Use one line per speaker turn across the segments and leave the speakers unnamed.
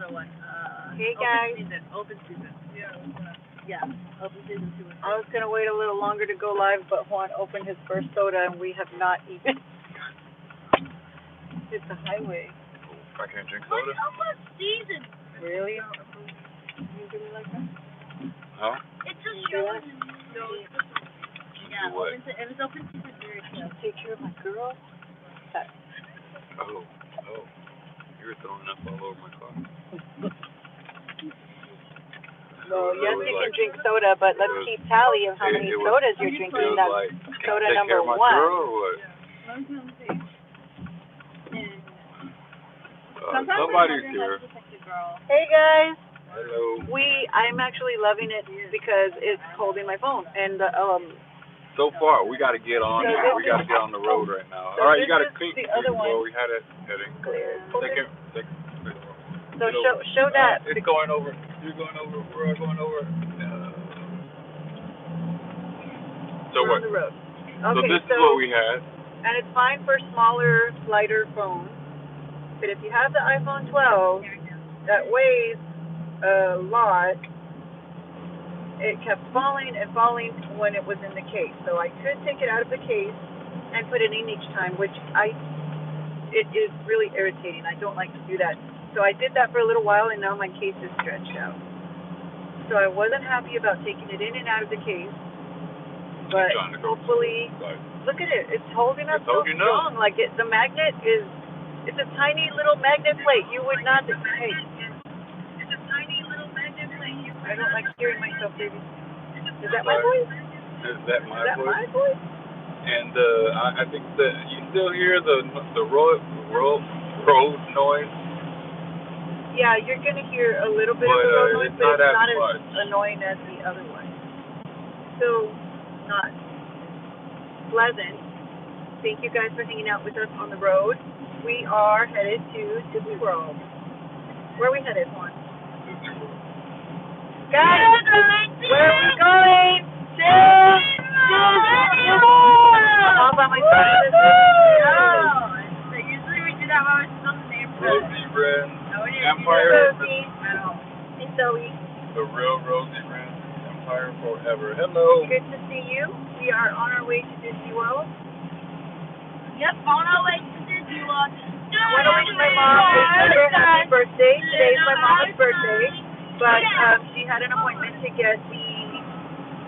other one.
Hey guys.
Open season. Yeah. Open season 2 and 3.
I was gonna wait a little longer to go live, but Juan opened his first soda and we have not even hit the highway.
I can't drink soda?
Almost season.
Really? You do it like that?
Huh?
It's just showing. Yeah, it was open season 3.
Take care of my girl.
Oh. You're throwing up all over my car.
Well, yes, you can drink soda, but let's keep tally of how many sodas you're drinking. That's
like,
soda
take
number
care of my
1.
Girl or what? Somebody's here.
Hey guys.
Hello.
I'm actually loving it because it's holding my phone and
So far, we got to get on. We got to get on the road right now.
So
all right, you got to
this is
click.
the other one.
Well, we had it heading. Take it.
So show that.
It's going over. You're going over. We're going over. So
We're
what?
on the road.
So
Okay,
this is what we had.
And it's fine for smaller, lighter phones. But if you have the iPhone 12 that weighs a lot, it kept falling and falling when it was in the case. So I could take it out of the case and put it in each time, which it is really irritating. I don't like to do that. So I did that for a little while, and now my case is stretched out. So I wasn't happy about taking it in and out of the case. But hopefully, look at it. It's holding up so strong. Like the magnet is, it's a tiny little magnet plate. You would not, hey. It's a tiny little magnet plate. I don't like hearing myself, baby. Is that my voice?
Is that my voice?
My voice?
And I think that you still hear the road noise.
Yeah, you're gonna hear a little bit of the road noise, but it's not as annoying as the other one. So, not pleasant. Thank you guys for hanging out with us on the road. We are headed to Disney World. Where are we headed, Juan?
Disney World.
Guys, where are we going? To Disney World! I'm all by myself.
So usually we do that while we're still in the neighborhood.
Rosie Red, Empire.
Hey, Zoe.
The real Rosie Red, Empire forever. Hello.
Good to see you. We are on our way to Disney World.
Yep, on our way to Disney World.
I want to wish my mom a super happy birthday. Today is my mom's birthday, but she had an appointment to get the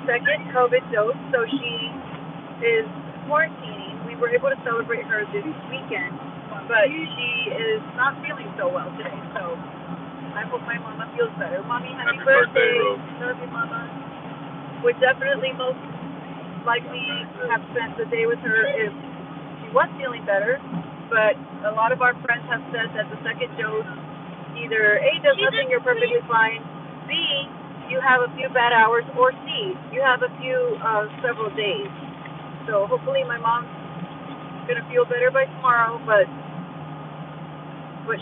second COVID dose, so she is quarantining. We were able to celebrate her this weekend, but she is not feeling so well today, so I hope my mama feels better. Mommy, happy birthday. Love you, Mama. Would definitely most likely have spent the day with her if she was feeling better, but a lot of our friends have said that the second dose either A, does nothing, you're perfectly fine, B, you have a few bad hours, or C, you have a few several days. So hopefully my mom's going to feel better by tomorrow, but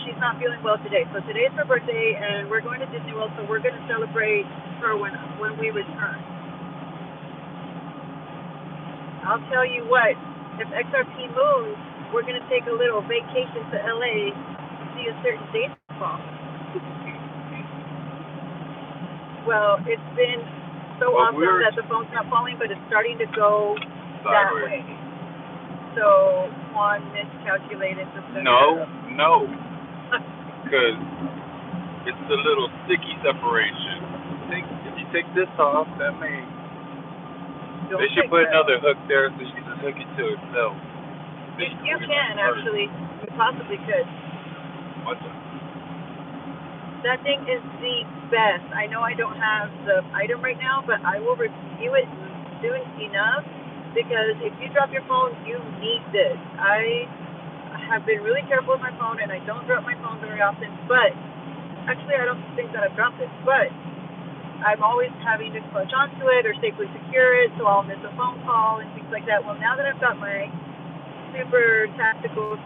she's not feeling well today. So today is her birthday, and we're going to Disney World, so we're going to celebrate her when we return. I'll tell you what, if XRP moves, we're going to take a little vacation to LA to see a certain date fall. Well, it's been so awesome that the phone's not falling, but it's starting to go that way. So Juan miscalculated the center.
No. Because it's a little sticky separation. I think if you take this off, that may... They should put another hook there so you can just hook it to itself.
You can, actually. You possibly could.
What's that?
That thing is the best. I know I don't have the item right now, but I will review it soon enough, because if you drop your phone, you need this. I have been really careful with my phone, and I don't drop my phone very often, but actually I don't think that I've dropped it, but I'm always having to clutch onto it or safely secure it, so I'll miss a phone call and things like that. Well, now that I've got my super tactical,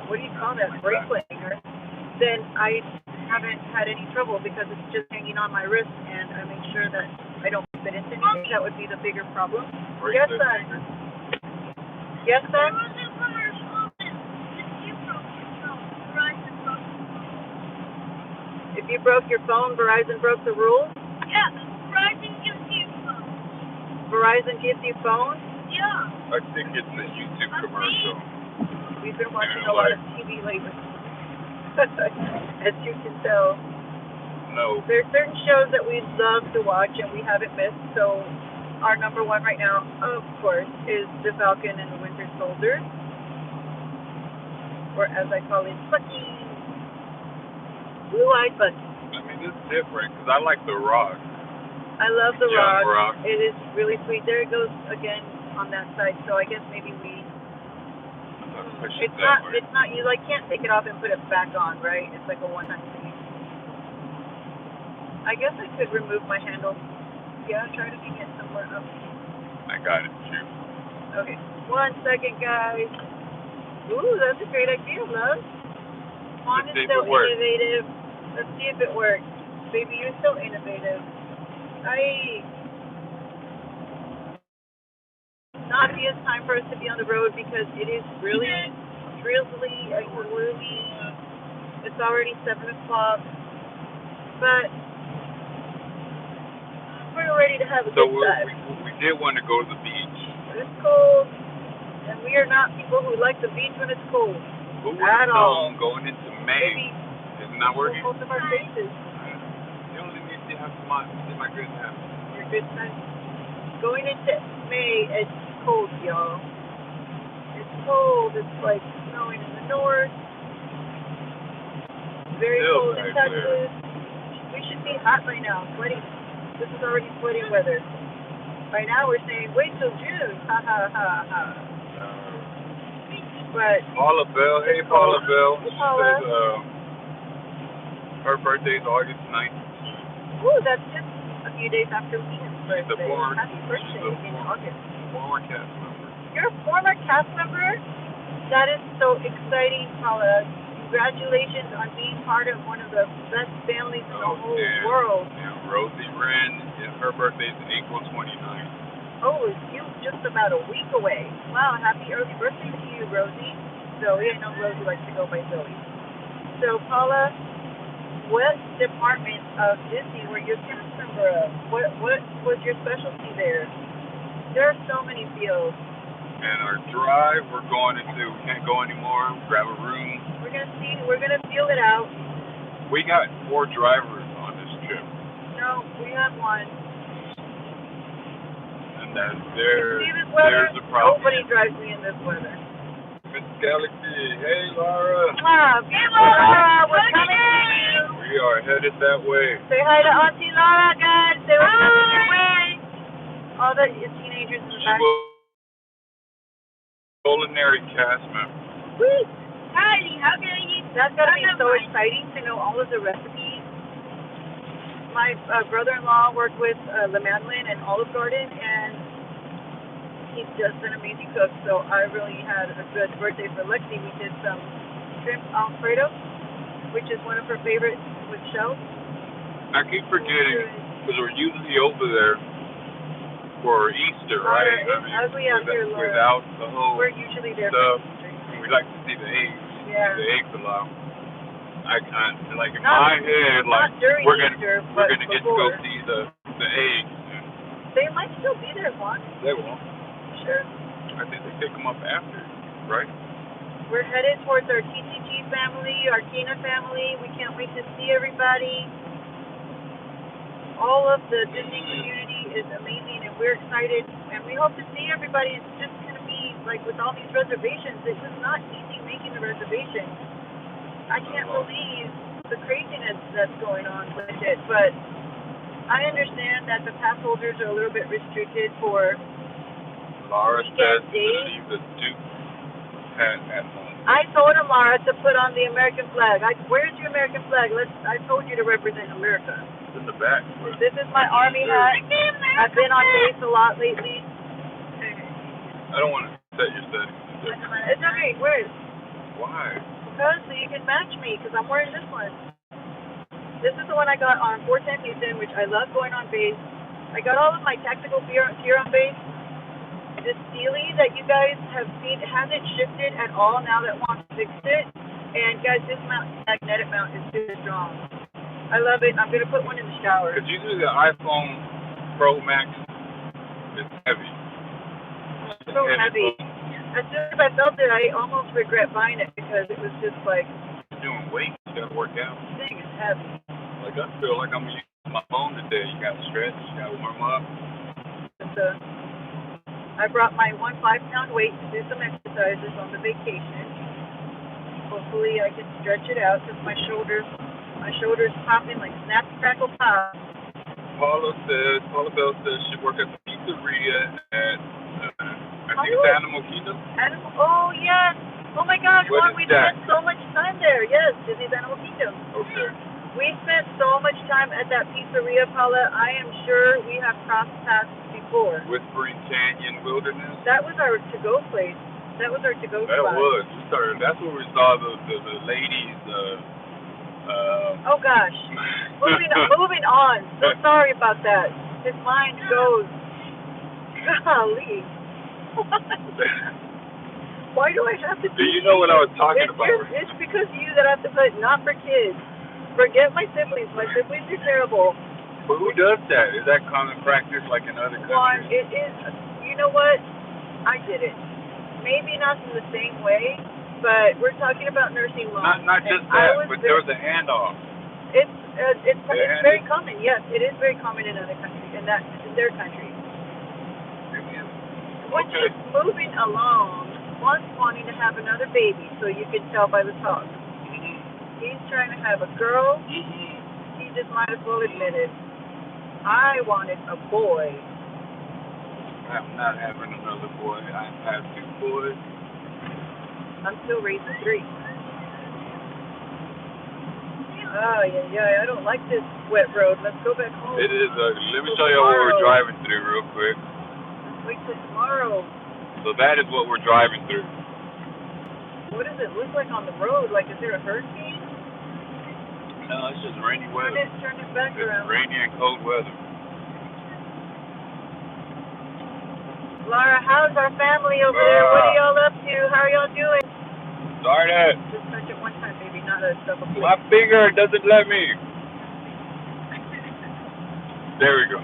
what do you call that, bracelet hanger, then I haven't had any trouble because it's just hanging on my wrist, and I make sure that I don't fit into anything. That would be the bigger problem. Yes, son. Yes, son? If you broke your phone, Verizon broke the rules?
Yeah, Verizon gives you phone.
Verizon gives you phones?
Yeah.
I think it's a YouTube commercial.
We've been watching a lot of TV lately. As you can tell.
No.
There's certain shows that we love to watch and we haven't missed, so our number one right now, of course, is The Falcon and the Winter Soldier. Or as I call it, Bucky. Blue-eyed Bucky.
I mean, it's different because I like The Rock.
I love The
Young
Rock.
Rock.
It is really sweet. There it goes again on that side, so I guess maybe we... It's not, you like can't take it off and put it back on, right? It's like a one-time thing. I guess I could remove my handle. Yeah, try to hang it somewhere up.
I got it, shoot.
Okay, 1 second, guys. Ooh, that's a great idea, love. Juan is so innovative. Let's see if it works. Baby, you're so innovative. Not the time for us to be on the road because it is really drizzly and gloomy. It's already 7 o'clock. But we're ready to have a good time.
We did want to go to the beach.
But it's cold. And we are not people who like the beach when it's cold.
Who would have known going into May? It's not working.
Most of our faces.
You only need to have my good time.
Your good time. Going into May, it's cold, y'all. It's cold. It's like snowing in the north. Very cold in Texas. We should be hot by now. Sweating. This is already sweating weather. By now we're saying, wait till June. Ha ha ha ha. But
Paula Bell. Hey, Paula Bell.
Hey, Paula.
Says, her birthday is August 9th.
Ooh, that's just a few days after Leanne's birthday. Happy birthday in August.
Former cast member.
You're a former cast member? That is so exciting, Paula. Congratulations on being part of one of the best families in the whole world.
Yeah, Rosie Wren, her birthday is April 29th.
Oh, you just about a week away. Wow, happy early birthday to you, Rosie. Zoe, I know Rosie likes to go by Zoe. So, Paula, what department of Disney were you a cast member of? What was your specialty there? There are so many fields.
And our drive, we can't go anymore, grab a room.
We're gonna feel it out.
We got 4 drivers on this trip.
No, we have one.
And there's the problem.
Nobody drives me in this weather.
Miss Galaxy, hey Laura.
Hey Laura, we're coming to you.
We are headed that way.
Say hi to Auntie Laura, guys. Say we're coming your way. All the teenagers in the back.
Culinary cast member.
Sweet.
Heidi, how can I eat?
That's gotta be so exciting to know all of the recipes. My brother-in-law worked with Le Madeleine and Olive Garden, and he's just an amazing cook. So I really had a good birthday for Lexi. We did some shrimp Alfredo, which is one of her favorites with shell.
I keep forgetting because we're usually over there for Easter, right?
It's ugly out here, Laura.
Without the whole
We're usually there
stuff.
for Easter.
We like to see the eggs.
Yeah.
The eggs allow. I like in my head, like we're gonna get to go see the eggs.
They might still be there, Juan.
They won't.
Sure.
I think they pick them up after, right?
We're headed towards our TTG family, our Tina family. We can't wait to see everybody. All of the Disney community is amazing, and we're excited, and we hope to see everybody. It's just going to be, like, with all these reservations, it was not easy making the reservations. I can't believe the craziness that's going on with it, but I understand that the pass holders are a little bit restricted for
Laura said to leave the Duke hat at home.
I told him, Laura, to put on the American flag. Where's your American flag? I told you to represent America.
It's in the back.
This is my Army hat. I've been on base a lot lately.
I don't want to set your settings.
It's okay. Where?
Why?
Because so you can match me, because I'm wearing this one. This is the one I got on Fort Sam Houston, which I love going on base. I got all of my tactical gear on base. The Steelie that you guys have seen hasn't shifted at all now that Juan fixed it. And guys, this magnetic mount is too strong. I love it. I'm gonna put one in the shower.
Because usually the iPhone Pro Max is heavy.
So heavy. As soon as I felt it, I almost regret buying it because it was just like.
You're doing weight. You gotta work out.
This thing is heavy.
Like I feel like I'm using my phone today. You gotta stretch. You gotta warm up.
I brought my 1 5-pound weight to do some exercises on the vacation. Hopefully I can stretch it out because my shoulders popping like snap, crackle, pop.
Paula Bell says she worked at the pizzeria at I think it's Animal Kingdom.
Oh yes. Oh my gosh,
What
we
is that?
spent so much time there. Yes, Disney's Animal Kingdom.
Okay.
We spent so much time at that pizzeria, Paula. I am sure we have crossed paths before.
Whispering Canyon Wilderness.
That was our to-go place. That was our to-go spot.
That was. That's where we saw the ladies.
Oh gosh. Moving on. So sorry about that. His mind goes. Golly. Why do I have to?
Do you know what I was talking about?
It's because of you that I have to put not for kids. Forget my siblings. My siblings are terrible.
But who does that? Is that common practice like in other countries?
Well, it is. You know what? I did it. Maybe not in the same way, but we're talking about nursing moms.
Not just that, but there was a handoff.
It's very common. Yes, it is very common in other countries. In their countries. Which is moving along, once wanting to have another baby, so you can tell by the talk. He's trying to have a girl. He just might as well admit it. I wanted a boy.
I'm not having another boy. I have 2 boys.
I'm still raising 3. Oh, yeah. I don't like this wet road. Let's go back home.
It is ugly. Let me show you what we're driving through real quick.
Wait till tomorrow.
So that is what we're driving through.
What does it look like on the road? Like, is there a hurricane?
No, it's just rainy weather.
Turn it back around.
Rainy and cold weather.
Laura, how's our family over there? What are y'all up to? How are y'all doing?
Start it.
Just touch it one time, baby, not a double click.
My finger doesn't let me. There we go.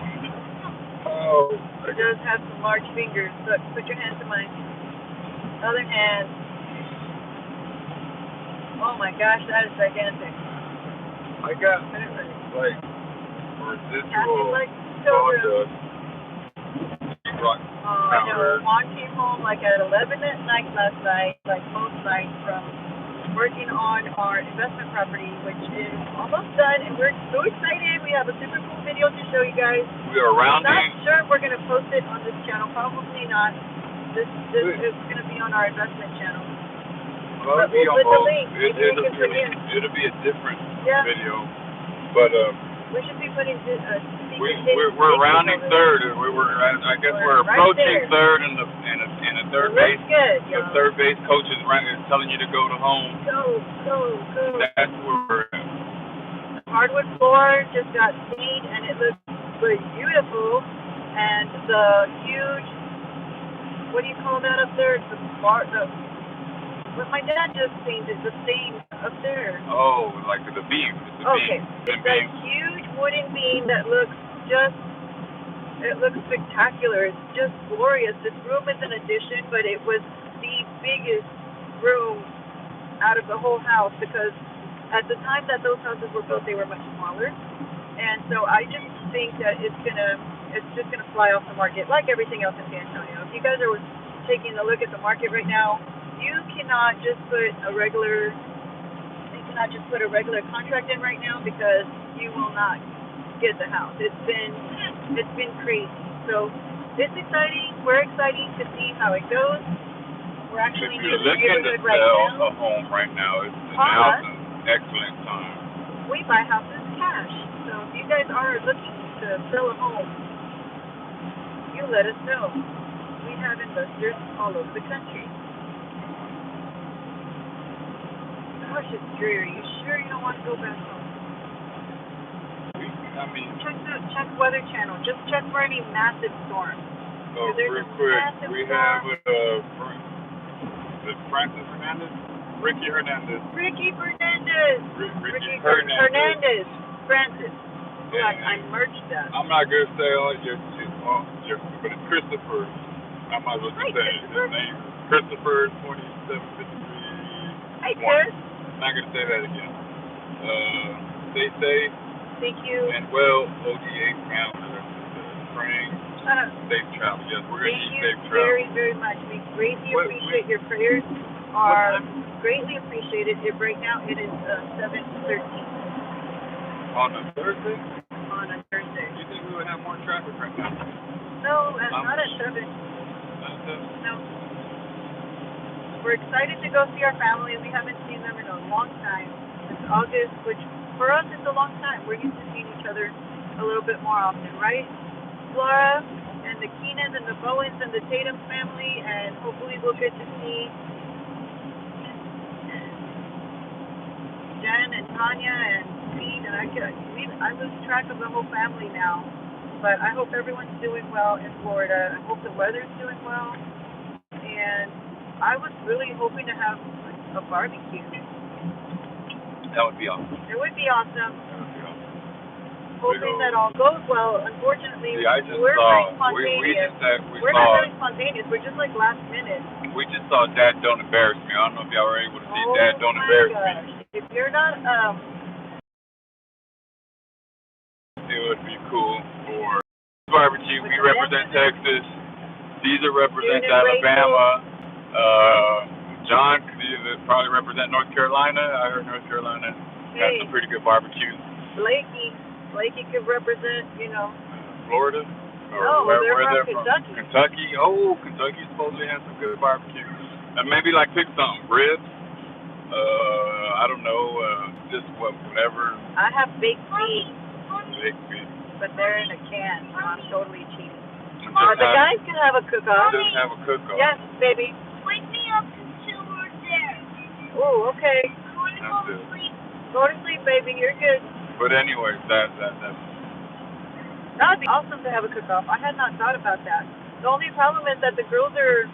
Oh.
It does have some large fingers. Look, put your hand to mine. Other hand. Oh my gosh, that is gigantic.
I got like residual sawdust.
I know. Juan came home like at 11 at night last night, like most nights, from working on our investment property, which is almost done, and we're so excited. We have a super cool video to show you guys.
We are rounding.
I'm not sure if we're going to post it on this channel. Probably not. This is going to be on our investment channel.
Well,
but we'll put the link.
It'll be a different video. But
we should be putting
we're rounding third. I guess we're approaching third, and the third base.
Good,
the third base coach is telling you to go to home.
Go.
That's where we're at.
Hardwood floor just got cleaned, and it looks beautiful. And the huge, what do you call that up there? What my dad just painted, the stain up there.
Oh, like the beam.
It's a huge wooden beam that looks spectacular. It's just glorious. This room is an addition, but it was the biggest room out of the whole house because at the time that those houses were built, they were much smaller. And so I just think that it's just gonna fly off the market like everything else in San Antonio. If you guys are taking a look at the market right now, you cannot just put a regular contract in right now because you will not get the house. It's been crazy. So it's exciting. We're excited to see how it goes. We're actually in the neighborhood right now.
A home right now. It's an excellent time.
We buy houses cash. So if you guys are looking to sell a home, you let us know. We have investors all over the country. Gosh, it's dreary. You sure you don't want to go back home? Check Weather Channel. Just check for any massive storms.
So real quick, we have Francis Hernandez? Ricky Hernandez.
Ricky Hernandez. Francis. I merged that.
I'm not gonna say but it's Christopher. I might as well just say it. His name is Christopher 2753.
Hi, Chris.
Not gonna say that again. Stay safe.
Thank you.
And well, OGA calendar. Praying. Safe travel. Yes, we're gonna need safe travel.
Very, very much. We greatly appreciate your prayers. Are greatly appreciated. Right now it is 7:13.
On a Thursday?
On a Thursday.
You think we would have more traffic right now?
No, not at 7.
Not at 7?
No. We're excited to go see our family. We haven't seen them in a long time. It's August, which for us it's a long time. We're used to seeing each other a little bit more often, right? Flora and the Keenans and the Bowens and the Tatum family, and hopefully we'll get to see Jen and Tanya and Pete, and I lose track of the whole family now. But I hope everyone's doing well in Florida. I hope the weather's doing well. And I was really hoping to have a barbecue.
That would be awesome.
It would be awesome.
That would be awesome.
Hoping that all goes well. Unfortunately,
we're
pretty spontaneous. We're not really spontaneous. We're just like last minute.
We just saw Dad Don't Embarrass Me. I don't know if y'all were able to see Dad Don't Embarrass Me.
If you're not,
it would be cool for barbecue. We represent Texas. Caesar represents Alabama. John could probably represent North Carolina. I heard North Carolina has some pretty good barbecue.
Blakey could represent,
Florida?
No, they're from Kentucky.
Kentucky? Oh, Kentucky supposedly has some good barbecue. And maybe pick something. Ribs? I don't know. Just whatever.
I have baked beef.
Baked beef.
But they're in a can, so I'm totally cheating. But the guys can have a cook-off.
Just have a cook-off.
Yes, baby.
Wake me up until we're there.
Oh, okay.
I want to go to sleep.
Go to sleep, baby. You're good.
But anyway, that
would be awesome to have a cook-off. I had not thought about that. The only problem is that the grills are,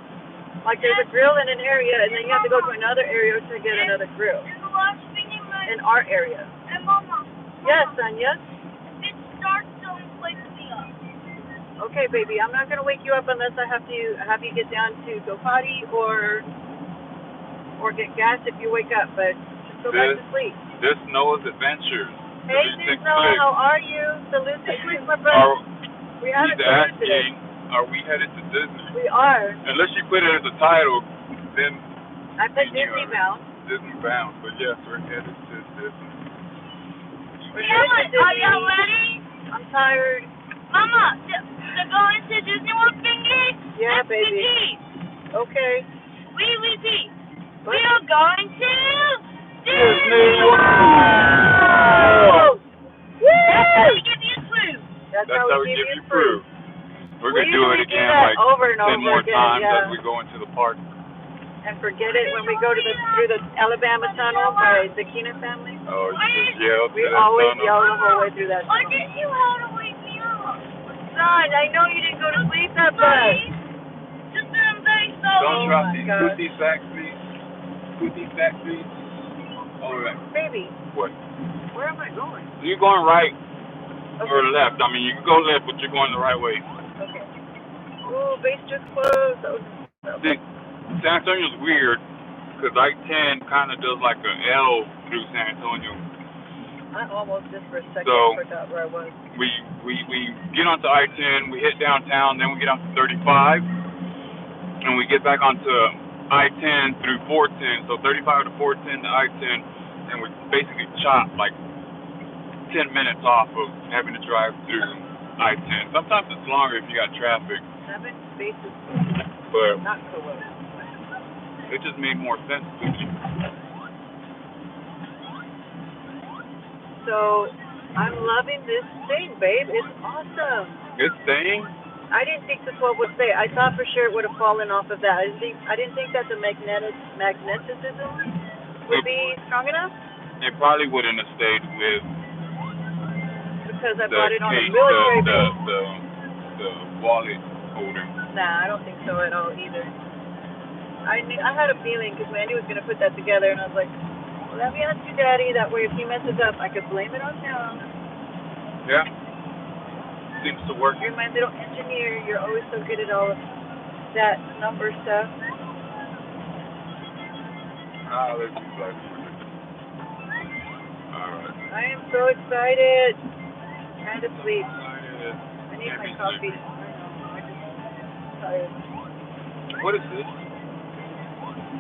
there's a grill in an area, and then you have to go to another area to get another grill.
And the last thing
in our area.
And Mama.
Yes, son, yes?
If it starts, don't wake me up.
Okay, baby. I'm not going to wake you up unless I have to have you get down to go potty or get gas if you wake up, but just go back to sleep.
This Noah's Adventures.
Hey, Sis Noah, how are you? Salute to you, my brother. We haven't saluted today.
Are we headed to Disney?
We are.
Unless you put it as a title, then
I put Disney bound.
Disney bound, but yes, we're headed to Disney.
Are y'all ready?
I'm tired.
Mama, to go into Disney World thingy?
Yeah, baby. Okay.
We. We are going to
Disney World!
That's how we give you proof.
That's how we give you proof.
We're going to do it again
over and
10 more times as we go into the park.
And forget it when we go to through the Alabama tunnel by the Keenan family.
Oh, you just yell
We always yell the whole way through that tunnel.
Why didn't you have to wake me up?
Son, I know you didn't go to sleep that much.
Just that I'm very sorry.
Don't drop these. Put these back, please. Put these back, please. All right.
Baby.
What?
Where am I going?
You're going right or left. I mean, you can go left, but you're going the right way.
Okay. Ooh, base just closed.
See, San Antonio's weird because I-10 kind of does like an L through San Antonio.
I almost just for a second forgot where I was.
We get onto I-10, we hit downtown, then we get onto 35, and we get back onto I-10 through 410. So 35 to 410 to I-10, and we basically chop 10 minutes off of having to drive through I-10. Sometimes it's longer if you got traffic.
7 spaces.
But
not so well.
It just made more sense to me.
So, I'm loving this thing, babe. It's awesome.
This thing?
I didn't think this one would stay. I thought for sure it would have fallen off of that. I didn't think that the magneticism would be strong enough.
It probably wouldn't have stayed with
because I bought it on a military base.
The wallet holder.
Nah, I don't think so at all either. I had a feeling because Mandy was going to put that together, and I was like, well, let me ask you, Daddy. That way, if he messes up, I could blame it on him.
Yeah. Seems to work.
You're my little engineer. You're always so good at all of that number stuff.
Let's be black. Alright.
I am so excited. Trying to sleep. I need my coffee. I know. I'm just tired.
What is this?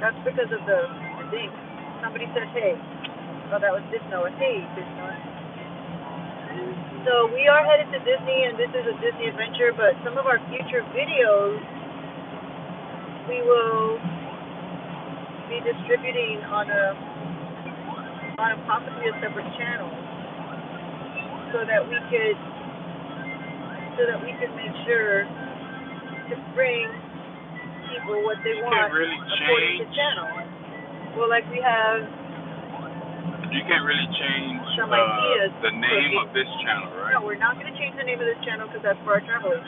That's because of the thing. Somebody said, hey. Oh, that was Disnoa. Hey, Disnoa. So we are headed to Disney, and this is a Disney adventure, but some of our future videos we will be distributing on a possibly a separate channel, so that we could make sure to bring people what they want
really
according to channel. Well, like we have.
You can't really change
some ideas
the name of this channel, right?
No, we're not going to change the name of this channel because that's for our travelers.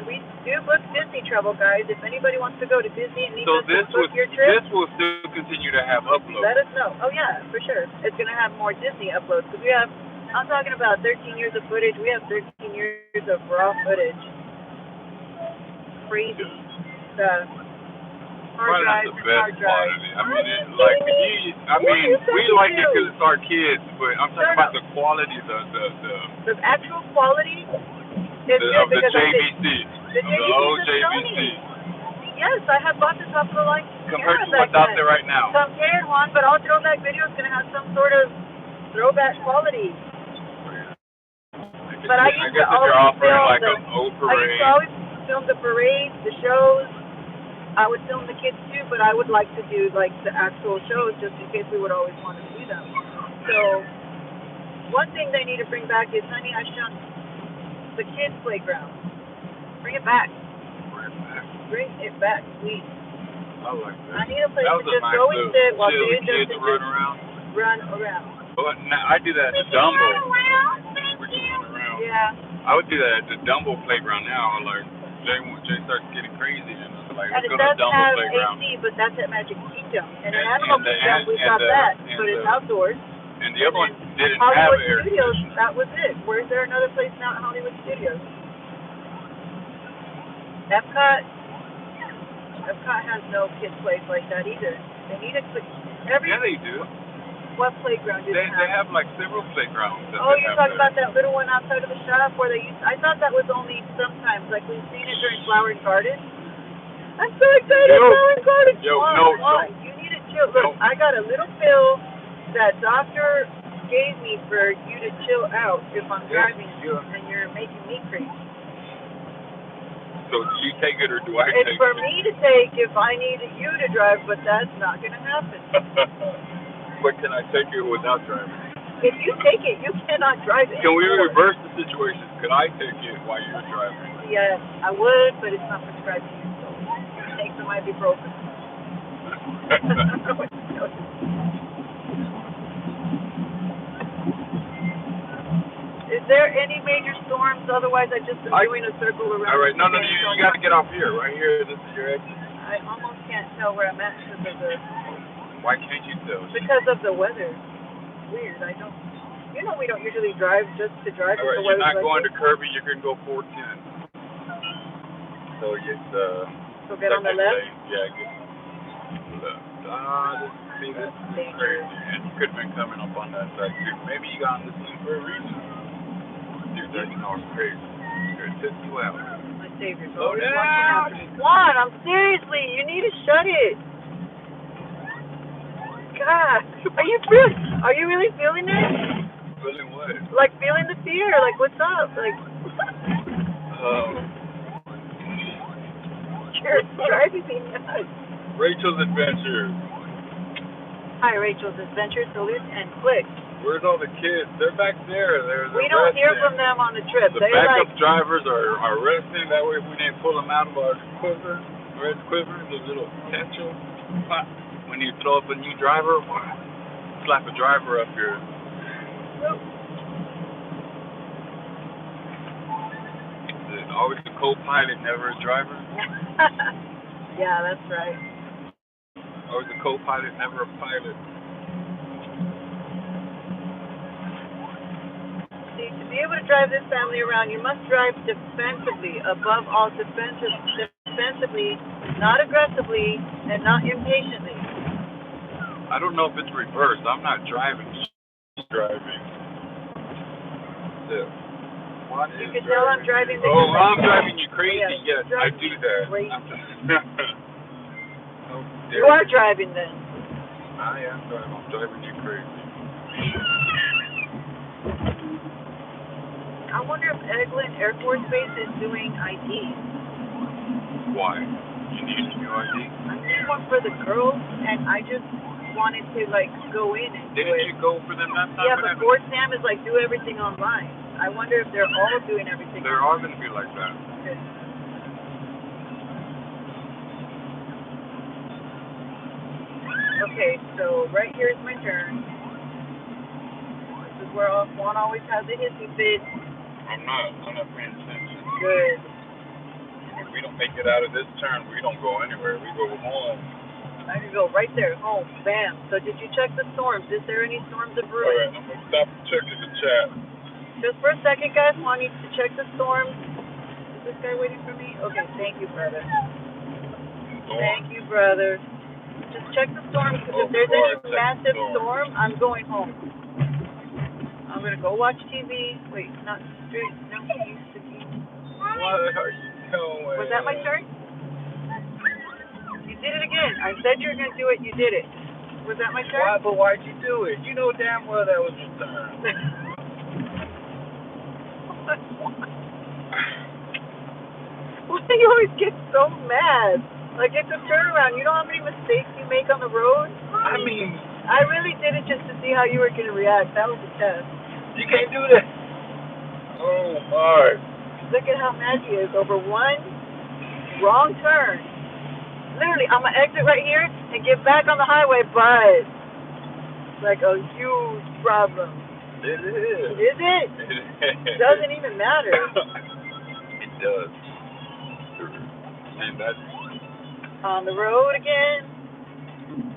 We do book Disney travel, guys. If anybody wants to go to Disney and needs us to book your trip,
this will still continue to have uploads.
Let us know. Oh yeah, for sure. It's going to have more Disney uploads because we have. I'm talking about 13 years of footage. We have 13 years of raw footage. Crazy stuff.
Probably not the best quality. I mean, we like it because it's our kids, but I'm talking about the quality,
the actual quality is good
of the
because
JVC,
the
old JVC.
Yes, I have bought the top of the line
compared to what's out there right now.
Compared one, but our throwback video is going to have some sort of throwback quality. But I used to always film the parades, the shows. I would film the kids too, but I would like to do like the actual shows just in case we would always want to see them. So one thing they need to bring back is, honey, I shrunk the kids' playground. Bring it back. Bring it back, please.
I like that.
I need a place to just go and sit while they just
run around.
Run around.
But I do that at the Dumbo.
Yeah.
I would do that at the Dumbo playground now. Like Jay starts getting crazy, you know. Like,
and it does have AC, but that's at Magic Kingdom. And in Animal Kingdom, we got that, but it's outdoors.
And the other one didn't
Hollywood
have air
Studios,
conditioning.
that was it. Where's there another place now at Hollywood Studios? Epcot has no kids' place like that either. They need a
Yeah, they do.
What playground do they have?
They have like several playgrounds.
Oh, you're talking about that little one outside of the shop where they used. I thought that was only sometimes, like we've seen it during Flower and Garden. I'm so excited, Flower and Garden. You need to chill. Look, I got a little pill that doctor gave me for you to chill out if I'm driving and you're making me crazy.
So do you take it or do I take it?
It's for me to take if I need you to drive, but that's not going to happen.
But can I take it without driving?
If you take it, you cannot drive it.
Can we reverse the situation? Could I take it while you're driving?
Yes, I would, but it's not prescribed to you, so take some ibuprofen. Is there any major storms? Otherwise, I just am doing a circle around.
All right, no, you got to get off here. Right here, this is your exit.
I almost can't tell where I'm at because of the...
Why can't you tell?
Because of the weather. Weird, I don't... You know we don't usually drive just to drive.
All right, you're not going to Kirby, you're going to go 410. So it's,
So get on the left?
Yeah, get left. This is crazy. And you could have been coming up on that side too. Maybe you got on this thing for a reason. Dude, that's crazy. It's going to tip you out.
My savior.
Slow down!
Juan, seriously, you need to shut it. God, are you really feeling it?
Feeling what?
Like feeling the fear, like what's up? Like you're driving me nuts.
Rachel's Adventures.
Hi, Rachel's Adventures, salute and click.
Where's all the kids? They're back there.
We don't hear from them on the trip.
The backup drivers are resting. That way we didn't pull them out of our quiver, red quiver, the little potential. When you throw up a new driver, slap a driver up here. Always a co-pilot, never a driver.
Yeah, that's right.
Always a co-pilot, never a pilot.
See, to be be able to drive this family around, you must drive defensively. Above all, defensively, not aggressively, and not impatiently.
I don't know if it's reversed. I'm not driving. She's driving.
You can tell I'm driving.
Oh, I'm driving you crazy.
Yeah,
yes, I do that. Oh,
you are driving then.
I am driving. I'm driving you crazy.
I wonder if Eglin Air Force Base is doing ID.
Why? You need a new ID?
I need one for the girls, and I just wanted to like go in and do it.
Didn't you go for them last time?
Yeah, but Fort Sam is like do everything online. I wonder if they're all doing everything.
They're all going to be like that.
Okay. Okay, so right here is my turn. This is where Juan always has a hissy fit.
I'm not paying attention.
Good.
If we don't make it out of this turn, we don't go anywhere. We go home.
I can go right there, home, bam. So did you check the storms? Is there any storms of brewing?
Alright, I'm going to stop checking the chat.
Just for a second, guys, Juan needs to check the storms. Is this guy waiting for me? Okay, thank you, brother. Thank you, brother. Just check the storms, because if there's any massive storm, I'm going home. I'm going to go watch TV. Wait, not straight. No, he used to be.
What are you doing?
Was that my turn? You did it again. I said you were going to do it. You did it. Was that my turn?
Why? But why'd you do it? You know damn well that was your turn.
Why do you always get so mad? Like, it's a turnaround. You know how many mistakes you make on the road?
I mean,
I really did it just to see how you were going to react. That was a test.
You can't do that. Oh, my.
Look at how mad he is over one wrong turn. Literally, I'm going to exit right here and get back on the highway, but it's like a huge problem.
It is.
Is it? It doesn't even matter.
It does. And that's
on the road again.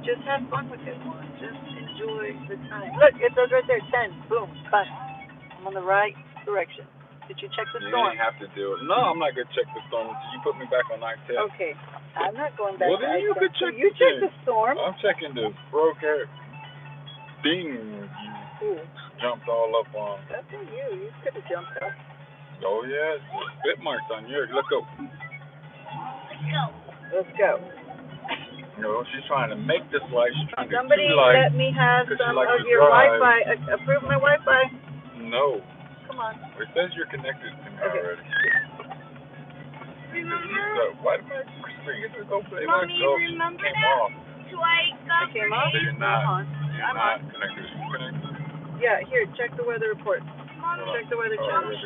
Just have fun with it, one. Just enjoy the time. Look, it says right there, 10. Boom, bye. I'm on the right direction. Did you check the storm?
You didn't have to do it. No, I'm not going to check the storm until you put me back on I-10.
Okay. I'm not going back
well,
to
then you could check
you check the storm.
I'm checking the broke hair thing you jumped all up on.
That's on you. You could have jumped up.
Oh, yeah. Spit marks on yours. Let's go.
Let's go.
No, she's trying to make this light. She's trying to get
Somebody
two lights.
let me have some of your
drive.
Wi-Fi. Approve my Wi-Fi.
No.
Come on.
It says you're connected to me already.
Remember?
Why did my screen get to go play?
Mommy, remember that?
I came off.
So you're not
I'm
connected. You connected?
Yeah, here, check the weather report.
Mommy.
Check the weather channel.
Mommy.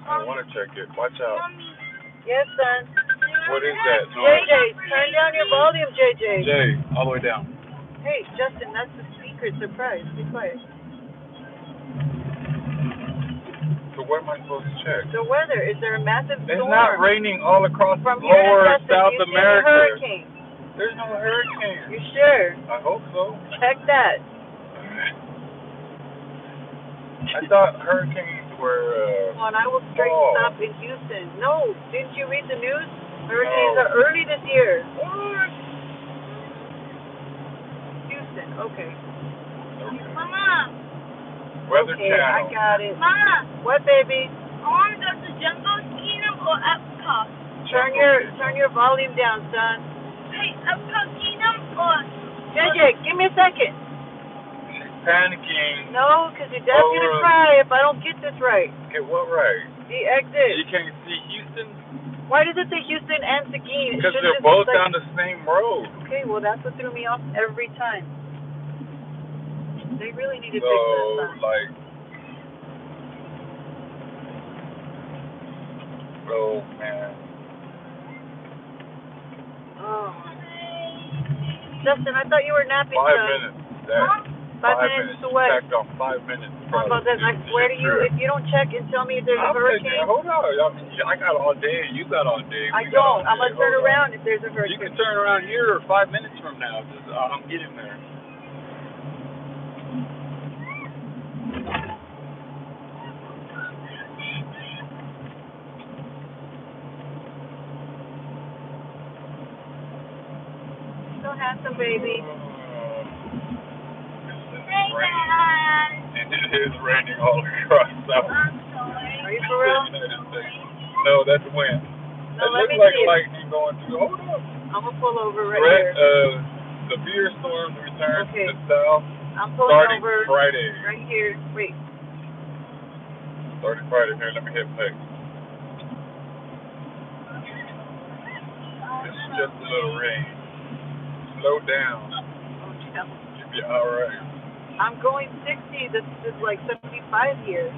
I want to check it. Watch out.
Mommy.
Yes, son.
What is that? No.
JJ, turn down your volume, JJ.
Jay, all the way down.
Hey, Justin, that's the secret surprise. Be quiet.
So what am I supposed to check?
The weather. Is there a massive storm?
It's not raining all across
From
lower
Justin,
South
you see
America.
a hurricane.
There's no hurricane.
You sure?
I hope so.
Check that.
I thought hurricanes were.
Come on, I will straight stop in Houston. No, didn't you read the news? Hurricanes
No.
are early this year.
What?
Houston, okay.
Okay.
Mama.
Weather
Okay,
channel.
I got it.
Mama.
What, baby?
I want to go to Jungle Kingdom or Epcot.
Turn your volume down, son.
Hey, Epcot Kingdom or...
JJ, give me a second.
She's panicking.
No, because your dad's going to cry if I don't get this right.
Get what right?
The exit.
You can't see Houston?
Why does it say Houston and Seguin?
Because they're both down the same road.
Okay, well, that's what threw me off every time. They really need to fix
So,
that sign.
like... Oh, man.
Oh. Justin, I thought you were napping,
5
son.
minutes. That.
5 minutes to what?
Backed on 5 minutes.
How about that? I swear to you, if you don't check and tell me if there's a hurricane.
Hold on. I mean, I got all day. You got all day.
I don't. I'm going to turn around if there's a hurricane.
You can turn around here 5 minutes from now. Just, I'm getting there.
handsome baby.
And it is raining all across South.
Are you for real?
United States. No, that's wind.
No,
it
let
looks
me
like
see.
lightning going through. Hold up.
I'm gonna pull over right here.
Severe storms return
Okay.
to the south
I'm pulling
starting
over
Friday.
right here. Wait.
Starting Friday. Here, let me hit play. It's just a little rain. Slow down.
Oh, no.
You'll be alright.
I'm going 60. This is like 75 here.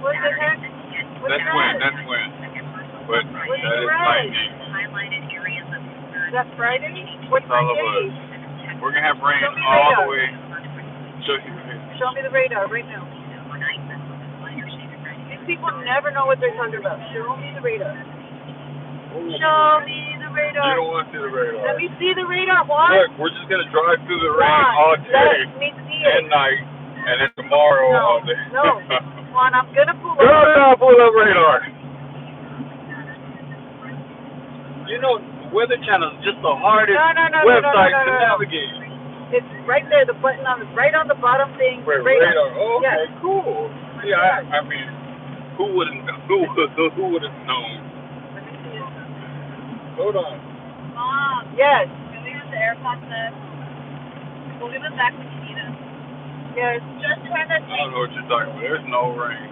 What the heck?
That's wind. But that is lightning.
Is that Friday? What's
All of
Friday?
us. We're going to have rain all the way.
Show me the radar right now. These people never know what they're talking about. Show me the radar. Show me the radar.
You don't want to see the radar.
Let me see the radar, Juan.
Look, we're just going to drive through the rain all day
Let me see it.
and night, and then tomorrow all day.
No, Juan, I'm going to pull
Go
over.
down, pull up radar. You know, Weather Channel is just the hardest website to navigate.
It's right there, the button right on the bottom thing.
Wait, radar. Oh, okay,
yeah.
Cool. Yeah, I mean, who would have known?
Let me see it.
Hold on.
Mom.
Yes.
Can we use the AirPods then? We'll give them back when you need them.
Yes.
Just turn that
I don't know what you're talking about. There's no rain.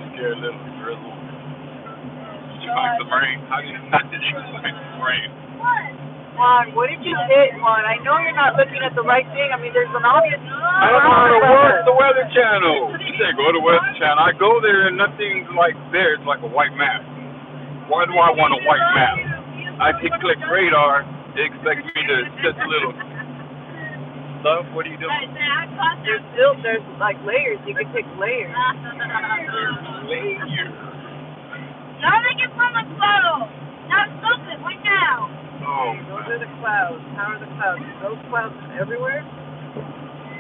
Just get a little drizzle. Did you find some rain? How did you find some rain?
What?
Juan, what did you hit, Juan? I know you're not looking at the right thing. I mean, there's an obvious...
I don't know how to work the Weather Channel. You say go to Weather Channel. I go there and nothing's like there. It's like a white map. Why do I want a white map? I click radar. It expects me to set the little stuff. What are you doing?
There's like layers. You can pick layers.
There's layers.
Now make it from a photo. Not something. Right now.
Oh,
those are the clouds. How are the clouds? Those clouds everywhere?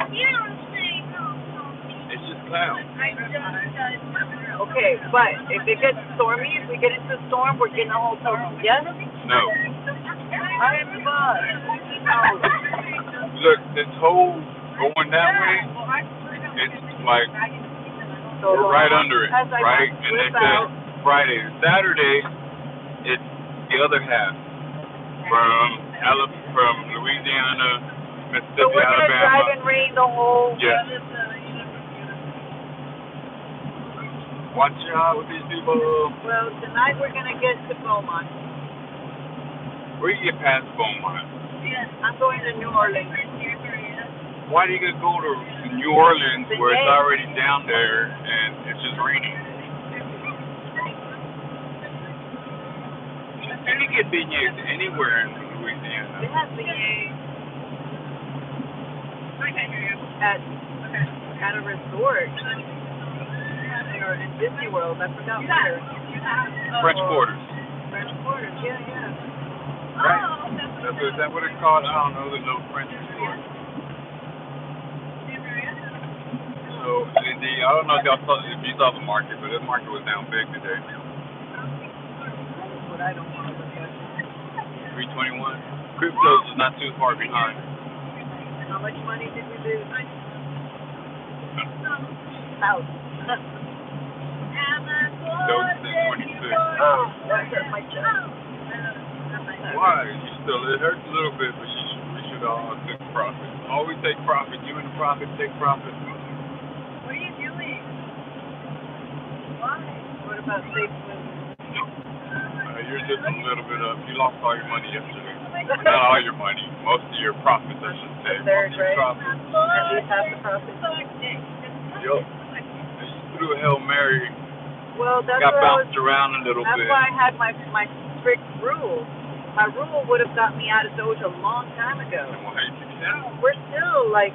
You don't say no.
It's just clouds.
Okay, but if it gets stormy, if we get into a storm, we're getting a hotel room. Yes?
No.
I am
Look, this whole going that way, it's like we're right under it, right? And they said Friday, Saturday, it's the other half. From Louisiana, Mississippi,
so we're
Alabama.
Gonna drive in rain the whole.
Yeah. Watch out with these people.
Well, tonight we're gonna get to Beaumont.
Where you get past Beaumont?
Yes, I'm going to New Orleans.
Why do you get to go to New Orleans where it's already down there and it's just raining? You can get beignets anywhere in Louisiana.
They have beignets at a resort or in Disney World. I forgot where.
French Quarters.
French Quarters, yeah.
Right. Is that what it's called? I don't know. The little French resort. So I don't know if you saw the market, but the market was down big today.
What I don't want to look at.
321. Cryptos is not too far behind.
How much money did you lose? Out.
Those is 26.
Oh, that hurt my chest.
Why? It hurts a little bit, but we should all take profit. Always take profit. You in the profit, take profit.
What are you doing? Why?
What about safe moves?
You're just a little bit up. You lost all your money yesterday. Not all your money. Most of your profits, I should say.
Third, right?
Profits.
At least half the profits.
Yup. You threw a Hail Mary.
Well, that's
got bounced around a little bit.
That's why I had my strict rule. My rule would have got me out of Doge a long time ago. We're still like.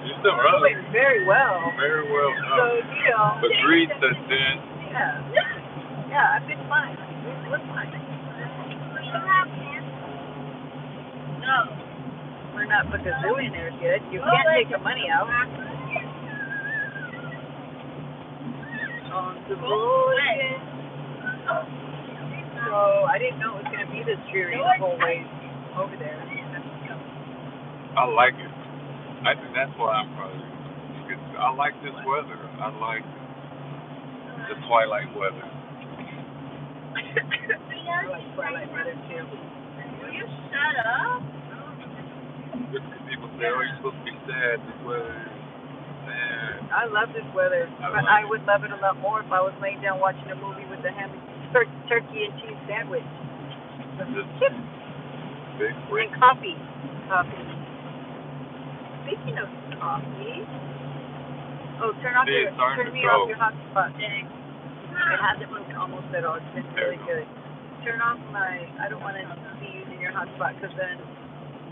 You're still early.
Doing very well.
Very well.
So, you know.
But greed sets in.
Yeah. Yeah, I've been fine. We're fine.
No.
We're not billionaires yet. You can't take the money out. On the road again. So I didn't know it was going to be this dreary the whole way over there.
I like it. I think that's why I'm probably. I like this weather. I like the twilight weather.
I like twilight weather too.
Will you shut up?
People say, "Oh, you're supposed to be sad. This weather is sad."
I love this weather, but I would love it a lot more if I was laying down watching a movie with a ham, turkey and cheese sandwich.
Just big
And coffee. Speaking of coffee, turn me off your hotspot. It hasn't moved almost at all. It's been really good. Turn off I don't want to be using your hotspot because then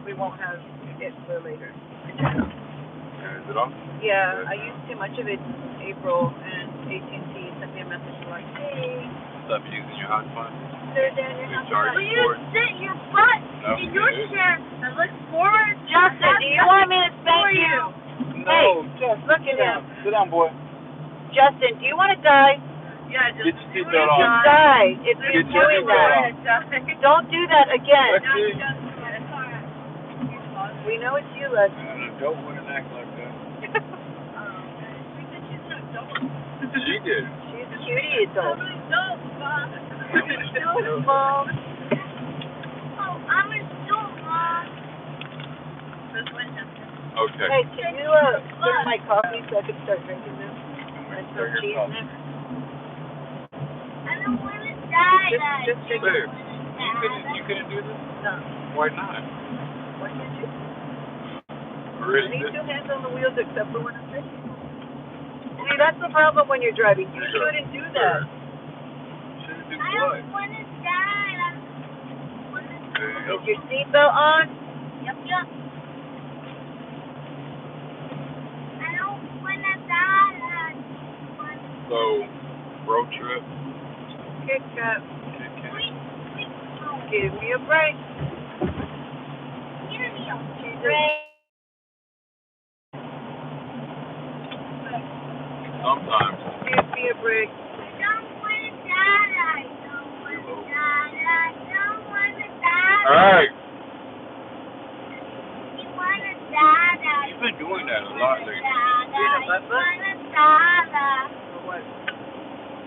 we won't have it for later.
Is it off?
Yeah, I used too much of it in April, and AT&T sent me a message like, hey.
Stop using your hotspot.
They're down your hotspot.
Will you sit your butt in your chair and look forward?
Justin, do you want me to spank you?
No,
hey,
just
look at him.
Sit down, boy.
Justin, do you want to die?
Yeah, just
get your seatbelt on.
You can die if you're doing that. Don't do that again. We know it's you, Leslie.
An adult wouldn't act like that. She did.
She's a cutie adult.
Mom. Oh, I'm an adult, Mom. This one, Justin.
Okay.
Hey, can you serve my coffee so I can start drinking this? And some cheese in it?
I don't want to die.
Just take
Babe,
it.
you couldn't do this?
No.
Why not?
Why can't you?
Really?
I need two hands on the wheels except for when I'm drinking. See, that's the problem when you're driving. You shouldn't do that.
Shouldn't do
I
what?
don't want to die.
Is your seatbelt on?
Yep. I don't want to die.
So, road trip.
Kit Kat.
Kit Kat.
Give me a break.
Give me a
break.
Sometimes.
Give me a break.
I don't want to die.
All right.
You want to die.
You've been doing that a lot lately.
What?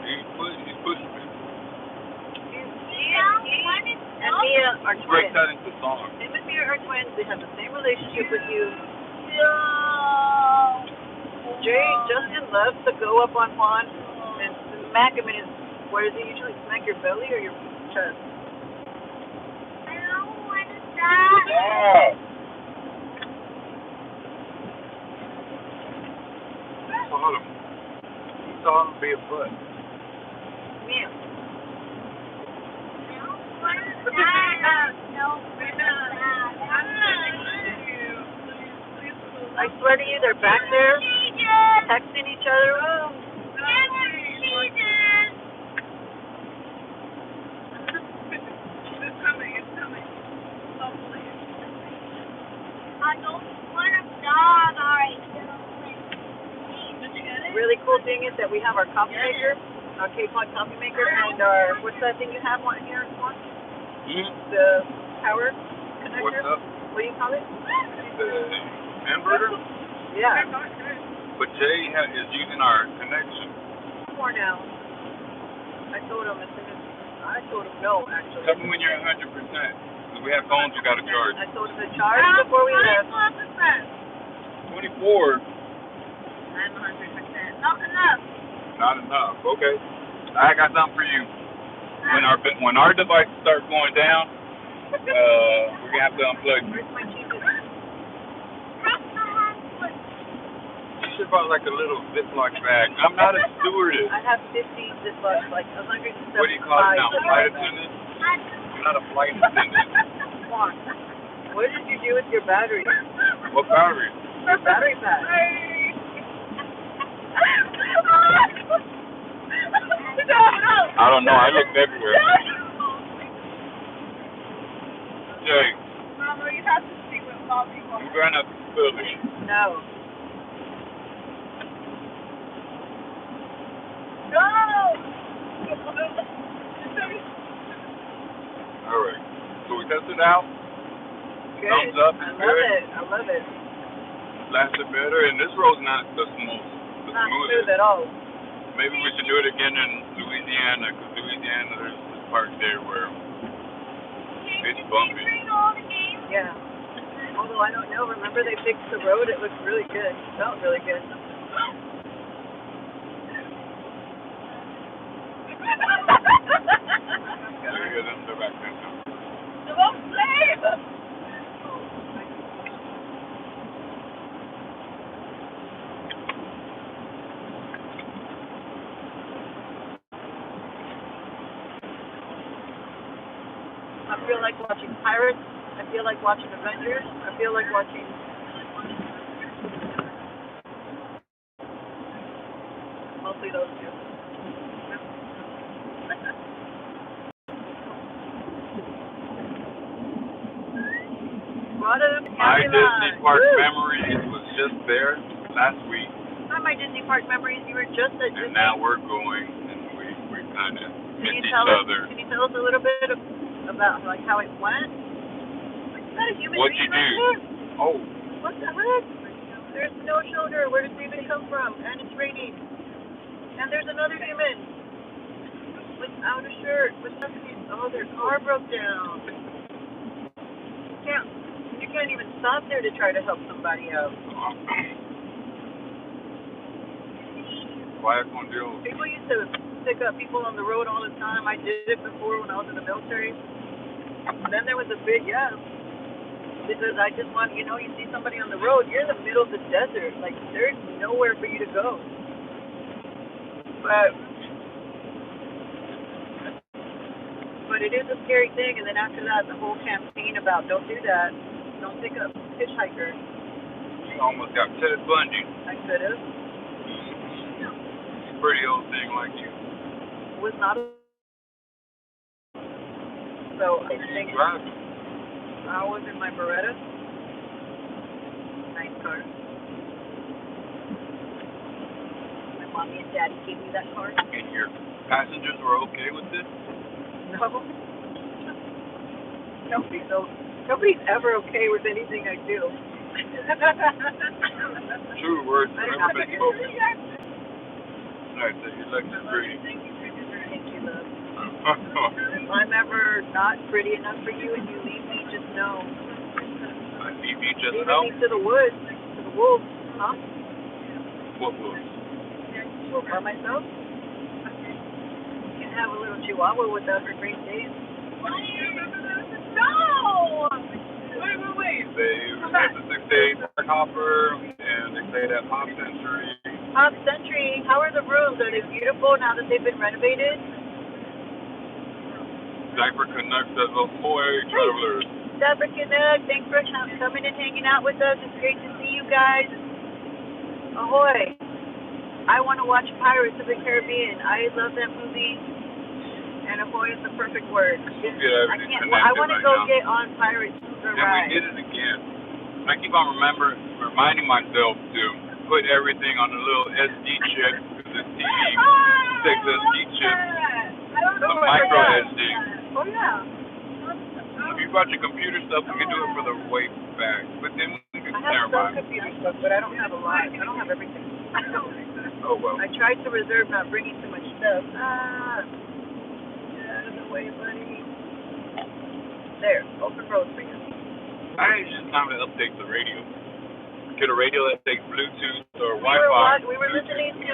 He's pushing me.
And Mia are
Break
twins.
that into song.
Him and Mia are twins. They have the same relationship with you. Justin loves to go up on Juan and smack him in his, where does he usually smack your belly or your chest?
I don't want to die.
Yeah. He saw him be a foot.
Mia. I swear to you, they're back there texting each other. Oh.
It's coming. Hopefully. I don't want to die.
Really cool thing is that we have our coffee maker, our K-Pod coffee maker, and our, what's that thing you have on here? The power connector?
What's up?
What do you call it?
The inverter?
Yeah.
But Jay is using our connection.
More now. I told him no, actually.
Tell me when you're 100%. Because we have phones we got to charge.
I told him to charge before we left.
24.
I'm 100%. Not enough.
Not enough. Okay. I got something for you. When our devices start going down, we're gonna have to unplug.
Where's my cheese?
You should buy like a little Ziploc bag. I'm not a stewardess.
I have 50 Ziplocs, like 175.
What do you call it now? Flight attendant? You're not a flight attendant.
Come on. What did you do with your battery?
What battery?
Your battery pack.
I don't know. I looked everywhere. Jay.
Mama, you have
You ran up to Steelie.
No.
No!
Alright. So we tested out.
Good.
Thumbs up.
I
It's
love
good.
it. I love it.
Lasted better, and this road's not the smoothest.
Not smooth at all.
Maybe we should do it again in Louisiana, because Louisiana, there's this part there where it's bumpy.
Yeah. Although I don't know. Remember they fixed the road? It looked really good. It felt really good.
Yeah, them they're back there now.
I feel like watching Pirates. I feel like watching Avengers. I feel like watching mostly those two. What up,
My Disney Park memories was just there last week,
Not my Disney Park memories. You were just at Disney.
and now we're going, and we kind of miss each other.
Can you tell us a little bit about like how it went? Is that a human
What'd you
being
do?
right there?
Oh,
What the heck? There's no shoulder. Where does David come from? And it's raining. And there's another human without a shirt. What's happening? Oh, their car broke down. You can't even stop there to try to help somebody out.
quiet con Dios.
People used to pick up people on the road all the time. I did it before when I was in the military. And then there was a big because I just want, you see somebody on the road, you're in the middle of the desert. Like, there's nowhere for you to go. But it is a scary thing. And then after that, the whole campaign about don't do that. Don't pick up hitchhikers.
You almost got Ted Bundy.
I could have.
Pretty old thing like you.
Was not a... So I think
Driving.
I was in my Beretta. Nice car. My mommy and daddy gave me that car.
And your passengers were okay with this?
No. Nobody's ever okay with anything I do.
True words have never been spoken. Alright, so your legs are pretty.
Thank you, love. If I'm ever not pretty enough for you and you leave me, just know.
I leave you just
Leave
now?
me to the woods, to the wolves, huh?
What was?
Well, by myself? You can have a little chihuahua with us for great days.
No! Wait.
They had the 6-day Park Hopper, and they stayed at Pop Century.
Pop Century, how are the rooms? Are they beautiful now that they've been renovated?
Diaper Canucks says, ahoy, travelers.
Diaper Canuck, thanks for coming and hanging out with us. It's great to see you guys. Ahoy. I want to watch Pirates of the Caribbean. I love that movie. And ahoy is the perfect word. I want to go get on Pirates the ride.
And we did it again. I keep on reminding myself to put everything on a little SD chip, because this TV takes SD chips, the micro SD.
Oh, yeah.
If you brought your computer stuff, we can do it for the way back. But then we can
I have some computer stuff, but I don't have a lot. I don't have everything.
Oh, well.
I tried to reserve not bringing too much stuff. Get out of the way, buddy. There, open road for you.
I think it's just time to update the radio. Get a radio that takes Bluetooth or Wi-Fi.
We were listening to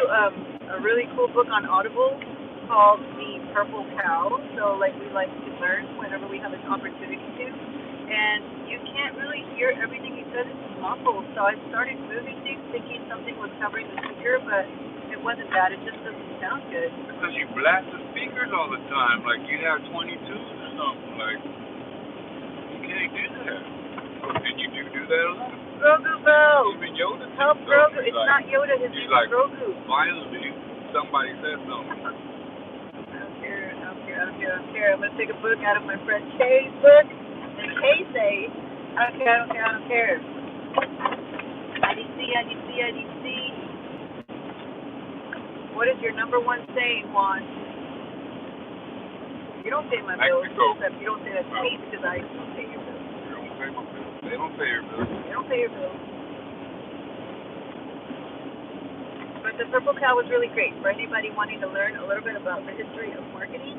a really cool book on Audible called The Purple Cow. So, we like to learn whenever we have an opportunity to. And you can't really hear everything he says. It's muffled. So I started moving things thinking something was covering the speaker, but it wasn't that. It just doesn't sound good.
Because you blast the speakers all the time. Like you have 22s or something. Like, you can't do that. And you do that a lot.
Grogu Bell.
Even Yoda.
Help Grogu. It's not Yoda. His name is Grogu.
Finally, somebody said something.
I don't care. I'm going to take a book out of my friend Kay's book. And Kay say, I don't care. IDC. What is your number one saying, Juan? You don't pay my bills, except you don't say that to me because I don't pay your bills.
You don't pay my bills. They don't pay your bills.
They don't pay your bills. But the Purple Cow was really great. For anybody wanting to learn a little bit about the history of marketing,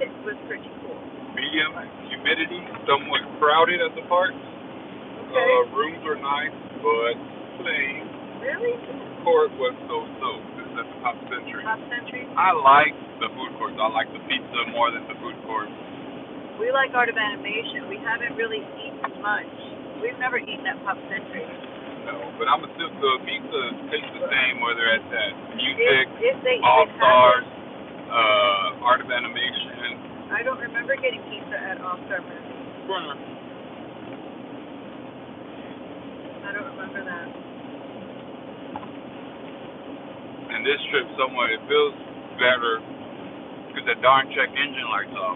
it was pretty cool.
Medium humidity, somewhat crowded at the park.
Okay.
Rooms were nice, but plain.
Really?
Food court was so-so. This is at the Pop Century.
Pop Century?
I like the food courts. I like the pizza more than the food courts.
We like Art of Animation. We haven't really eaten much. We've never eaten at Pop Century.
No, but I'm assuming the pizza tastes the same whether it's at Music,
if they
All Stars,
it.
Art of Animation.
I don't remember getting pizza at All Star Movie. I don't remember that.
And this trip somewhere, it feels better because the darn check engine lights off.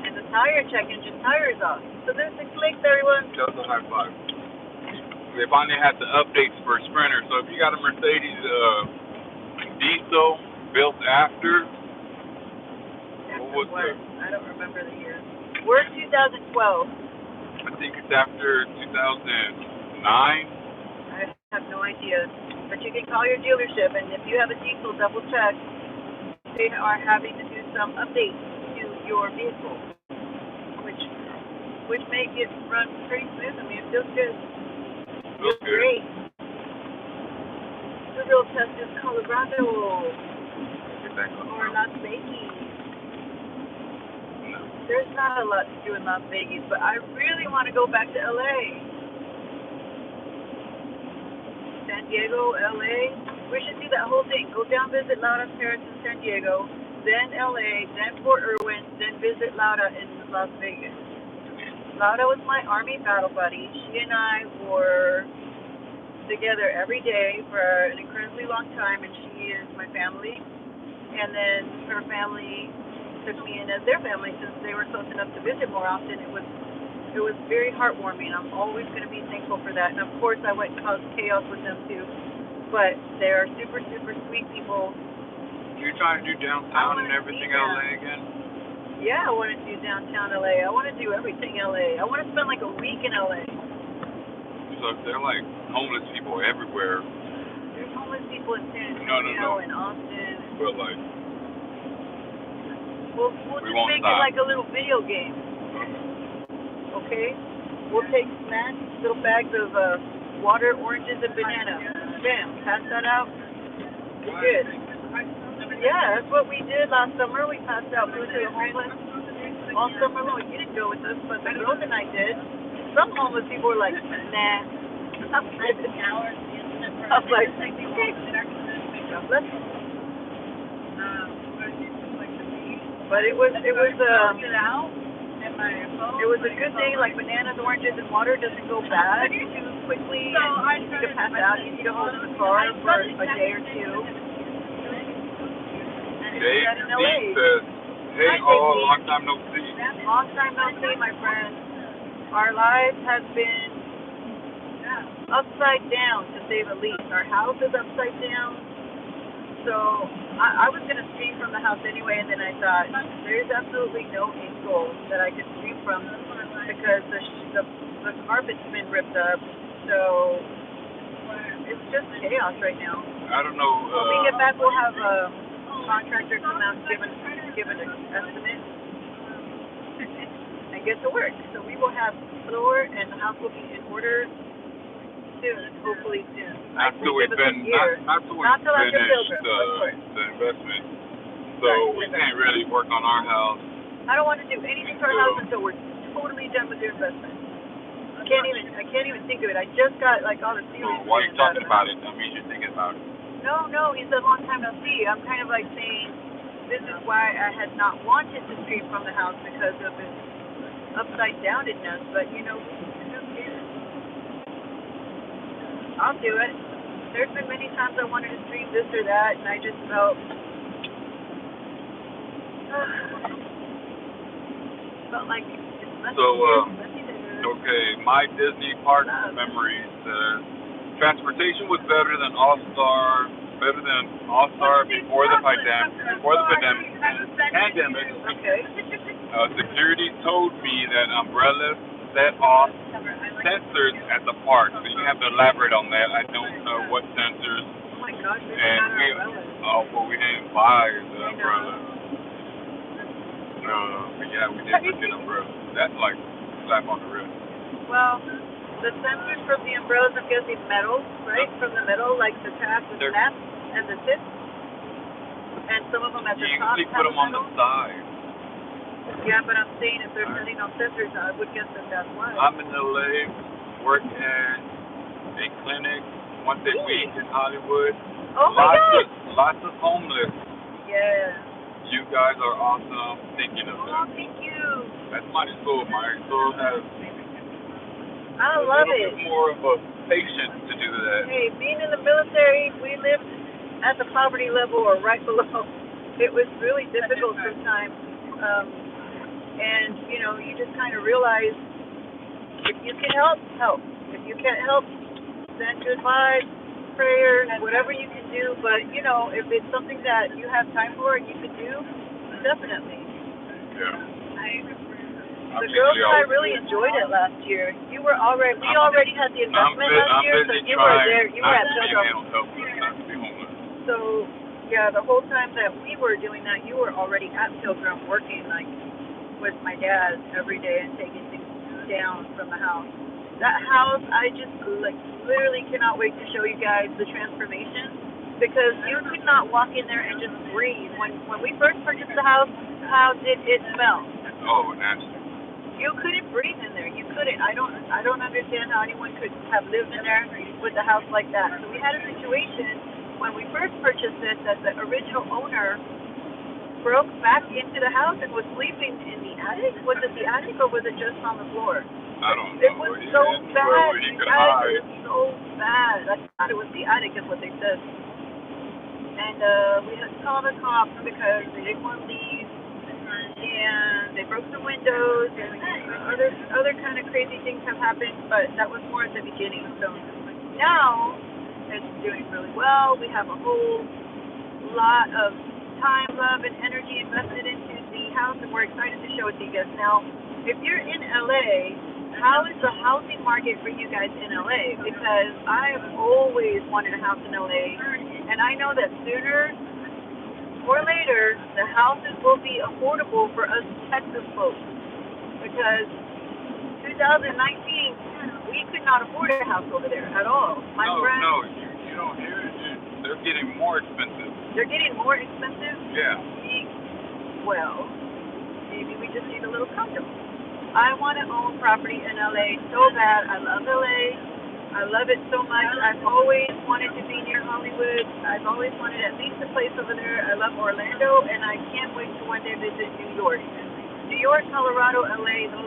And the check engine tire is off. So there's the clicks, everyone.
Just a high five. They finally had the updates for Sprinter. So if you got a Mercedes diesel built after,
what? I don't remember the year. We're 2012.
I think it's after 2009.
I have no idea. But you can call your dealership, and if you have a diesel, double check. They are having to do some updates to your vehicle, which make it run pretty smooth. I mean, it feels good.
Feels
great. The real test is Colorado or Las Vegas.
No.
There's not a lot to do in Las Vegas, but I really want to go back to LA. San Diego, LA. We should see that whole thing. Go down, visit Laura, Paris, and San Diego, then LA, then Fort Irwin, then visit Laura in Las Vegas. Laura was my Army battle buddy. She and I were together every day for an incredibly long time, and she is my family. And then her family took me in as their family since they were close enough to visit more often. It was very heartwarming. I'm always going to be thankful for that. And of course, I went and caused chaos with them too. But they are super, super sweet people.
You're trying to do downtown and everything LA again?
Yeah, I want to do downtown LA. I want to do everything LA. I want to spend like a week in LA.
So they're like homeless people everywhere.
There's homeless people in San Antonio and Austin.
But like,
we'll just make it like a little video game. Okay? We'll take snacks, little bags of water, oranges, and banana. Bam, pass that out. Good. Yeah, that's what we did last summer. We passed out food to the homeless all summer long. You didn't go with us, but the girls and I did. Some homeless people were like, nah. I was like, okay. God bless you. But it was a good thing. Like bananas, oranges, and water doesn't go bad too quickly. And you need to pass out. You need to hold the car for a day or two.
Dave says, hey, long time no see.
Long time no see, my friend. Our lives have been upside down, to say the least. Our house is upside down. So I was going to stream from the house anyway, and then I thought, there's absolutely no angle that I could stream from because the carpet's been ripped up. So it's just chaos right now.
I don't know.
When we get back, we'll have a contractor come out and give an estimate and get to work. So we will have floor and the house will be in order soon, hopefully soon.
After we've been not till we finish the investment. So we can't really work on our house.
I don't want to do anything to our house until we're totally done with the investment. I can't even think of it. I just got like all the feelings.
So why are you talking about it? That means you're thinking about it.
No, he said long time no see. I'm kind of like saying this is why I had not wanted to stream from the house because of its upside downness. But you know, who cares? I'll do it. There's been many times I wanted to stream this or that, and I just felt like it's messy.
So Okay, my Disney park memories. Transportation was better than All-Star. Before the pandemic.
Okay.
Security told me that umbrellas set off sensors at the park, so you have to elaborate on that. I don't know what sensors.
Oh my gosh, we
we didn't buy the umbrellas. No, but yeah, we did get umbrellas. That's like slap on the wrist.
Well, the sensors from the umbrellas, I'm guessing metal, right? From the middle, like the tab, the snap, and the tip. And some of them at the top.
You usually put them on the side.
Yeah, but I'm saying if they're setting on sensors, I would guess that's why.
I'm in LA, working at a clinic once a week in Hollywood.
Oh my God!
Lots of homeless.
Yeah.
You guys are awesome thinking of them.
Oh, thank you.
That's my soul. My soul has
I love
a little bit more of a patience to do that.
Hey, being in the military, we lived at the poverty level or right below. It was really difficult sometimes. And, you know, you just kind of realize if you can help, help. If you can't help, send good vibes, prayers, whatever you can do. But, you know, if it's something that you have time for and you can do, definitely.
Yeah.
The girls and I really enjoyed it last year. We already had the investment last year, so you were there. You were at Pilgrim. So, yeah, the whole time that we were doing that, you were already at Pilgrim working, like, with my dad every day and taking things down from the house. That house, I just, like, literally cannot wait to show you guys the transformation, because you could not walk in there and just breathe. When we first purchased the house, how did it smell?
Oh, nasty.
You couldn't breathe in there. You couldn't. I don't understand how anyone could have lived in there with a house like that. So we had a situation when we first purchased this that the original owner broke back into the house and was sleeping in the attic. Was it the attic or was it just on the floor?
I don't know.
It was so bad. It was so bad. I thought it was the attic is what they said. And we had to call the cops because they didn't want to leave. And they broke some windows, and other kind of crazy things have happened, but that was more at the beginning. So now it's doing really well. We have a whole lot of time, love, and energy invested into the house, and we're excited to show it to you guys. Now, if you're in LA, how is the housing market for you guys in LA? Because I have always wanted a house in LA, and I know that sooner or later, the houses will be affordable for us Texas folks, because 2019, we could not afford a house over there at all.
No, you don't hear it. They're getting more expensive.
They're getting more expensive?
Yeah.
Well, maybe we just need a little comfortable. I want to own property in LA so bad. I love LA. I love it so much. I've always wanted to be near Hollywood. I've always wanted at least a place over there. I love Orlando, and I can't wait to one day visit New York. New York, Colorado, LA, and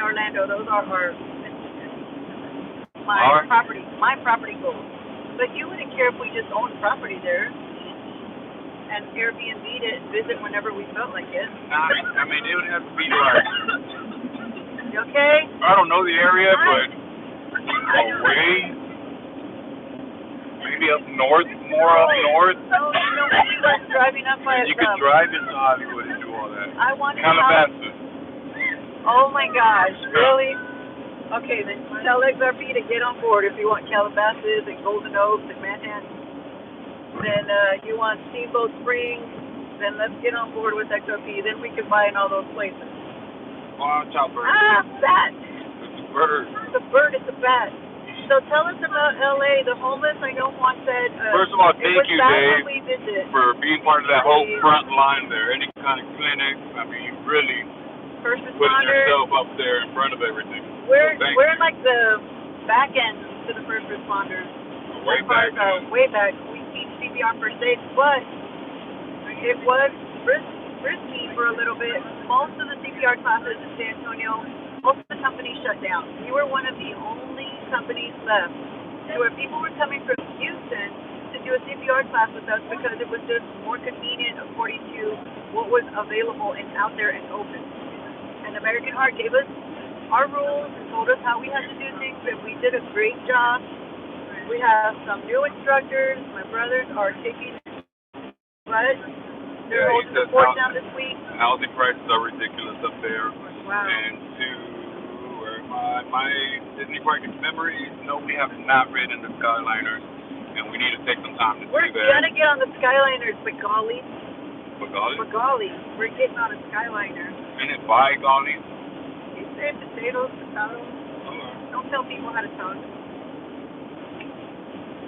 Orlando, those are my property goals. But you wouldn't care if we just owned property there and Airbnb'd it and visit whenever we felt like it.
I mean, it would have to be like...
You okay?
I don't know the area, but... away, maybe up north, more up north.
Oh, you know, we went driving up by
you could drive into Hollywood and do all that.
I wanted
Calabasas.
Oh my gosh, really? Okay, then tell XRP to get on board if you want Calabasas and Golden Oaks and Manhattan. Then you want Steamboat Springs, then let's get on board with XRP. Then we can buy in all those places.
Chopper.
Bat.
Bird.
The bird is a bat. So tell us about LA, the homeless. I know Juan said.
First of all, thank you, Dave, for being part of that whole front line there. Any kind of clinic. I mean, you really putting yourself up there in front of everything.
We're in like the back end to the first responders.
Way back.
Way back. We teach CPR first aid, but it was risky for a little bit. Most of the CPR classes in San Antonio, most of the companies shut down. We were one of the only companies left where people were coming from Houston to do a CPR class with us because it was just more convenient according to what was available and out there and open. And American Heart gave us our rules and told us how we had to do things, and we did a great job. We have some new instructors. My brothers are kicking butt. They're holding the fort down this week.
Housing prices are ridiculous up there.
Wow.
And to my Disney park memories, no, we have not ridden the Skyliners, and we need to take some time to do that.
We're gonna get on the Skyliners, but golly.
Golly?
We're getting on a Skyliner.
And it by golly?
You say potatoes. Don't tell people how to talk.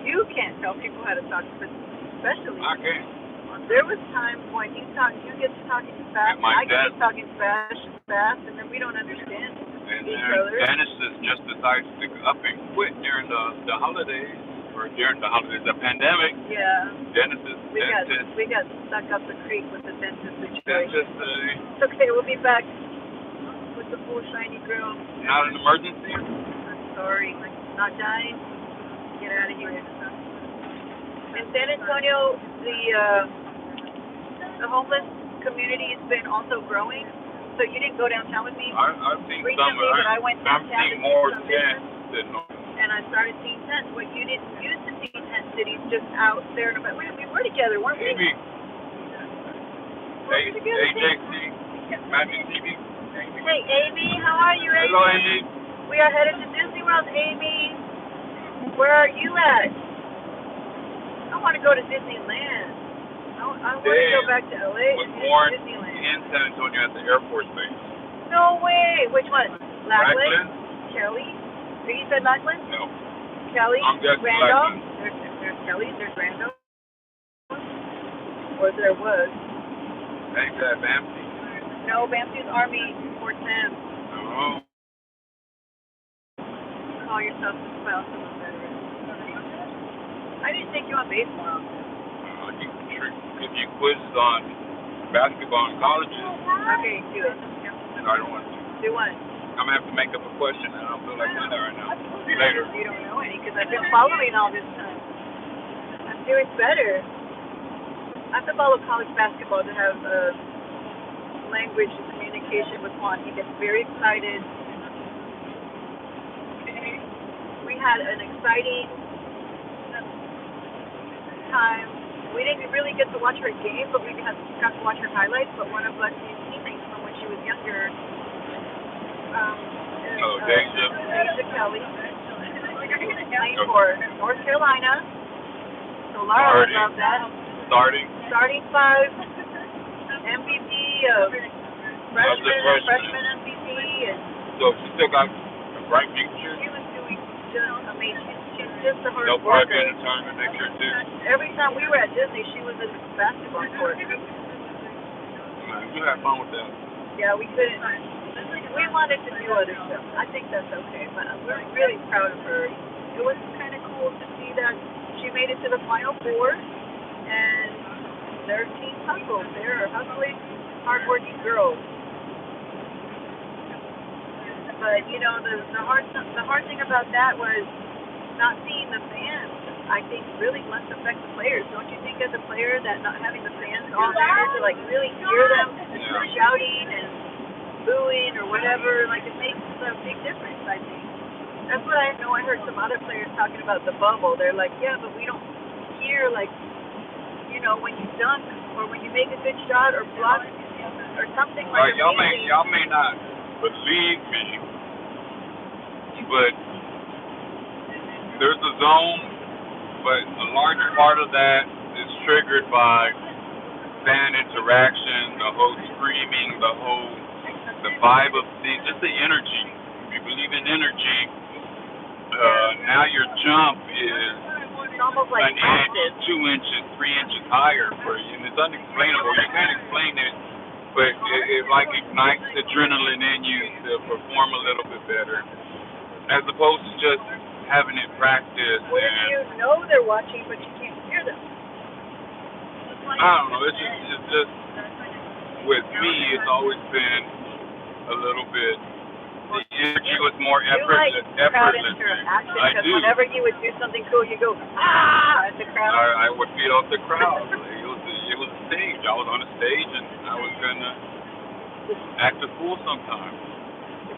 You can't tell people how to talk, but especially.
I can't.
There was times when you get to talking fast, I get to talking fast, and then we don't understand each other.
Dennis just decides to up and quit during the holidays, or during the pandemic.
Yeah.
We
got stuck up the creek with the dentist situation.
It's
okay, we'll be back with the full shiny grill.
Not an emergency?
I'm sorry. Not dying. Get out of here. In San Antonio, the homeless community has been also growing. So you didn't go downtown with me?
I've seen
recently,
some.
but I went downtown
I've seen more tents than normal.
And I started seeing tents. What you didn't used to see tent cities just out there. But we were together, weren't we?
TV. AJC. Magic TV.
Hey, Amy, how are you, Amy?
Hello, Amy.
We are headed to Disney World, Amy. Where are you at? I want to go to Disneyland. I want to go back to LA
was
and
born
Disneyland.
in San Antonio at the Air Force Base.
No way. Which one? Lackland?
Lackland?
Kelly? You said Lackland?
No.
Kelly?
I'm guessing
Randolph?
Lackland.
There's Kelly, there's Randolph. Or there was.
Ain't that Bamsey?
No, Bamsey's Army, Fort Sam.
Oh.
Call yourself a spouse of a veteran. I didn't take you on base more often.
If you quizzed on basketball in colleges.
Okay, do it.
I don't want to.
Do what?
I'm going to have to make up a question, and I don't feel like doing that right now. Later.
You don't know any, because I've been following all this time. I'm doing better. I have to follow college basketball to have language and communication with Juan. He gets very excited. We had an exciting time. We didn't really get to watch her game, but we got to watch her highlights. But one of Lexi's teammates from when she was younger, Deja Kelly, playing for North Carolina. So Laura would love that. Starting five, MVP of freshman MVP, and
so she still got a bright future.
She was doing just amazing. She's just a hard
They'll
worker.
probably be in the tournament next year too.
Every time we were at Disney, she was in the basketball court.
You had fun with that.
Yeah, we couldn't. We wanted to do other stuff. I think that's okay, but we're really proud of her. It was kind of cool to see that she made it to the Final Four, and their team hustled. They're hustling, hardworking girls. But you know, the hard thing about that was not seeing the fans. I think really must affect the players. Don't you think, as a player, that not having the fans all there to like really hear them shouting and booing or whatever, like it makes a big difference, I think. That's what I know. I heard some other players talking about the bubble. They're like, yeah, but we don't hear, like, you know, when you dunk or when you make a good shot or block or something like that.
Y'all may not believe me, but there's a zone, but a large part of that is triggered by fan interaction, the whole screaming, the vibe of just the energy. If you believe in energy, now your jump is
almost like
an inch, 2 inches, 3 inches higher for you, and it's unexplainable. You can't explain it, but it like ignites adrenaline in you to perform a little bit better, as opposed to just having it practiced.
What if you know they're watching, but you can't hear them?
I don't know. It's just with me, it's always been a little bit. The energy was more effortless.
Crowd interaction,
I do.
Whenever you would do something cool, you go at the crowd.
I would feed off the crowd. It was a stage. I was on a stage, and I was gonna act a fool sometimes.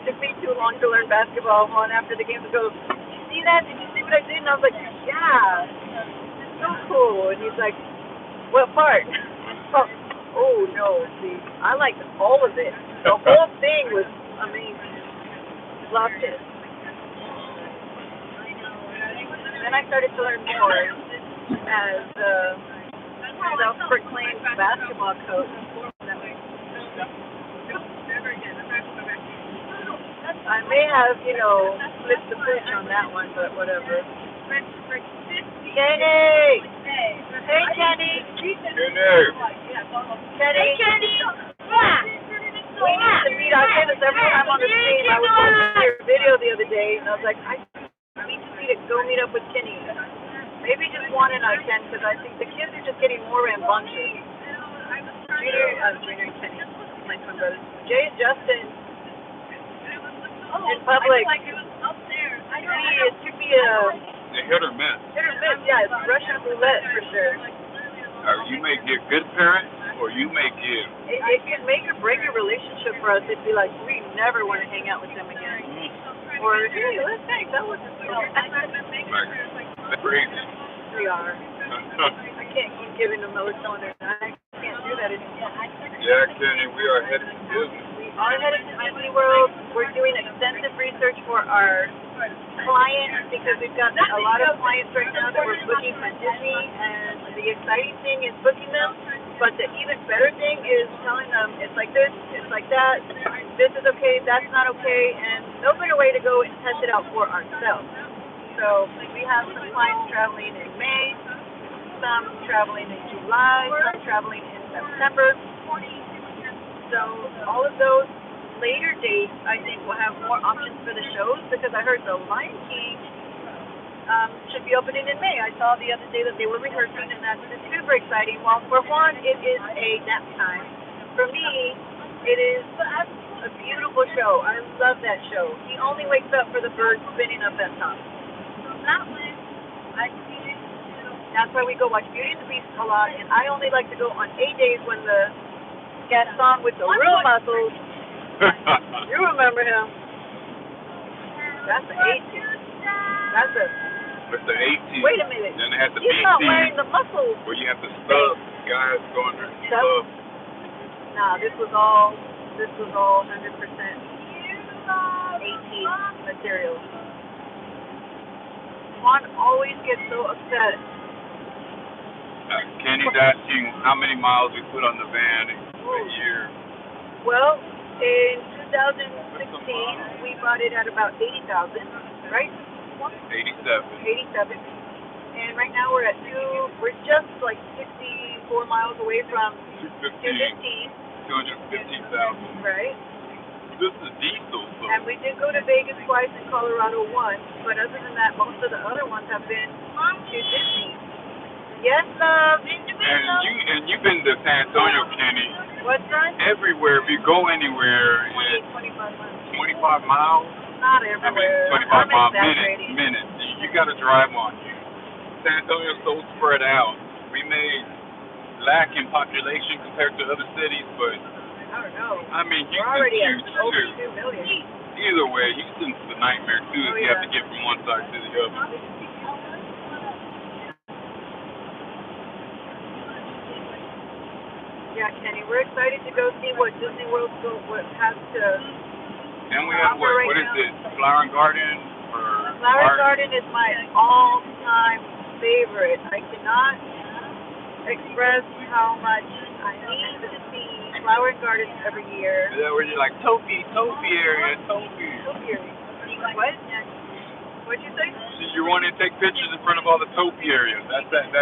took me too long to learn basketball. And after the game, he goes, "Did you see that? Did you see what I did?" And I was like, "Yeah, it's so cool." And he's like, "What part?" Oh no, see, I liked all of it. The whole thing was amazing. Loved it. Then I started to learn more as self-proclaimed basketball coach. I may have, flipped the switch on that one, but whatever. Kenny! Hey, Kenny! Kenny! We need to meet. I say this every time on the stream. I was watching your video the other day, and I was like, I need to go meet up with Kenny. Maybe just Juan and I can, because I think the kids are just getting more rambunctious. Junior and Kenny, my twin brothers. Jay and Justin, in public, it could be a
hit or miss.
Hit or miss, yeah. It's Russian roulette for sure.
You may get good parents, or you may get...
It could make or break a relationship for us. It'd be like, we never want to hang out with them again. Or, hey, let's think. That wasn't so.
Like, crazy.
We are. I can't keep giving them melatonin. I can't do that anymore.
Yeah, Kenny, we are headed to Disney.
We are headed to Disney World. We're doing extensive research for our clients because we've got a lot of clients right now that we're booking for Disney, and the exciting thing is booking them, but the even better thing is telling them it's like this, it's like that, this is okay, that's not okay, and no better way to go and test it out for ourselves. So we have some clients traveling in May, some traveling in July, some traveling in September. So all of those later dates, I think, will have more options for the shows because I heard the Lion King should be opening in May. I saw the other day that they were rehearsing, and that's super exciting. While for Juan, it is a nap time. For me, it is a beautiful show. I love that show. He only wakes up for the birds spinning up that top. That's why we go watch Beauty and the Beast a lot, and I only like to go on 8 days when the Gaston with the real muscles. You remember him? That's the 18th. That's
the 18th.
Wait a minute.
Then they had the
He's not
18th,
wearing the muscles.
where you have the stub guys going there. Stub.
Nah, this was all 100% 18 material. Juan always gets so upset.
Kenny's asking how many miles we put on the van a year.
Well, in 2016, we bought it at about 80,000, right?
87.
And right now we're we're just like 64 miles away from 215,000. Right?
This is diesel, so.
And we did go to Vegas twice and Colorado once, but other than that, most of the other ones have been to Disney. Yes, love.
And you've been to San Antonio, Kenny.
What's that?
Everywhere, if you go anywhere,
25 miles.
25 miles?
Not everywhere.
25 miles, minutes. You got to drive on you. San Antonio's so spread out. We may lack in population compared to other cities, but
I don't know.
I mean,
We're
Houston's
already
huge
at over
too.
2 million.
Either way, Houston's a nightmare too if you have to get from one side to the other.
Yeah, Kenny, we're excited to go see what Disney World has to.
And we have what is it? Flower and Garden or
Flower Garden is my all-time favorite. I cannot express how much I need to see Flower and Garden every year.
Is that where you're like Topi area, Topi?
Topi area. What? What'd you say?
So you want to take pictures in front of all the Topi areas. That's it.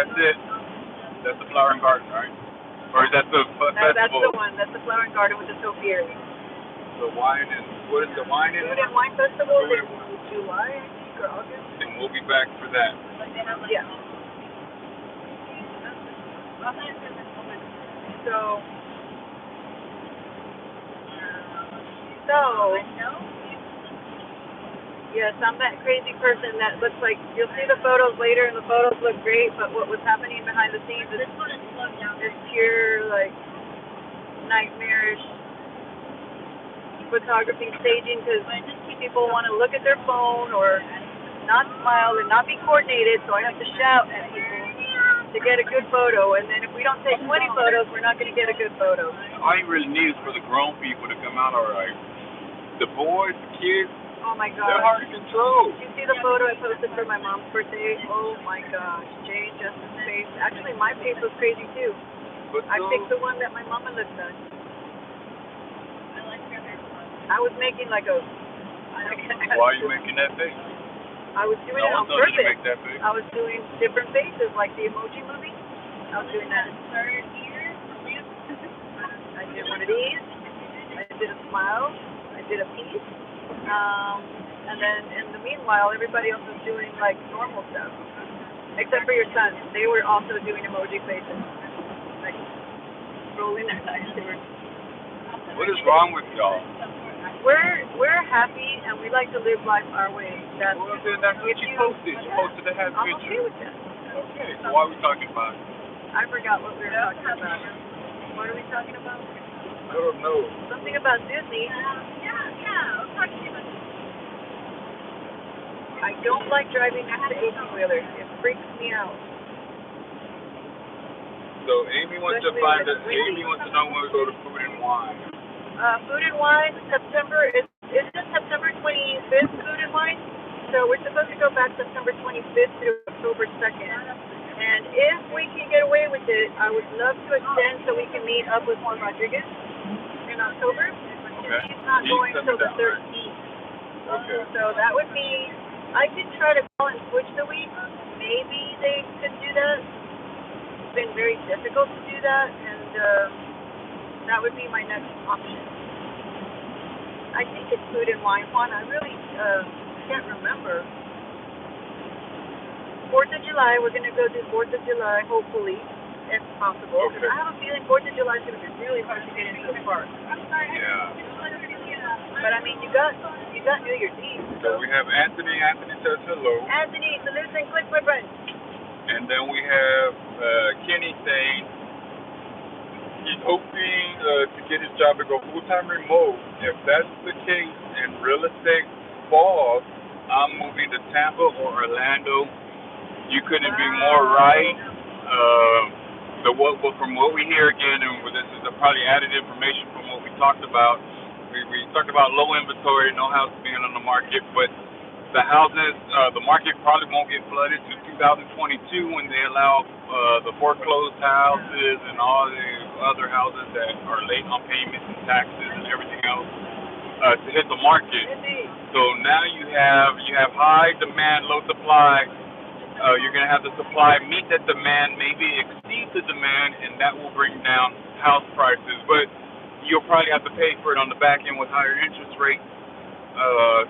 That's the Flower and Garden, right? Or is that the festival?
That's the one. That's the Flower and Garden with the Topi area.
The wine and what is the wine and?
Food and Wine Festival in July or August.
And we'll be back for that.
Yeah. So yes, I'm that crazy person that looks like you'll see the photos later and the photos look great, but what was happening behind the scenes is pure like nightmarish photography staging because people want to look at their phone or not smile and not be coordinated, so I have to shout at people to get a good photo. And then if we don't take 20 photos, we're not going to get a good photo.
All you really need is for the grown people to come out all right. The boys, the kids,
oh my
they're
gosh.
hard to control.
Did you see the photo I posted for my mom's birthday? Oh my gosh. Jay and Justin's face. Actually, my face was crazy too.
But
I picked the one that my mama looked at. I was making like a...
Why are you making that face?
I was doing it
No
on
one told you to
purpose.
make that face.
I was doing different faces, like the Emoji Movie. I was doing that. I did one of these. I did a smile. I did a piece. And then in the meanwhile, everybody else was doing like normal stuff. Except for your sons. They were also doing emoji faces. Like rolling their eyes.
What is wrong with y'all?
We're happy and we like to live life our way. That's,
Well, then that's what you posted. You posted a happy
I'm
picture.
okay with that.
Okay, so why are we talking about it?
I forgot what we were talking about. What are we talking about?
I don't know.
Something about Disney. I don't like driving next to 18-wheelers. It freaks me out.
So Amy wants to find out. Amy wants to know when we go to Food and Wine.
Food and Wine, September, is it September 25th, Food and Wine? So we're supposed to go back September 25th to October 2nd. And if we can get away with it, I would love to extend so we can meet up with Juan Rodriguez in October.
Okay.
He's not going until the 13th.
Okay.
So that would be, I could try to call and switch the week. Maybe they could do that. It's been very difficult to do that, and that would be my next option. I think it's Food and Wine, Juan. I really can't remember. 4th of July, we're going to go do 4th of July, hopefully, if possible.
Okay.
I have a feeling 4th of July is going to be really hard to get into the park.
Yeah.
But I mean, you got New Year's Eve.
So we have Anthony. Anthony says hello.
Anthony, salute and click, my friend.
And then we have Kenny saying he's hoping to get his job to go full-time remote. If that's the case and real estate falls, I'm moving to Tampa or Orlando. You couldn't be more right. From what we hear again, and this is probably added information from what we talked about. We talked about low inventory, no house being on the market, but the houses, the market probably won't get flooded to 2022 when they allow the foreclosed houses and all the other houses that are late on payments and taxes and everything else to hit the market. So now you have high demand, low supply. You're going to have the supply meet that demand, maybe exceed the demand, and that will bring down house prices. But you'll probably have to pay for it on the back end with higher interest rates.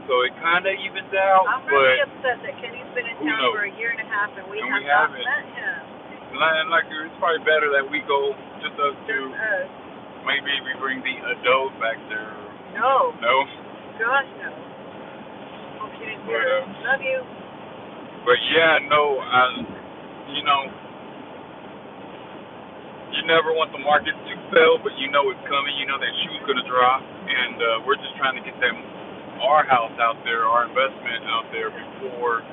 So it kind of evens out.
I'm really upset that Kenny's been in town for a year and a half and we have not met him.
And like it's probably better that we go just us two. Maybe we bring the adult back there.
No.
No?
Gosh, no. Hope she didn't hear it. Love you.
But yeah, no, you know, you never want the market to fail, but you know it's coming. You know that shoe's going to drop. And we're just trying to get our house out there, our investment out there before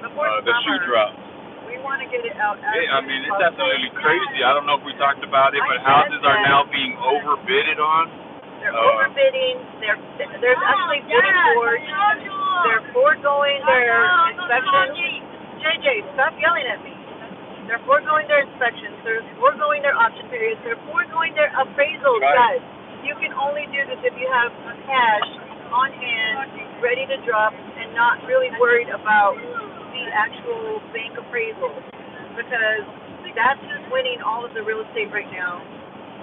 the shoe drops.
We want to get it out.
I mean, it's absolutely crazy. I don't know if we talked about it, but houses are now being overbidded on.
They're overbidding. There's actually bidding boards. They're foregoing their inspections. JJ, stop yelling at me. They're foregoing their inspections. They're foregoing their option periods. They're foregoing their appraisals, guys. You can only do this if you have cash on hand, ready to drop, and not really worried about the actual bank appraisal. Because that's who's winning all of the real estate right now.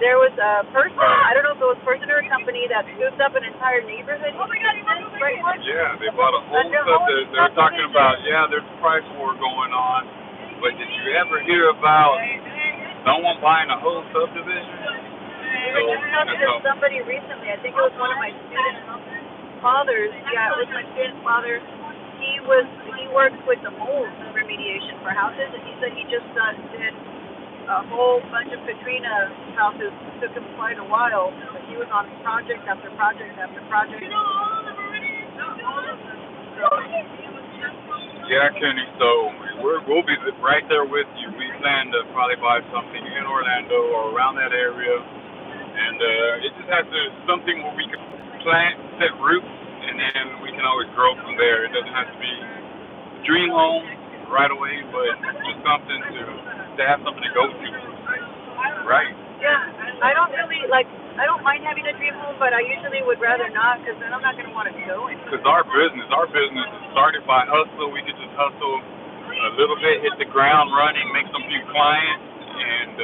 There was a person, I don't know if it was a person or a company, that scooped up an entire neighborhood. Oh my God, right?
Yeah, they bought a whole they're talking about, there's a price war going on. But did you ever hear about someone buying a whole subdivision?
I just talked to somebody recently, I think it was one of my students' fathers. Yeah, it was my student's father. He works with the mold remediation for houses, and he said he just did a whole bunch of Katrina houses. Took him quite a while, but he was on project after project after project.
Yeah, Kenny. So we'll be right there with you. We plan to probably buy something in Orlando or around that area, and it just has to something where we can plant, set roots, and then we can always grow from there. It doesn't have to be dream home right away, but just something to have something to go to, right?
Yeah, I don't mind having a dream home, but I usually would rather not, because then I'm not going to want to go in.
Because our business is started by hustle. We could just hustle a little bit, hit the ground running, make some few clients, and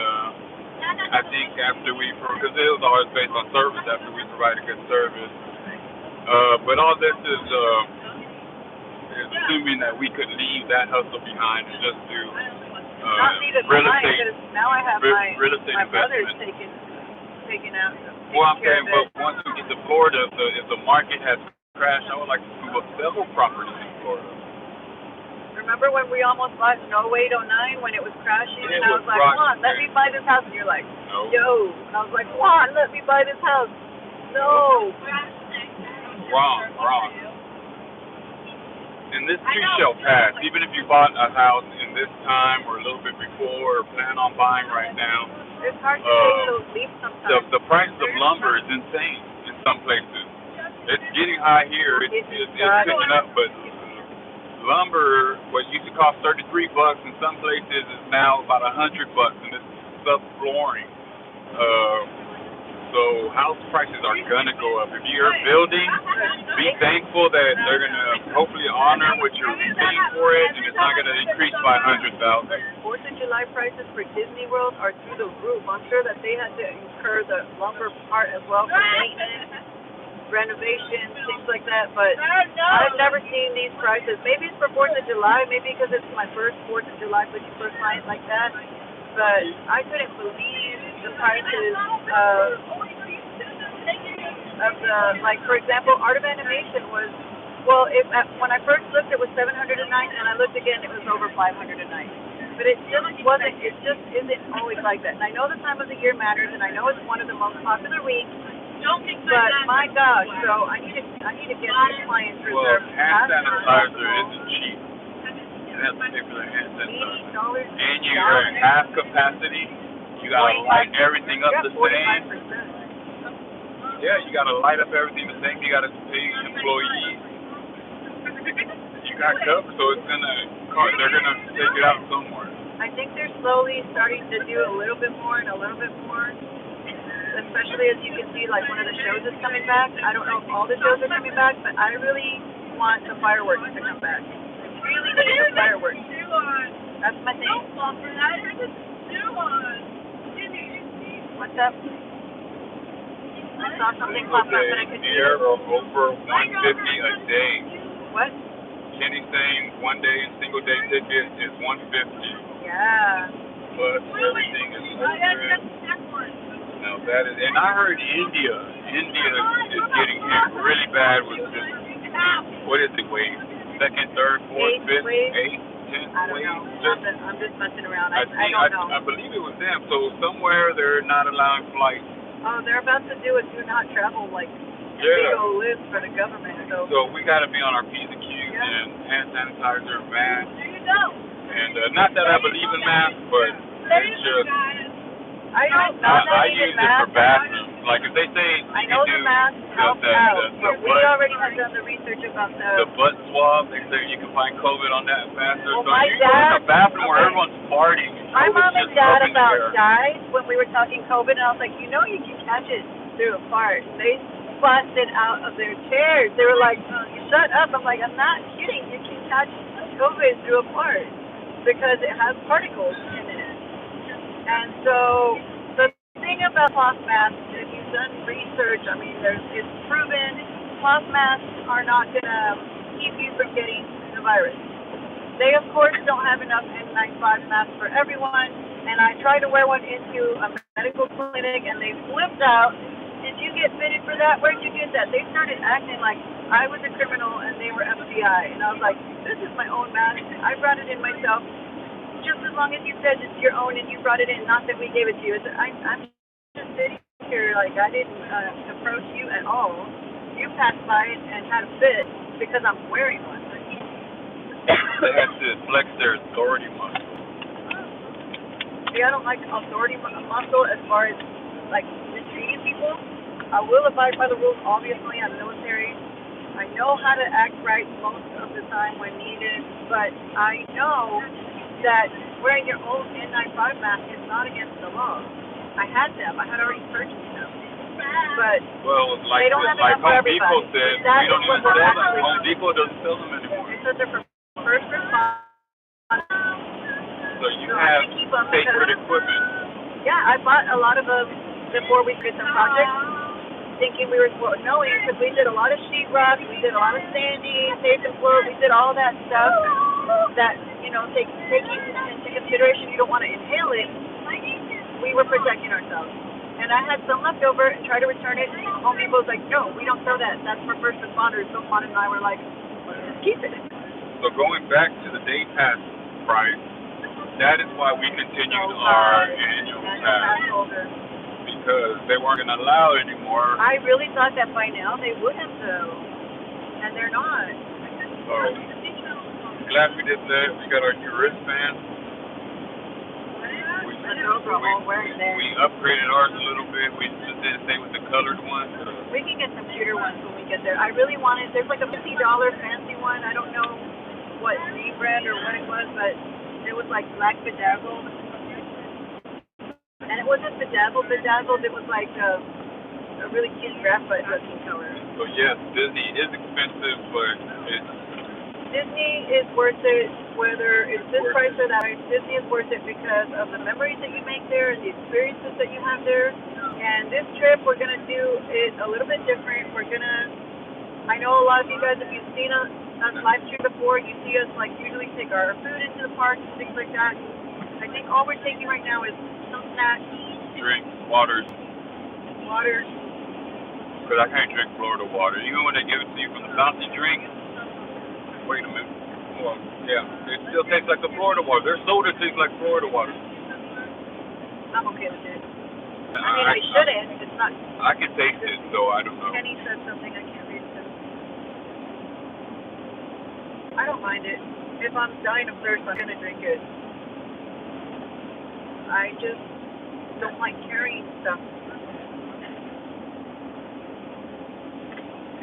I think after because it was always based on service, after we provide a good service. But all this is assuming that we could leave that hustle behind and just do real estate.
Now I have
real estate
my brother's
investment.
taken out.
Well, I'm saying, but once we get to Florida, if the market has crashed, I would like to move up several properties in Florida.
Remember when we almost bought in 08, 09 when it was crashing?
Yeah,
and I was like, Juan, let me buy this house. And you're like,
no.
Yo. And I was like, Juan, let me buy this house. No.
Wrong. And this too shall pass. Even if you bought a house in this time or a little bit before or plan on buying right now,
it's hard to take those leaps sometimes.
The price of lumber is insane in some places. It's getting high here. It's picking up, but lumber, what used to cost $33 in some places, is now about $100, and it's sub-flooring. So house prices are gonna go up. If you're building, be thankful that they're gonna hopefully honor what you're paying for it, and it's not gonna increase by $100,000.
4th of July prices for Disney World are through the roof. I'm sure that they had to incur the lumber part as well for maintenance, renovations, things like that. But I've never seen these prices. Maybe it's for 4th of July. Maybe because it's my first 4th of July for first client like that. But I couldn't believe the prices of the, like, for example, Art of Animation was, well, when I first looked, it was $700 a night, and I looked again, it was over $500 a night. But it just isn't always like that. And I know the time of the year matters, and I know it's one of the most popular weeks. But my gosh, so I need to get these clients reserved.
Well, hand sanitizer isn't cheap. You have to pay for the hand sanitizer. And you're at half capacity. You gotta light everything up the same. Yeah, you gotta light up everything the same. You gotta pay employees. You got covered, so they're gonna take it out somewhere.
I think they're slowly starting to do a little bit more and a little bit more. Especially as you can see, like one of the shows is coming back. I don't know if all the shows are coming back, but I really want the fireworks to come back. I really need the fireworks. That's my thing. What's up? I saw something pop up, but I couldn't see it.
Over 150 a day.
What?
Kenny's saying one day in single day ticket is 150.
Yeah.
But everything is over. No, that is, and I heard India is getting hit really bad with this. What is it, wave? Second, third, fourth, fifth, eighth, 10th
I don't know. I'm just messing around. I don't know.
I believe it was them. So somewhere they're not allowing flights.
Oh, they're about to do a do not travel big old list for the government.
So we got to be on our P's and Q's and hand sanitizer, masks.
There you go.
And not that I believe in masks, but it's just. I use it for bathrooms. Like if they say
I know the mask helps out, but we already have done the research about
the butt swab. They say you can find COVID on that faster.
Well,
so you go in a bathroom where everyone's partying.
My mom and dad about died when we were talking COVID, and I was like, you can catch it through a fart. They busted out of their chairs. They were like, shut up. I'm like, I'm not kidding. You can catch COVID through a fart because it has particles in it. And so the thing about cloth masks, if you've done research, I mean, it's proven cloth masks are not going to keep you from getting the virus. They, of course, don't have enough N95 masks for everyone, and I tried to wear one into a medical clinic, and they flipped out. Did you get fitted for that? Where'd you get that? They started acting like I was a criminal and they were FBI, and I was like, this is my own mask. I brought it in myself. just as long as you said it's your own and you brought it in, not that we gave it to you. I'm just sitting here like I didn't approach you at all. You passed by it and had a fit because I'm wearing one.
They have to flex their authority muscle.
See, I don't like authority muscle as far as like mistreating people. I will abide by the rules. Obviously, I'm military. I know how to act right most of the time when needed, but I know that wearing your own N95 mask is not against the law. I had them. I had already purchased them. But
well, like,
they don't have
like
enough for
Home Depot
everybody.
said,
That
we don't
is
even
what
sell
we're
them.
actually
Home Depot doesn't sell them anymore.
They said they're for first responders.
So you have sacred equipment.
Yeah, I bought a lot of them before we did some projects, thinking we were knowing because we did a lot of sheetrock, we did a lot of sanding, tape and float, we did all that stuff that, you know, taking into consideration you don't want to inhale it, we were protecting ourselves. And I had some left over and tried to return it, and Home Depot's like, no, we don't sell that. That's for first responders. So Juan and I were like, just keep it.
So going back to the day pass price, that is why we continued our annual pass. Because they weren't going to allow it anymore.
I really thought that by now they would have, though. And they're not.
So, glad we did that. We got our new wristbands. We upgraded ours a little bit. We just didn't stay with the colored ones.
We can get some cuter ones when we get there. I really wanted, there's like a $50 fancy one. I don't know what name brand or what it was, but it was like black bedazzled. And it wasn't bedazzled. It was like a really cute graphite looking color.
So yes, Disney is expensive, but
Disney is worth it, whether it's this price or that. Disney is worth it because of the memories that you make there and the experiences that you have there. And this trip, we're going to do it a little bit different. I know a lot of you guys, if you've seen us live stream before, you see us like usually take our food into the park and things like that. I think all we're taking right now is some snacks.
Drinks, waters.
Water.
Because I can't drink Florida water. Even when they give it to you from the fountain drink, wait a minute. Well, yeah, it still tastes like the Florida water. Their soda tastes like Florida water.
I'm okay with it. I mean, I shouldn't. It's not.
I can taste it, so I don't know.
Kenny said something I can't read. I don't mind it. If I'm dying of thirst, I'm going to drink it. I just don't like carrying stuff.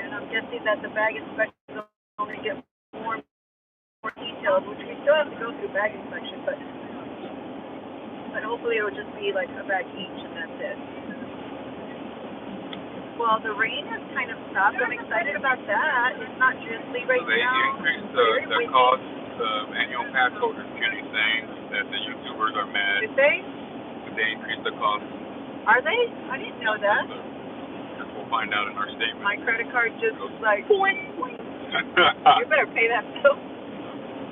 And I'm guessing that the bag inspections only get more detailed, which we still have to go through bag inspection, but hopefully it will just be like a bag each and that's it. Well, the rain has kind of stopped. I'm excited about that. It's not drizzly right
now. So they increased the cost of annual pass holders. Kenny saying that the YouTubers are mad.
Did they?
They increased the cost.
Are they? I didn't know that.
We'll find out in our statement.
My credit card just was like, you better pay that bill.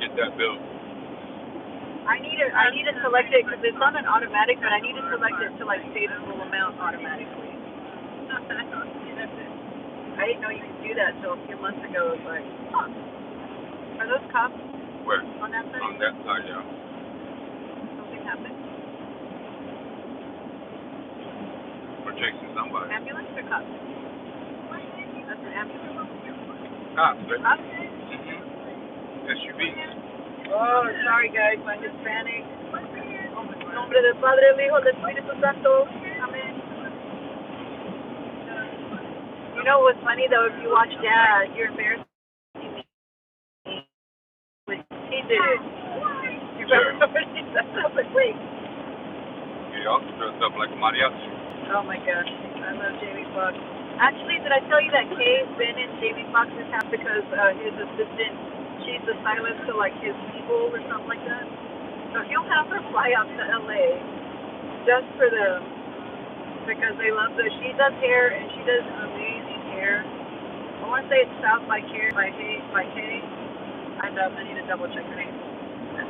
Get that bill.
I need to select it because it's on an automatic, but I need to select it to like pay the full amount automatically. I didn't know you could do that until a few months ago. It was like, huh. Are those cops?
Where?
On that side?
On that side, yeah.
Something happened?
We're chasing somebody.
Ambulance or cops? That's an ambulance.
Cops, right?
Cops?
Mm-hmm. SUV.
Oh, sorry guys, my Hispanic. En nombre del Padre, del Hijo, del Espíritu Santo. Amen. You know what's funny though? If you watch Dad, you're embarrassing me. He did it. You remember when he said that? I was like, wait.
He also dressed up like a mariachi.
Oh my gosh, I love Jamie Foxx. Actually, did I tell you that Kay's been in Jamie Foxx's house because his assistant, she's the stylist to like his people or something like that? So he'll have her fly out to LA just for them because they love her. She does hair and she does amazing hair. I want to say it's South by Kay. I need to double check her name.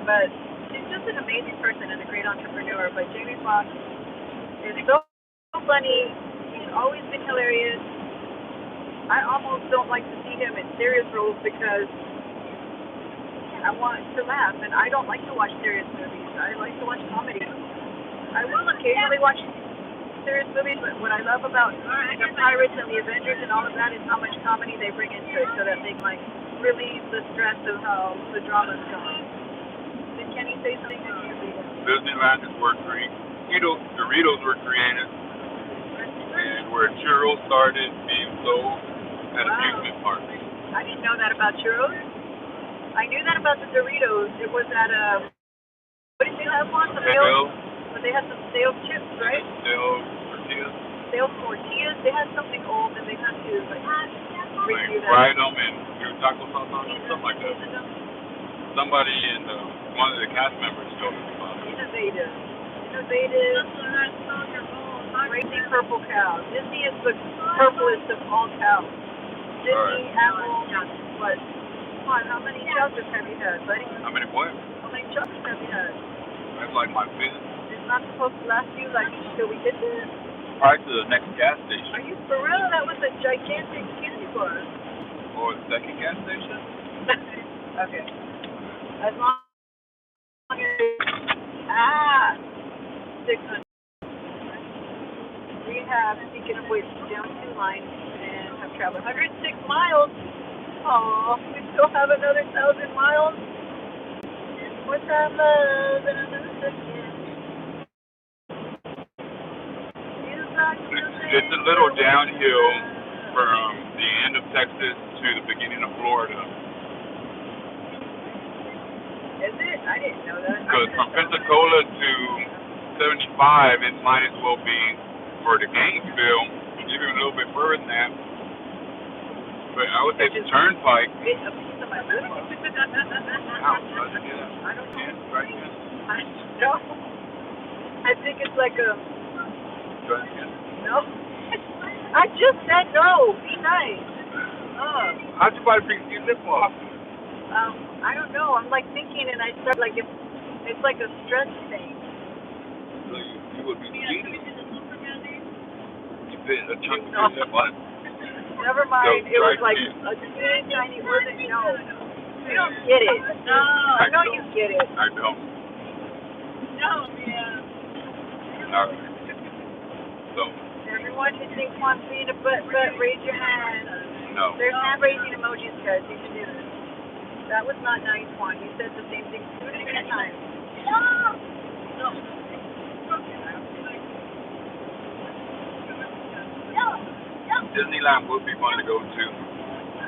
But she's just an amazing person and a great entrepreneur. But Jamie Foxx is so funny. He's always been hilarious. I almost don't like to see him in serious roles because I want to laugh, and I don't like to watch serious movies. I like to watch comedy. I will occasionally watch serious movies, but what I love about the Pirates and the Avengers and all of that is how much comedy they bring into it, so that they can, like, relieve the stress of how the drama's going. Did Kenny say something?
Disneyland is where Doritos were created, and where churros started being sold at amusement parks.
I didn't know that about churros. I knew that about the Doritos. It was at what did you have one? But they had some stale chips, right?
Stale tortillas.
Stale tortillas. They had something old, and they had to like redo that.
Fried them and do taco sauce on them, something like that. Somebody in one of the cast members told us about it.
Innovative. Racing purple cows. Disney is the purplest of all cows. Disney, Apple, what? Come on, how many chocolate have you had, buddy?
How many what?
How many chocolate have you had?
That's like my fifth.
It's not supposed to last you like till we get there?
Probably to the next gas station.
Are you for real? That was a gigantic candy bar.
Or the second gas station?
Okay. As long as 600. We have, speaking of which, down 2 lines and have traveled 106 miles. Oh, we still have another 1,000 miles. What's our love and another second?
It's a little downhill from the end of Texas to the beginning of Florida.
Is it? I didn't know that.
Because from Pensacola to 75, it might as well be for the Gainesville, even a little bit further than that. But I would say the turnpike.
It's a piece of my lip.
Ouch, how'd you get it?
I don't know.
Right here.
I know. I think it's like a.
Try it again.
No. I just said no. Be nice.
How'd you bite your lip off?
I don't know. I'm like thinking, and I start like it's like a stress thing.
So you would be cheating. You bit a chunk of your lip off.
Never mind. It was like a teeny tiny. Wasn't You don't get it.
No.
I know you get it.
I don't.
No, yeah.
All right. So.
Everyone who thinks wants me to butt, raise your hand.
No.
There's hand raising emojis, guys. You can do this. That was not nice, Juan. You said the same thing 2 different times.
No.
Disneyland would be fun to go to.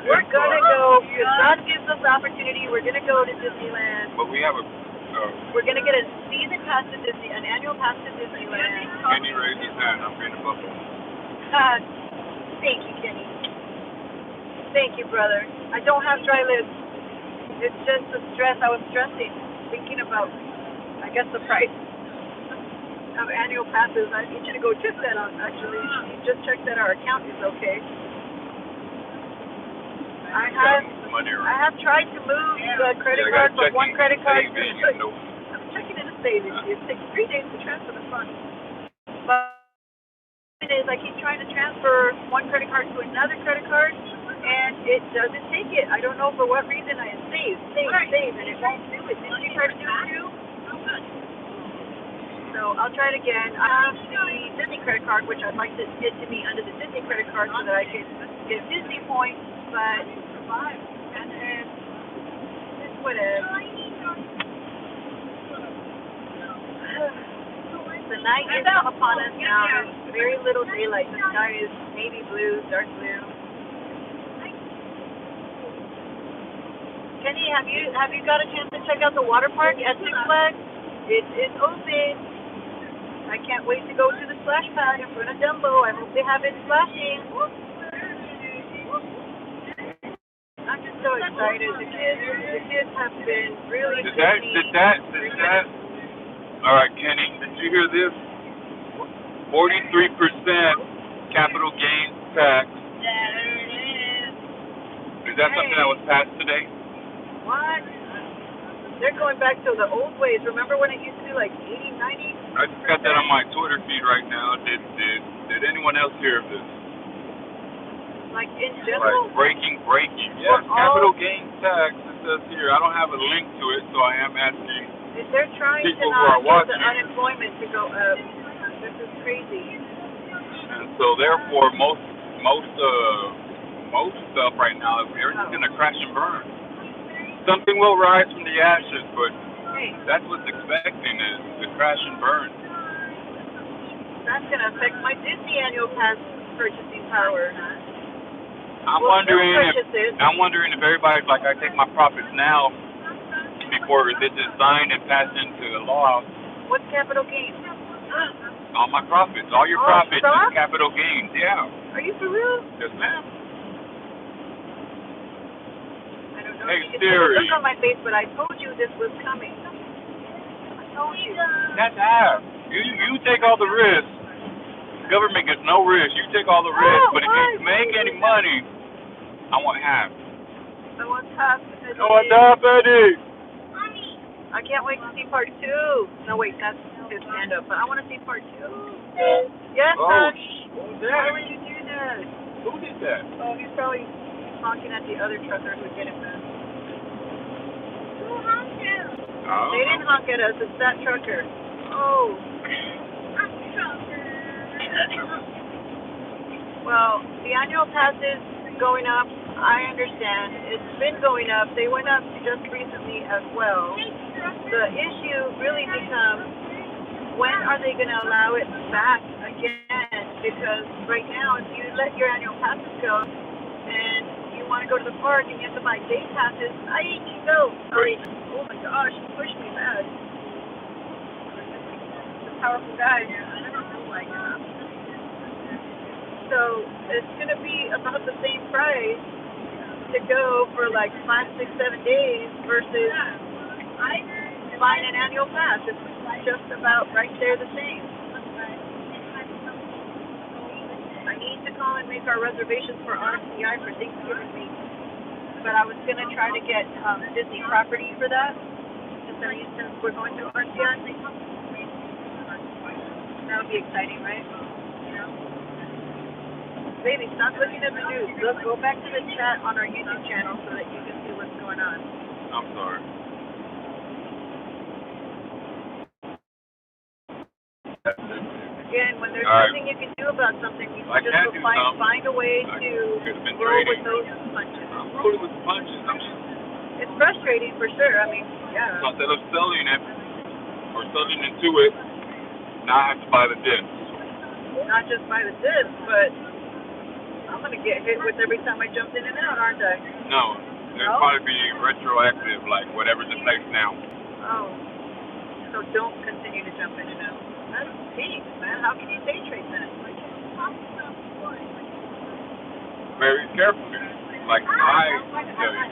We're gonna go because God gives us the opportunity. We're gonna go to Disneyland.
But we have a.
We're gonna get a season pass to Disney, an annual pass to Disneyland.
Kenny raised his hand. I'm being a buffalo.
Thank you, Kenny. Thank you, brother. I don't have dry lips. It's just the stress. I was stressing, thinking about, I guess, the price of annual passes. I need you to go check that out, actually. You just check that our account is okay. I have tried to move the credit card from one credit card to I'm checking in a savings. It takes 3 days to transfer the funds. But it is I keep trying to transfer one credit card to another credit card, and it doesn't take it. I don't know for what reason. I save, and it won't do it. Did you try to do it too? So I'll try it again. I have the Disney credit card, which I'd like to get to be under the Disney credit card so that I can get Disney points, but and then it's whatever. The night is come upon us now. There's very little daylight. The sky is navy blue, dark blue. Kenny, have you got a chance to check out the water park at Six Flags? It is open. I can't wait to go to the splash pad in front of Dumbo. I hope they have it splashing. I'm just so excited. The kids have been really
Did that? All right, Kenny, did you hear this? 43% capital gains tax.
There it is.
Is that something that was passed today?
What? They're going back to the old ways. Remember when it used to be like 80, 90?
I just got that on my Twitter feed right now. Did anyone else hear of this?
Like in general?
Like breaking. Yes, capital gains tax. It says here. I don't have a link to it, so I am asking.
If they're trying to
people
not
who are
get the
watching.
unemployment to go up, this is crazy.
And so therefore, most stuff right now, everything's gonna crash and burn. Something will rise from the ashes, but that's what's expecting is the crash and burn.
That's gonna affect my Disney annual pass purchasing power.
I'm wondering if everybody's like, I take my profits now before this is signed and passed into law.
What's capital gains?
All my profits, all your profits is capital gains. Yeah.
Are you for real?
Yes, ma'am.
I don't know.
Hey,
you can
Steelie.
look on my face, but I told you this was coming. I told you.
That's half. You take all the risk. Government gets no risk. You take all the risk, but if you make any money, I want half.
I want half.
I want half, Eddie.
I can't wait to see part 2. No, wait, that's his stand up, but I want to see part 2. Yes, Hush.
What was
Why
that?
would you do that?
Who did that?
Oh, he's probably honking at the other trucker who did it, man.
Who honked him?
They didn't honk at us. It's that trucker. Oh. Well, the annual pass is going up. I understand. It's been going up. They went up just recently as well. The issue really becomes, when are they going to allow it back again? Because right now, if you let your annual passes go and you want to go to the park and you have to buy day passes, I can go. Oh my gosh, he pushed me bad. He's a powerful guy. So it's going to be about the same price to go for like 5, 6, 7 days versus buying an annual pass. It's just about right there the same. I need to call and make our reservations for RCI for Thanksgiving week. But I was going to try to get Disney property for that since we're going to RCI. That would be exciting, right? Baby, stop looking at the news. Go back to the chat on our YouTube channel so that you can see what's going on.
I'm sorry.
Again, when there's nothing you can do about something, you can just find a way to roll with those punches.
I'm rolling with the punches.
It's frustrating for sure. I mean, yeah.
So instead of selling it or selling into it, now I have to buy the disc.
Not just buy the disc, but I'm going to get hit with every time I jump in and out, aren't I?
No. It'll probably be retroactive, like whatever's in place now.
Oh. So don't continue to jump in and out. That's pink, man. How can you day trade that?
Very carefully. Like I tell you.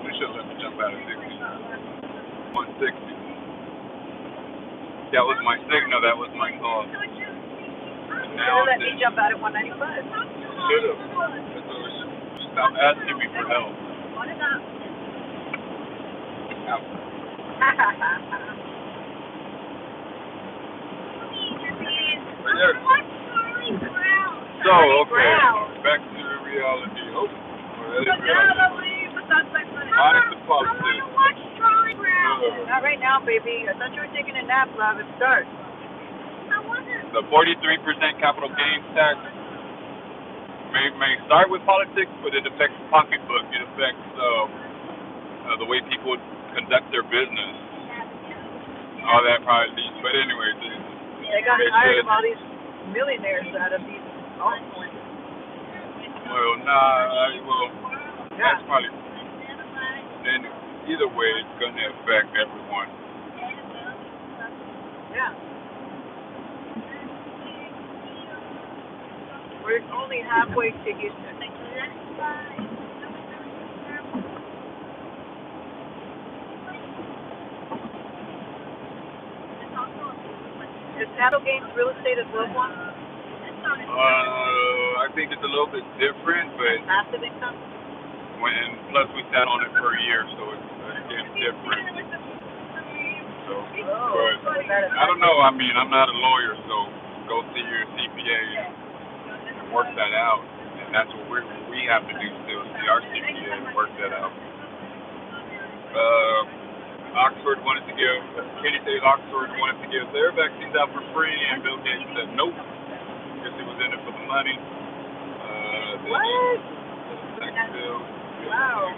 We should let me jump out of 60. 160. That was my signal. That was my call. Now
let me jump out at 195.
Should have. Stop asking me for help. So, okay. Back to the reality. Oh, honest to politics.
Not right now, baby. I thought you were taking a nap, love. It starts.
The 43% capital gains tax may start with politics, but it affects the pocketbook. It affects the way people conduct their business. All that probably. But anyway,
they got tired of all these millionaires out of these altcoins.
Well, that's probably. Then either way, it's going to affect everyone.
Yeah. We're only halfway to Houston. Is capital gains real estate as well one?
I think it's a little bit different, but
passive income.
Plus we sat on it for a year, so it's again different. So, but
was that
I don't know. I mean, I'm not a lawyer, so go see your CPA and work that out. And that's what we have to do still, see our CPA and work that out. Oxford wanted to give, Katie State Oxford wanted to give their vaccines out for free, and Bill Gates said nope, because he was in it for the money.
What?
Tax bill.
Wow.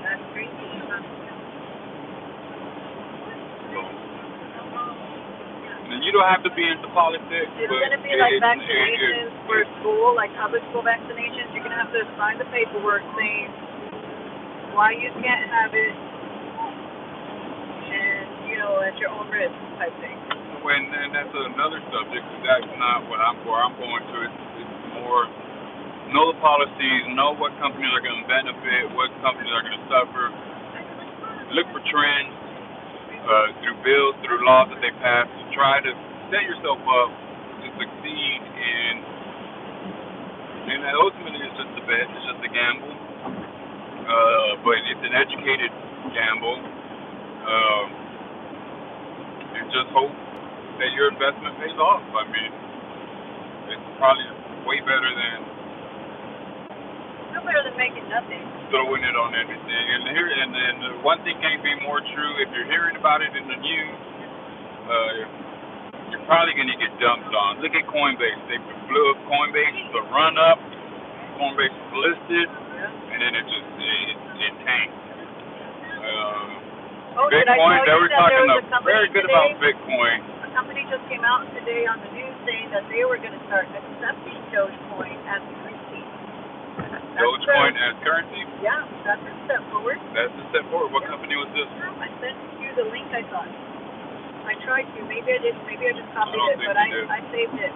That's crazy.
And you don't have to be into politics.
It's going to be like vaccinations for school, like public school vaccinations. You're going to have to sign the paperwork saying why you can't have it, and, you know, at your own risk type thing.
And that's another subject. That's not where I'm going to. It's more know the policies, know what companies are going to benefit, what companies are going to suffer. Look for trends through bills, through laws that they pass. Try to set yourself up to succeed and ultimately it's just a bet. It's just a gamble. But it's an educated gamble. And just hope that your investment pays off. I mean, it's probably way better than
making nothing.
Throwing it on anything. And the one thing can't be more true. If you're hearing about it in the news, you're probably going to get dumped on. Look at Coinbase. They blew up Coinbase, the run up. Coinbase was listed, and then it tanked. Bitcoin, they were talking very good about Bitcoin.
A company just came out today on the news saying that they were going to start accepting Dogecoin as currency.
Dogecoin as currency?
Yeah, that's a step forward.
That's a step forward. What company was this?
I sent you the link, I thought. I tried to. Maybe I didn't. Maybe I just copied it, but I saved it.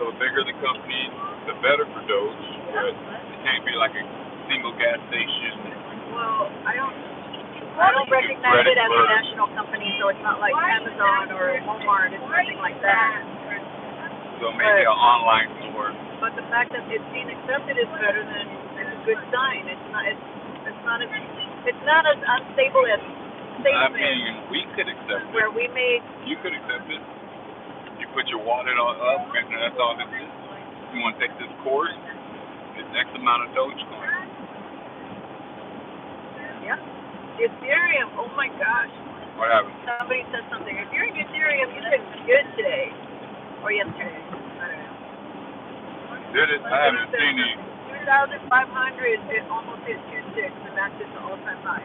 So the bigger the company, the better for Doge. But it can't be like a single gas station.
Well, I don't recognize it as a national company, so it's not like Amazon or Walmart. It's nothing like that.
So maybe an online store.
But the fact that it's being accepted is better than it's a good sign. It's not as unstable as SafeMint.
I mean, we could accept it.
Where we made.
You could accept it. You put your wallet up, and that's all this is. You want to take this course? It's X amount of Dogecoin.
Yeah. Ethereum. Oh my gosh.
What happened?
Somebody said something. If you're in Ethereum, you said good today or yesterday. I don't know.
Did it? I haven't seen it.
2,500. It almost hit 2.6, and that's its all-time high.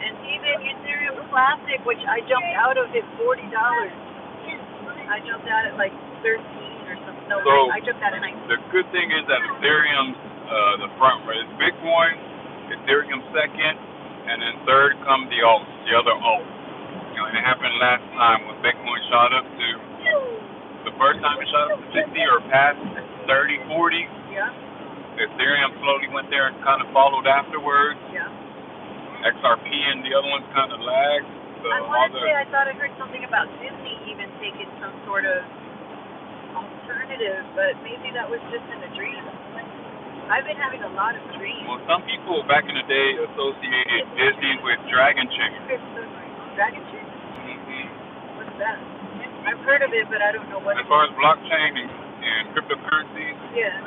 And even Ethereum Classic, which I jumped out of, hit $40. I jumped out at like 13 or something. No,
so
I jumped out at 19.
The good thing is that Ethereum's the front runner. It's Bitcoin, Ethereum second, and then third come the alts, the other alts. You know, and it happened last time when Bitcoin shot up to, the first time it shot up to 50 or past 30, 40.
Yeah.
Ethereum slowly went there and kind of followed afterwards.
Yeah.
XRP and the other ones kind of lagged. So
I want to say I thought I heard something about Disney even taking some sort of alternative, but maybe that was just in a dream. I've been having a lot of dreams.
Well, some people back in the day associated Disney with Dragon Chain.
Dragon Chain?
Mm-hmm.
What's that? I've heard of it, but I don't know what
as far as blockchain and cryptocurrencies,
yeah.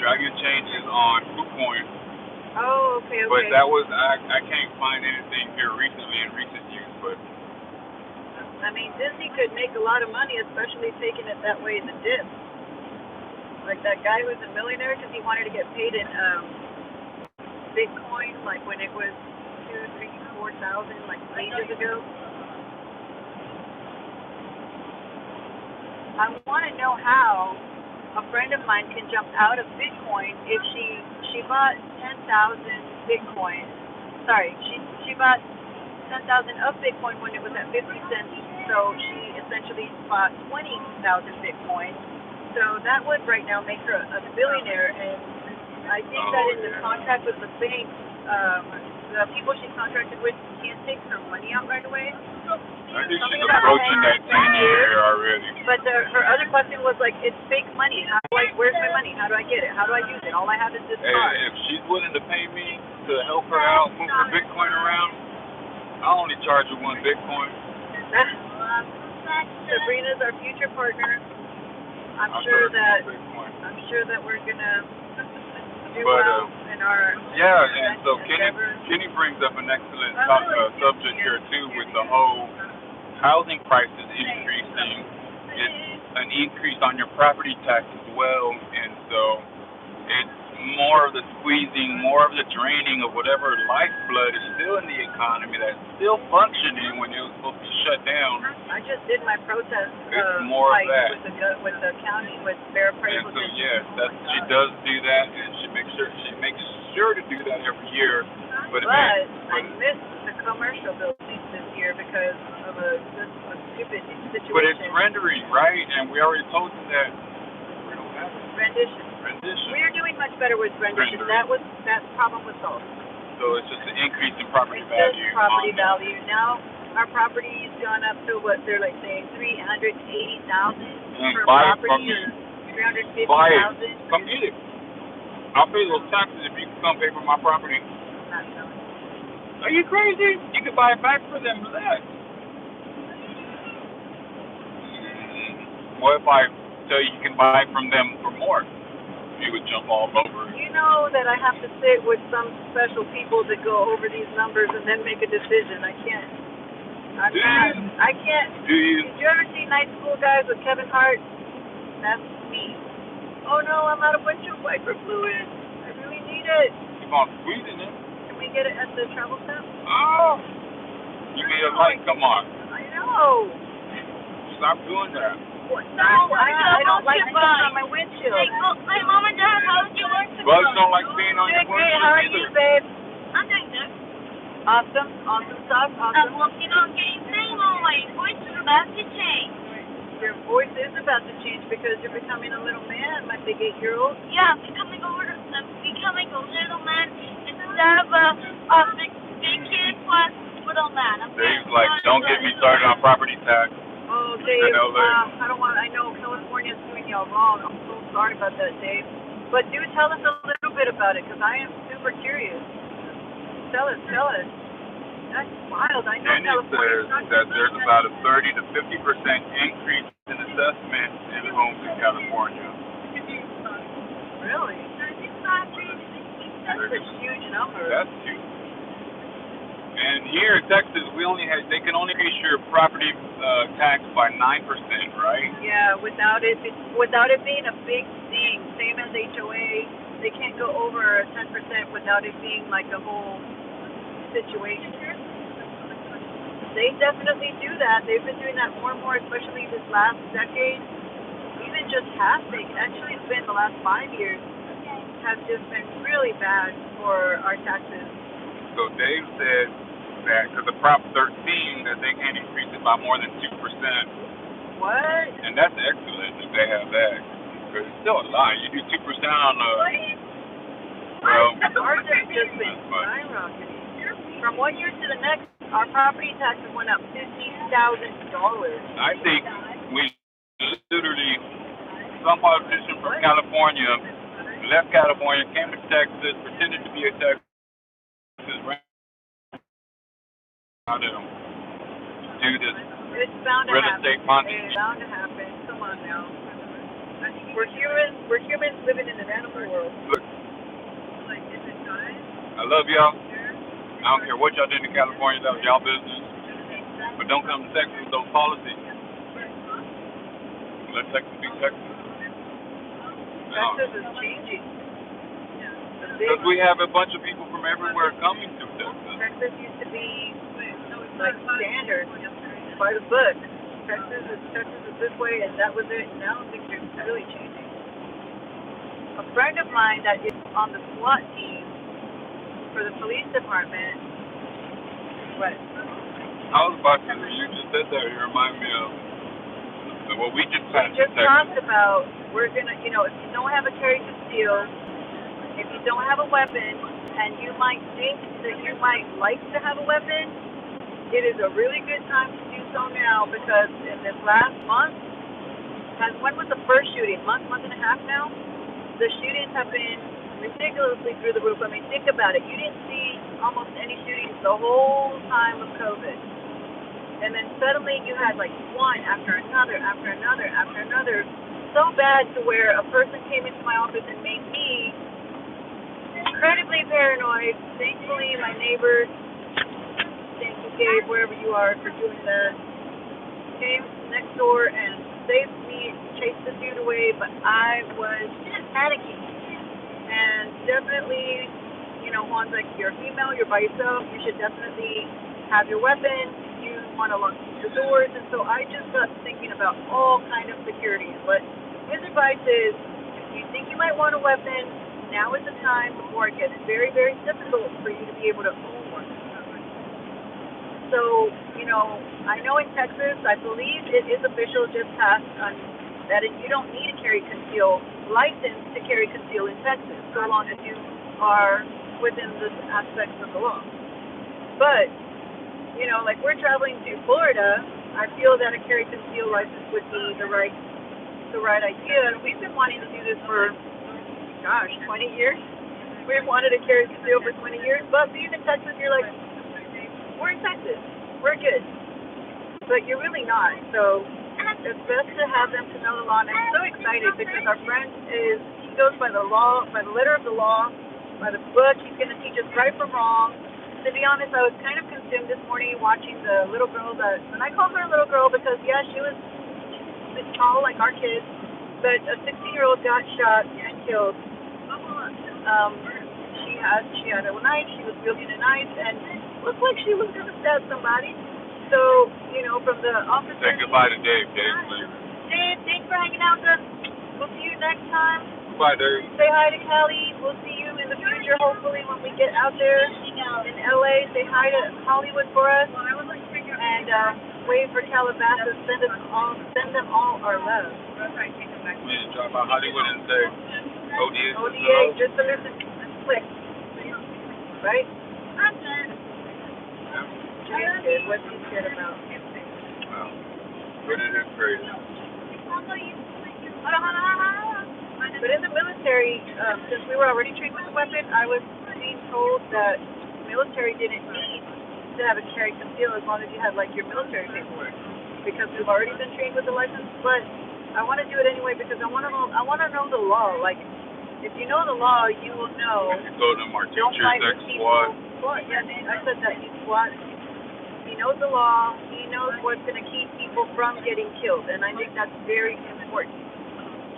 Dragon Chain is on KuCoin.
Oh, okay.
But that was, I can't find anything here recently in recent years, but.
I mean, Disney could make a lot of money, especially taking it that way in the dip. Like that guy who's a millionaire because he wanted to get paid in Bitcoin, like when it was 2,000, 3,000, 4,000, like ages ago. I want to know how a friend of mine can jump out of Bitcoin if she bought 10,000 Bitcoin. Sorry, she bought 10,000 of Bitcoin when it was at 50 cents. So she essentially bought 20,000 Bitcoin. So that would right now make her a billionaire. And I think that in the contract with the bank, the people she contracted with can't take her money out right away.
I think she's approaching that 10-year already.
But her other question was like, it's fake money. Where's my money? How do I get it? How do I use it? All I have is this card.
If she's willing to pay me to help her out, move her Bitcoin around, I only charge her 1 Bitcoin.
Sabrina's our future partner. I'm sure that we're gonna do well in our
and so Kenny brings up an excellent subject here too with the whole housing prices increasing. It's an increase on your property tax as well, and so it's more of the squeezing, more of the draining of whatever lifeblood is still in the economy that's still functioning when it was supposed to shut down.
I just did my protest
more of that
with the county with fair appraisal.
And so she does do that, and she makes sure to do that every year. But
I missed the commercial buildings this year because of a stupid situation.
But it's rendering, right? And we already told you that we don't have it.
Rendition. We are doing much better with rendition. That problem was solved.
So it's just an increase in property value.
It's just property value. Now our property's gone up to what they're like saying $380,000 per property, or $350,000.
Come get it. I'll pay those taxes if you can come pay for my property. Are you crazy? You can buy it back for them less. What if I tell you can buy from them for more? You would jump all over.
You know that I have to sit with some special people to go over these numbers and then make a decision. I can't. I can't.
Do you?
Did you ever see Night School Guys with Kevin Hart? That's me. Oh no, I'm out of windshield wiper fluid. I really need it.
Keep on squeezing it.
Can we get it at the travel stop?
Oh! You made a light come on.
I know.
Stop doing that.
No,
I don't like things on my windshield.
Hey, Mom and Dad, how did you work today?
Bugs don't like being on your windshield
How are you, babe?
I'm doing good.
Awesome stuff. Awesome.
Well, you know, getting saying, oh, my voice is about to change.
Your voice is about to change because you're becoming a little man, my big 8-year-old.
Yeah, I'm becoming a little man instead of a big kid plus little man.
Dave's like, don't get me started on property tax.
Oh, Dave, I know California's doing y'all wrong. I'm so sorry about that, Dave. But do tell us a little bit about it, because I am super curious. Tell us. That's wild. I know
and
California
says that there's about a 30 to 50% increase in assessment in homes in California.
Really? That's a huge number.
That's huge. And here in Texas, they can only increase your property tax by 9%, right?
Yeah, without it being a big thing, same as HOA, they can't go over 10% without it being like a whole situation. They definitely do that. They've been doing that more and more, especially this last decade. Even just actually it's been the last 5 years, have just been really bad for our taxes.
So Dave said that because of Prop 13, that they can't increase it by more than 2%.
What?
And that's excellent if they have that. Because it's still a lot. You do 2% on the...
Well, ours have just been skyrocketing. From one year to the next, our property taxes went up $50,000.
I think we literally, some politician from California left California, came to Texas, pretended to be a Texas, how to do this real estate Ponzi.
It's bound to happen. Come on now. We're humans living in an animal world.
Look, I love y'all. I don't care what y'all did in California, that was y'all business. But don't come to Texas with those policies. Let Texas be Texas.
Texas is changing.
Because we have a bunch of people from everywhere coming to Texas.
Texas used to be like standard by the book. Texas is this way, and that was it. Now things are really changing. A friend of mine that is on the SWAT team for the police department. What?
I was about to. You just said that. You remind me of what we just passed.
We just talked about. We're gonna, if you don't have a carry concealed, if you don't have a weapon, and you might think that you might like to have a weapon, it is a really good time to do so now because in this last month, when was the first shooting? Month and a half now? The shootings have been ridiculously through the roof. I mean, think about it. You didn't see almost any shootings the whole time of COVID. And then suddenly you had like one after another, so bad to where a person came into my office and made me incredibly paranoid. Thankfully, my neighbors, thank you, Gabe, wherever you are, for doing that, came next door and saved me, chased the dude away, but I was panicking. And definitely, you know, Juan's like, you're a female, you're by yourself, you should definitely have your weapon. You want to lock the doors, and so I just got thinking about all kind of security. But his advice is, if you think you might want a weapon, now is the time before it gets very, very difficult for you to be able to own one. So, you know, I know in Texas, I believe it is official, just passed on that you don't need a concealed license to carry conceal in Texas, so long as you are within the aspects of the law. But you know, like we're traveling to Florida, I feel that a carry conceal license would be the right idea. And we've been wanting to do this for, 20 years. We've wanted to carry conceal for 20 years, but being in Texas, you're like, we're in Texas, we're good. But you're really not. So it's best to have them to know the law. And I'm so excited because our friend he goes by the law, by the letter of the law, by the book. He's going to teach us right from wrong. To be honest, I was kind of consumed this morning watching the little girl and I call her a little girl because, yeah, she was tall like our kids, but a 16-year-old got shot and killed. She had a knife, she was wielding a knife, and looked like she was going to stab somebody. So, you know, from the officers...
Say goodbye to Dave, please.
Dave, thanks for hanging out with us. We'll see you next time.
Goodbye, Dave.
Say hi to Callie. We'll see you in the future, hopefully, when we get out there in LA. Say hi to Hollywood for us. And wait for Calabasas. Send them all our love.
We need to drop by Hollywood and say
ODA, just to listen. Click. Right? What's he scared about?
Wow. But it is crazy.
But in the military, since we were already trained with the weapon, I was being told that the military didn't need to have a carry conceal as long as you had like your military paperwork, because we've already been trained with the license. But I want to do it anyway because I want to know the law. Like, if you know the law, you will know.
You go to our
Don't
teachers
fight
that
with people.
SWAT.
Yeah, I said that. You SWAT. He knows the law. He knows what's going to keep people from getting killed, and I think that's very important.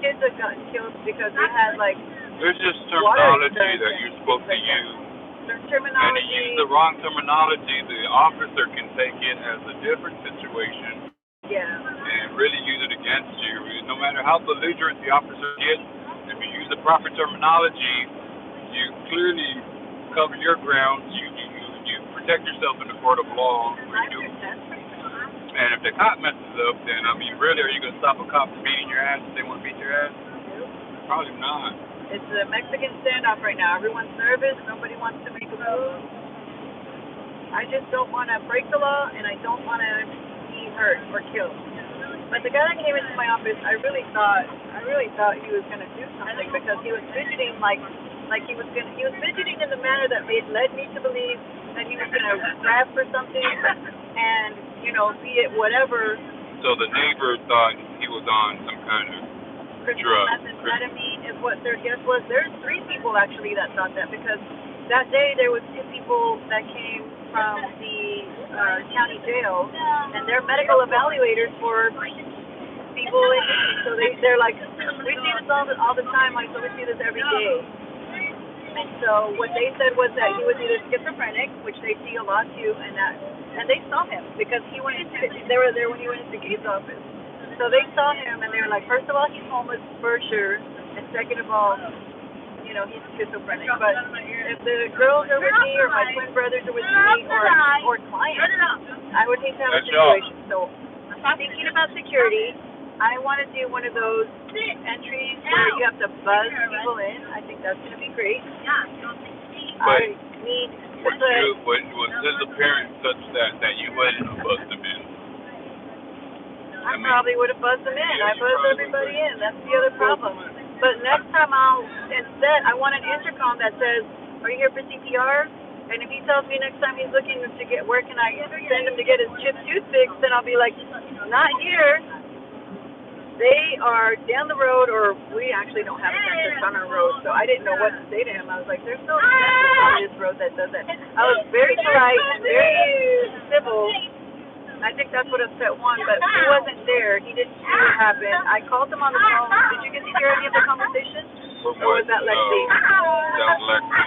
Kids have gotten killed because they had like
there's just terminology that you're supposed to use.
There's terminology.
And if you use the wrong terminology, the officer can take it as a different situation.
Yeah.
And really use it against you. No matter how belligerent the officer gets, if you use the proper terminology, you clearly cover your grounds. You protect yourself in the court of law. And if the cop messes up, then, I mean, really, are you going to stop a cop from beating your ass if they want to beat your ass? Probably not.
It's a Mexican standoff right now. Everyone's nervous. Nobody wants to make a move. I just don't want to break the law, and I don't want to be hurt or killed. But the guy that came into my office, I really thought he was going to do something because he was fidgeting like he was fidgeting in the manner that led me to believe that he was going to grab for something and, you know, be it whatever.
So the neighbor thought he was on some kind of drug.
Methamphetamine is what their guess was. There's 3 people actually that thought that because that day there was 2 people that came from the county jail and they're medical evaluators for people in need. So they're like, we see this all the time, like, so we see this every day. And so what they said was that he was either schizophrenic, which they see a lot too, and they saw him because they were there when he went into Gabe's office. So they saw him and they were like, first of all, he's homeless for sure, and second of all, you know, he's schizophrenic. But if the girls are with me or my twin brothers are with me or clients, I would hate to have a situation. So I'm thinking about security. I want to do one of those entries where you have to buzz people in. I think that's going to be great. I need
Was his appearance such that you wouldn't have buzzed him in?
I probably would have buzzed him in. I buzzed everybody in. That's the other problem. But next time I want an intercom that says, "Are you here for CPR?" And if he tells me next time he's looking to get, where can I send him to get his chipped tooth fixed, then I'll be like, "Not here. They are down the road," or we actually don't have a dentist on our road, so I didn't know what to say to him. I was like, "There's no dentist on this road that does that." I was very polite and very civil. I think that's what upset one, but he wasn't there. He didn't see what happened. I called him on the phone. Did you get to hear any of the conversation? Or was that Lexi?
That was Lexi.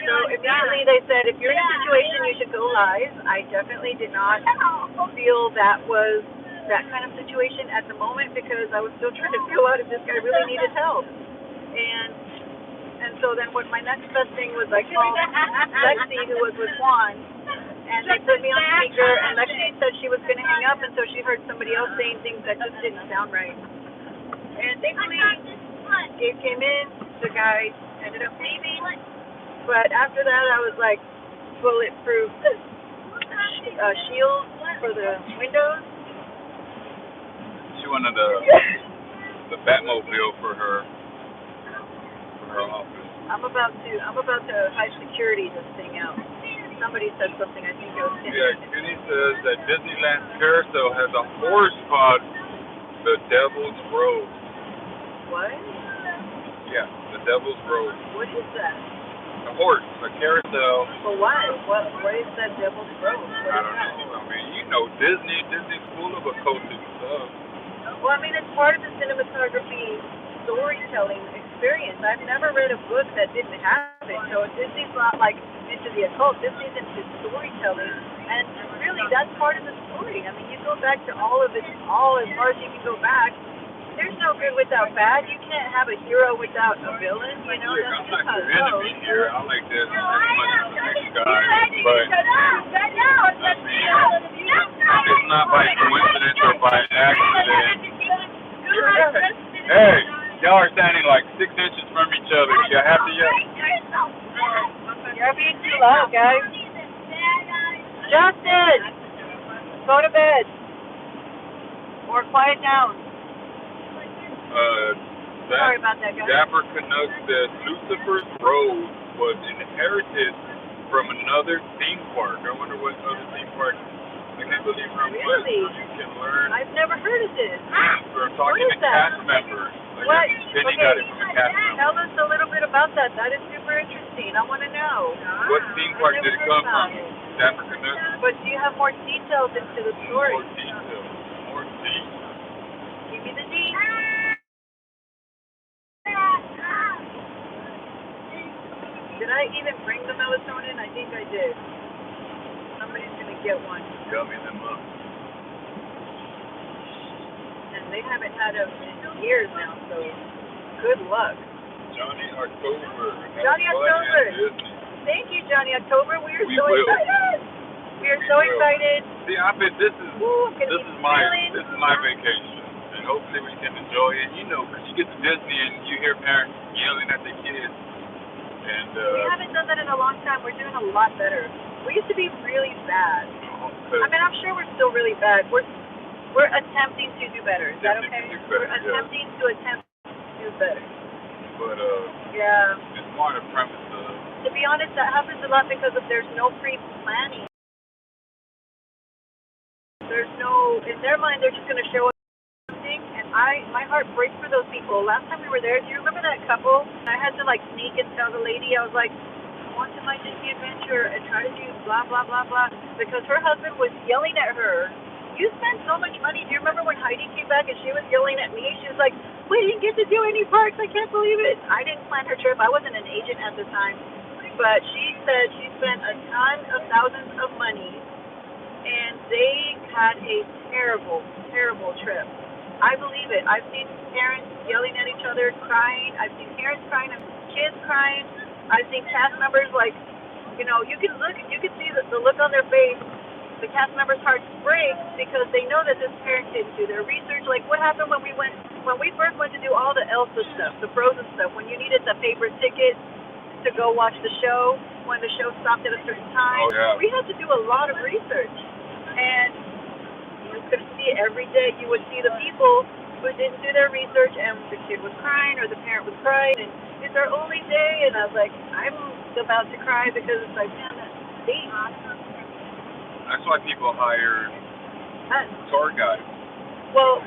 So immediately they said, if you're in a situation, you should go live. I definitely did not feel that was that kind of situation at the moment because I was still trying to figure out if this guy really needed help. And so then what my next best thing was I called Lexi, who was with Juan, and they put me on speaker, and Lexi said she was going to hang up, and so she heard somebody else saying things that just didn't sound right. And thankfully, Gabe came in, the guy ended up leaving, but after that I was like, bulletproof shield for the windows.
She wanted the Batmobile for her office.
I'm about to high security this thing out. Somebody said something, I think it was Kenny.
Yeah, Kenny says that Disneyland Carousel has a horse called the Devil's Road.
What?
Yeah, the Devil's Road.
What is that?
A horse, a carousel.
For what? What is that Devil's Road?
I don't know. I mean, you know, Disney's full of occultic stuff.
Well, I mean, it's part of the cinematography storytelling experience. I've never read a book that didn't have it. So Disney's not like into the occult. Disney's into storytelling, and really, that's part of the story. I mean, you go back to all as far as you can go back. There's no good without bad. You can't have a hero without a villain. You know, that's just how it goes.
Here, I like this as much as the next guy, but it's not by coincidence or by accident. Hey, y'all are standing like 6 inches from each other. You happy yet?
You're being too loud, guys. Justin, go to bed or quiet down. Sorry about that, guys.
Dapper Canuck says Lucifer's Road was inherited from another theme park. I wonder what other theme park. I can't believe how much you can learn.
I've never heard of this.
We're talking to cast members.
What?
Penny got it from a cast member.
Tell us a little bit about that. That is super interesting. I want to know.
What theme park did it come from? Dapper Canuck?
But do you have more details into the story?
More details. More details.
Give me the D. Did I even bring the melatonin? I think I did. Somebody's going to get one.
Gummy them up.
And they haven't had them in years now, so good luck.
Johnny October.
Johnny October. Thank you, Johnny October. We are so excited. We are so excited.
See, I bet this is my vacation, and hopefully we can enjoy it. You know, because you get to Disney and you hear parents yelling at their kids. And
we haven't done that in a long time. We're doing a lot better. We used to be really bad. I mean, I'm sure we're still really bad. We're attempting to do better. Is that okay? We're attempting to do better.
But
yeah.
It's more the premise of.
To be honest, that happens a lot because there's no pre-planning. There's no, in their mind, they're just going to show us something, and my heart breaks for those people. Last time we were there, do you remember that couple? I had to like sneak and tell the lady, I was like, I want to my Disney adventure and try to do blah, blah, blah, blah, because her husband was yelling at her. You spend so much money. Do you remember when Heidi came back and she was yelling at me? She was like, we didn't get to do any parks. I can't believe it. I didn't plan her trip. I wasn't an agent at the time. But she said she spent a ton of thousands of money, and they had a terrible, terrible trip. I believe it. I've seen parents yelling at each other, crying. I've seen parents crying and kids crying. I've seen cast members like, you know, you can see the look on their face. The cast members' hearts break because they know that this parent didn't do their research. Like what happened when we first went to do all the Elsa stuff, the Frozen stuff, when you needed the paper ticket to go watch the show,
when the show stopped at a certain time.
Oh, yeah.
We had to do a lot of research, and you could see every day. You would see the people who didn't do their research, and the kid was crying or the parent was crying, and it's our only day. And I was like, I'm about to cry because it's like, man, that's deep.
That's why people hire tour guides.
Well,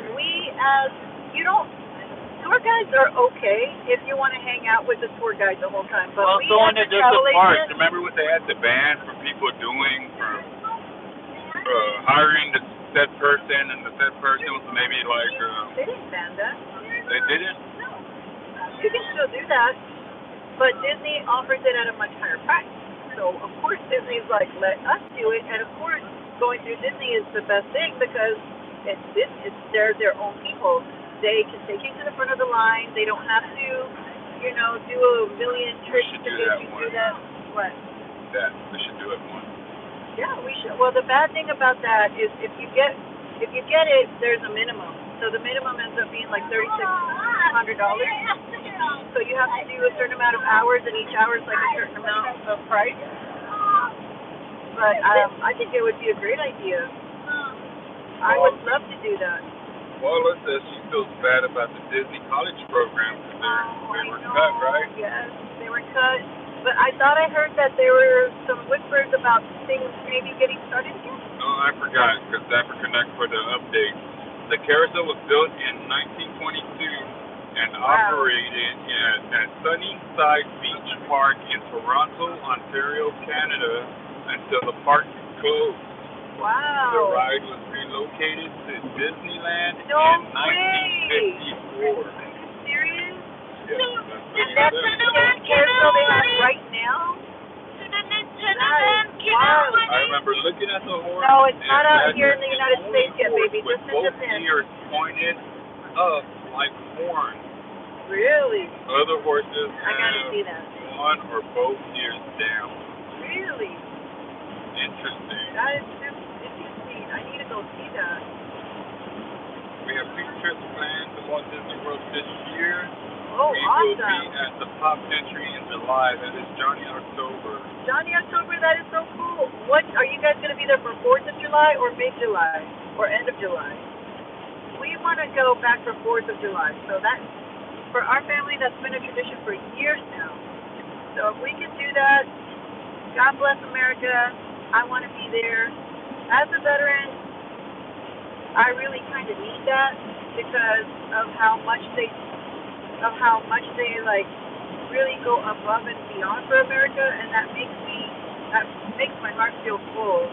tour guides are okay if you want to hang out with the tour guide the whole time. But
Well,
we
so when
as a
they just
travel
the parts,
agent,
remember what they had to ban for people doing for hiring the said person, and the said person was maybe like
they didn't ban that.
they didn't.
You can still do that, but Disney offers it at a much higher price. So of course Disney's like, let us do it, and of course going through Disney is the best thing because they're their own people. They can take you to the front of the line. They don't have to, do a million tricks to get you through that. What?
That we should do it once.
Yeah, we should. Well, the bad thing about that is if you get it, there's a minimum. So the minimum ends up being like $3,600. So you have to do a certain amount of hours, and each hour is like a certain amount of price. But I think it would be a great idea. I would love to do that.
Well, let's say she feels bad about the Disney college program because they were cut, right?
Yes, they were cut. But I thought I heard that there were some whispers about things maybe getting started again.
No, I forgot because Zaffer Connect for the update. The carousel was built in 1922 and operated at Sunnyside Beach Park in Toronto, Ontario, Canada until the park closed.
Wow.
The ride was relocated to Disneyland in 1954.
Are you serious?
Yeah,
And that's the same carousel they have right now? Wow.
I remember looking at the horse.
No, it's not out here in the United States yet, baby. Just in
both
Japan.
ears pointed up like horns.
Really?
Other horses
I gotta see that.
one or both ears down.
Really?
Interesting.
That is super interesting. I need to go see that.
We have 2 trips planned to Walt Disney World this year.
Oh,
we
awesome.
will be at the Pop Century in July. That is Johnny October.
Johnny October, that is so cool. What are you guys going to be there for 4th of July or mid-July or end of July? We want to go back for 4th of July. So that, for our family, that's been a tradition for years now. So if we can do that, God bless America. I want to be there. As a veteran, I really kind of need that because of how much they like really go above and beyond for America, and that makes my heart feel full.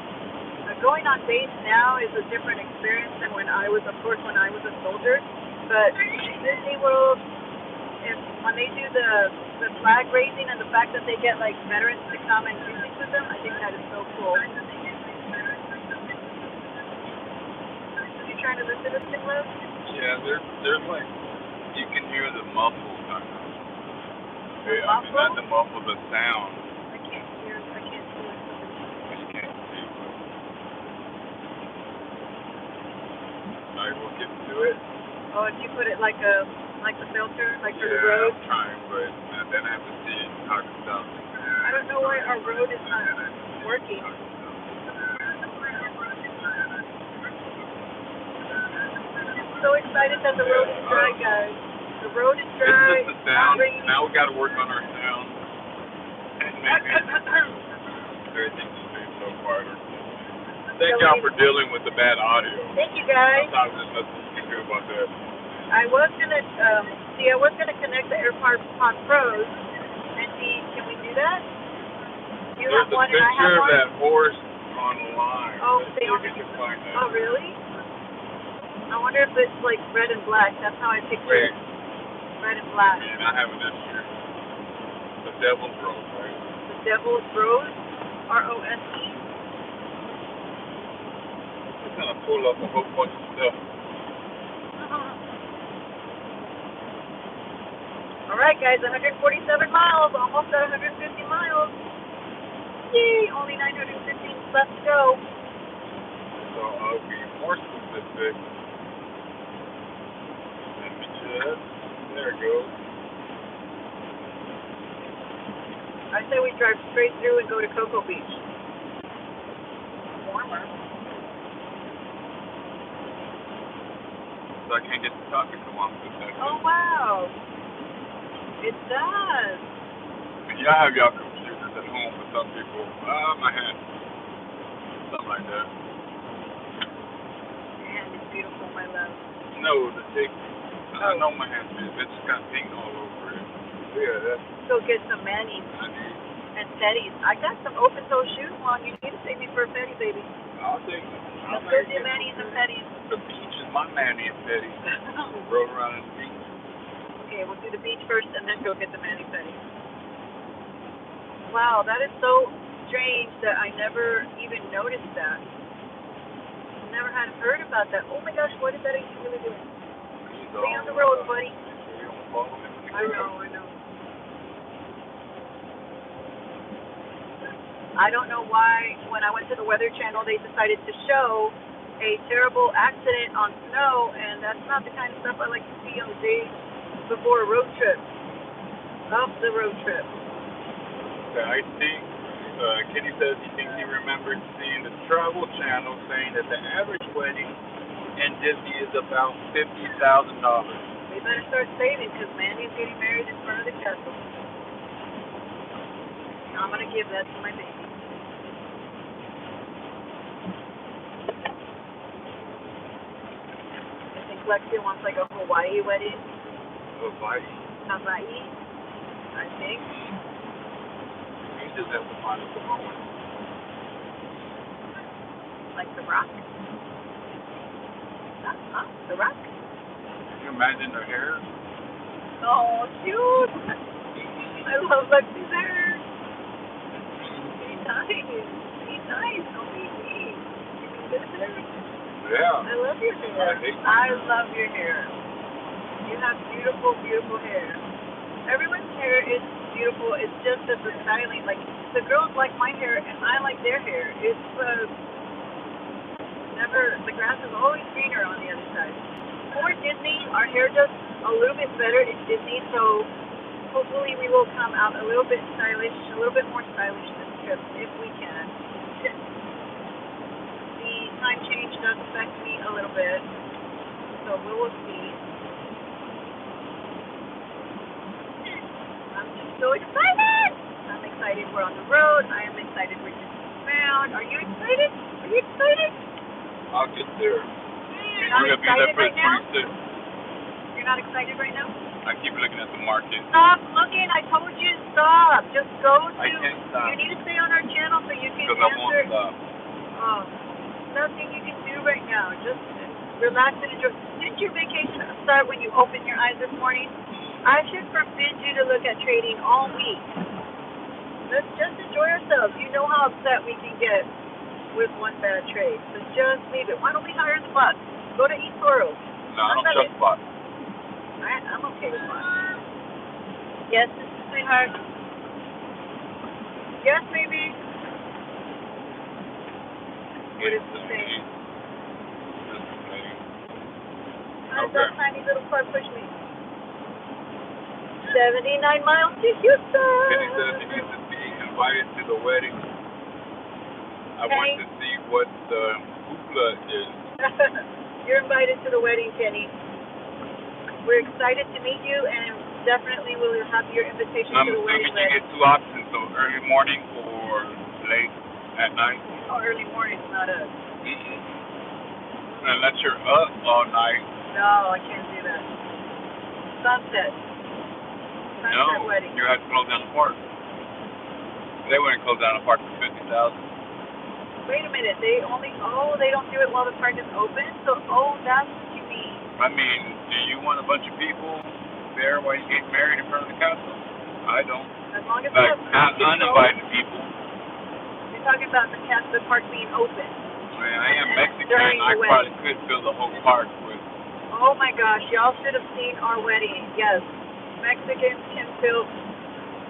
Going on base now is a different experience than when I was a soldier. But Disney World, when they do the flag raising and the fact that they get like veterans to come and do things with them, I think that is so cool. You trying to listen to this, Liv?
Yeah, there's like you can hear the muffled. Not the muffled, the sound.
I can't see it.
I just can't see. Alright, we'll get to it.
Oh, if you put it like the filter, like for the road?
I'm trying, but then I have to see how it sounds.
I don't know why our road is not working. So excited that the road is dry, guys. The road is dry.
It's just the sound. Now we got to work on our sound. And maybe everything's straight so far. Thank y'all for dealing with the bad audio.
Thank you, guys.
Sometimes there's nothing you can do about that.
I was gonna connect the AirPod Pros and see, can we do that? You
There's
have one
a
and I have
picture of
one.
that horse online.
Oh,
Let's see if we can find that.
Oh, really? I wonder if it's like red and black. That's how I picture it. Red and black.
Man, I have it this year. The Devil's Rose, right?
The Devil's Rose? R-O-S-E?
It's going to pull up a whole bunch of stuff.
Alright, guys, 147 miles. Almost at 150 miles. Yay! Only 915 left to go.
So I'll be more specific. Let me just, there it goes.
I say we drive straight through and go to Cocoa Beach. Warmer.
So I can't get to talking to one with that.
Oh, wow. It does.
Yeah, I have y'all computers at home for some people. My hand. Something like that.
Your hand is beautiful, my love.
No, the tick. I know my hand is. It's just got pink all over it. Yeah, that's.
Go get some manis
I need.
and fetties. I got some open toe shoes on. You need to take me for a fetty, baby.
I'll take it.
Let's go do manis and fetties.
The beach is my mani and fetty. We'll roll around in the beach.
Okay, we'll do the beach first and then go get the mani fetty. Wow, that is so strange that I never even noticed that. Never had heard about that. Oh my gosh, what is that AC really doing? Stay on the road, buddy. I know. I don't know why when I went to the Weather Channel they decided to show a terrible accident on snow, and that's not the kind of stuff I like to see on the day before a road trip. Of the road trip.
I think Kenny says he thinks he remembers seeing the Travel Channel saying that the average wedding in Disney is about $50,000.
We better start saving because Mandy's getting married in front of the castle. I'm going to give that to my baby. I think Lexi wants like a Hawaii wedding.
Hawaii?
I think.
You just have to find a moment.
Like The Rock. The Rock?
Can you imagine her hair?
Oh, cute. I love Lexi's hair. Be nice. Don't be mean. Give me good hair.
Yeah.
I love your hair. I love your hair. You have beautiful, beautiful hair. Everyone's hair is beautiful. It's just that the styling, like the girls like my hair and I like their hair. It's the grass is always greener on the other side. For Disney, our hair does a little bit better in Disney, so hopefully we will come out a little bit stylish, a little bit more stylish this trip if we can. The time change does affect me a little bit, so we will see. I'm just so excited! I'm excited we're on the road. I am excited we're just found. Are you excited? Are you excited?
I'll get there.
You're not excited right now? You're not excited right now?
I keep looking at the market.
Stop looking. I told you stop. Just go to.
I can't stop.
You need to stay on our channel so you can
Because I
answer.
won't stop.
Oh, nothing you can do right now. Just relax and enjoy. Didn't your vacation start when you opened your eyes this morning? I should forbid you to look at trading all week. Let's just enjoy ourselves. You know how upset we can get with one bad trade. So just leave it. Why don't we hire the bus? Go to East Toro.
No, I don't trust spots.
I'm okay with bus. Yes, sweetheart. Yes, baby. What is the thing? How's that tiny little car push me? 79 miles to Houston.
Kenny says he needs to be invited to the wedding. I want to see what the hoopla is.
You're invited to the wedding, Kenny. We're excited to meet you, and definitely we'll have your invitation to the wedding.
I'm assuming you get two options, so early morning or late at night.
Oh, early morning, not us.
Unless you're up all night.
No, I can't do that. Sunset wedding.
You have to close down the park. They wouldn't close down the park for 50,000.
Wait a minute, they don't do it while the park is open? So, that's what you mean.
I mean, do you want a bunch of people there while you get married in front of the castle? I don't.
As long as
like, uninvited people.
You're talking about the park being open.
Man, I am Mexican. I probably could fill the whole park with.
Oh my gosh, y'all should have seen our wedding. Yes, Mexicans can fill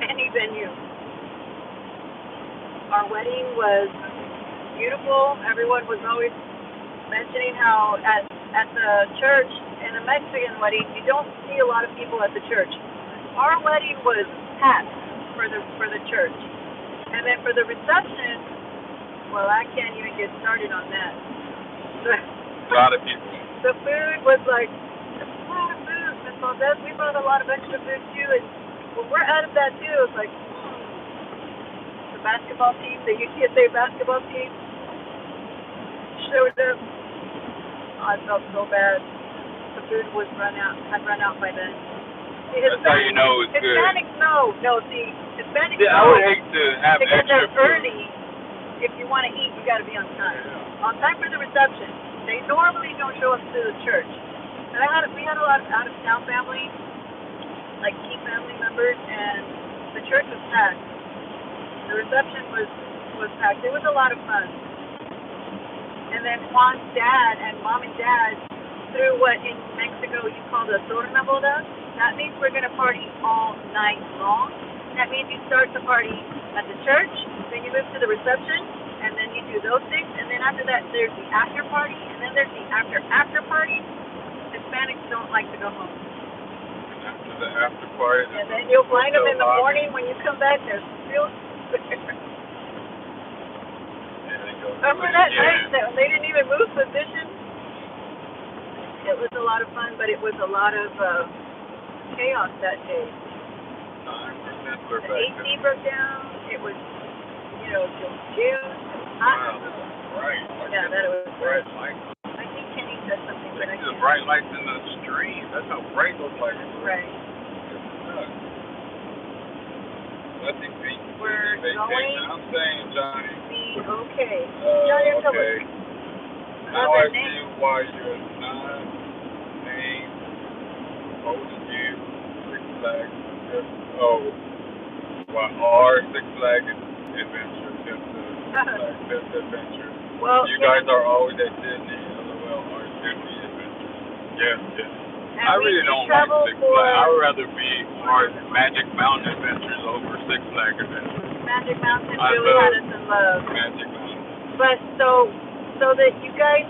any venue. Our wedding was beautiful. Everyone was always mentioning how at the church in a Mexican wedding, you don't see a lot of people at the church. Our wedding was packed. for the church. And then for the reception, well, I can't even get started on that.
A lot of people.
The food was like, a lot of food. And so we brought a lot of extra food too. And when we're out of that too, it's like, the basketball team, the UTSA basketball team showed up. I felt so bad. The food had run out by then. See,
That's how you know it's good.
Hispanics know. No, see, Hispanics
Yeah, I would hate to have
to get
extra
there
food.
early. If you want to eat, you got to be on time.
Yeah.
On time for the reception. They normally don't show up to the church. And we had a lot of out-of-town family, like key family members, and the church was packed. The reception was packed. It was a lot of fun. And then Juan's dad and mom and dad threw what in Mexico you call the tornaboda. That means we're going to party all night long. That means you start the party at the church, then you move to the reception, and then you do those things, and then after that there's the after party, and then there's the after party. Hispanics don't like to go home.
And after the after party,
And then you'll find them in the morning when you come back, they're still there. Remember that night that they didn't even move position? It was a lot of fun, but it was a lot of chaos that day. The AC broke down. It was, it was June. Hot.
Right.
Yeah, that was
bright lights.
I think Kenny said something, but I
The
can't.
bright lights in the stream. That's how bright those lights are.
Right.
Nothing beats
We're
vacation.
going
I'm saying, Johnny.
Be okay. Johnny, tell
Okay.
us.
Now I see why you're not named hosting Six Flags. Our Six Flags Adventure, Fifth Adventure.
Well,
you guys are always at Disney, LOL, our Disney Adventure. Yes. I really don't like Six Flags. I would rather be our Magic Mountain Adventures over Six Flags Adventures.
Magic Mountain really had us in love.
Magic Mountain.
But so that you guys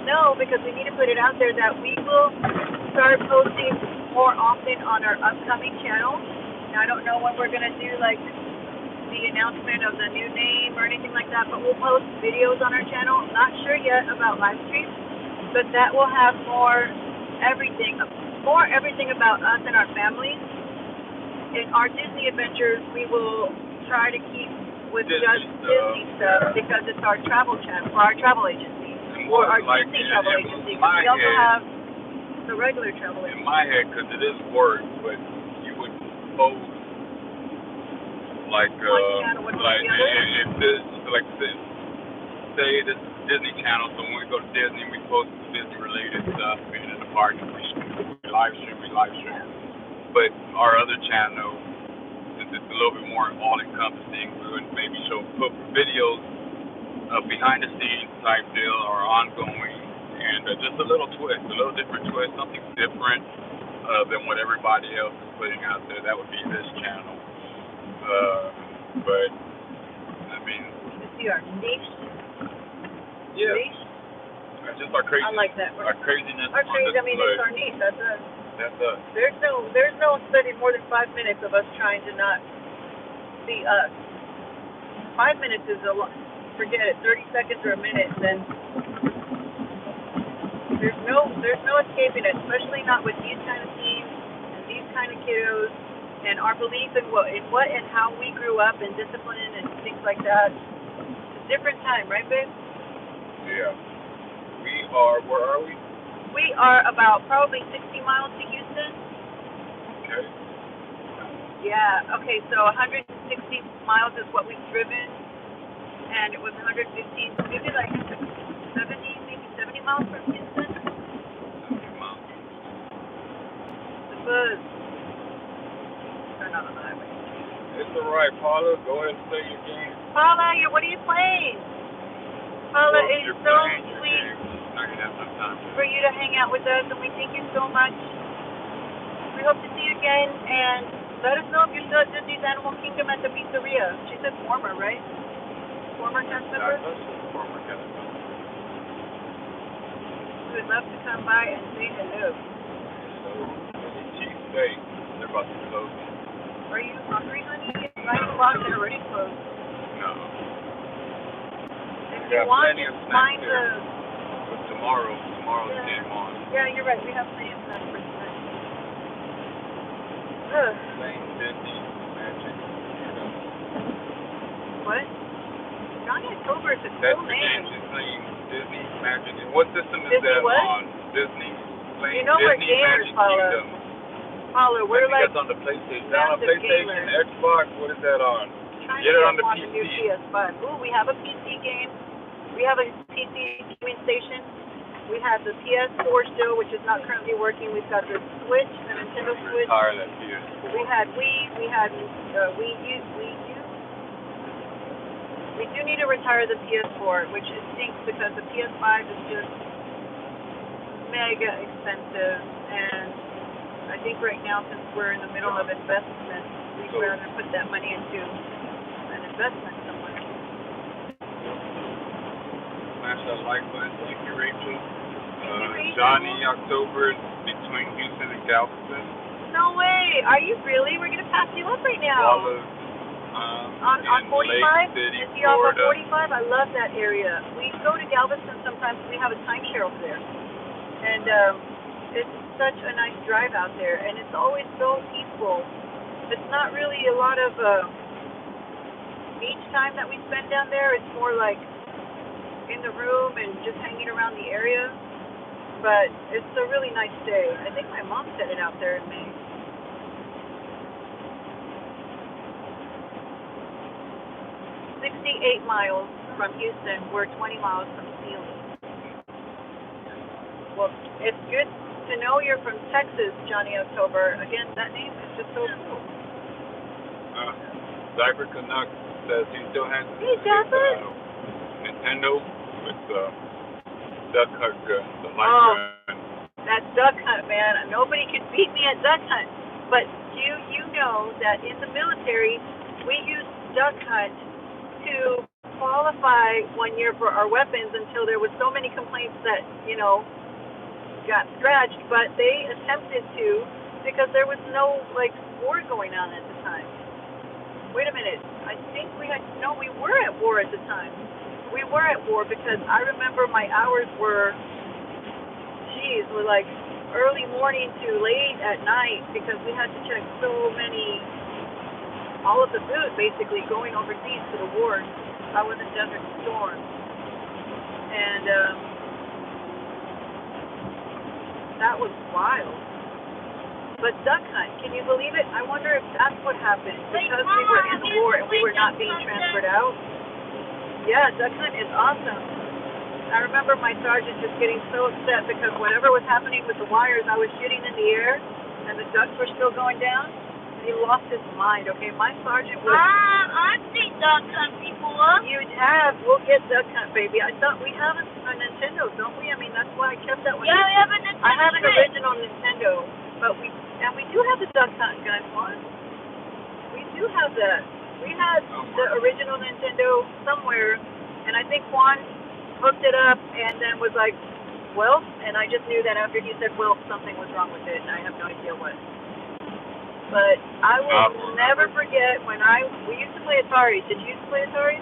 know, because we need to put it out there, that we will start posting more often on our upcoming channel. Now, I don't know when we're going to do like the announcement of the new name or anything like that, but we'll post videos on our channel. Not sure yet about live streams, but that will have more everything about us and our families. In our Disney adventures, we will try to keep with just Disney stuff because it's our travel channel, or our travel agency, or our Disney travel agency. We also have the regular travel agency.
In my head, because it is work, but you would post like if this, like say this is Disney Channel, so when we go to Disney, we post Disney related stuff, being in the park, and we live stream. But our other channel, since it's a little bit more all-encompassing, we would maybe put videos of behind-the-scenes type deal or ongoing, and just a little different twist, something different than what everybody else is putting out there. That would be this channel. But I mean,
you see our niche.
Yeah.
Niche?
Just our craziness.
I like that word.
Our craziness.
Our crazy. I mean, it's our niche. That's us.
That's us.
There's no spending more than 5 minutes of us trying to not be us. 5 minutes is a lot. Forget it. 30 seconds or a minute, then there's no escaping it. Especially not with these kind of teams and these kind of kiddos, and our belief in what and how we grew up and discipline and things like that. It's a different time, right, babe?
Yeah. We are. Where are we?
We are about probably 60 miles to Houston.
Okay.
Yeah, okay, so 160 miles is what we've driven, and it was 115, maybe like 70 miles from Houston.
70 miles.
The buzz. Turn on the highway.
It's alright, Paula. Go ahead and play your game.
Paula, what are you playing? Paula, it is so sweet for you to hang out with us, and we thank you so much. We hope to see you again, and let us know if you're still at Disney's Animal Kingdom at the pizzeria. She said former, right? Former cast member?
Former cast member.
We would love to come by and say hello.
So, cheap steak. They're about to close.
Are you hungry, honey?
9 o'clock, they're already closed.
No.
If
We
you
got
want,
plenty of
just
snacks
find
there.
the...
But tomorrow's
Yeah.
game on.
Yeah, you're right. We have plenty of snacks for tonight. Ugh.
Same Disney magic. You know.
What? Johnny October is a
That's
cool
the
name.
game she's playing, Disney Magic. And what system is
Disney
that
what?
on? Disney playing
You know we're
Disney
gamers,
Magic
Paula.
Kingdom.
Paula, we're
I think
like
that's on the PlayStation. Is that on
massive
PlayStation,
gamers.
Xbox? What is that on?
Trying
Get
to
it on the
a
PC.
new PS5. Ooh, we have a PC game. We have a PC gaming station. We have the PS4 still, which is not currently working. We've got the Switch, the Nintendo Switch.
Retire that PS4.
We had Wii. We had Wii U. We do need to retire the PS4, which is stinks because the PS5 is just mega expensive, and I think right now, since we're in the middle of investment, we'd rather put that money into an investment somewhere.
Smash that like button. Thank you, Rachel.
Rachel.
Johnny October between Houston and Galveston.
No way! Are you really? We're gonna pass you up right now.
Wallace,
On 45?
Lake City,
Is he off of
Florida.
45? I love that area. We go to Galveston sometimes. We have a timeshare over there. And it's such a nice drive out there. And it's always so peaceful. It's not really a lot of beach time that we spend down there. It's more like in the room and just hanging around the area. But it's a really nice day. I think my mom set it out there in May. 68 miles from Houston. We're 20 miles from Steelie. Well, it's good to know you're from Texas, Johnny October. Again, that name is just so cool.
Diaper Canuck says he still has
Hey, Diaper.
Nintendo with Duck Hunt gun, the light gun.
That Duck Hunt, man. Nobody could beat me at Duck Hunt. But you know that in the military, we used Duck Hunt to qualify 1 year for our weapons until there was so many complaints that, got scratched, but they attempted to because there was no, war going on at the time. Wait a minute. I think we were at war at the time. We were at war because I remember my hours were like early morning to late at night because we had to check all of the food basically going overseas to the wars. I was in Desert Storm. And that was wild. But Duck Hunt, can you believe it? I wonder if that's what happened. Because we were in the war and we were not being transferred out. Yeah, Duck Hunt is awesome. I remember my sergeant just getting so upset because whatever was happening with the wires, I was shooting in the air and the ducks were still going down. He lost his mind, okay? My sergeant was...
I've seen Duck Hunt before.
You'd have. We'll get Duck Hunt, baby. I thought we have a Nintendo, don't we? I mean, that's why I kept that one.
Yeah, we have a Nintendo.
I have an original Nintendo, but we do have the Duck Hunt gun, Juan. We do have that. We had the original Nintendo somewhere, and I think Juan hooked it up and then was like, well, and I just knew that after he said, well, something was wrong with it, and I have no idea what. But I will never forget when we used to play Atari. Did you used to play Atari?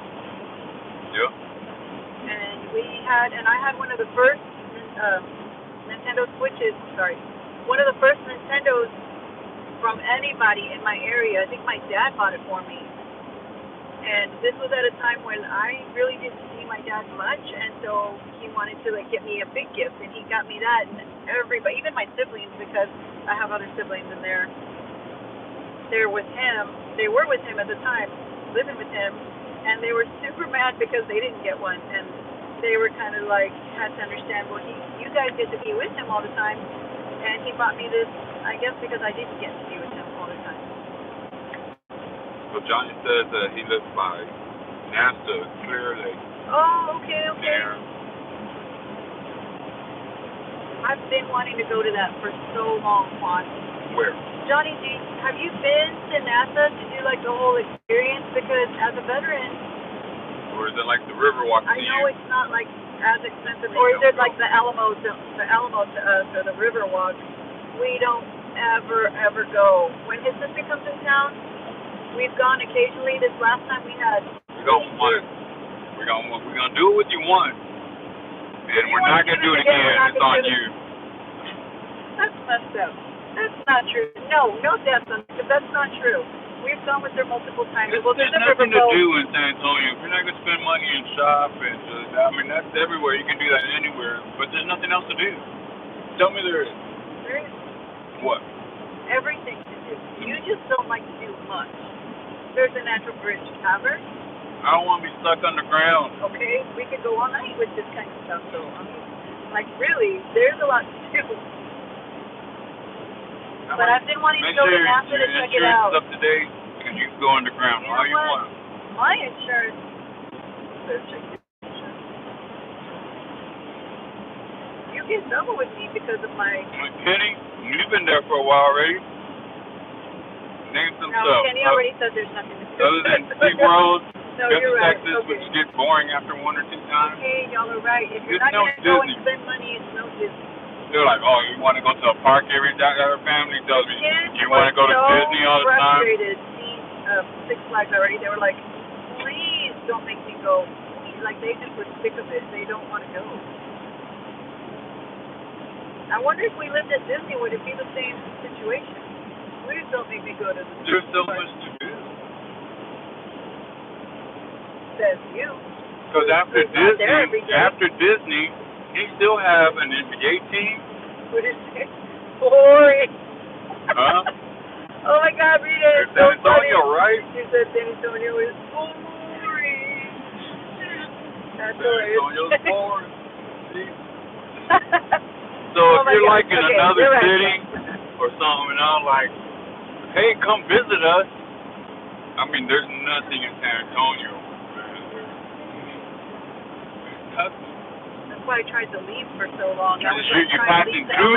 Yep.
And I had one of the first Nintendo Switches, one of the first Nintendos from anybody in my area. I think my dad bought it for me. And this was at a time when I really didn't see my dad much, and so he wanted to get me a big gift, and he got me that, and everybody, even my siblings, because I have other siblings, and they're with him. They were with him at the time, living with him, and they were super mad because they didn't get one, and they were kind of had to understand, well, you guys get to be with him all the time, and he bought me this, I guess because I didn't get to be with him all the time.
So Johnny says he lives by NASA, Clear Lake.
Oh, okay.
There.
I've been wanting to go to that for so long, Juan.
Where?
Johnny, have you been to NASA to do the whole experience? Because as a veteran,
or is it like the Riverwalk?
I know it's not as expensive, or is it like the Alamo to us, or the Riverwalk? We don't ever go. When his sister comes in town, We've gone occasionally. This last time we had.
We don't want it. We're gonna do what you want, and we're not gonna do it again. It's on you.
That's messed up. That's not true. No deaths on because that's not true. We've gone with her multiple times.
There's nothing to do in San Antonio. If you're not gonna spend money and shop, and I mean that's everywhere. You can do that anywhere, but there's nothing else to do. Tell me there is.
There is.
What?
Everything to do. You just don't like to do much. There's a natural bridge tavern.
I don't want to be stuck underground.
Okay, we could go all night with this kind of stuff. So I mean, like really, there's a lot to do. But I've been wanting to go to NASA to check it out.
Make sure your insurance is up to date, and you can go underground all you want.
My insurance. Better check your insurance. You get double with me because of my.
Kenny, you've been there for a while already. Name some stuff.
No, Kenny already said there's nothing to do.
Other than SeaWorld,
no, you're right.
Texas, which gets boring after 1 or 2 times.
Okay, y'all are right. If you're not going to go and spend money, it's no Disney.
They're like, oh, you want to go to a park every day? Our family tells me, you want to go to Disney all the time?
Frustrated seeing Six Flags already. They were like, please don't make me go. Like, they just were sick of it. They don't want to go. I wonder if we lived at Disney, would it be the same situation? Please don't make me go to the
There's so much to do.
Says you.
Because after Disney, you still have an NBA team?
What is it? Boring.
Huh?
Oh my God, Rita, it's so
San Antonio, right?
She said San Antonio is boring. That's hilarious.
San Antonio's boring. So if you're like in another city or something, and I'm like, hey, come visit us. I mean, there's nothing in San Antonio. There's nothing.
That's why I tried to leave for so long.
You're passing through.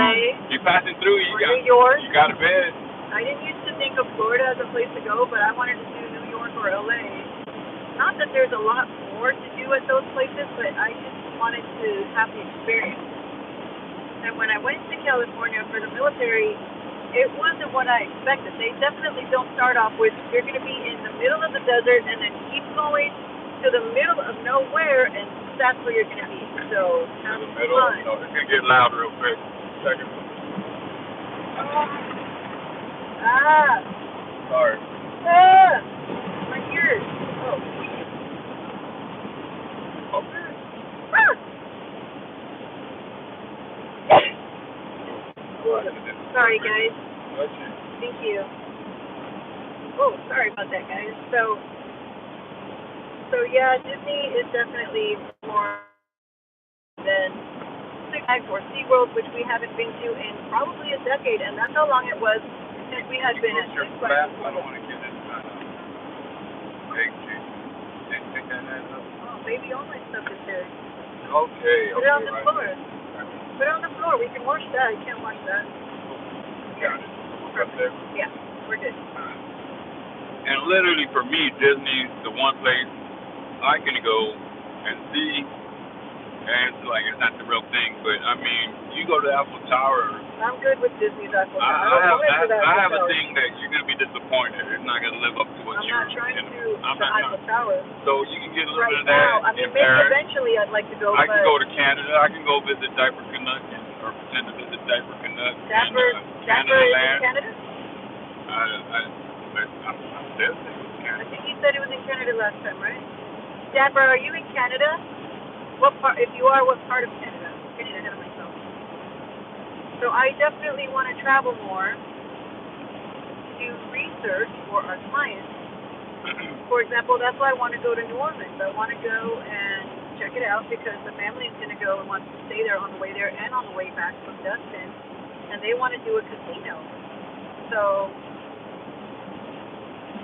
You're passing through.
New York.
You got a bed.
I didn't used to think of Florida as a place to go, but I wanted to do New York or LA. Not that there's a lot more to do at those places, but I just wanted to have the experience. And when I went to California for the military, it wasn't what I expected. They definitely don't start off with, you're going to be in the middle of the desert and then keep going to the middle of nowhere, and that's where you're going to be. So, have fun.
No, it's going to get loud real quick. Second. Sorry.
My ears.
Okay.
Sorry, guys. Thank you. Oh, sorry about that, guys. So yeah, Disney is definitely more than Six Flags or SeaWorld, which we haven't been to in probably a decade, and that's how long it was since we had been at Six Flags.
I don't want to get this take that up.
Oh, baby, all my stuff is there.
Okay.
Put it on the floor. Put it on the floor. We can wash that. You can't wash that.
Got it. Up there.
Yeah, we're good.
And literally for me, Disney's the one place I can go and see, and it's like, it's not the real thing, but I mean, you go to Eiffel Tower.
I'm good with Disney's Eiffel Tower.
I have a thing that you're going to be disappointed. It's not going to live up to what you're
trying to Eiffel Tower.
So you can get a little bit of
that
in
maybe
Paris.
Eventually I'd like to go.
I can go to Canada. I can go visit Diaper Canuck or pretend to visit Diaper Canuck in Canada Land.
Canada?
I'm definitely in Canada.
I think you said it was in Canada last time, right? Dapper, are you in Canada? What part? If you are, what part of Canada? I'm getting ahead of myself. So I definitely want to travel more to research for our clients. For example, that's why I want to go to New Orleans. I want to go and check it out because the family is going to go and wants to stay there on the way there and on the way back from Dustin, and they want to do a casino. So.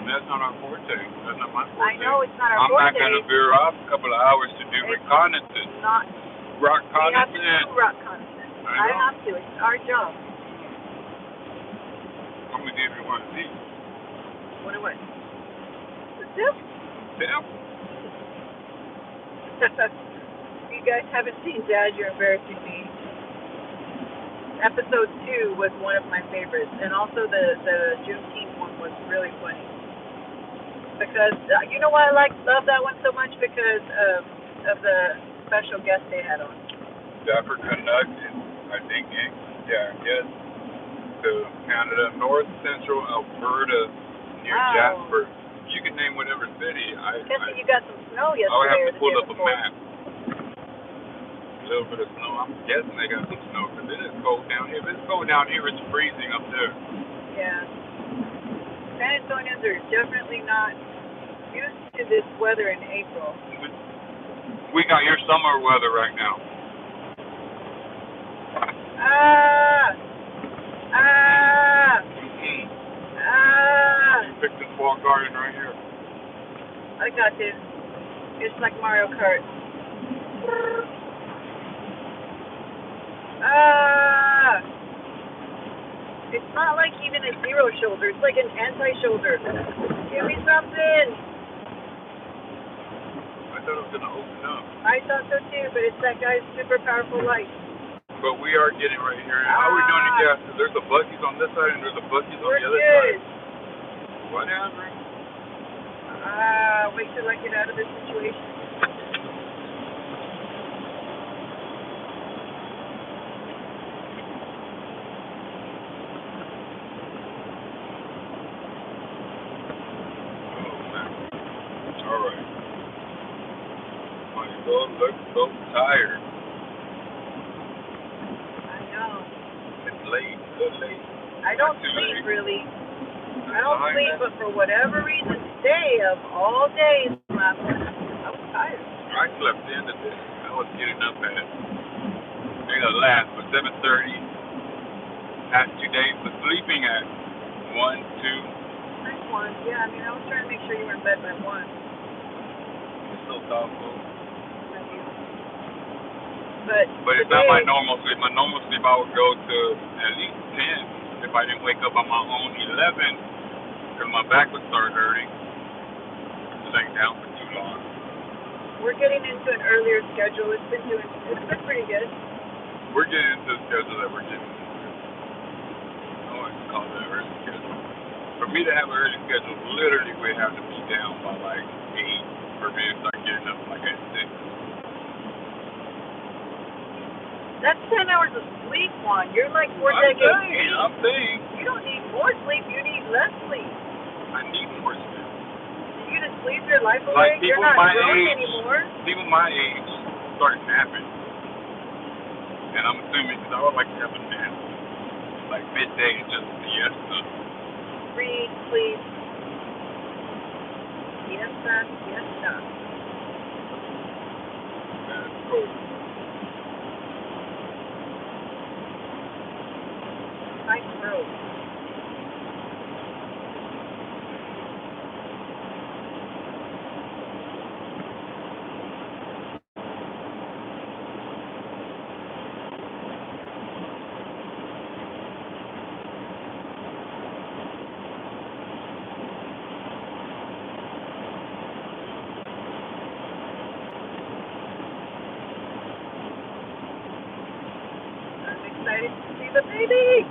That's not our forte. That's not my forte.
I know it's not our forte.
I'm not going to veer off a couple of hours to do reconnaissance. Rock reconnaissance.
We have to do rock reconnaissance. I have to. It's our job.
I'm going to give you one of these.
What? The tip?
Tip?
If you guys haven't seen Dad, you're embarrassing me. Episode 2 was one of my favorites, and also the Juneteenth one was really funny. Because you know why I love that one so much? Because of the special guest they had on.
Reconnecting, I think. Yeah, yes. To Canada, North Central Alberta, near Jasper. You can name whatever city.
You got some snow yesterday.
I would have to pull up a map. A little bit of snow. I'm guessing they got some snow because it is cold down here. If it's cold down here, it's freezing up there.
Yeah. San Antonians are definitely not used to this weather in April.
We got your summer weather right now. Pick this wall garden right here.
I got this. It's like Mario Kart. It's not like even a zero shoulder. It's like an anti-shoulder. Give me something.
I thought it was gonna open up.
I thought so too, but it's that guy's super powerful light.
But we are getting right here. How are we doing the gas? There's a Buc-ee's on this side and there's a Buc-ee's on the other side. Whatever.
Wait till I get out of this situation.
Alright. My soul looks so tired.
I know.
It's late, so late.
I don't sleep really. I don't sleep, but for whatever reason, today of all days, I was tired.
I slept in today. I was getting up at, last, but 7:30. Past 2 days, but sleeping at 1, 2.
Nice one. Yeah, I mean, I was trying to make sure you were in bed by 1.
You're so thoughtful.
Thank you.
But it's not my normal sleep. My normal sleep, I would go to at least 10 if I didn't wake up on my own 11. Because my back would start hurting. Laying down for too long.
We're getting into an earlier schedule. It's been pretty good.
We're getting into the schedule that we're getting into. I wouldn't call it an early schedule. For me to have an early schedule, literally we have to be down by like 8 for me to start getting up like at 6.
That's 10 hours of sleep, Juan. You're like 4 decades deep.
I'm saying.
You don't need more sleep. You need less sleep.
I need more sleep.
You just sleep your life away.
Like people
You're not
my
growing
age,
anymore.
people my age start napping. And I'm assuming because I would like to have a nap. Like midday, just siesta.
Read, sleep. Siesta.
That's cool.
My throat. I'm excited to see the baby.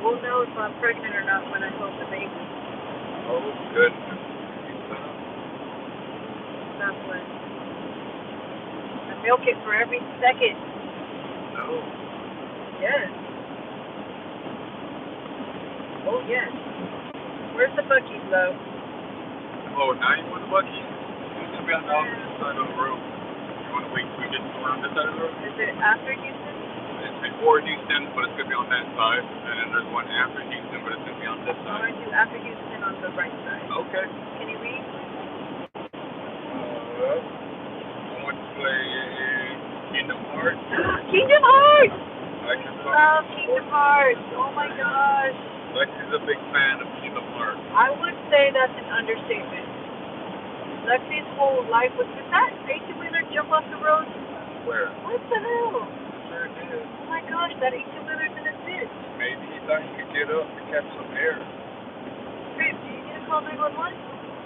We'll know if I'm pregnant or not when I hold the baby.
Oh, goodness.
That's when. I milk it for every second.
No.
Yes. Oh, yes. Where's the Buc-ee's, love?
Oh, now you want the Buc-ee's? You should be on the opposite side of the road. You want to wait till we get around this side of the road?
Is it after Houston?
It's before Houston, but it's going to be on that side. And then there's one after Houston, but it's going to be on this
I
side.
want to do after Houston on the right side.
Okay.
Can you read?
I want to play Kingdom Hearts.
Kingdom Hearts!
I can
love Kingdom Hearts. Oh my gosh.
Lexi's a big fan of Kingdom Hearts.
I would say that's an understatement. Lexi's whole life was, did that 18-wheeler jump off the road?
Where?
What the hell?
Sure did.
Oh my gosh, that 18-wheeler's in a ditch.
Maybe he thought he could get up to catch some air.
Babe, do you need to call 911?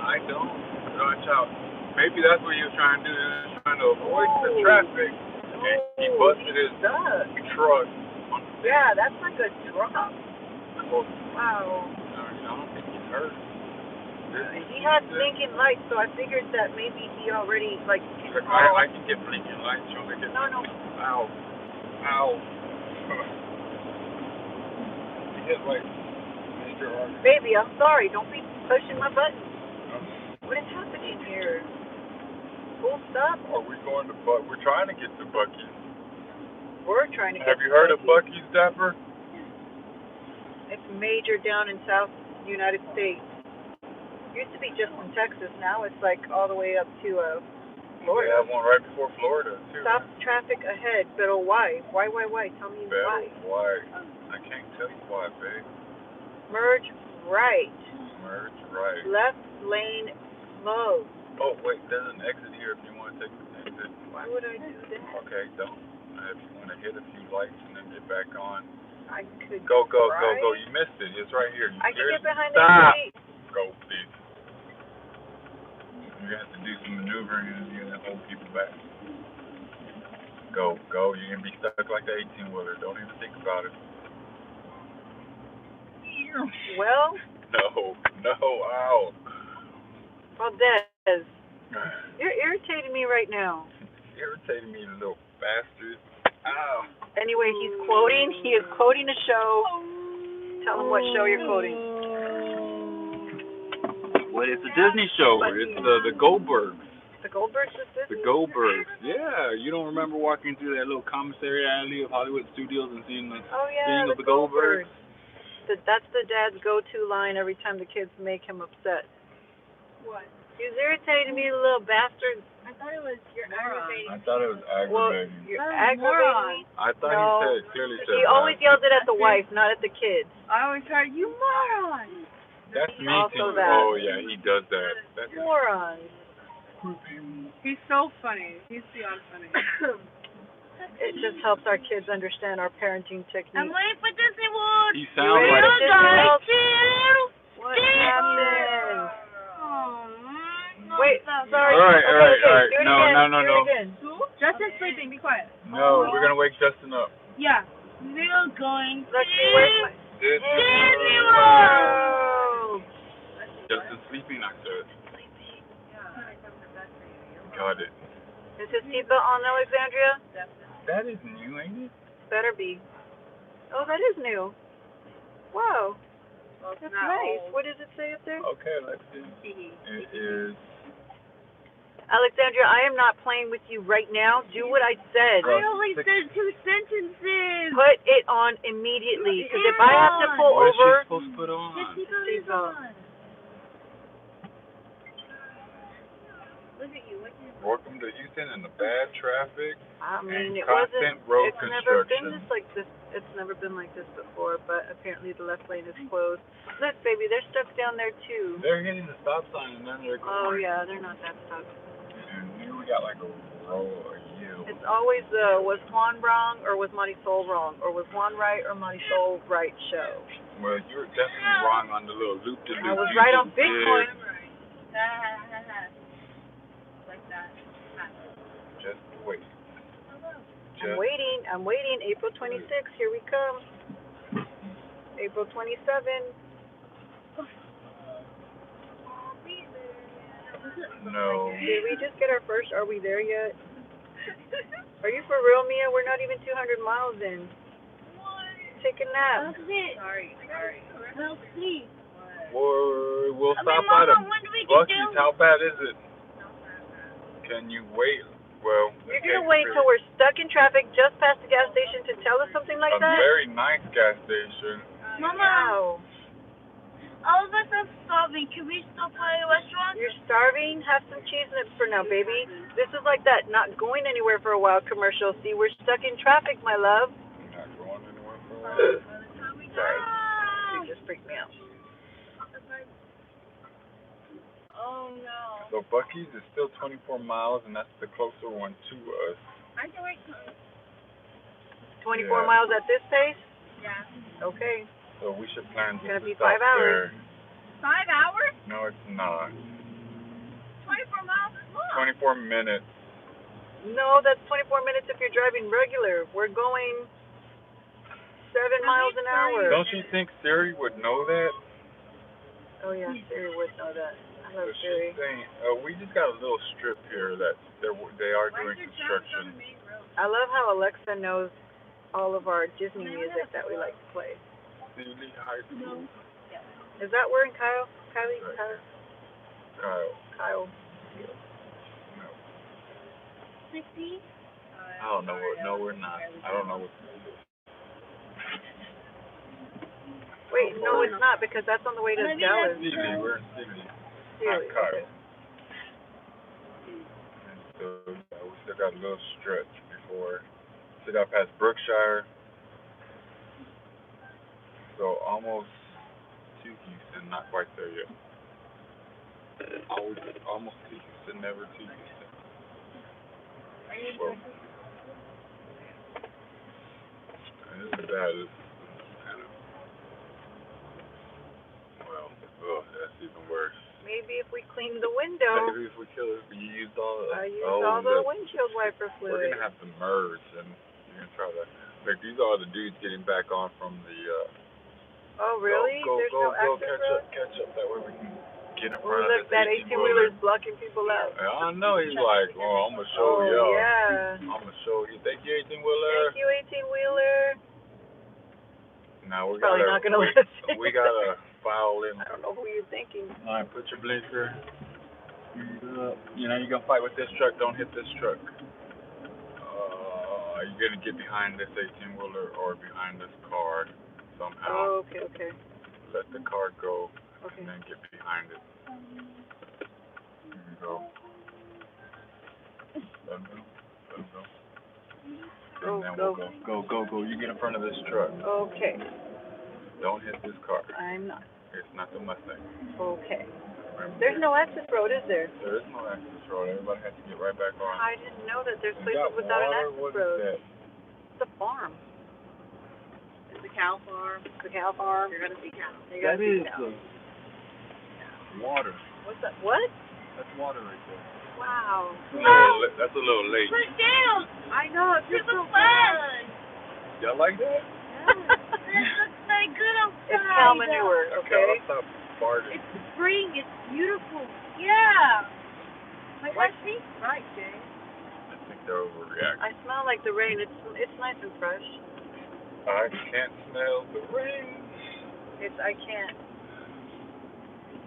I don't. Watch out. Maybe that's what he was trying to do. He was trying to avoid the traffic. And he busted his truck on
Yeah, that's not good. Drop.
Well,
Wow.
I don't think he's hurt.
He had blinking lights, so I figured that maybe he already, like...
I can get blinking lights. You only get...
No.
Ow. Ow. You hit, like, major artery.
Baby, I'm sorry. Don't be pushing my button. What is happening here? Full stop?
Are we going to We're trying to get to Buc-ee's.
We're trying to get
Have you heard of Buc-ee's, Dapper?
It's major down in South United States. Used to be just in Texas. Now it's like all the way up to Florida.
They have one right before Florida, too.
Stop traffic ahead. But why? Why? Tell me why.
Why? I can't tell you why, babe.
Merge right.
Merge right.
Left lane closed.
Oh, wait, there's an exit here if you want to take the exit.
Why would I do that?
Okay, don't. If you want to hit a few lights and then get back on.
I could
Go.
try.
You missed it. It's right here.
I can get behind
Stop.
the seat.
Go, please. You have to do some maneuvering and you're going to hold people back. Go. You're going to be stuck like the 18-wheeler. Don't even think about it.
Well.
No. Ow.
Well, Des, you're irritating me right now.
Irritating me, you little bastard. Ow.
Anyway, he is quoting a show. Tell him what show you're quoting.
Well, it's a Disney show. It's the Goldbergs.
The Goldbergs is Disney?
The Goldbergs. Yeah. You don't remember walking through that little commissary alley of Hollywood Studios and seeing the thing of the Goldbergs?
That's the dad's go-to line every time the kids make him upset.
What?
He's irritating me, little bastard.
I thought it was aggravating.
I thought it was aggravating.
Well, you're aggravating me.
I thought he clearly said
he always yells it at the wife, not at the kids.
I always heard, you moron!
That's me
also
too.
that.
Oh, yeah, he does that. That's
Morons.
He's so funny. He's beyond funny.
It just helps our kids understand our parenting technique.
I'm waiting for Disney World.
He sounds like...
What happened?
Oh,
Wait, sorry.
All right.
Do it
No.
again.
Justin's sleeping. Be quiet.
No, we're going to wake Justin up.
Yeah. We're going
Let's see, where's my...
Disney World.
Justin's sleeping, I said. Got it.
Is his seatbelt on, Alexandria?
That is new, ain't it?
Better be. Oh, that is new. Wow.
Well,
That's nice. What does it say up there?
Okay, let's see. It is...
Alexandria, I am not playing with you right now. Do what I said.
I only said 2 sentences.
Put it on immediately. Because if I have to pull
What is she
over...
supposed to put on?
The seatbelt is on. Look at you.
Welcome to Houston in the bad traffic.
I mean, it
constant
wasn't.
road
It's never
construction.
been like this. It's never been like this before. But apparently, the left lane is closed. Look, baby, they're stuck down there too.
They're hitting the stop sign and then they're
Oh
going.
yeah, they're not that stuck.
And here we got like a row or you.
It's always was Juan wrong or was Marisol wrong or was Juan right or Marisol right show.
Well, you're definitely wrong on the little loop-de-loop.
I was right on Bitcoin.
Like that.
Just wait.
I'm waiting. April 26th. Here we come. April 27th.
No.
Did we just get our first? Are we there yet? Are you for real, Mia? We're not even 200 miles in. Take a nap.
Sorry.
We'll stop by the Buc-ee's. How bad is it? Can you wait? Well,
you're going to wait till we're stuck in traffic just past the gas station to tell us something like that?
A very nice gas station.
Mama, all of us are starving. Can we stop by a restaurant?
You're starving? Have some cheese nips for now, baby. This is like that not going anywhere for a while commercial. See, we're stuck in traffic, my love.
You're not going anywhere for a while?
Sorry. You just freaked me out.
Oh, no.
So Buc-ee's is still 24 miles, and that's the closer one to us.
I can wait
24 miles at this pace?
Yeah.
Okay.
So we should plan to
It's going to be 5
stop
hours.
there.
5 hours?
No, it's not.
24 miles is long.
24 minutes.
No, that's 24 minutes if you're driving regular. We're going
7 miles an hour.
Don't you think Siri would know that?
Oh yeah, Siri would know that. I love
She's
Siri.
saying, we just got a little strip here that they are doing construction.
I love how Alexa knows all of our Disney music that we like to play.
Steelie High School.
Is that where in Kyle? Kylie?
Right.
Kyle.
No. I don't know what. No, we're not. I don't know what.
Wait, no, it's not because that's on the way to Dallas.
Steelie, we're in Steelie.
Steelie,
Not Kyle.
okay.
And so we still got a little stretch before. Still got past Brookshire. So almost to Houston, not quite there yet. Almost to Houston, never to Houston. Well, and this is bad. This kind of, well, that's even worse.
Maybe if we clean the window.
Maybe if we kill it, you used all the.
I used all the windshield wiper fluid.
We're gonna have to merge, and you're gonna try to. Like these are the dudes getting back on from the.
Oh really? There's no access road?
Catch up. That way we can get in front of
look, that 18-wheeler's blocking people out.
I know. He's like, oh, I'm gonna show you.
Oh yeah.
I'm gonna show you. Thank you, 18-wheeler.
Thank you, 18-wheeler.
Now we
Probably not gonna let us in.
We gotta file in.
I don't know who you're thinking.
All right, put your blinker. You know you're gonna fight with this truck. Don't hit this truck. You're gonna get behind this 18-wheeler or behind this car somehow.
Oh, okay.
Let the car go.
Okay.
And then get behind it. Here you go. Let him go. And then we'll go. You get in front of this truck.
Okay.
Don't hit this car.
I'm not.
It's not the Mustang.
Okay.
Remember,
there's no access road, is there?
There is no access road. Everybody has to get right back on.
I didn't know that there's places without an access road.
What is that?
It's a farm.
It's a cow farm.
It's a cow farm.
You're gonna see cows.
That is
water.
What's that? What?
That's water right there.
Wow.
That's a little late.
Put it down.
I know. It's just so
fun.
Y'all like that?
It looks very good outside.
It's cow manure, okay?
I'll stop farting.
It's spring. It's beautiful. Yeah. Like I see.
Right, Jay.
I think they're overreacting.
I smell like the rain. It's nice and fresh.
I can't smell the rain.
I can't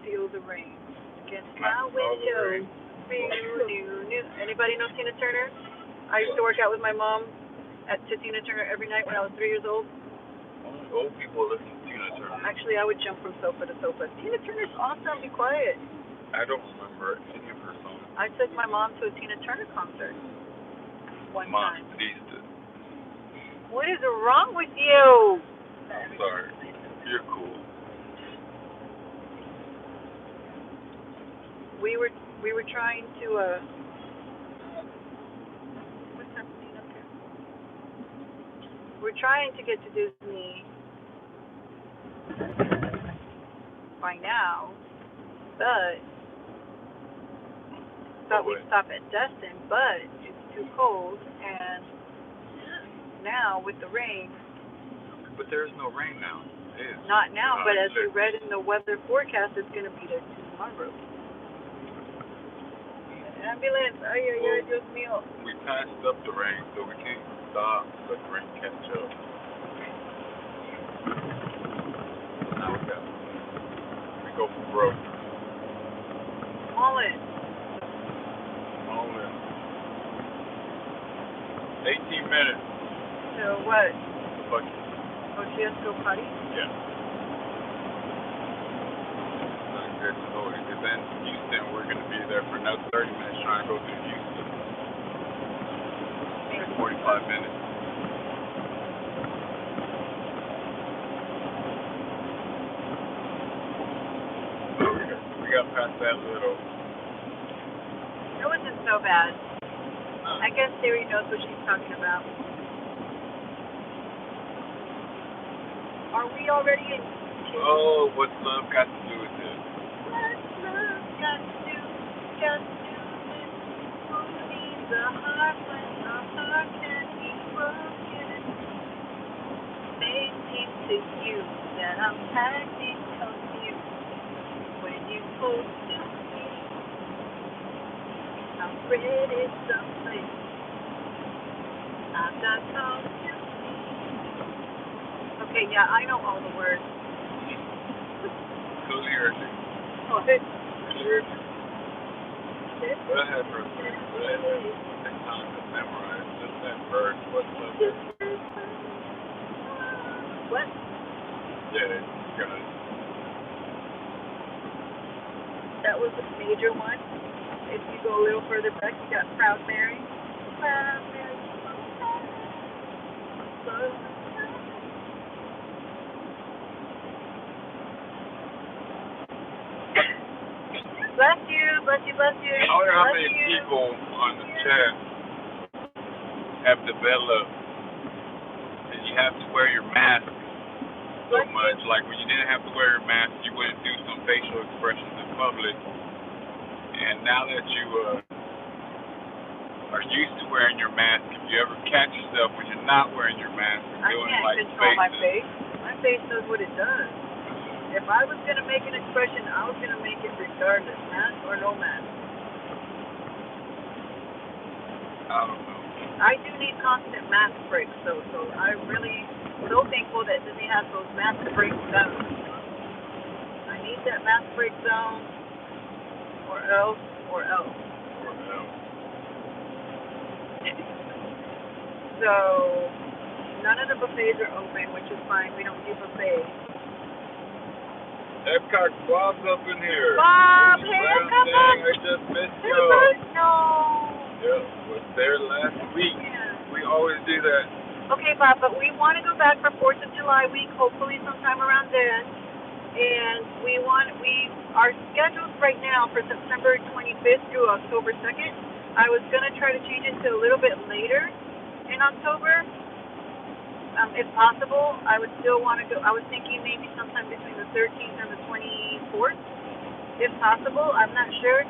feel the rain against my window. New. Anybody know Tina Turner? I used to work out with my mom to Tina Turner every night when I was 3 years old.
Old people listen to Tina Turner.
Actually, I would jump from sofa to sofa. Tina Turner's awesome. Be quiet.
I don't remember any of her songs.
I took my mom to a Tina Turner concert one time.
Please do.
What is wrong with you?
I'm sorry. You're cool.
We were trying to what's happening up here? We're trying to get to Disney by now, but thought we'd stop at Destin, but it's too cold, and now with the rain.
But there's no rain now. It is.
Not now, but as we read in the weather forecast, it's going to be tomorrow. Ambulance, ay, Dios mío.
We passed up the rain, so we can't stop, let the rain catch up. Now we go for broke.
All in.
18 minutes.
So what?
Fuck.
Oh, she has to go potty?
Yeah. Good to know it, because then Houston, we're going to be there for another 30 minutes trying to go through Houston. Like 45 minutes. We got past that little.
It wasn't so bad. I guess Siri knows what she's talking about. Are we already in?
Oh, what's love got to do with this?
What's love got to do with who needs a heart when a heart can be broken?
seem to you that I'm acting confused when you close to me. I'm ready someplace. I've got cause to see. Okay, yeah, I know all the words.
Clearly.
What?
Clearly. Go ahead for a second. Go ahead. Take time to memorize just that verse. What's the verse?
What?
Yeah, got it.
That was the major one. If you go a little further back, you got Proud Mary. Proud Mary. Bless you, bless you, bless you.
I wonder how many people on the chat have developed that you have to wear your mask so much. Like when you didn't have to wear your mask, you wouldn't do some facial expressions in public. And now that you are used to wearing your mask, if you ever catch yourself when you're not wearing your mask and doing like
I can't control my
faces,
face. My face knows what it does. If I was going to make an expression, I was going to make it regardless, mask or no mask.
I don't know.
I do need constant mask breaks, though, so I'm really so thankful that Disney has those mask break zones. I need that mask break zone, or else. So, none of the buffets are open, which is fine. We don't do buffets.
Epcot Bob's up in here.
Bob, hey, come on.
I just missed you.
No.
Yeah, was there last week.
Yeah.
We always do that.
Okay, Bob, but we want to go back for 4th of July week, hopefully sometime around then. And our schedules right now for September 25th through October 2nd, I was going to try to change it to a little bit later in October. If possible, I would still want to go. I was thinking maybe sometime between the 13th and the 24th, if possible. I'm not sure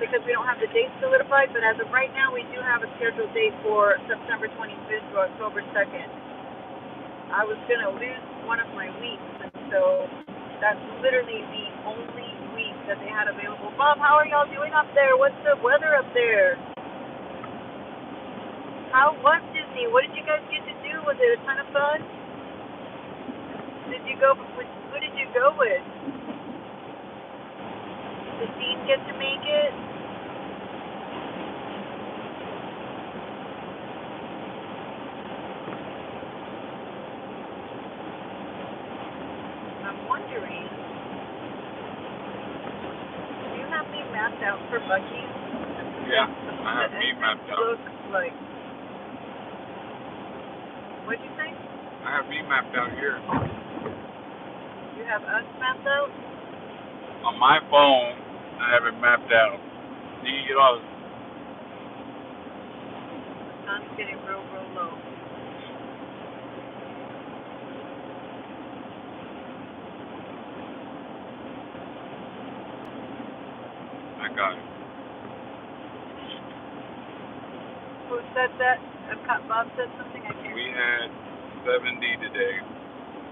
because we don't have the date solidified, but as of right now, we do have a scheduled date for September 25th to October 2nd. I was going to lose one of my weeks, and so that's literally the only week that they had available. Bob, how are y'all doing up there? What's the weather up there? How was Disney? What did you guys get to do? Was it a ton of fun? Who did you go with? Did Dean get to make it? I'm wondering, do you have me mapped out for Buc-ee's?
Yeah, I have me mapped out.
Look like. What'd you say?
I have me mapped out here.
You have us mapped out?
On my phone, I have it mapped out. You can get all.
The sun's getting real low.
I got it.
Who said that? Bob said something? I can't.
We had 70 today.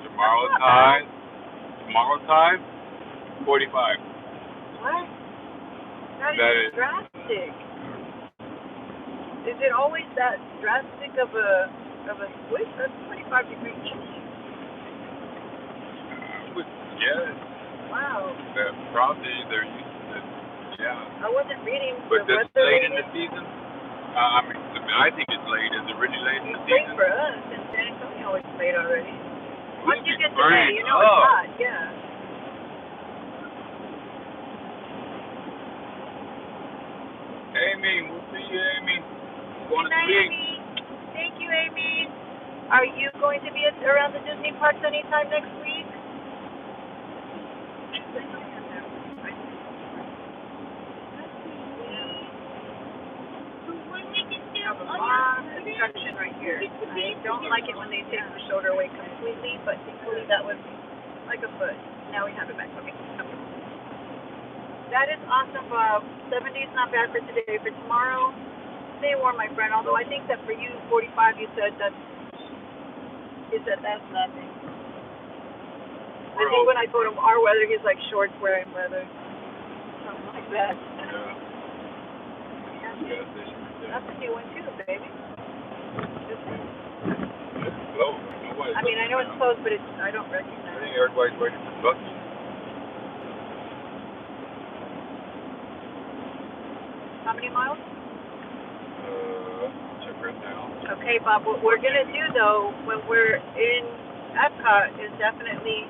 Tomorrow's high. 45.
What? That
That
is drastic. Is it always that drastic of a switch? That's 25-degree change.
Yeah.
Wow.
Probably they're used to it. Yeah.
I wasn't reading
But
the
this
weather
late in
rating.
the season? I think it's late. Is it really late in the
It's late
season?
for us. In San Antonio, it's late already. Once you get to
burning
May, you know it's hot. Yeah.
Amy, we'll see you, Amy. Going
Good
to
night,
sleep.
Amy. Thank you, Amy. Are you going to be around the Disney parks anytime next week? Have a lot of construction right here. I don't like it when they take the shoulder away completely, but thankfully that was like a foot. Now we have it back. Okay. That is awesome, Bob. 70 is not bad for today. For tomorrow, stay warm, my friend. Although I think that for you, 45, you said that's He said, that's nothing. I think when I told him our weather, he's like shorts wearing weather. Something like that.
Yeah.
That's a new one too, baby.
It's closed.
I mean, I know it's closed, but I don't recognize it.
I think everybody's waiting for Bucky.
How many miles?
Check right now.
Okay, Bob, what we're going to do, though, when we're in Epcot is definitely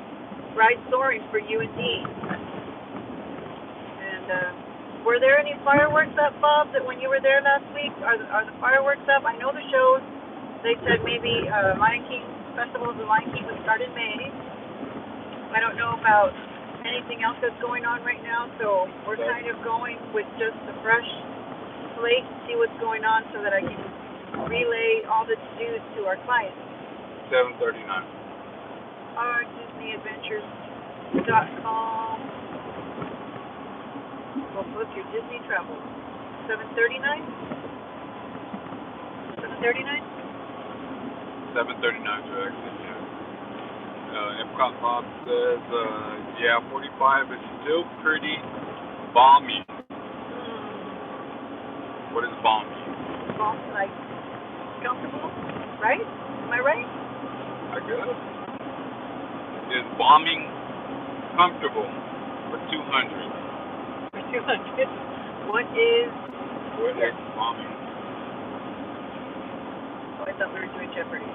ride soaring for you and Dee. And were there any fireworks up, Bob, that when you were there last week? Are the fireworks up? I know the shows. They said maybe Lion King, Festival of the Lion King would start in May. I don't know about anything else that's going on right now, so we're kind of going with just a fresh slate and see what's going on so that I can relay all the to-dos to our clients.
7:39.
DisneyAdventures.com. We'll book your Disney travel. 7:39? 7:39?
7:39 to exit, yeah. Epcot Bob says, 45 is still pretty balmy. What is balmy?
Balmy, like comfortable, right? Am I right?
I guess. Is bombing comfortable for 200?
For 200. What is
bombing?
Oh, I thought we were doing Jeopardy.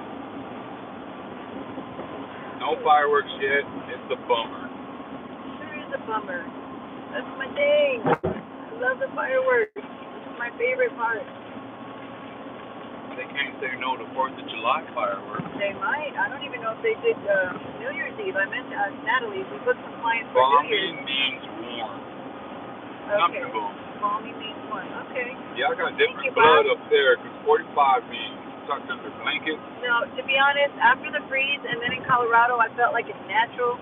No fireworks yet. It's a bummer.
Sure is a bummer. That's my thing. I love the fireworks. It's my favorite part.
They can't say no to 4th of July fireworks.
They might. I don't even know if they did New Year's Eve. I meant to ask Natalie. We booked some clients for New Year's.
Balmy means warm.
Okay.
Comfortable.
Balmy means warm. Okay.
Yeah, I got different blood up there because 45 means tucked under blankets.
No, to be honest, after the freeze and then in Colorado, I felt like it's natural.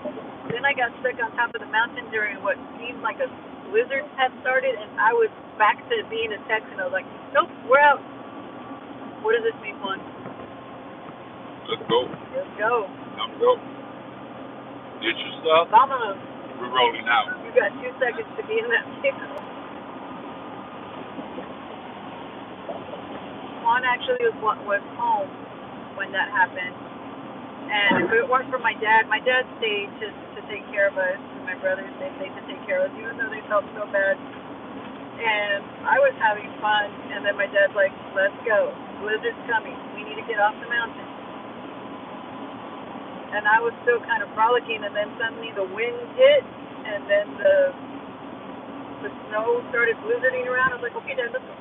Then I got stuck on top of the mountain during what seemed like a blizzard had started, and I was back to being a Texan. I was like, nope, we're out. What does this mean, Juan?
Let's go.
Let's go.
Let's go. Get your stuff.
Vámonos.
We're rolling out.
You got 2 seconds to be in that vehicle. Juan actually was home when that happened. And if it weren't for my dad stayed to take care of us. And my brothers, they stayed to take care of us, even though they felt so bad. And I was having fun. And then my dad's like, let's go. Blizzard's coming. We need to get off the mountain. And I was still kind of frolicking. And then suddenly the wind hit. And then the snow started blizzarding around. I was like, okay, Dad, let's go.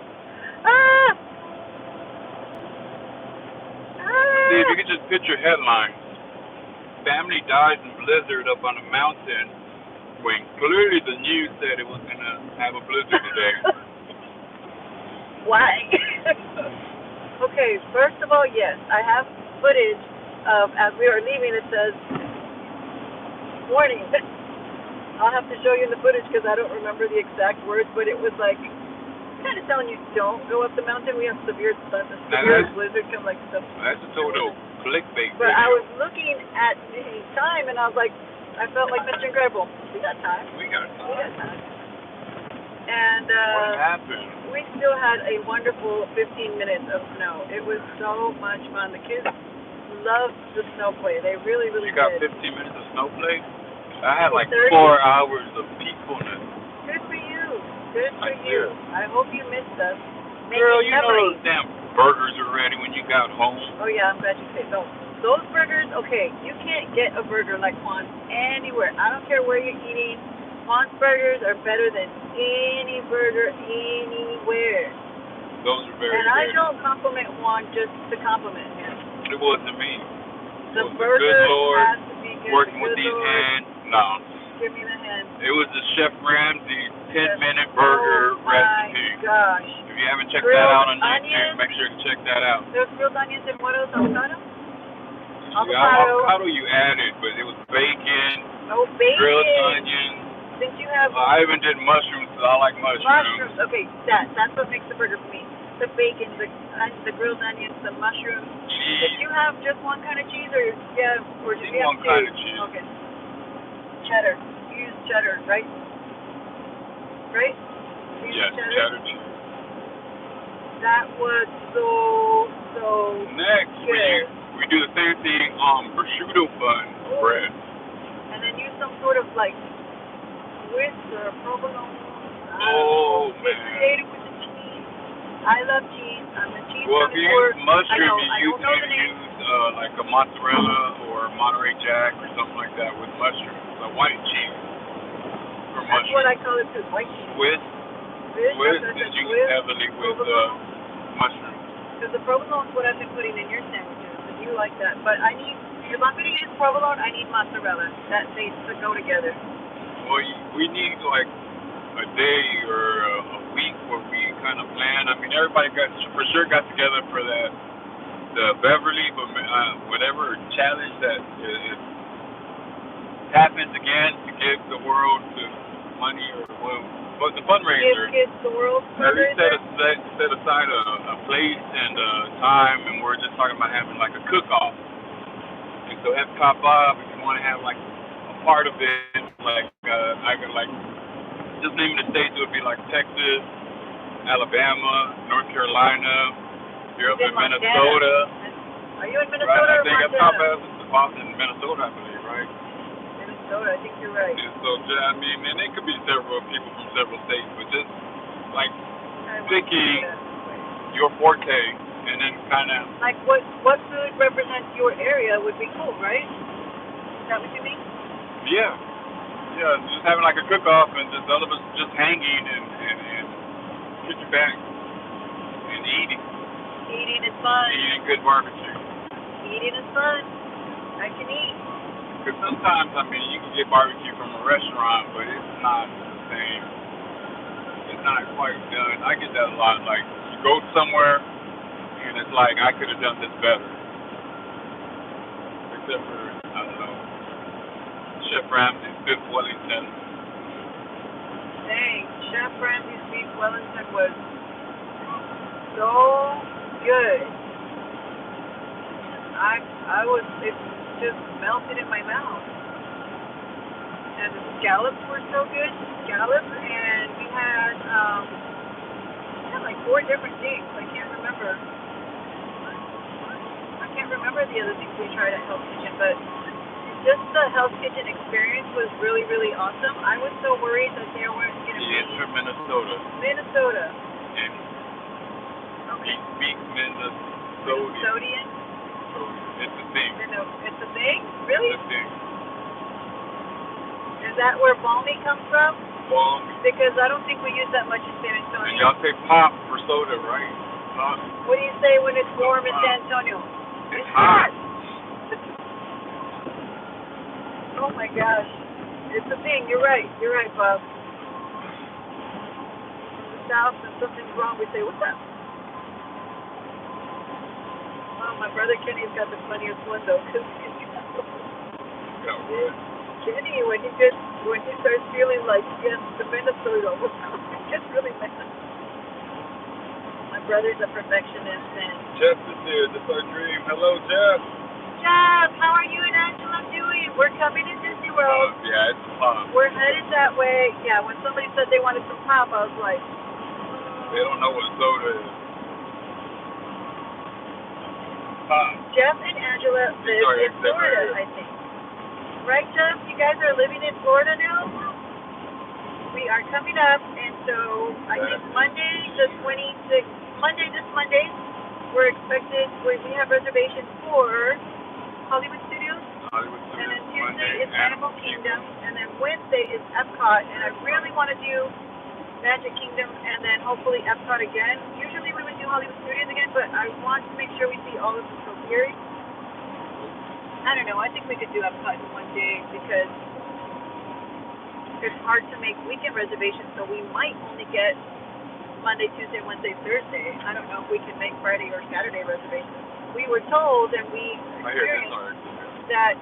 Ah!
See, if you could just picture headlines. Family dies in blizzard up on a mountain when clearly the news said it was going to have a blizzard today.
Why? Okay, first of all, yes, I have footage of, as we are leaving, it says, warning. I'll have to show you the footage because I don't remember the exact words, but it was like, kind of telling you don't go up the mountain. We have severe blizzard come like stuff.
That's a total clickbait.
But I was looking at the time and I was like, I felt like Mr. Incredible. We got time.
We got time.
And
what happened?
We still had a wonderful 15 minutes of snow. It was so much fun. The kids loved the snow play. They really, really did.
You got 15 minutes of snow play? I had like
30.
4 hours of peacefulness.
Good for you. Good for you. I hope you missed us.
Girl, you know those damn burgers are ready when you got home.
Oh, yeah, I'm glad you said so. Those burgers, okay, you can't get a burger like Juan's anywhere. I don't care where you're eating. Juan's burgers are better than any burger anywhere.
Those are very good.
And I don't compliment Juan just to compliment him.
It wasn't me.
The burger
good Lord
has to be good.
Working with these hands. No.
Give me the hand.
It was the Chef Ramsay 10-minute burger recipe.
Oh my gosh.
If you haven't checked that out on YouTube, make sure to check that out.
There's grilled onions and what else? Avocado?
Avocado you added, but it was bacon.
Oh, bacon.
Grilled onions.
Did you have?
I even did mushrooms because I like mushrooms.
Mushrooms. Okay, that's what makes the burger for me. The bacon, the grilled onions, the mushrooms.
cheese.
Did you have just one kind of cheese, or or did you have
one
two?
kind of cheese.
Okay. Cheddar. You use cheddar, right? Right? You use
cheddar cheese.
That was so
Next,
good.
we do the same thing on prosciutto bun bread.
And then use some sort of like Swiss or provolone.
Oh, man.
It's created with the cheese. I love cheese. I'm a cheese
Well, if you use mushroom, you
use
like a mozzarella or Monterey Jack or something like that with mushrooms. A white cheese or mushroom.
That's what I call it too, white cheese.
Swiss is used heavily with mushrooms.
Because the provolone is what I've been putting in your sandwiches, and you like that. But if I'm going to use provolone, I need mozzarella. That needs to go together.
Well, we need like a day or a week where we kind of plan. I mean, everybody for sure got together for the Beverly, whatever challenge that happens again to give the world money or what the fundraiser.
Give kids the world fundraiser.
Set aside a place and a time, and we're just talking about having like a cook-off. And so Epcot Bob, if you want to have like a part of it, like I could like just naming the states, it would be like Texas, Alabama, North Carolina. You're up in Minnesota.
Are you in Minnesota?
Right? I think
Epcot
Bob is in Minnesota, I believe, right?
Minnesota, I think you're right.
And so, I mean, and it could be several people from several states, but just like picking your forte and then kind of
like what food represents your area would be cool, right? Is that what you mean?
Yeah, just having like a cook-off and just all of us just hanging and kicking back and eating.
Eating is fun.
Eating good barbecue.
Eating is fun. I can eat.
Because sometimes, I mean, you can get barbecue from a restaurant, but it's not the same. It's not quite done. I get that a lot. Like, you go somewhere, and it's like, I could have done this better. Except for, I don't know, Chef Ramsay's beef Wellington.
Dang, Chef Ramsay's beef Wellington was so good. It just melted in my mouth. And the scallops were so good. Scallops, and we had like 4 different things. I can't remember the other things we tried at Hell's Kitchen, but just the Hell's Kitchen experience was really, really awesome. I was so worried that there weren't going to be...
It's from Minnesota.
Minnesota.
And
okay.
Speak Minnesota. It's a thing.
It's a thing? Really?
It's a thing.
Is that where balmy comes from?
Balmy.
Because I don't think we use that much in San Antonio.
And y'all say pop for soda, right? Pop.
What do you say when it's warm in San Antonio?
It's hot.
Oh my gosh. It's a thing. You're right, Bob. In the South, when something's wrong, we say, what's up? Oh, my brother Kenny's got the funniest one, though.
Got what?
Kenny, when he starts feeling like he gets the Minnesota, he gets really mad. My brother's a perfectionist, and...
Jeff is here. That's our dream. Hello, Jeff.
Jeff, how are you and Angela doing? We're coming to Disney World.
Yeah, it's pop.
We're headed that way. Yeah, when somebody said they wanted some pop, I was like...
They don't know what soda is. Pop.
Jeff and Angela live in Florida, I think. Right, Jeff? You guys are living in Florida now? We are coming up, and so I think this Monday, we're expected, we have reservations for Hollywood Studios. And then Tuesday is Animal Kingdom, and then Wednesday is Epcot, and I really want to do Magic Kingdom, and then hopefully Epcot again. Usually we would do Hollywood Studios again, but I want to make sure we see all of the topiaries. I don't know, I think we could do Epcot in one day, because it's hard to make weekend reservations, so we might only get Monday, Tuesday, Wednesday, Thursday. I don't know if we can make Friday or Saturday reservations. We were told, and we experienced that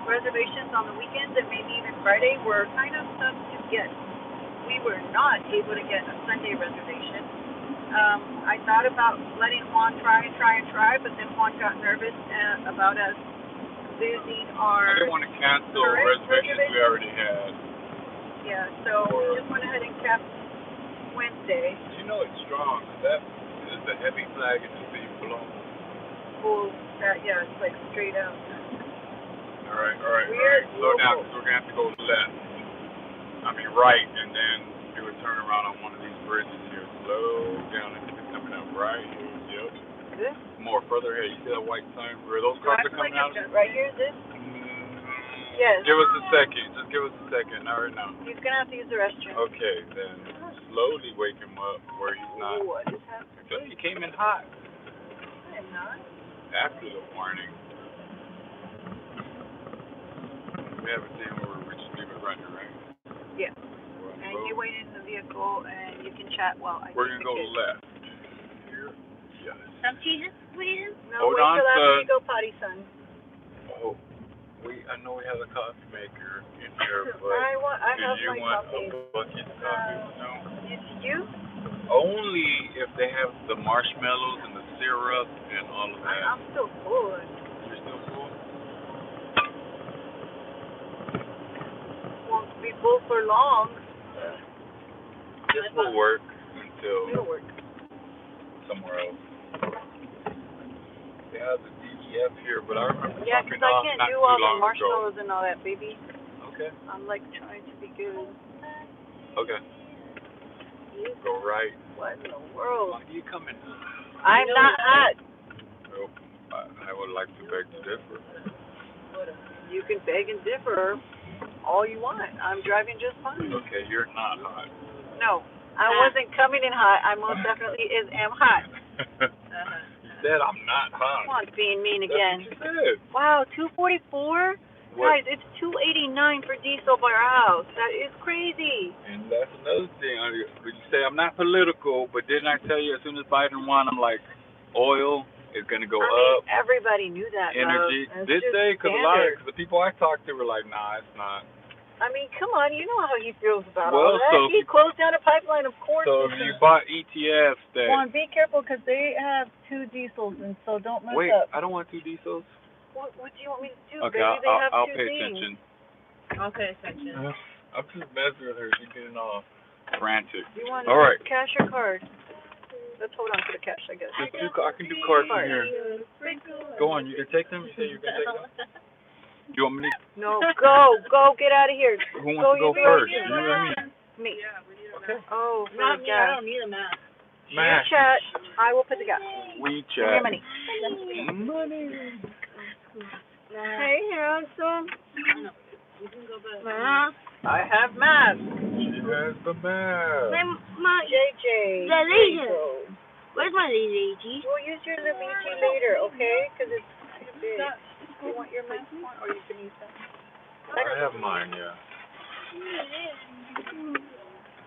reservations on the weekends and maybe even Friday were kind of tough to get. We were not able to get a Sunday reservation.
I thought about letting Juan try, but then Juan got nervous about us losing our.
I didn't want to cancel reservations we already had.
Yeah, so we just went ahead and kept Wednesday.
You know it's strong. That is a heavy flag and it's being blown.
Well, yeah, it's like straight out.
All right. Slow down because we're going to have to go left. I mean right, and then do a turnaround on one of these bridges here. Slow down and it's coming up right here. Yep.
This?
More further ahead. You see that white sign where those cars are coming out?
Right here, this? Yes.
Give us a second. Just give us a second. Not right now.
He's going to have to use the restroom.
Okay, then slowly wake him up where he's not.
What is happening?
He came in hot.
I am not.
After the warning. We haven't seen where we just leave it running, right?
Yeah. And you wait in the vehicle and you can chat while I
We're going to go left. Here. Yes.
Some cheeses, please?
No, wait till after you go potty, son.
Oh. I know we have a coffee maker in here, but
I have
do you
my
want
coffee.
a bucket coffee? No.
You?
Only if they have the marshmallows and the syrup and all of that.
I'm still full.
You're still full?
Won't be full for long.
This will work until
It'll work.
somewhere else. They have the DEF here, but I remember
because
talking
I can't
not
do
too
all the
long
marshmallows
ago.
and all that, baby.
Okay.
I'm like trying to be good.
Okay. Go right.
What in the world?
Why are you coming?
I'm not hot.
Nope. I would like to beg to differ.
You can beg and differ all you want. I'm driving just fine.
Okay, you're not hot.
No, I wasn't coming in hot. I most definitely am hot.
You said I'm not hot.
Come on, being mean again.
That's what you said.
Wow, 244?
What?
Guys, it's 289 for diesel by our house. That is crazy.
And that's another thing. You say I'm not political, but didn't I tell you as soon as Biden won, I'm like, oil is going to go up.
Everybody knew that.
Energy. Did they? Because the people I talked to were like, nah, it's not.
I mean, come on, you know how he feels about
Well,
all that. He closed down a pipeline, of course.
So if you bought ETFs that...
Juan, be careful, because they have 2 diesels, and so don't mess
Wait,
up.
I don't want 2 diesels.
What do you want me to do,
Okay,
baby? They have
I'll
2
pay
things.
attention.
I'll pay attention.
I'm just messing with her. She's getting all frantic.
You want
all right.
cash or card? Let's hold on to the cash, I guess.
I can do cards from here. Go on, you can take them? You say you can take them? You want me to?
No, go, get out of here.
Who wants to go first? You or me?
Me.
Okay.
Oh,
Not me, I don't need a mask.
You chat, I will put the gas.
We
Give me your
chat.
money.
Money.
Hey, handsome.
You can go back.
I have math.
She has the mask.
JJ.
The laser. Where's my laser?
We'll use your Luigi later, okay? Because it's too big. You want your mask more, or you can use that?
I have mine, yeah.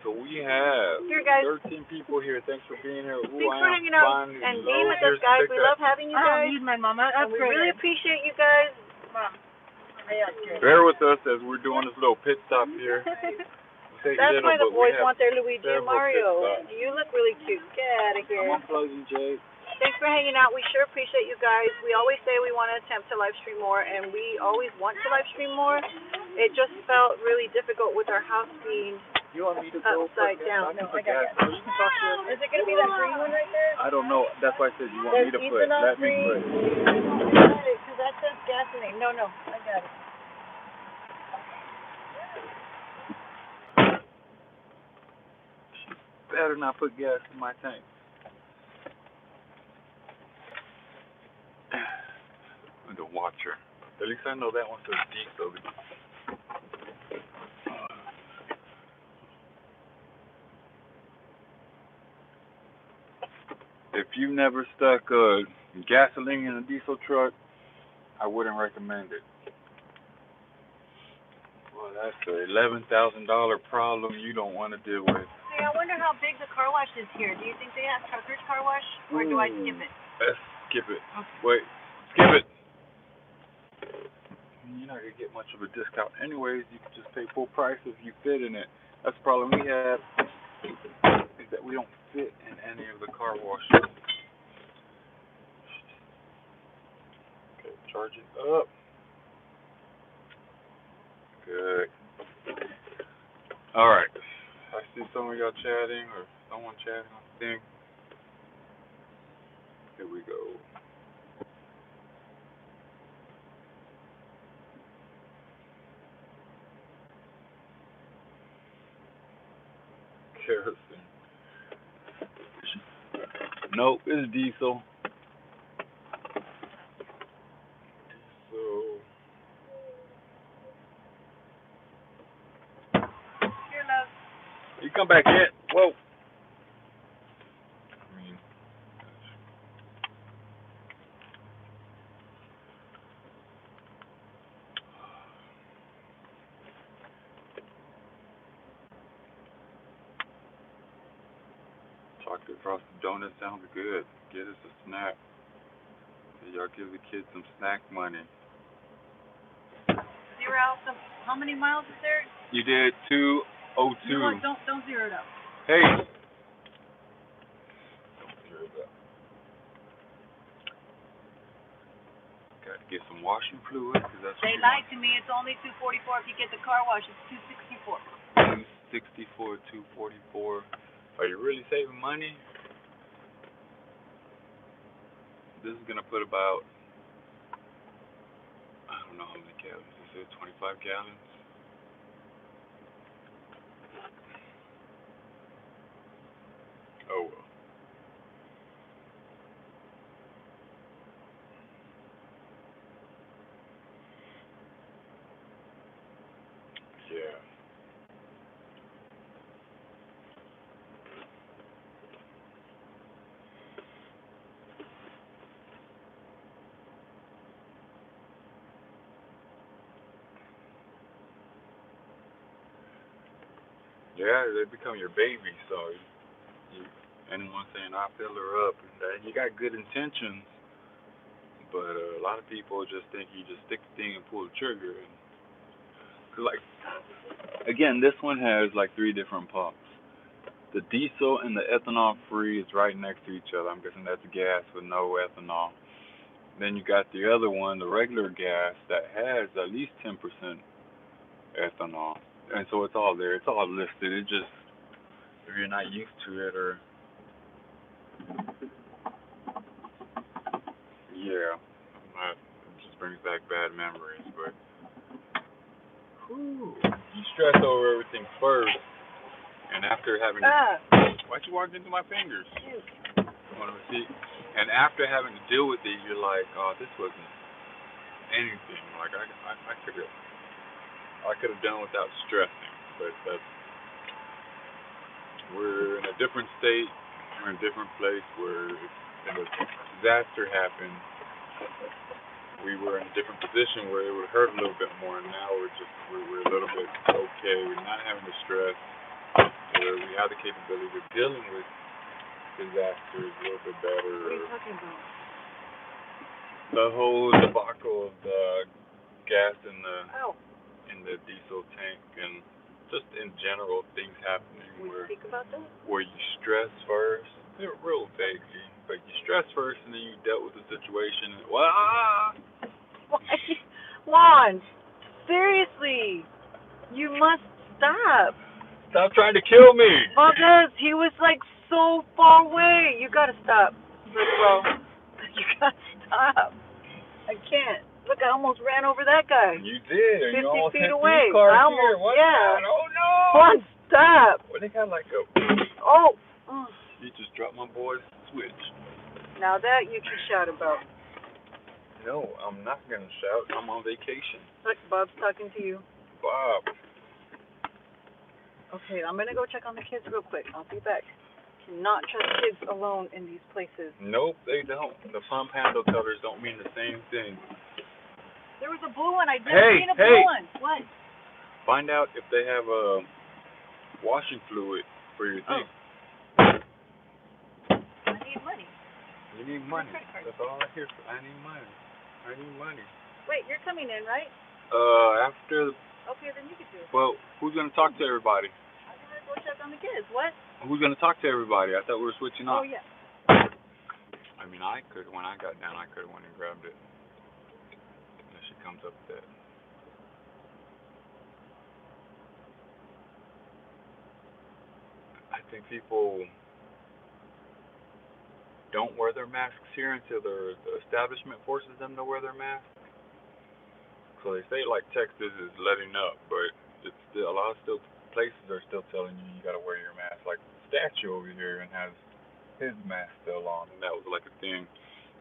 So we have
Here, guys.
13 people here. Thanks for being here.
Thanks for hanging out and being with us, guys. We love having you guys.
I don't need my mama.
And we really appreciate you guys. Mom.
Bear with us as we're doing this little pit stop here.
That's why the boys want their Luigi and Mario. You look really cute. Get out of here.
I'm unplugging, Jay.
Thanks for hanging out. We sure appreciate you guys. We always say we want to attempt to live stream more, and we always want to live stream more. It just felt really difficult with our house being upside down. No, I got it. Is it going to be that green one right there?
I don't know. That's why I said you want me to put. Let me put.
I got it, because that says gasoline. No, I got it.
Better not put gas in my tank. I'm gonna watch her. At least I know that one says diesel. If you've never stuck gasoline in a diesel truck, I wouldn't recommend it. Well, that's an $11,000 problem you don't want to deal with.
Hey, I wonder how big the car wash is here. Do you think they have truckers car wash, or do I skip it?
Let's skip it.
Okay.
Wait, skip it. You're not going to get much of a discount anyways. You can just pay full price if you fit in it. That's the problem we have. If that we don't fit in any of the car washes. Okay, charge it up. Good. Alright. I see some of y'all chatting, or someone chatting on the thing. Here we go. Kerosene. Nope, it's diesel. Diesel.
Here, love.
You come back in. Whoa. Chocolate frosted donut sounds good. Get us a snack. Y'all give the kids some snack money.
0 out. How many miles is there?
You did 202.
You know what? Don't zero it out.
Hey. Don't zero it out. Got to get some washing fluid, because that's
They lied to me. It's only $244 if you get the car wash. It's $264.
264, 244. Are you really saving money? This is gonna put about, I don't know how many gallons. Is it 25 gallons? Oh well. Yeah. Yeah, they become your baby, so anyone saying I fill her up, you got good intentions, but a lot of people just think you just stick the thing and pull the trigger. And, like, again, this one has like 3 different pumps. The diesel and the ethanol free is right next to each other. I'm guessing that's gas with no ethanol. Then you got the other one, the regular gas, that has at least 10% ethanol. And so it's all there. It's all listed. It just, if you're not used to it, or yeah, it just brings back bad memories. But whew, you stress over everything first, and after having why'd you walk into my fingers? Want to see? And after having to deal with it, you're like, oh, this wasn't anything. Like I could have done without stressing. But we're in a different state. We're in a different place where if a disaster happened, we were in a different position where it would hurt a little bit more. And now we're a little bit okay. We're not having to stress. Where we have the capability of dealing with disasters a little bit better.
What are you talking about?
The whole debacle of the gas in the diesel tank, and just in general things happening
Speak about that?
where you stress first. They're real vaguely, but you stress first and then you dealt with the situation. And,
Juan, seriously, you must stop.
Stop trying to kill me.
Valdez, he was like so far away. You gotta stop, bro. You gotta stop. I can't. Look, I almost ran over that guy.
You did.
50
you almost
feet
hit
away.
these cars
I almost,
here. What's that? Oh no.
Juan, stop.
Well, they got like a.
Oh.
You just dropped my boy's switch.
Now that you can shout about.
No, I'm not gonna shout. I'm on vacation.
Look, Bob's talking to you.
Bob.
Okay, I'm gonna go check on the kids real quick. I'll be back. Cannot trust kids alone in these places.
Nope, they don't. The pump handle colors don't mean the same thing.
There was a blue one. I've never seen a blue one. What?
Find out if they have a washing fluid for your thing.
I need money.
You need money. That's all I hear. I need money. I need money.
Wait, you're coming in, right?
After.
Okay, then you can do it.
Well, who's gonna talk to everybody?
I'm gonna go check on the kids. What?
Who's gonna talk to everybody? I thought we were switching off.
Oh, yeah.
I mean, I could, when I got down, I could have went and grabbed it. And she comes up with that. I think people don't wear their masks here until the establishment forces them to wear their masks. So they say like Texas is letting up, but it's still a lot of places are still telling you gotta wear your mask. Like the statue over here and has his mask still on, and that was like a thing.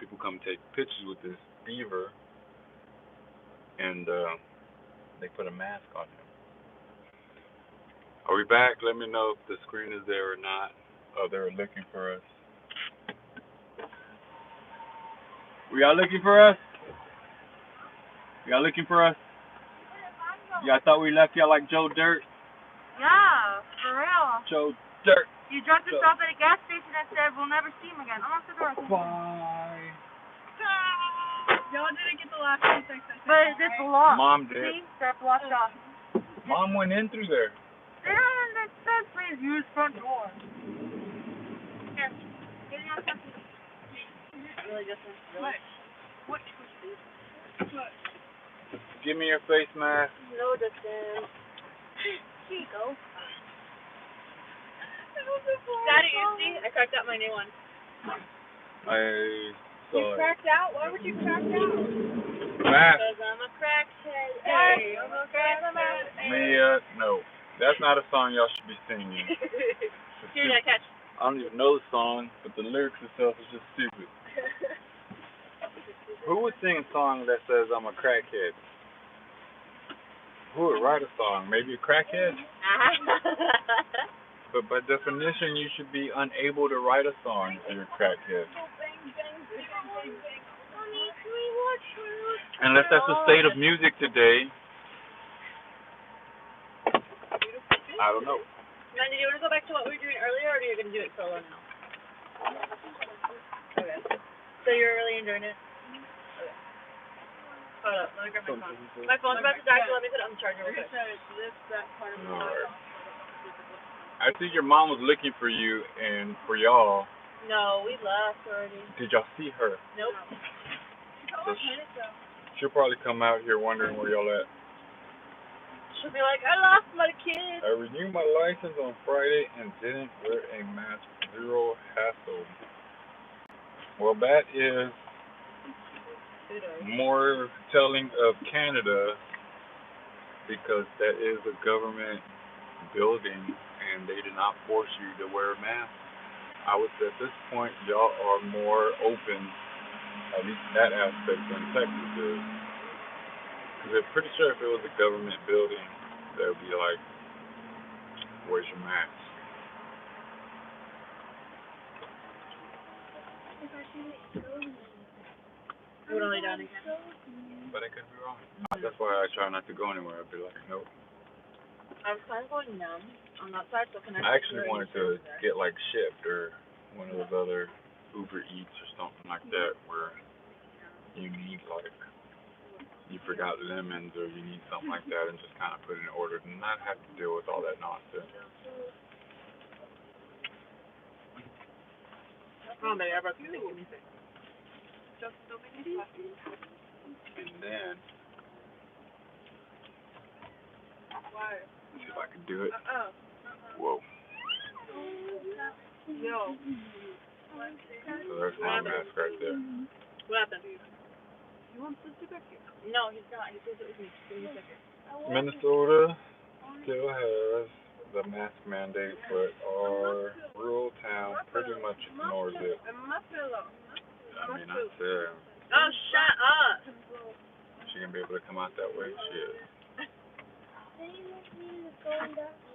People come take pictures with this beaver, and they put a mask on him. Are we back? Let me know if the screen is there or not. Oh, they're looking for us. Y'all looking for us? Y'all looking for us? Y'all thought we left y'all like Joe Dirt?
Yeah, for real.
Joe Dirt.
You dropped us off at a gas station and said we'll never see him again. Unlock the door.
Bye.
Y'all didn't get the last 2 seconds.
But it's locked.
Mom did.
See? That's locked off.
Mom went in through there.
And it says please use front door. Here. Get it on something. Really just
What? What?
Give me your face mask.
No distance. Here you go.
Daddy, you see? I cracked out my new one.
I saw
You cracked out? Why would you crack out?
mask.
Because I'm a crackhead. Hey, I'm a crackhead.
Mia, no. That's not a song y'all should be singing.
Here, did I catch?
I don't even know the song, but the lyrics itself is just stupid. Who would sing a song that says I'm a crackhead? Who would write a song? Maybe a crackhead? But by definition, you should be unable to write a song if you're a crackhead. Unless that's the state of music today. I don't know.
Man, did you want to go back to what we were doing earlier, or are you going to do it solo now? Okay. So you're really enjoying it? Okay. Hold up, let me grab my phone. My phone's about to die, so let me put it on the charger real quick.
I think your mom was looking for you and for y'all.
No, we left already.
Did y'all see her?
Nope.
So she'll probably come out here wondering where y'all at.
She'll be like, I lost my kid.
I renewed my license on Friday and didn't wear a mask. Zero hassle. Well, that is more telling of Canada because that is a government building and they did not force you to wear a mask. I would say at this point, y'all are more open, at least that aspect, than Texas is. Because I'm pretty sure if it was a government building, they would be like, where's your mask?
You want to lay down again?
But I could be wrong. That's why I try not to go anywhere. I'd be like, nope.
I was kind of going numb on that side, so can I
actually wanted to get like Shipt or one of those other Uber Eats or something like that where you need like, you forgot lemons or you need something like that and just kind of put in an order and not have to deal with all that nonsense.
Oh, baby, I brought some things.
And then, see if I can do it. Whoa.
No.
So there's my mask right there.
What happened? You want to sit back here? No, he's not. He says it was me. Give me a second.
Minnesota still has the mask mandate, but our rural town pretty much ignores it. I mean, I said,
Oh, shut up!
she gonna be able to come out that way? She is.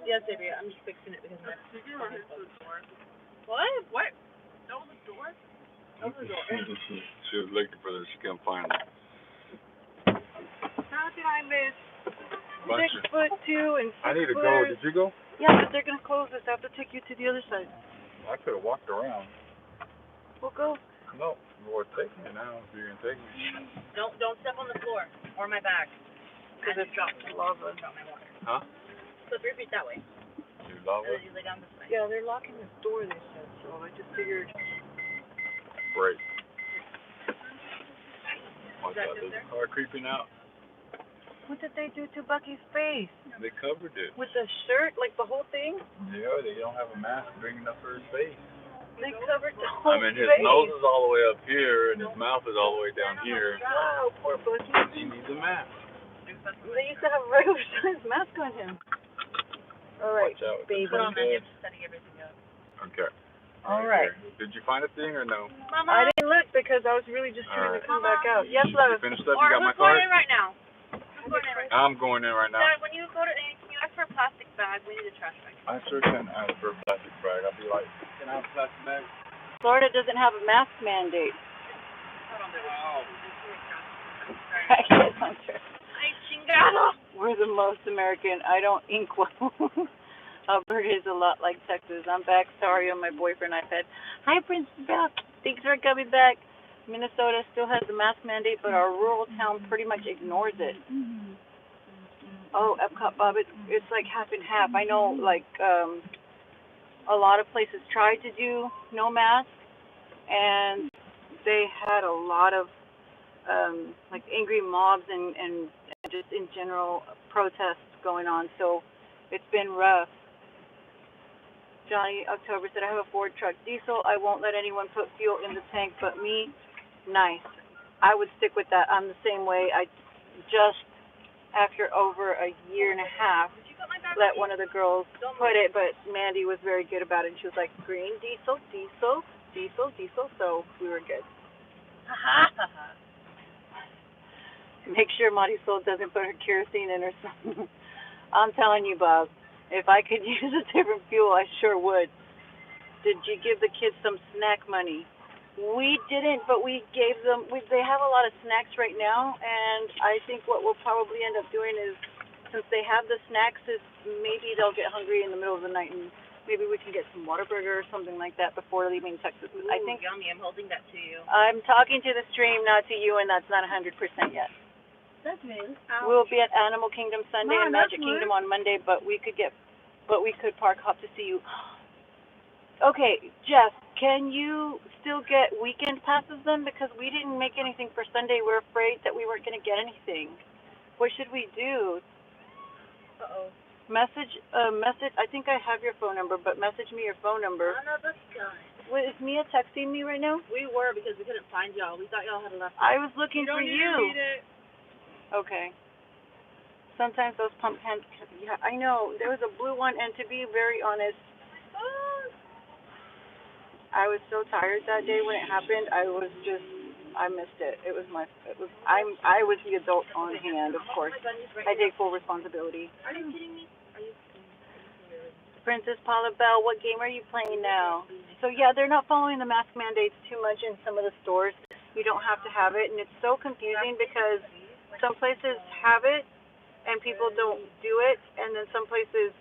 Yes, baby. I'm just fixing it because my phone is closed. What? What? Open the door? Open the door.
She was looking for this. She couldn't find it.
How did I miss
6'2"
and 6
I need to go. Did you go?
Yeah, but they're gonna close this. I have to take you to the other side.
I could have walked around.
We'll go.
No, well, take me now if you're gonna take me.
Don't step on the floor or my bag. Because it's dropped lava. Drop my water.
Huh?
So 3 feet that way.
Dude. lava?
Yeah, they're locking this door, they said, so I just figured.
Great. Watch out, there's a car creeping out.
What did they do to Bucky's face?
They covered it.
With the shirt, like the whole thing?
Yeah, they don't have a mask big enough for his face.
They covered the whole face.
His nose is all the way up here, and his mouth is all the way down here.
Wow, poor Bucky.
He needs a mask.
They used to have a regular size mask on him. All right,
Watch out.
baby.
Put on that, you're setting everything up.
Okay.
All right.
Did you find a thing or no?
Mama.
I didn't look because I was really just trying to come back out. Yes, love.
You finished up? You got my
Who's going
card?
in right now? Who's going in right now?
I'm going in right now.
Dad, when you go to can you ask for a plastic bag? We need a trash bag.
I sure can ask for a plastic bag. I'll be like, can I have a plastic bag?
Florida doesn't have a mask mandate. I guess, Hunter.
Ay, chingado.
We're the most American. I don't ink well. Alberta is a lot like Texas. I'm back. Sorry on my boyfriend iPad. Hi, Princess Belle. Thanks for coming back. Minnesota still has the mask mandate, but our rural town pretty much ignores it. Oh, Epcot, Bob, it's like half and half. I know, like, a lot of places tried to do no mask, and they had a lot of, like, angry mobs and just in general protests going on. So it's been rough. Johnny October said, I have a Ford truck diesel. I won't let anyone put fuel in the tank but me. Nice. I would stick with that. I'm the same way. I just, after over a year and a half, let one of the girls put it, but Mandy was very good about it. And she was like, green, diesel, diesel, diesel, diesel. So we were good. Make sure Marisol doesn't put her kerosene in her something. I'm telling you, Bob. If I could use a different fuel, I sure would. Did you give the kids some snack money? We didn't, but we gave them, they have a lot of snacks right now, and I think what we'll probably end up doing is, since they have the snacks, is maybe they'll get hungry in the middle of the night, and maybe we can get some Whataburger or something like that before leaving Texas.
Ooh,
I think
yummy. I'm holding that to you.
I'm talking to the stream, not to you, and that's not 100% yet.
That's me.
We'll be at Animal Kingdom Sunday and Magic Kingdom on Monday, but we could park hop to see you. Okay, Jeff, can you still get weekend passes then? Because we didn't make anything for Sunday. We're afraid that we weren't going to get anything. What should we do?
Uh-oh.
Message, I think I have your phone number, but message me your phone number.
Son of a gun.
Wait, is Mia texting me right now?
We were, because we couldn't find y'all. We thought y'all had left.
I was looking for
you.
you.
Need to read it.
Okay. Sometimes those pump hands, yeah, I know. There was a blue one, and to be very honest, I was so tired that day when it happened. I missed it. I was the adult on hand, of course. I take full responsibility.
Are you kidding me?
Princess Paula Bell, what game are you playing now? So yeah, they're not following the mask mandates too much in some of the stores. You don't have to have it, and it's so confusing because some places have it and people don't do it, and then some places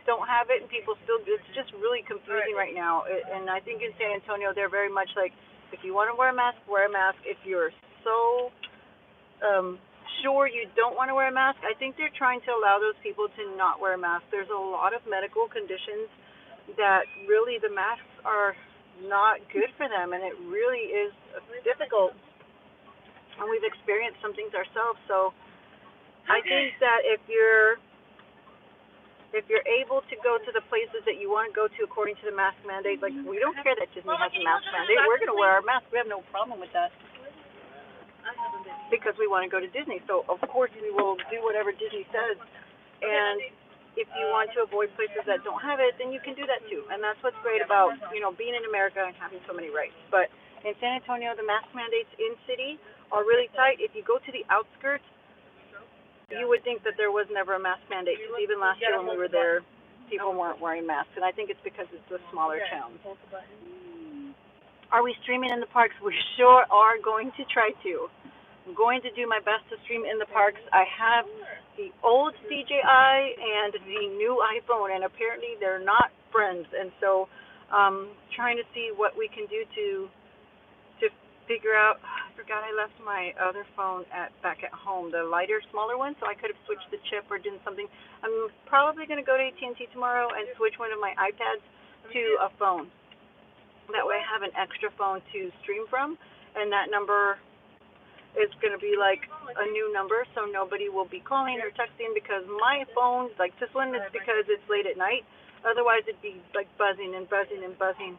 don't have it and people still do. It's just really confusing right now. And I think in San Antonio they're very much like, if you want to wear a mask, wear a mask. If you're so sure you don't want to wear a mask, I think they're trying to allow those people to not wear a mask. There's a lot of medical conditions that really the masks are not good for them, and it really is difficult. And we've experienced some things ourselves, so I think that if you're able to go to the places that you want to go to according to the mask mandate, like we don't care that Disney has a mask mandate. We're going to wear our mask. We have no problem with that because we want to go to Disney. So of course we will do whatever Disney says. And if you want to avoid places that don't have it, then you can do that too. And that's what's great about, being in America and having so many rights. But in San Antonio, the mask mandates in city are really tight. If you go to the outskirts, you would think that there was never a mask mandate, because even last year when we were there, people weren't wearing masks, and I think it's because it's the smaller towns. Are we streaming in the parks? We sure are going to try to. I'm going to do my best to stream in the parks. I have the old DJI and the new iPhone, and apparently they're not friends, and so trying to see what we can do to figure out. I forgot I left my other phone back at home, the lighter, smaller one, so I could have switched the chip or done something. I'm probably gonna go to AT&T tomorrow and switch one of my iPads to a phone. That way I have an extra phone to stream from, and that number is gonna be like a new number, so nobody will be calling or texting because my phone, like this one, is because it's late at night. Otherwise, it'd be like buzzing and buzzing and buzzing.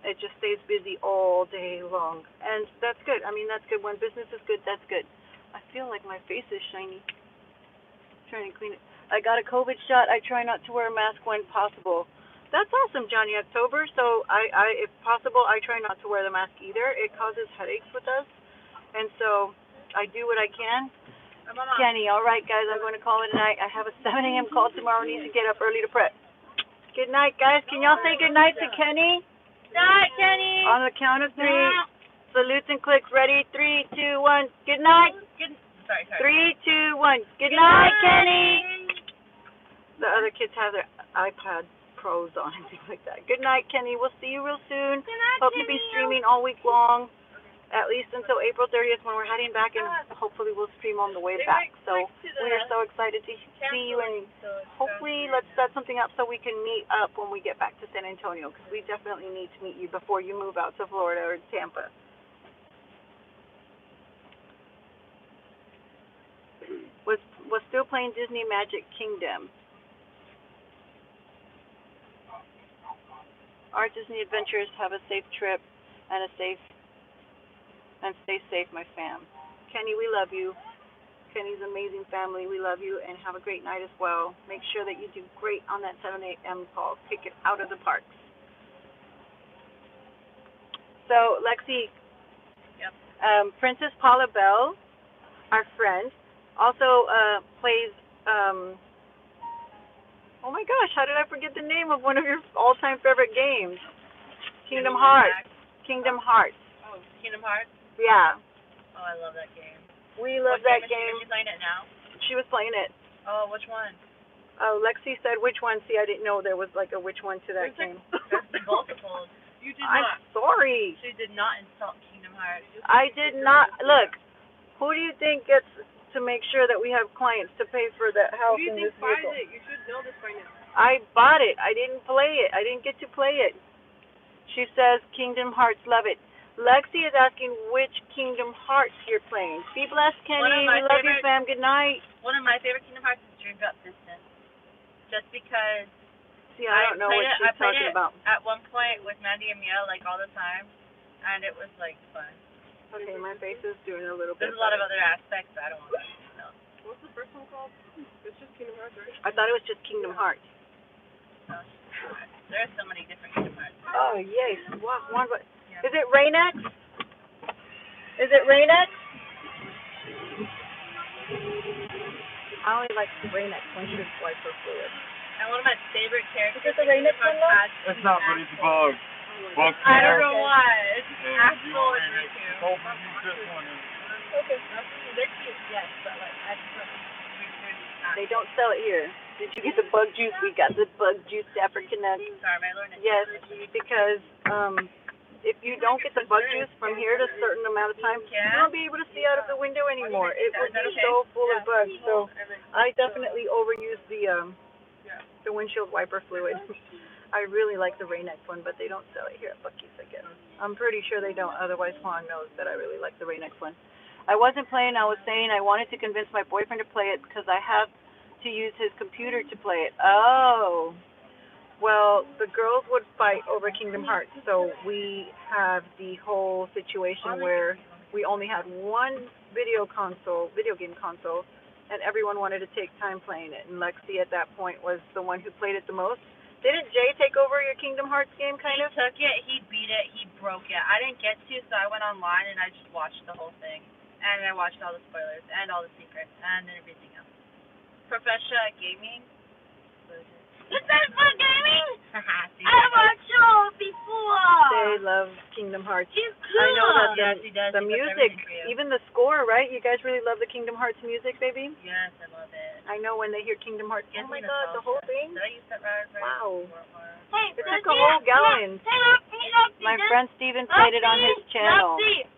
It just stays busy all day long, and that's good. I mean, that's good. When business is good, that's good. I feel like my face is shiny. I'm trying to clean it. I got a COVID shot. I try not to wear a mask when possible. That's awesome, Johnny October. So if possible, I try not to wear the mask either. It causes headaches with us, and so I do what I can. Kenny, all right, guys, I'm going to call it a night. I have a 7 a.m. call tomorrow. I need to get up early to prep. Good night, guys. Can y'all say good night to Kenny?
Night, Kenny.
On the count of 3, salutes and clicks. Ready? 3, 2, 1. Good night.
Sorry.
3, 2, 1. Good night, Kenny. The other kids have their iPad Pros on and things like that. Good night, Kenny. We'll see you real soon.
Good night,
Hope to be streaming all week long, at least until April 30th when we're heading back, and hopefully we'll stream on the way back. So we are so excited to see you, and hopefully let's set something up so we can meet up when we get back to San Antonio, because we definitely need to meet you before you move out to Florida or Tampa. Was still playing Disney Magic Kingdom. Our Disney adventures. Have a safe trip and stay safe, my fam. Kenny, we love you. Kenny's amazing family. We love you, and have a great night as well. Make sure that you do great on that 7 a.m. call. Take it out of the parks. So, Lexi,
Yep.
Princess Paula Bell, our friend, also plays, oh my gosh, how did I forget the name of one of your all-time favorite games? Kingdom Hearts. Kingdom Hearts.
Oh, Kingdom Hearts?
Yeah.
Oh, I love that game.
We love that game.
Is she playing it now?
She was playing it.
Oh, which one?
Oh, Lexi said which one. See, I didn't know there was like a which one to that game.
There's multiples. You did
I'm
not.
sorry.
She did not insult Kingdom Hearts.
I did not. Look, who do you think gets to make sure that we have clients to pay for that house in this vehicle?
It? You should know this by now.
I bought it. I didn't play it. I didn't get to play it. She says Kingdom Hearts, love it. Lexi is asking which Kingdom Hearts you're playing. Be blessed, Kenny. We love you, fam. Good night.
One of my favorite Kingdom Hearts is Dream Drop Distance. Just because
See, I don't know what she's talking about.
At one point with Mandy and Mia, like all the time, and it was like fun.
Okay, my face is doing a little bit.
There's a lot of other aspects, but I don't want to know.
What's the first one called? It's just Kingdom Hearts, right?
I thought it was just Kingdom Hearts.
No, there are so many different Kingdom Hearts.
Oh, yes. Wow, Is it Rain-X? Is it Rain-X? I only like Rain-X when she's wiper fluid.
And one of my favorite characters
Is it the Rain-X one, though?
It's not, but it's bug. Bug.
I don't know why. It's Axel and me too.
Okay.
They're cute, yes, but like Axel and
They don't sell it here. Did you get the bug juice? We got the bug juice Africanuts.
Sorry, my Lord.
Yes, because if you don't get the bug juice from here at a certain amount of time, you won't be able to see out of the window anymore. It will be so full of bugs. So I definitely overuse the windshield wiper fluid. I really like the Rain-X one, but they don't sell it here at Buc-ee's, I guess. I'm pretty sure they don't. Otherwise, Juan knows that I really like the Rain-X one. I wasn't playing. I was saying I wanted to convince my boyfriend to play it because I have to use his computer to play it. Oh. Well, the girls would fight over Kingdom Hearts, so we have the whole situation where we only had one video game console, and everyone wanted to take time playing it. And Lexi at that point was the one who played it the most. Didn't Jay take over your Kingdom Hearts game, kind of?
He took it, he beat it, he broke it. I didn't get to, so I went online and I just watched the whole thing. And I watched all the spoilers and all the secrets and everything else. Professional gaming.
Is that for gaming? I watched shows before.
They love Kingdom Hearts.
He's cool.
I know that
Yes, he does.
the
He puts
music,
everything for you.
even the score, right? You guys really love the Kingdom Hearts music, baby?
Yes, I love it.
I know when they hear Kingdom Hearts.
Gives
Oh my
me
God, the whole thing?
Did I use that right?
Wow.
Hey,
It took a whole gallon. My friend Steven played it on his channel.
Lexi,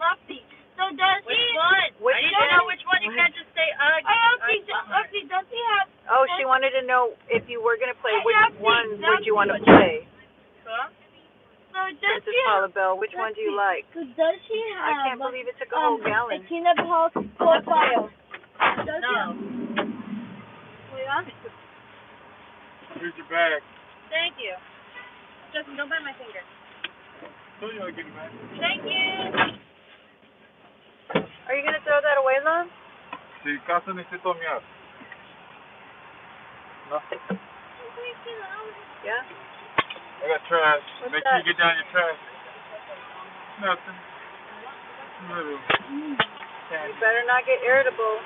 Luffy. So does
Which
he?
one?
Which
I need to know which one. You can't just say
Luffy, does he have?
Oh, she wanted to know if you were going to play, which
Luffy,
one would you want to
Luffy.
play?
Huh?
So does
Princess
he have?
Paula, which one do you like?
So does he
I
have?
can't believe it took a whole
A
gallon.
peanut hall profile. Does
No.
he? Yeah.
Here's your bag.
Thank you. Justin, don't bite my finger.
So you get it back.
Thank you.
Are you going to throw that away, love?
Si acaso necesito miar. No.
Yeah?
I got trash.
What's
Make
that?
sure you get down your trash. Nothing. Little
You
candy.
better not get irritable.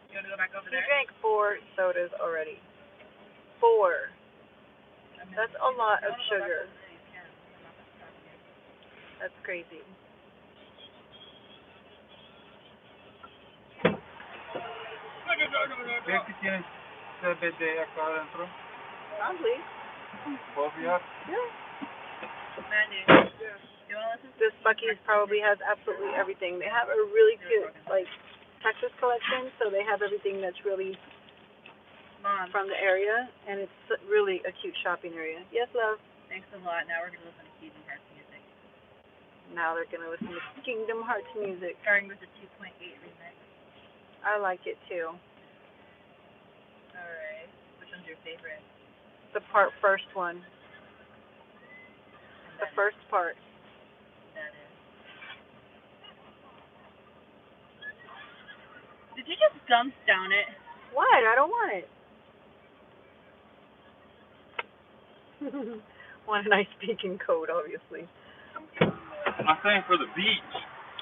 You want to go back over
You
there?
drank 4 sodas already. 4. That's a lot of sugar. That's crazy.
¿Crees que tienes CBD acá adentro?
Probably.
Both of you?
Yeah.
Mandy, you want to listen?
This Buc-ee's probably has absolutely everything. They have a really cute, like, Texas collection, so they have everything that's really
Mom,
from the area, and it's really a cute shopping area. Yes, love?
thanks a lot. Now we're going to listen to Kingdom Hearts music.
Now they're going to listen to Kingdom Hearts music.
Starting with the 2.8 remix.
I like it, too.
Alright. Which one's your favorite?
The first one. The first part.
That is. Did you just dump down it?
What? I don't want it. Want a nice speaking code, obviously.
I'm saying for the beach.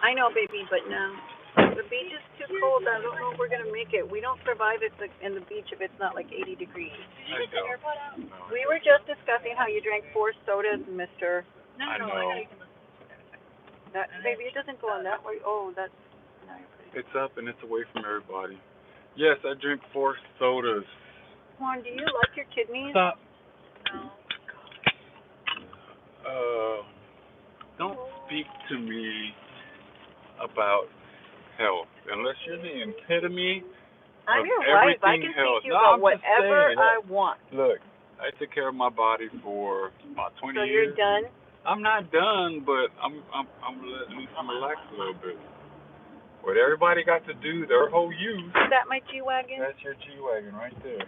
I know, baby, but no. The beach is too cold. I don't know if we're going to make it. We don't survive in the beach if it's not like 80 degrees.
Did you get the AirPod out?
No.
We were just discussing how you drank 4 sodas, mister.
No,
I
no,
know.
you can listen.
That, baby, it doesn't go on that way. Oh, that's... No, you're pretty.
It's up and it's away from everybody. Yes, I drink 4 sodas.
Juan, do you like your kidneys?
Stop.
No.
Don't speak to me about health unless you're the epitome
I'm
of
your wife. I
everything
can
health.
speak to you
No,
about
I'm just
whatever
saying.
I want.
Look, I took care of my body for about 20
So
years.
you're done?
I'm not done, but I'm letting loose and relax a little bit. What everybody got to do, their whole youth.
Is that my G-Wagon?
That's your G-Wagon right there.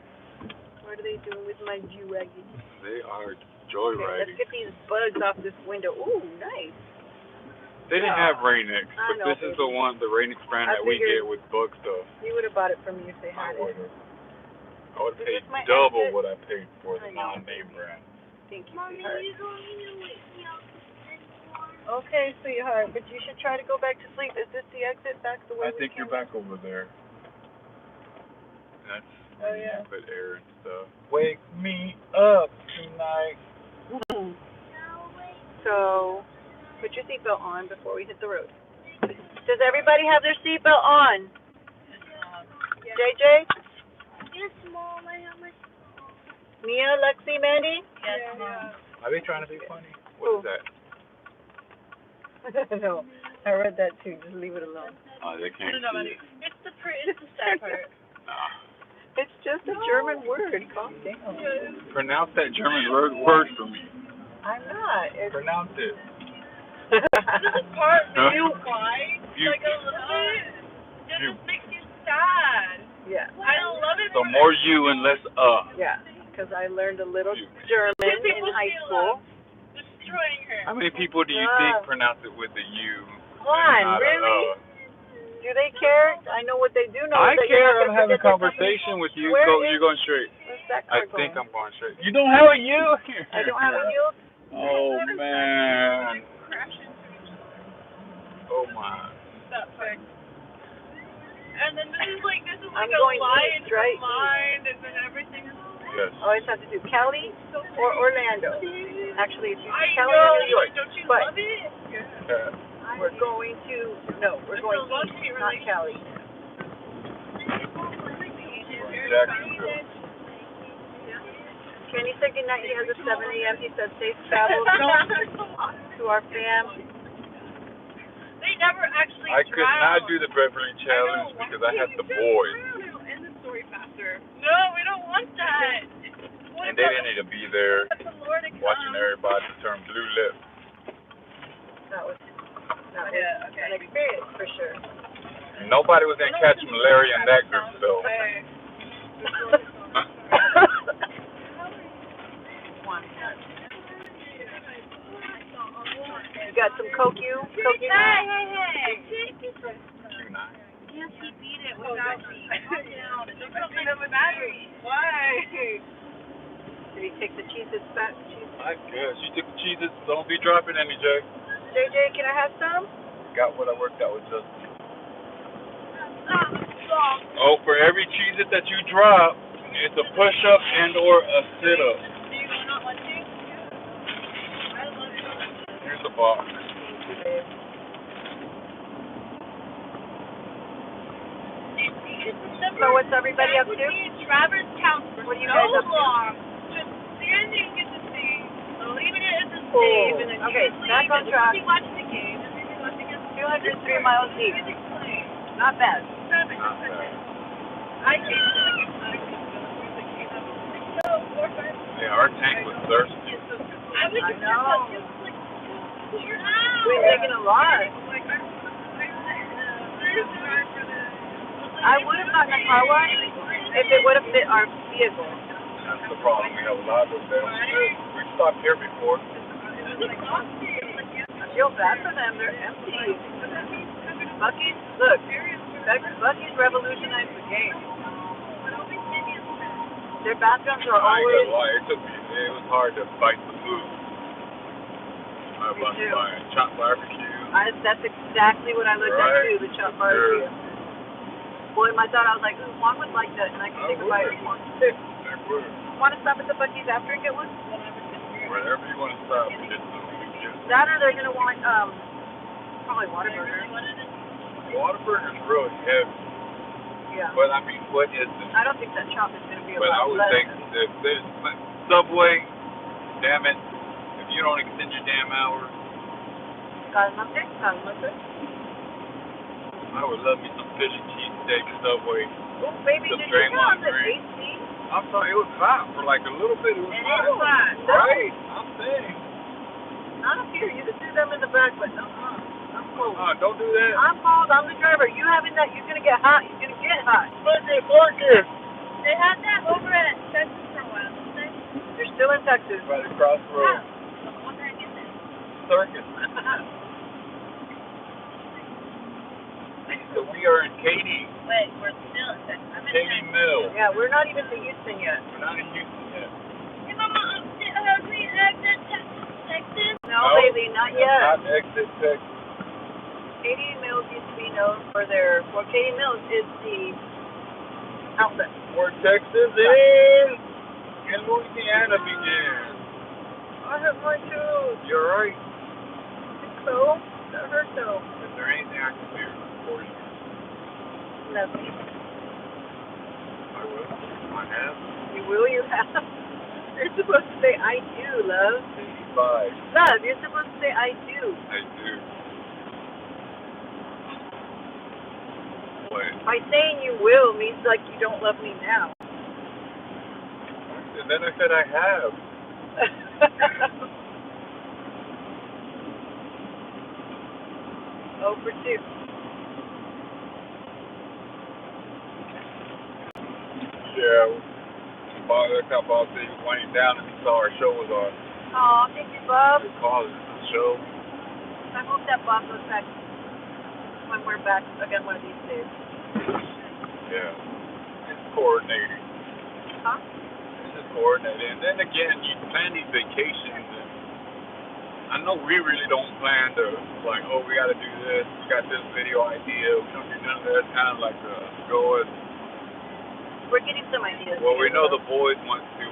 What are they doing with my G-Wagon?
They are
Okay,
joyriding.
let's get these bugs off this window. Ooh, nice.
They didn't have Rain-X,
I
but
know,
this is the one, the Rain-X brand
I
that we
figured-
get with bug stuff.
You would have bought it from me if they
I
had it.
would have. I would have
Is
paid
this my
double
exit?
what I paid for
I
the
know.
non-name brand.
Thank you,
Mommy,
sweetheart.
you don't need to wake me up anymore.
Okay, sweetheart, but you should try to go back to sleep. Is this the exit back the way
I
we
think
came?
you're back over there. That's
Oh,
when
yeah.
you put air and stuff. Wake me up tonight.
So, put your seatbelt on before we hit the road. Does everybody have their seatbelt on? JJ?
Yes, Mom, I have my.
Mia, Lexi, Mandy?
Yes, Mom.
Are they trying to be funny?
Who?
What is that?
No, I read that too. Just leave it alone.
Oh, they can't
No,
see it.
it's the sad part.
Nah.
It's just a German word. Calm down.
Pronounce that German word for me.
I'm not. It's...
Pronounce it.
This part
Huh?
makes you cry, like a little bit. It just makes you sad.
Yeah.
I don't love it.
So more you and less
Yeah, because I learned a little
You.
German
Two
in
people
high
feel
school.
destroying her.
How many people do you think pronounce it with a U?
Juan,
and not
really?
a
Do they care? I know what they do know.
I
is that you're
care.
not
I'm
gonna
having a
forget their
conversation with you.
Where
Go,
is-
you're going straight.
Where's that
I
car
think
going?
I'm going straight. You don't have a U here.
I don't have a yield.
Oh man.
Crash into each other.
Oh my.
That quick. And then this is like
I'm
a
going
line
east, right?
mind, and then everything is.
Yes.
Always have to do Cali or Orlando. Actually, it's
I
Cali
know.
or New York.
Don't you
But
love it?
Yeah.
we're going to we're going
It's a
east,
luxury
not Cali.
Jacksonville.
Kenny said goodnight. He has a 7 a.m. He said safe travels to our fam.
They never actually
I could not do the Beverly Challenge because I had the boys.
End the story faster. No, we don't want that.
And they didn't need to be there watching everybody turn blue lips.
That was an experience for sure.
Nobody was going to catch malaria in that group, though.
You got some Coke?
Hey.
Q9.
Can't he beat it with battery? Calm down. Don't put up with battery. Why?
Did he take the Cheez-Its back?
I guess. You took the cheeses. Don't be dropping any, Jay.
JJ, can I have some?
Got what I worked out with Justin. Oh, for every Cheez-It that you drop, it's a push-up and or a sit-up.
Do you not want to? I love it.
Here's the box.
So what's everybody up to?
Traverse Town for
What are you guys up to?
long. Just standing in the sea, leaving it as a
Cool.
save, and then
Okay, back on track.
watching the game, and then watching it.
203 miles deep. Not bad.
Not bad.
I hate it.
Yeah, our tank was thirsty.
I know. We're taking a lot. I would have gotten a car wash if it would have fit our vehicle.
That's the problem. We have a lot of them. We've stopped here before.
I feel bad for them. They're empty. Buc-ee's, look, Buc-ee's revolutionized the game. Their bathrooms are
I ain't
always...
gonna lie. It was hard to bite the food. I was buying chopped barbecue.
That's exactly what I looked at too, the chopped barbecue. Boy, my thought, I was like, ooh, Juan would like that, and I could take a bite of one. Want to stop at the Buc-ee's after and get one?
Wherever you want to stop, get some.
That or they're going to want, probably Whataburger.
Whataburger's really heavy.
Yeah.
But I mean, what is it?
I don't think that chop is going to be a
But I
lot
would
less.
think if there's Subway, damn it, if you don't extend your damn hours.
Cálmate.
I would love me some fish and cheese steak Subway.
Oh, baby, did you get on the AC?
I'm sorry, it was hot for like a little bit. It was hot. Right? I'm saying.
Not up here. You can do them in the back, but I'm cold.
Don't do that.
I'm cold. I'm the driver. You having that, you're going to get hot. You're going to get hot.
They had that over at Texas for a while, didn't they?
You're still in Texas.
Right across the road.
What the heck is it?
Circus. So we are in Katy.
Wait, we're still in Texas. I'm in
Katy
Texas.
Mill.
Yeah, we're not even to Houston yet.
We're not in Houston yet.
Hey, Mama, have we exited Texas?
No, baby, not yet.
Not exit Texas.
Katy Mills used to be known for their, well, Katy Mills is the outlet.
Where Texas is and Louisiana begins.
I have my tooth.
You're right.
So, that hurt though.
Is there anything I can do for you?
Nothing.
I will. I have.
You will, you have. You're supposed to say, I do, love.
85.
Love, you're supposed to say, I do.
I do. What?
By saying you will means like you don't love me now.
And then I said I have.
Oh, for 2.
Yeah. That's how Bob said he was winding down and he saw our show was on.
Oh, thank you, Bob.
He called it a show.
I hope that Bob goes back when we're back again one of these days.
Yeah. It's coordinating.
Huh?
It's just coordinating. And then again, you plan these vacations and I know we really don't plan to, like, oh, we got to do this, we got this video idea, we don't do none of that. It's kind of like go and...
We're getting some ideas.
Well, we know the boys want to do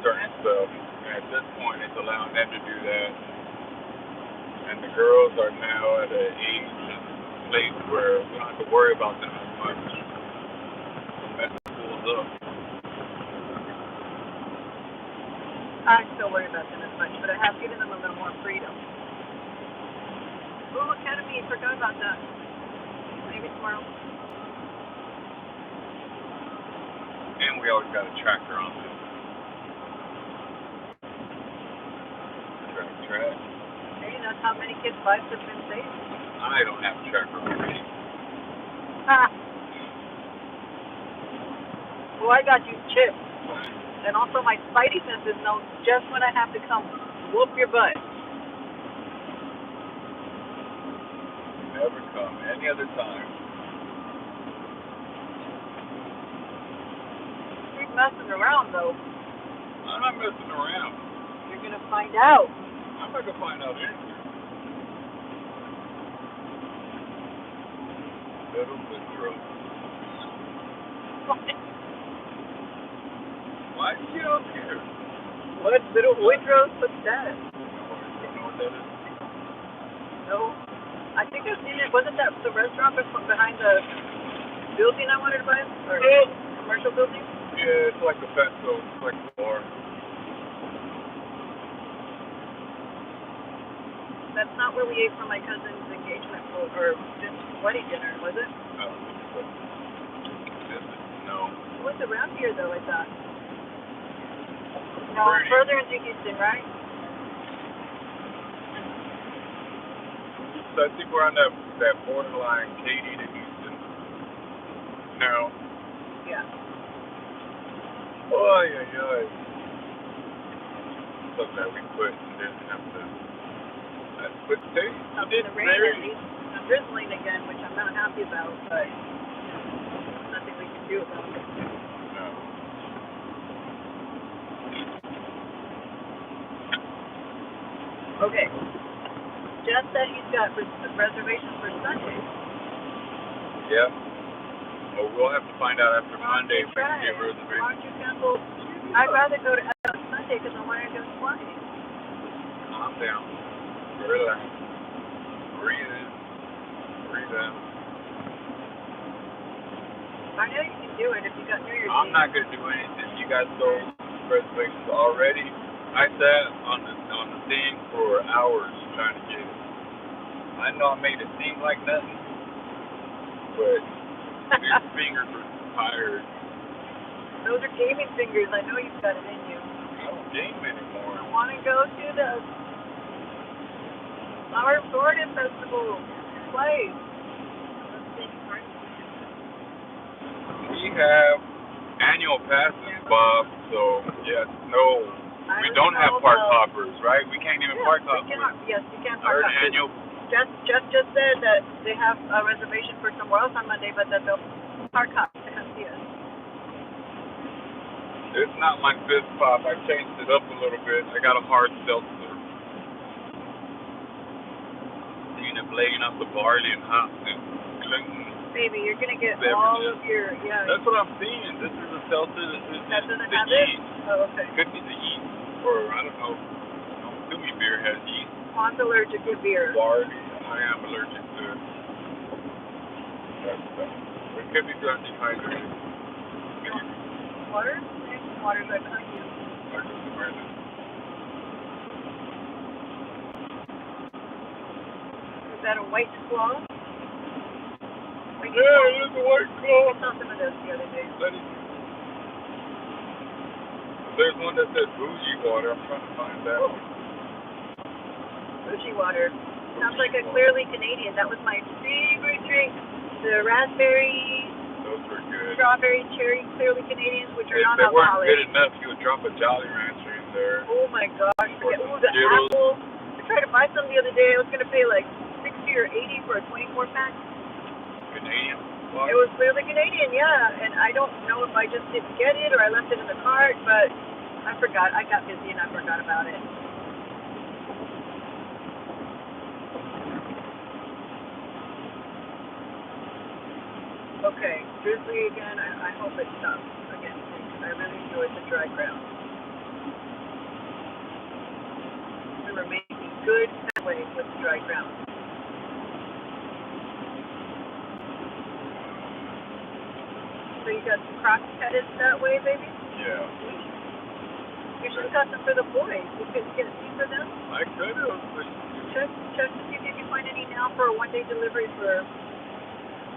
certain stuff, and at this point, it's allowing them to do that. And the girls are now at an age and place where we don't have to worry about them as much. So that pulls up.
to worry about them as much, but I have given them a little more freedom. Oh, Academy, forgot about that. Maybe tomorrow.
And we always got a tractor on this. Track.
Hey, that's how many kids' lives have been saved.
I don't have a tractor already.
Ha! Well, I got you chips. And also my spidey senses know just when I have to come whoop your butt.
Never come any other time.
You're messing around, though.
I'm not messing around.
You're going to find out.
I'm not going to find out anything. Little intro. Why did you get up here?
What? Little Windrose? What's that?
You don't know what that is?
No. I think I've seen it. Wasn't that the restaurant behind the building I wanted to buy? Or commercial building?
Yeah, it's like a festival. It's like a bar.
That's not where we ate for my cousin's engagement or just wedding dinner, was it?
No.
It was around here, though, I thought. No,
Pretty.
further into Houston, right?
So I think we're on that borderline, Katy to Houston. No.
Yeah.
Oh, yeah. Something that we put and didn't have to. But today,
Something to rain at least. I'm drizzling again, which I'm not happy about, but nothing we can do about it.
No.
Okay. Jeff said he's got reservations for Sunday.
Yeah. Well, we'll have to find out after Monday if we can get
Why
reservations.
don't you cancel? I'd rather go to Sunday because I want to go flying.
Calm down. Relax. Breathe in. Breathe out.
I know you can do it if you got New Year's
I'm
Eve.
not going to do anything. You got those reservations already. I sat on the thing for hours trying to get it. I know I made it seem like nothing, but these fingers are tired.
Those are gaming fingers. I know you've got it in you.
I don't game anymore.
I want to go to the Flower Florida Festival. Place.
We have annual passes, Bob, so yes, no. We don't have park hoppers, right? We can't even park hop.
Yes, you can
I
park
heard
hop.
annual.
Jeff just said that they have a reservation for somewhere else on Monday, but that they'll park hop to come see us.
It's not my fist pop. I changed it up a little bit. I got a hard seltzer. You know, laying up the barley and hops and gluten.
Baby, you're gonna get
beverages.
all of your
That's what I'm seeing. This is a seltzer. This is
That doesn't
the
have it?
yeast.
Oh, okay.
Could be the yeast, or I don't know. I'm assuming beer has yeast.
Juan's allergic to beer.
Barley. I am allergic to it. It could be too dehydrated.
Water? There's some water right behind you. Is that a white claw?
Yeah, it is a white claw.
I saw some of those the other day.
There's one that says bougie water. I'm trying to find that one.
Bougie water. Sounds like a clearly Canadian. That was my favorite drink. The raspberry,
Those were good.
strawberry, cherry, clearly Canadians, which are
If they weren't
non-alcoholic.
good enough, you would drop a Jolly Rancher in there.
Oh my gosh.
Or
Ooh,
some
the
Skittles.
apple. I tried to buy some the other day. I was going to pay like 60 or 80 for a 24-pack.
Canadian.
It was clearly Canadian, yeah. And I don't know if I just didn't get it or I left it in the cart, but I forgot. I got busy and I forgot about it. Okay, drizzly again. I hope it stops again. I really enjoyed the dry ground. We were making good headway with the dry ground. So you got some cross headed that way, baby?
Yeah.
You should have got them for the boys. You couldn't get a seat for them.
I could have, but
Check to see if you can find any now for a one-day delivery for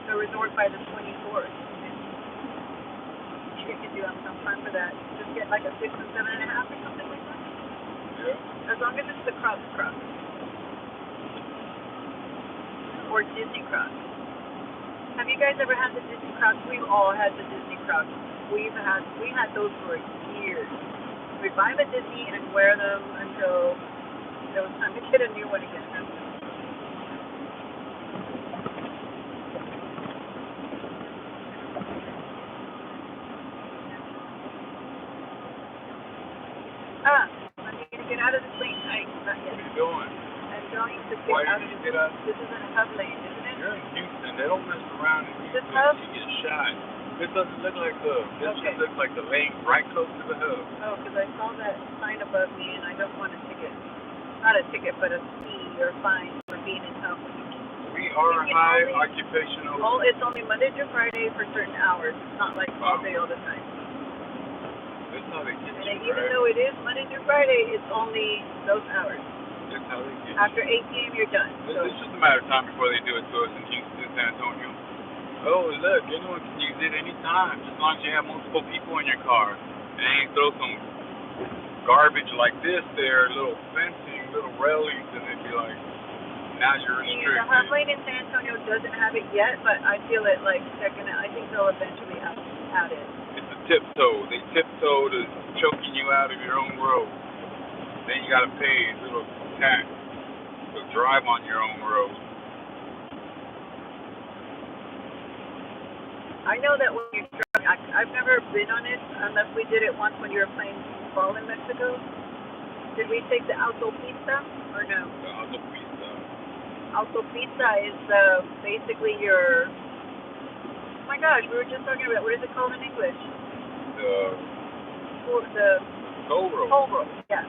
the resort by the 24th. You could do some time for that. Just get like a 6 and 7.5 or something like that.
yeah.
As long as it's the cross. Or Disney cross. Have you guys ever had the Disney cross? We've all had the Disney cross. We had those for years. We'd buy them at Disney and wear them until it was time to get a new one again. I'm going to get out of this lane. Not yet.
What are you doing?
I'm going to get
Why
out
did
of
you
this.
get out?
This is in a hub lane, isn't it?
You're in Houston. They don't mess around in
This
Houston.
hub?
You get shot. This doesn't look like hub. This
Okay.
just looks like the lane right close to the hub.
Oh, because I saw that sign above me, and I don't want a ticket. Not a ticket, but a fee or fine for being in hub.
We are
You can
high
only-
occupational.
Oh, it's only Monday through Friday for certain hours. It's not like all day, all the time.
That's how they get
And
you,
even
right?
though it is Monday through Friday, it's only those hours.
That's how they get you.
After 8 p.m., you're done. So,
It's just a matter of time before they do it to us in Houston, San Antonio. Oh, look, anyone can use it anytime, as long as you have multiple people in your car. And they ain't throw some garbage like this there, little fencing, little railings, and they'd be like, now you're
see, the hub
restricted.
lane in San Antonio doesn't have it yet, but I feel it like second. I think they'll eventually add it.
It's a tiptoe. They tiptoe to choking you out of your own road. Then you gotta pay a little tax to drive on your own road.
I know that when you're driving, I've never been on it unless we did it once when you were playing ball in Mexico. Did we take the autopista or no?
The autopista.
Autopista is basically your. Oh my gosh, we were just talking about what is it called in English? The
Toll road.
toll road. Yeah,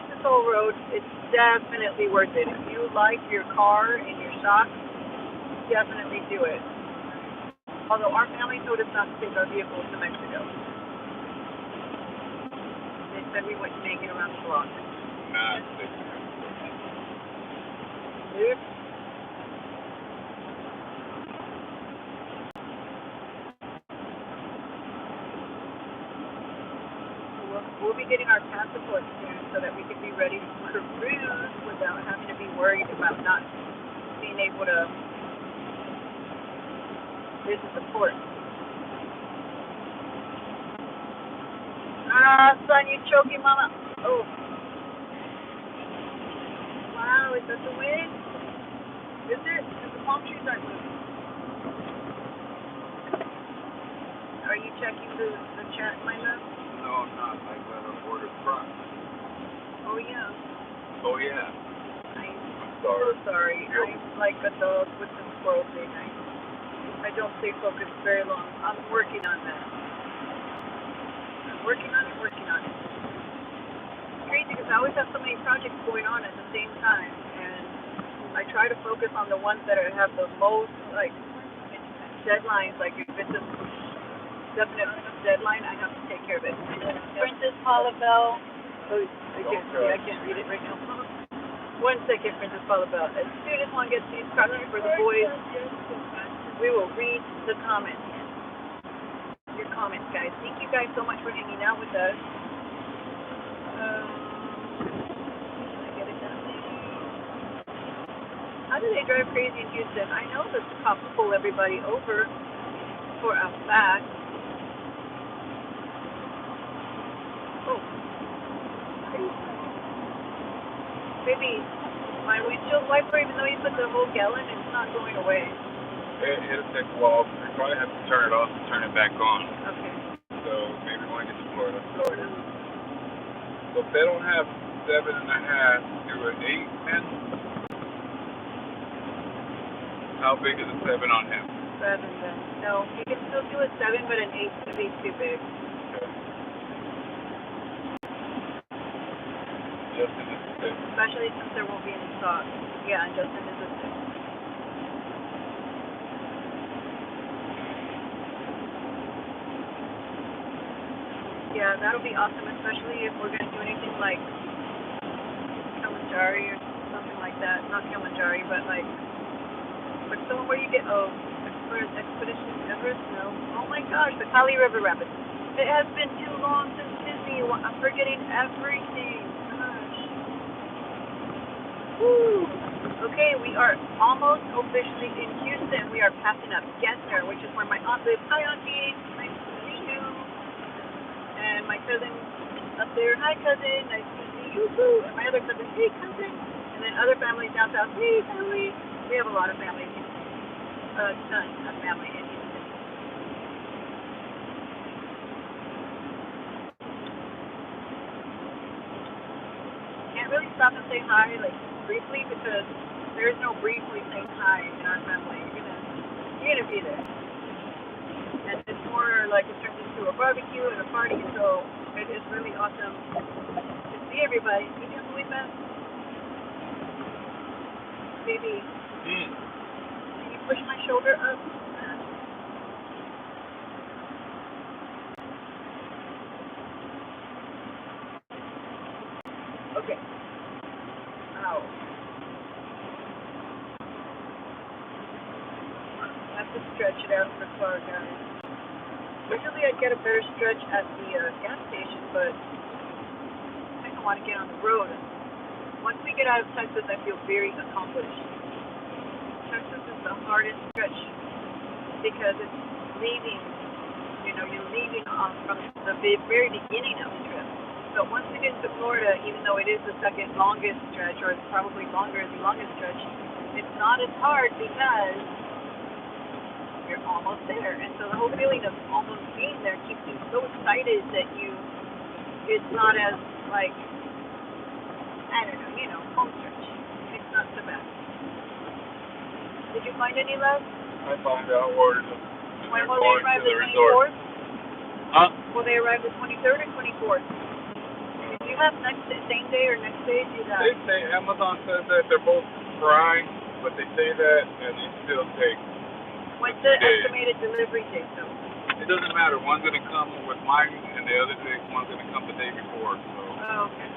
the toll road. It's definitely worth it. If you like your car and your shocks, definitely do it. Although our family told us not to take our vehicles to Mexico. They said we wouldn't make it around the block.
Nah, it's different.
Oops. We'll be getting our passport soon so that we can be ready to cruise without having to be worried about not being able to visit the port. Son, you choking, mama. Oh. Wow, is that the wind? Is it? Because the palm trees aren't moving. Are you checking the chat, my love?
No, I'm not. I got a border cross.
Oh, yeah.
Oh, yeah.
I'm
Sorry.
so sorry. I'm like a dog with the squirrel thing. I don't stay focused very long. I'm working on that. Working on it. It's crazy because I always have so many projects going on at the same time, and I try to focus on the ones that have the most like deadlines. Like if it's a definite deadline, I have to take care of it.
Princess Paula Bell.
Oh, I can't read it right now. 1 second, Princess Paula Bell. As soon as one gets these copies for the boys, we will read the comments. Your comments, guys. Thank you guys so much for hanging out with us. I get it down there. How do they drive crazy in Houston? I know that the cops pull everybody over for a fact. Oh. Maybe my windshield wiper, even though you put the whole gallon, it's not going away.
It'll take a while. You probably have to turn it off and turn it back on.
Okay.
So maybe when I get to Florida.
Florida.
So if they don't have 7.5, do an 8, then how big is a 7 on him?
7 then. No, you can still do a 7, but an 8 would be too big.
Okay. Justin is a 6.
Especially since there won't be any stock. Yeah, and Justin is a 6. Yeah, that'll be awesome, especially if we're going to do anything like Kalimjari or something like that. Not Kalimjari, but like somewhere where you get, Expedition Everest? No. Oh my gosh, the Kali River Rapids. It has been too long since Disney. I'm forgetting everything. Gosh. Woo. Okay, we are almost officially in Houston. We are passing up Gessner, which is where my aunt lives. Hi, Auntie. Nice to meet you. And my cousin up there. Hi, cousin. Nice to see you too. And my other cousin. Hey, cousin. And then other families down south. Hey, family. We have a lot of families. Son of family in Houston. Can't really stop and say hi, like briefly, because there's no briefly saying hi in our family. You're gonna be there, and it's more like it turns into a barbecue and a party. So it is really awesome to see everybody. Can you believe that, baby? Can you push my shoulder up? Okay. Ow. I have to stretch it out for car, guys. Usually I'd get a better stretch at the gas station, but I don't want to get on the road. Once we get out of Texas, I feel very accomplished. Texas is the hardest stretch because it's leaving, you're leaving from the very beginning of the trip. So once we get to Florida, even though it is the second longest stretch, or it's probably longer, the longest stretch, it's not as hard because you're almost there. And so the whole feeling of almost being there keeps you so excited that it's not as like, I don't know, home stretch. It's not so bad. Did you find any love?
I found out where
When will they arrive the 24th?
Huh?
Will they arrive the 23rd or 24th? Did you have same day or next day?
They say Amazon says that they're both prime, but they say that and they still take.
What's the estimated delivery date though?
It doesn't matter. One's gonna come with mine, and the other day one's gonna come the day before. So.
Oh, okay.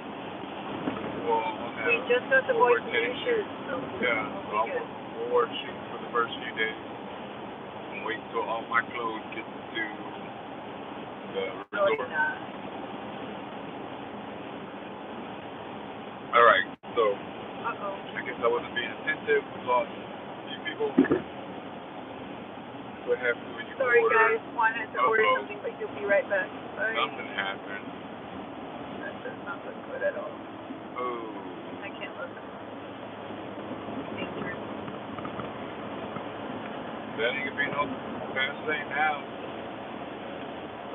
We
just got the boys new shoes. So
yeah, so we'll wear shoes for the first few days and wait till all my clothes get to the resort. All right, so I guess I wasn't being attentive. Lost a few people. What happened when you
Sorry,
order?
guys. Juan had to order something, but he'll be right back. Sorry.
Something happened.
That does not look good at all.
Oh.
I can't look. Dangerous.
That ain't gonna be no fast thing now.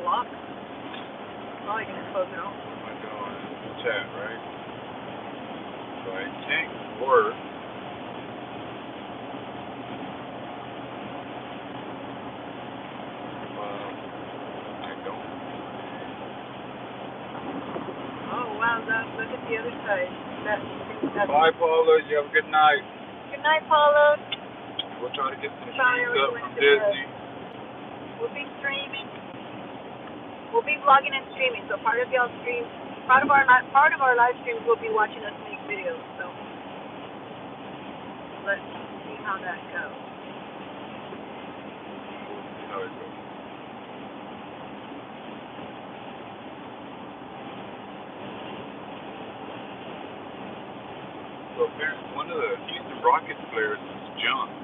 Block. Probably gonna close it off.
I know, it's chat, right? So I can't work. I don't.
Oh wow, look at the other side.
Bye, Paula. You have a good night.
Good night, Paula.
We'll try to get some streams up from Disney.
We'll be streaming. We'll be vlogging and streaming. So part of our live streams will be watching us make videos. So let's see how that goes.
How it goes. So apparently one of the Houston Rockets players was jumped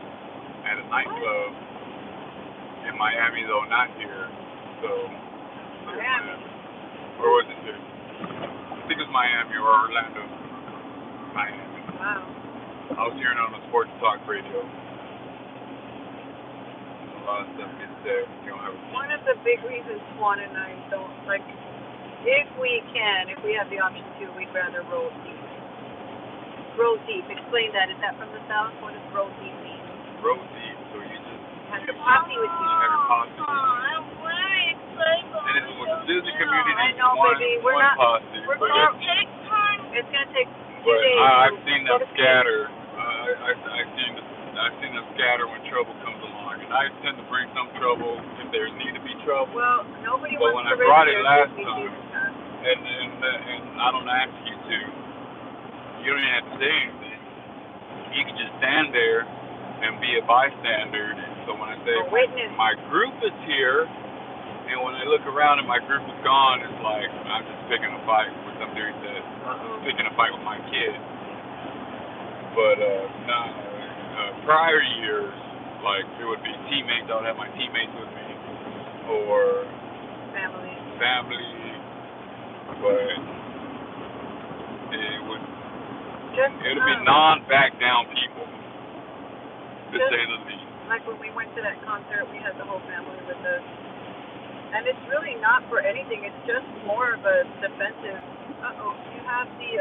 at a nightclub in Miami, though not here. So
Miami.
Or was it here? I think it was Miami or Orlando. Miami.
Wow.
I was hearing on the sports talk radio. A lot of stuff gets said. You don't have
One of the big reasons Juan and I don't like, if we have the option to, we'd rather roll deep. Roll deep. Explain that. Is that from the South? What does roll deep mean?
Roll deep, so you just
have your posse with you.
Have your posse. And it's with the Disney community.
I know, baby. We're not.
Posse.
We're going to take time. It's going to take 2 days.
I've seen them scatter. I've seen them scatter when trouble comes along, and I tend to bring some trouble if there need to be trouble.
Well, nobody
But
wants
when
to
I brought it
raise
last
their
time,
kids.
and I don't ask you to, you don't even have to say anything. You can just stand there and be a bystander. And so when I say my group is here, and when I look around and my group is gone, it's like I'm just picking a fight with some dude that picking a fight with my kid. But prior years, like it would be teammates. I would have my teammates with me, or family. But it would be non-back down people, to say the least.
Like when we went to that concert, we had the whole family with us. And it's really not for anything. It's just more of a defensive. You have the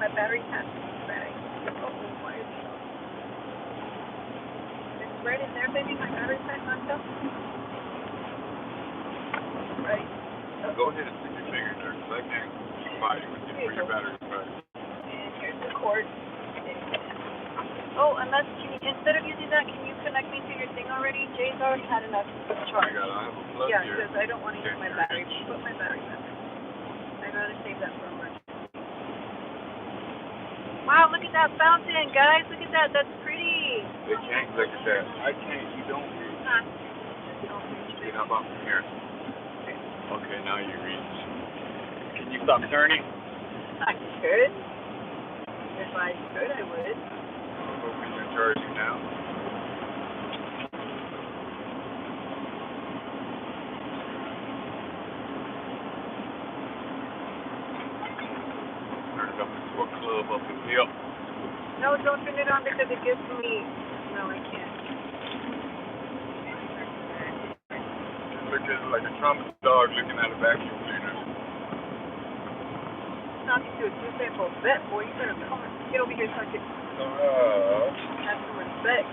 my battery pack bag. Why is it? It's right in there, baby. My battery pack on top. Right.
Go ahead and stick your finger there, because I can't buy you with your battery pack.
And here's the cord. Oh, unless instead of using that, can you connect me to your thing already? Jay's already had enough charge.
I have a plug here.
Because I don't want to use my battery. Put my battery back. I'd rather save that for emergency. Wow, look at that fountain, guys. Look at that. That's pretty.
They can't look at that. I can't. You don't reach. See, how about from here? Okay, now you reach. Can you stop turning?
I could. If I could, I would.
Hoping you're charging now. Turn it up into a club up in here.
No, don't turn it on because it gives me. No, I can't.
Look at it like a Trump dog looking at a vacuum cleaner.
Talking to a two-sample vet, boy. You better come and get over here so I can have some respect.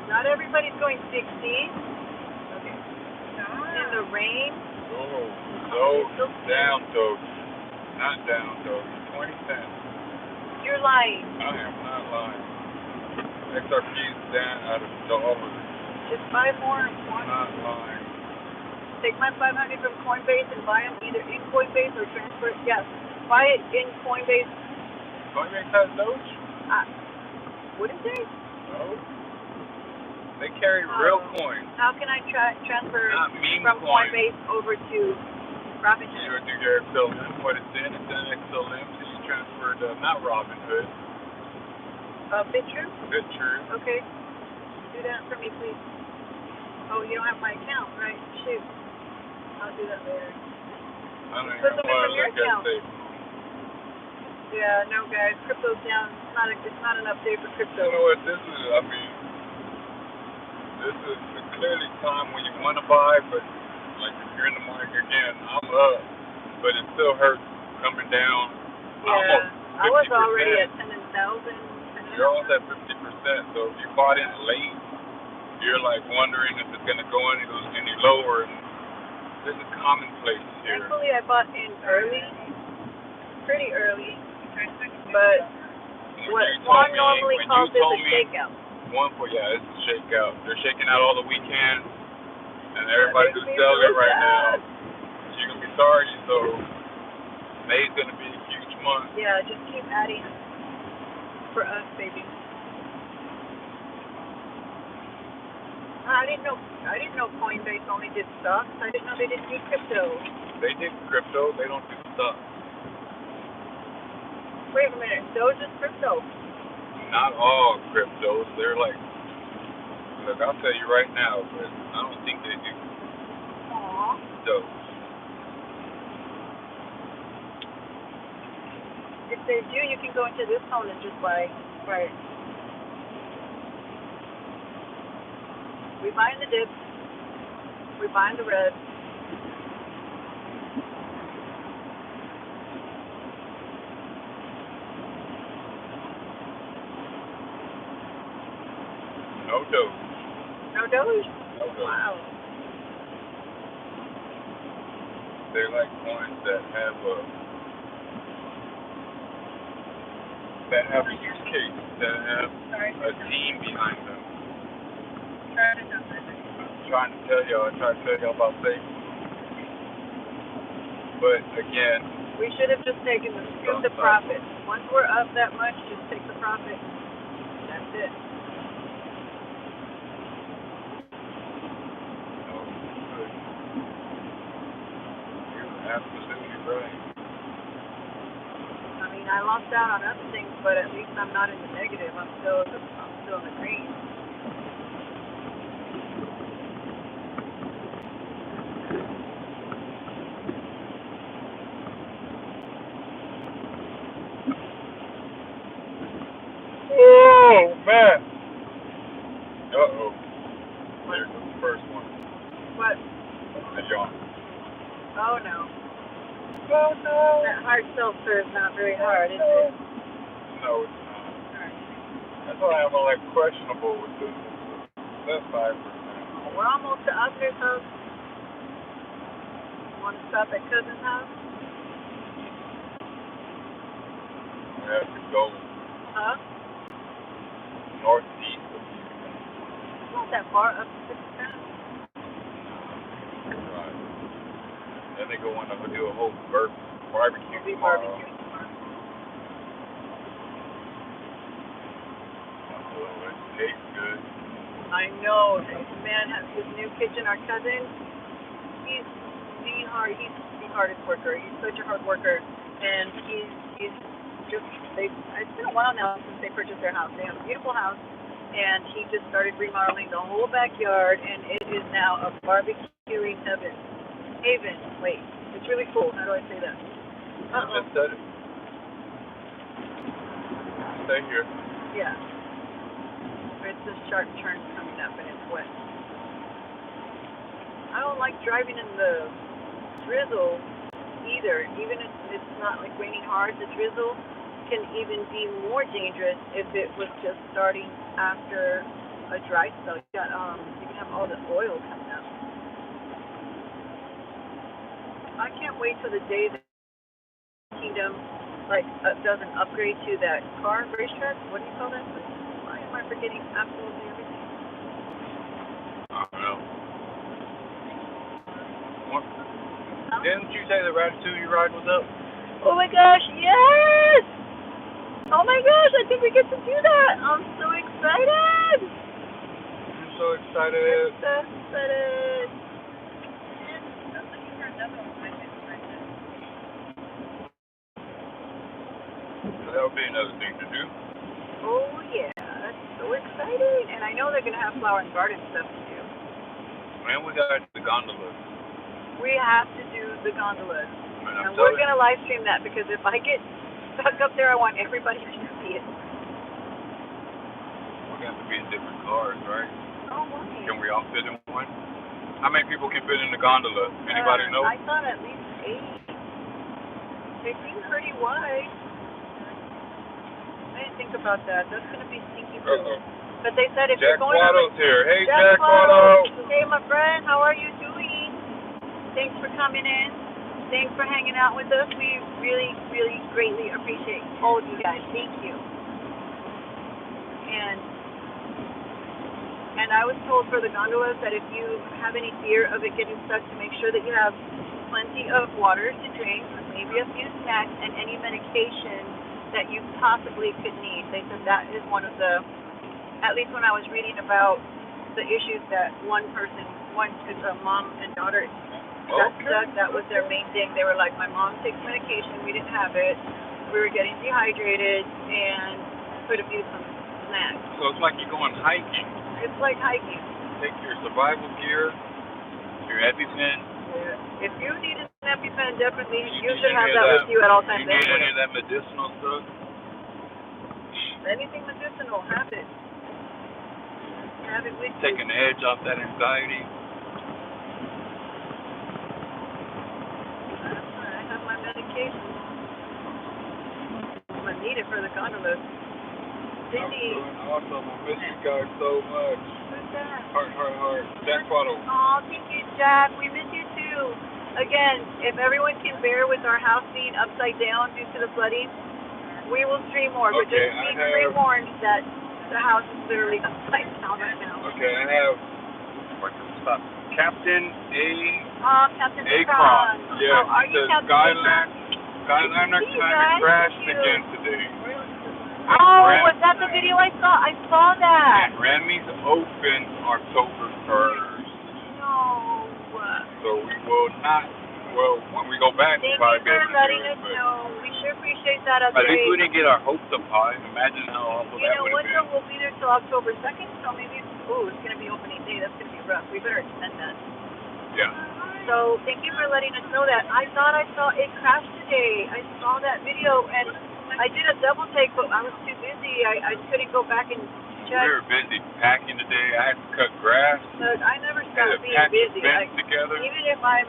Not everybody's going 60. Okay. In the rain.
So down, though. Not down, though. 20 cents.
You're lying.
I am not lying. XRP is down out of dollars.
Just buy more.
I'm not lying.
Take my 500 from Coinbase and buy them either in Coinbase or transfer it. Yeah, buy it in Coinbase.
Coinbase has Doge?
What is it?
No. They carry real coins.
How can I transfer from
coin.
Coinbase over to Robinhood?
You do your XLM. What it's in? It's in XLM. So you transferred, not Robinhood.
BitTrue?
BitTrue.
Okay. Do that for me, please. Oh, you don't have my account, right? Shoot. I'll do that later.
I don't
Put them in from your account.
Safe.
Yeah, no, guys. Crypto's down. It's not an update for crypto.
You know what this is? I mean, this is clearly time when you want to buy, but like if you're in the market again, I'm up, but it still hurts coming down.
Yeah, I was already at 10,000.
You're almost at 50%. So if you bought in late, you're like wondering if it's gonna go any lower. And this is commonplace here.
Thankfully, I bought in early, pretty early, but what Juan normally calls this a shakeout.
It's a shakeout. They're shaking out all the weekends, and everybody's just selling it right now. You're gonna be sorry. So May's gonna be a huge month.
Yeah, just keep adding for us, baby. I didn't know Coinbase only did stocks. I didn't know they didn't do crypto.
They did crypto. They don't do stocks.
Wait a minute. Those is crypto.
Not all cryptos. They're like, look, I'll tell you right now, but I don't think they do.
Aww.
Those.
If they do, you can go into this phone and just buy. Right. We buying the dips. We buying the red.
No Doge.
No Doge?
No Doge.
Wow.
They're like coins that have that have a use case, that have a team behind them. I'm trying to tell y'all about safety. But again,
we should have just taken the profit. Once we're up that much, just take the profit. That's it.
No, you're absolutely right.
I mean, I lost out on other things, but at least I'm not in the negative. I'm still in the green.
Oh man! There goes the first one.
What?
A yawn.
Oh no.
Oh no!
That hard seltzer is not very hard, is it?
No, it's not. That's why I'm like questionable with this. That's 5%.
We're almost to Upner's house. Want to stop at cousin's house?
We have to go
Huh?
northeast.
It's not that far, up to 6 times.
Right. Then they go on to do a whole barbecue tomorrow. Oh, it tastes good.
I know. This man has his new kitchen. Our cousin, he's the hardest worker. He's such a hard worker, and he's just it's been a while now since they purchased their house. They have a beautiful house, and he just started remodeling the whole backyard, and it is now a barbecuing haven. Wait, it's really cool. How do I say that?
Just said it. Stay here.
Yeah. It's a sharp turn coming up, and it's wet. I don't like driving in the drizzle either. Even if it's not like raining hard, the drizzle can even be more dangerous if it was just starting after a dry spell. You can have all the oil coming up. I can't wait till the day that Kingdom does an upgrade to that car racetrack. What do you call that place? Why am I forgetting absolutely everything?
I don't know. Didn't you say the Ratatouille ride was up?
Oh my gosh, yes! Oh my gosh, I think we get to do that. I'm so excited.
I'm so excited.
I'm so excited.
I'm looking for another one.
That would be another thing to do.
Oh yeah, that's so exciting. And I know they're going to have flower and garden stuff to do.
Man, we got the gondolas.
We have to do the gondolas.
Man,
And we're going to live stream that because if I get stuck up there, I want everybody to see it.
We're going to have to be in different cars, right?
Oh, why?
Can we all fit in one? How many people can fit in the gondola? Anybody know?
I thought at least 8. They seem pretty wide. I didn't think about that. That's going to be stinky cool. But they said if
Jack
you're going
Watto's here. Hey,
Jack
Watto.
Hey, my friend. How are you doing? Thanks for coming in. Thanks for hanging out with us. We really, really greatly appreciate all of you guys. Thank you. And I was told for the gondolas that if you have any fear of it getting stuck, to make sure that you have plenty of water to drink, maybe a few snacks, and any medication that you possibly could need. They said that is one of the, at least when I was reading about the issues that one mom and daughter got stuck, that was their main thing. They were like, my mom takes medication, we didn't have it, we were getting dehydrated, and could have used some snacks.
So it's like you're going hiking.
It's like hiking.
Take your survival gear, your EpiPen.
If you need an EpiPen, definitely you should have that with you at all times.
You need any of that medicinal stuff?
Anything medicinal, have it. Have it with you.
Taking the edge off that anxiety.
I have my medication. I'm gonna need it for the gondolas. Cindy.
Awesome. I miss you guys so much.
Who's that?
Heart. Jack Watto.
Aw, thank you, Jack. We miss you too. Again, if everyone can bear with our house being upside down due to the flooding, We will stream more, but
Okay,
just be pre-warned that the house is literally upside down right now.
Okay, I have. Stop. Captain A.
Captain
Cross. Yeah,
How are you,
says
Captain
Skyliner kind of crashed again today.
Oh, was that the video I saw? I saw that.
And Remy's open October 1st.
No.
So we will not. Well, when we go back, we'll probably be able to do it.
Thank you for letting us know. We sure appreciate that update.
At least we didn't get our hopes up high. Imagine how awful that would have been.
You know what, though? We'll be there till October 2nd, so maybe, it's going to be opening day. That's going to be rough. We better extend that.
Yeah.
So, thank you for letting us know that. I thought I saw it crash today. I saw that video, and I did a double take, but I was too busy. I couldn't go back and check.
We were busy packing today. I had to cut grass.
But I never stop being busy.
Together.
Even if I'm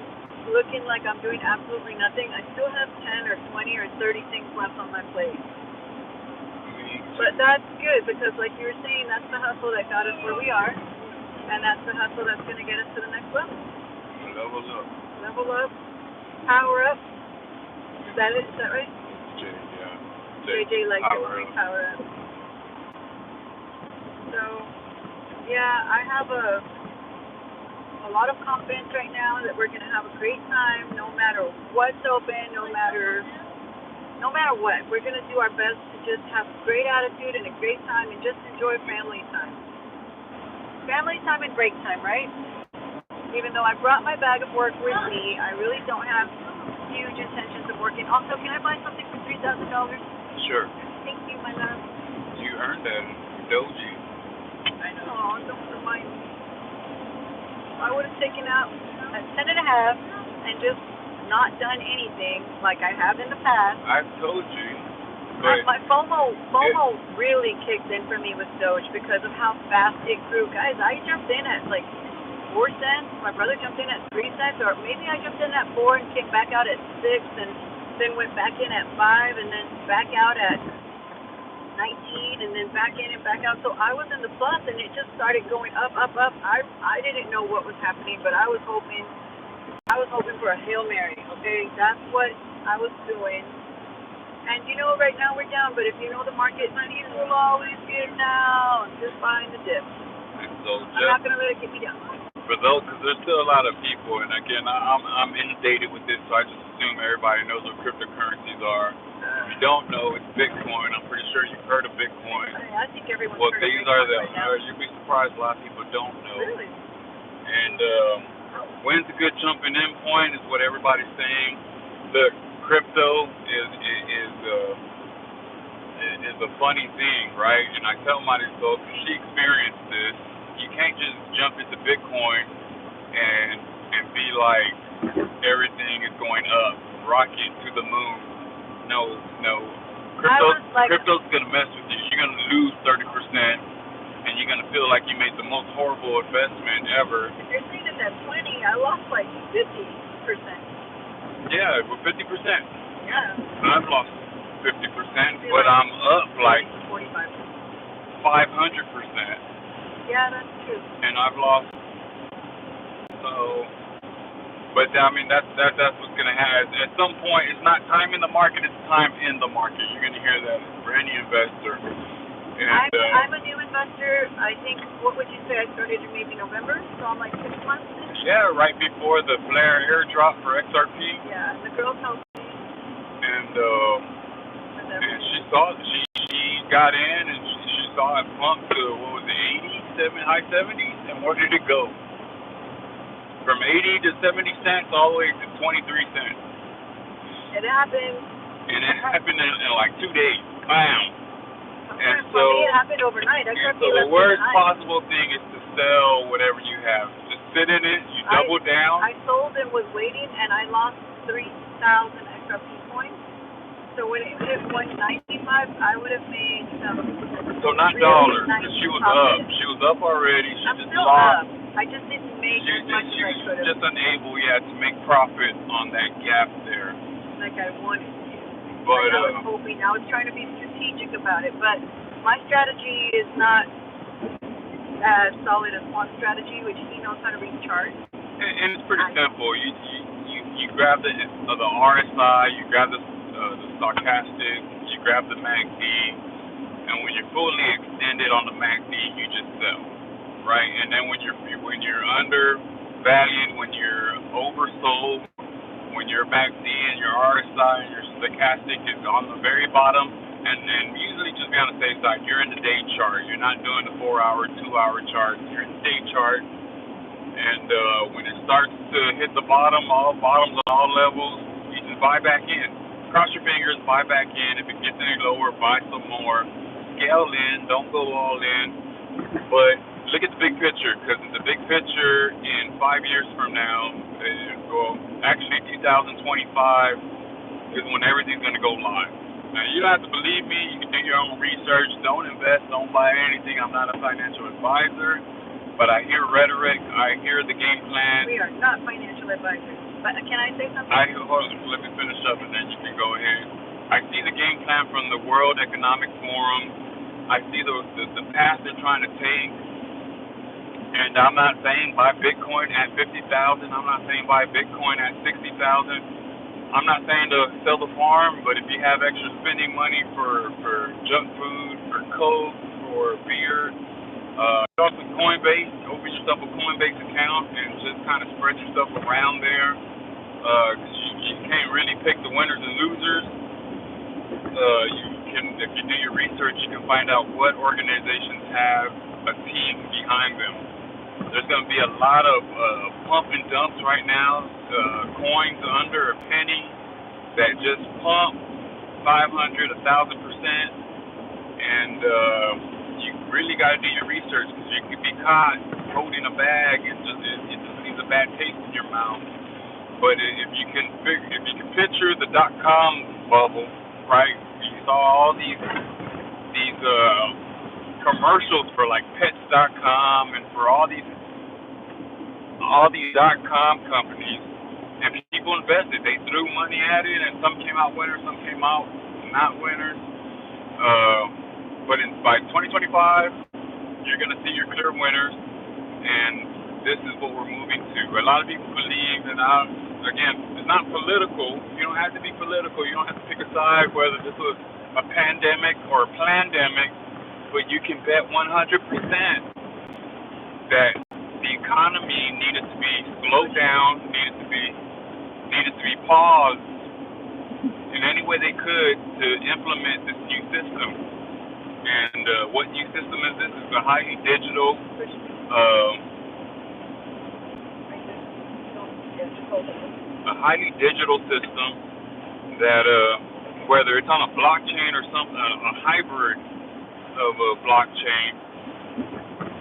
looking like I'm doing absolutely nothing, I still have 10 or 20 or 30 things left on my plate. But that's good, because like you were saying, that's the hustle that got us where we are, and that's the hustle that's going to get us to the next level.
Level up.
Level up. Power up. Is that it? Is that right? JJ likes it. Power up. So, yeah, I have a lot of confidence right now that we're going to have a great time no matter what's open, no matter what. We're going to do our best to just have a great attitude and a great time and just enjoy family time. Family time and break time, right? Even though I brought my bag of work with me, I really don't have huge intentions of working. Also, can I buy something for $3,000?
Sure.
Thank you, my love.
You earned that doji.
I know. Oh, don't remind me. I would have taken out a 10.5 and just not done anything like I have in the past.
I've told you. But
my FOMO really kicked in for me with Doge because of how fast it grew. Guys, I jumped in at like 4 cents. My brother jumped in at 3 cents, or maybe I jumped in at 4 and came back out at 6, and then went back in at 5, and then back out at 19, and then back in and back out. So I was in the plus, and it just started going up. I didn't know what was happening, but I was hoping for a Hail Mary. Okay, that's what I was doing. And right now we're down, but if you know the market, money will always get down. Just buying the dip.
So
I'm not gonna let it get me down.
For those, because there's still a lot of people, and again, I'm inundated with this, so I just assume everybody knows what cryptocurrencies are. If you don't know, it's Bitcoin. I'm pretty sure you've heard of Bitcoin.
I think everyone's
heard
of Bitcoin.
These are the. You'd be surprised a lot of people don't know.
Really?
And when's a good jumping in point is what everybody's saying. Look, crypto is a funny thing, right? And I tell my folks, she experienced this. You can't just jump into Bitcoin and be like everything is going up, rocket to the moon. No. Crypto's gonna mess with you. You're gonna lose 30%, and you're gonna feel like you made the most horrible investment ever.
If you're saying it's at 20, I lost like 50%.
Yeah, with 50%.
Yeah.
I've lost 50%, but I'm up like
45%.
500%.
Yeah, that's true.
And I've lost. So, but I mean that's what's gonna happen. At some point, it's not time in the market; it's time in the market. You're gonna hear that for any investor. And,
I'm a new investor. I think. What would you say? I started in maybe November, so I'm like 6 months.
Yeah, right before the Flare airdrop for XRP.
Yeah, and the girl told me.
And she saw she got in and she saw it plump to what was it, high 70s, and where did it go? From 80 to 70 cents all the way to 23 cents.
It happened.
And it happened in like 2 days. Bam. And
so it happened overnight.
So the worst possible thing is to sell whatever you have. Just sit in it. You double down.
I sold and was waiting, and I lost 3,000 XRP points. So when it hit 195, I would have made some.
So not dollars, because she was up. She was up already. She
I'm
just
still
lost.
Up. I just didn't make as much as I could have.
Just unable, to make profit on that gap there.
Like I wanted to.
But
I was hoping. I was trying to be strategic about it, but my strategy is not as solid as Juan's strategy, which he knows how to read charts.
And it's pretty simple. You grab the RSI, you grab the the stochastic, you grab the MACD, and when you're fully extended on the MACD, you just sell, right? And then when you're undervalued, when you're oversold, when your MACD and your RSI and your stochastic is on the very bottom, and then usually just be on the safe side, you're in the day chart. You're not doing the 4-hour, 2-hour chart. You're in the day chart. And when it starts to hit the bottom, all bottoms on all levels, you just buy back in. Cross your fingers, buy back in. If it gets any lower, buy some more. Scale in, don't go all in. But look at the big picture, because the big picture in 5 years from now, actually 2025 is when everything's going to go live. Now, you don't have to believe me. You can do your own research. Don't invest. Don't buy anything. I'm not a financial advisor. But I hear rhetoric. I hear the game plan.
We are not financial advisors. But can I say something?
Hold on, let me finish up and then you can go ahead. I see the game plan from the World Economic Forum. I see the path they're trying to take. And I'm not saying buy Bitcoin at 50,000. I'm not saying buy Bitcoin at 60,000. I'm not saying to sell the farm, but if you have extra spending money for junk food, for Coke, for beer, start with Coinbase. Open yourself a Coinbase account and just kind of spread yourself around there. Because you can't really pick the winners and losers. If you do your research, you can find out what organizations have a team behind them. There's going to be a lot of pump and dumps right now. Coins under a penny that just pump 500, 1,000%, and you really got to do your research because you could be caught holding a bag and it just leaves a bad taste in your mouth. But if you can picture the .com bubble, right? You saw all these commercials for like Pets.com and for all these .com companies, and people invested. They threw money at it, and some came out winners, some came out not winners. But by 2025, you're going to see your clear winners, and this is what we're moving to. A lot of people believe that, again, it's not political. You don't have to be political. You don't have to pick a side, whether this was a pandemic or a plandemic, but you can bet 100% that the economy needed to be slowed down, needed to be paused in any way they could to implement this new system. And what new system is this? It's a highly digital system that whether it's on a blockchain or something, a hybrid of a blockchain,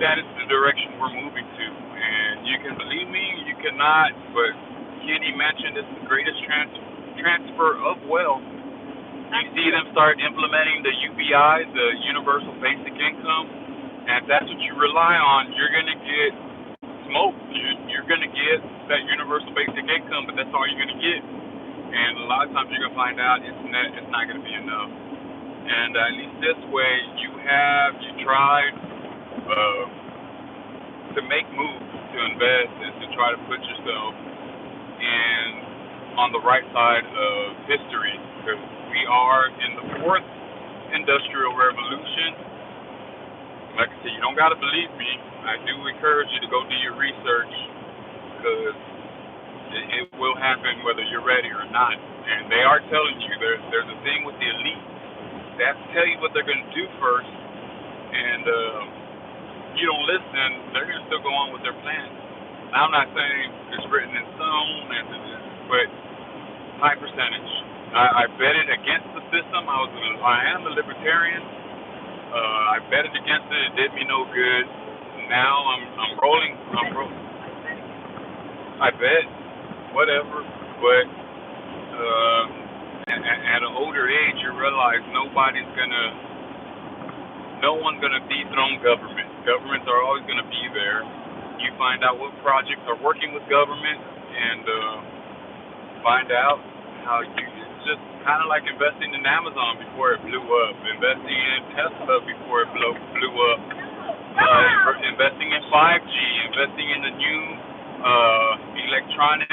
that is the direction we're moving to. And you can believe me, you cannot, but Kenny mentioned it's the greatest transfer of wealth. You see them start implementing the UBI, the Universal Basic Income, and if that's what you rely on, you're going to get smoked. You're going to get that Universal Basic Income, but that's all you're going to get. And a lot of times you're going to find out it's not going to be enough. And at least this way, you tried to make moves to invest and to try to put yourself on the right side of history, because we are in the 4th industrial revolution. Like I said, you don't got to believe me. I do encourage you to go do your research, because it will happen whether you're ready or not. And they are telling you, there's a thing with the elite. They have to tell you what they're going to do first. And you don't listen, they're going to still go on with their plan. Now, I'm not saying it's written in stone, but high percentage. I betted against the system. I am a libertarian. I betted against it. It did me no good. Now I'm rolling. I bet whatever, but at an older age, you realize no one's gonna dethrone government. Governments are always gonna be there. You find out what projects are working with government, and find out how it's just kind of like investing in Amazon before it blew up, investing in Tesla before it blew up, investing in 5G, investing in the new electronic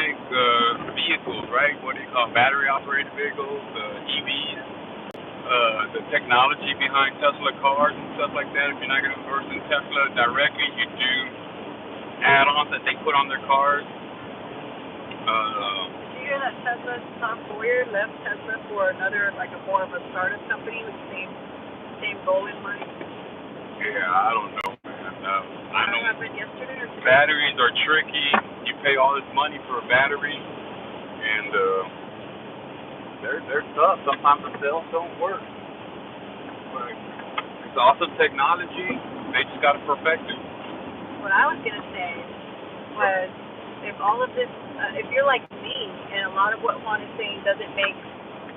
vehicles, right? What do you call them? Battery operated vehicles, EVs, the technology behind Tesla cars and stuff like that. If you're not going to invest in Tesla directly, you do add-ons that they put on their cars.
Do you hear that Tesla's Tom Sawyer left Tesla for another, like a more of a startup company with the same goal in mind?
Yeah, I don't know, man. I know
happened yesterday or today?
batteries are tricky. You pay all this money for a battery, and they're tough. Sometimes the cells don't work. But it's awesome technology. They just got to perfect it.
What I was gonna say was, if all of this, if you're like me, and a lot of what Juan is saying doesn't make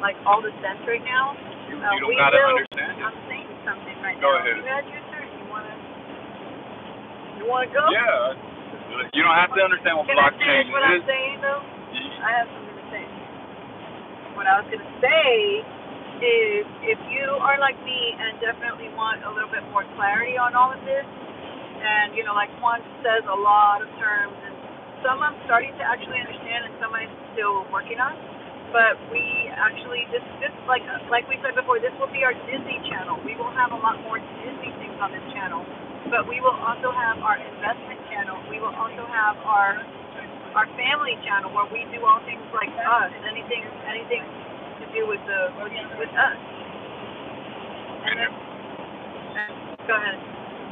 like all the sense right now,
You don't gotta understand it.
I'm saying something right
Go
now.
ahead.
You had your turn. You wanna go?
Yeah. You don't have to understand what
Can I
blockchain
finish what I'm saying though? I have something to say. What I was gonna say is, if you are like me and definitely want a little bit more clarity on all of this, and like Juan says, a lot of terms, and some I'm starting to actually understand, and some I'm still working on. But we actually, this like we said before, this will be our Disney channel. We will have a lot more Disney things on this channel, but we will also have our investment channel. We will also have our family channel where we do all things like us, anything to do with us. And go ahead.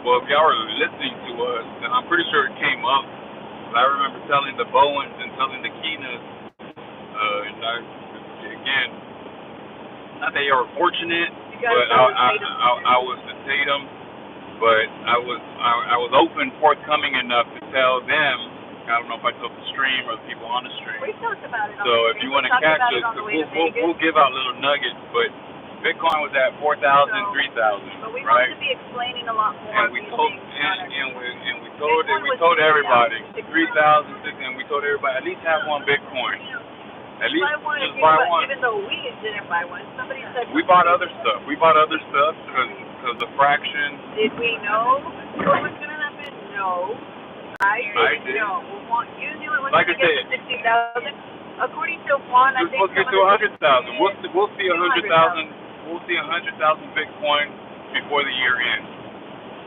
Well, if y'all were listening to us, then I'm pretty sure it came up. I remember telling the Bowens and telling the Keenas, and again, not that you were fortunate, but I was the Tatum, but I was open, forthcoming enough to tell them. I don't know if I told the stream or the people on the stream.
We talked about it.
So if you want to catch us, we'll give out little nuggets, but Bitcoin was at 4,000, 3,000,
but we
right?
want to be explaining a lot more.
And we told everybody 3,000, and we told everybody at least have one Bitcoin. At least just buy one.
Even though we didn't buy one, somebody said
we bought other stuff. We bought other stuff because the fraction.
Did we know what was gonna happen? No, I didn't know. You knew it was
like
gonna get to 60,000. According to Juan, I think
we're supposed to get to 100,000. We'll see 100,000. We'll see 100,000 Bitcoin before the year ends.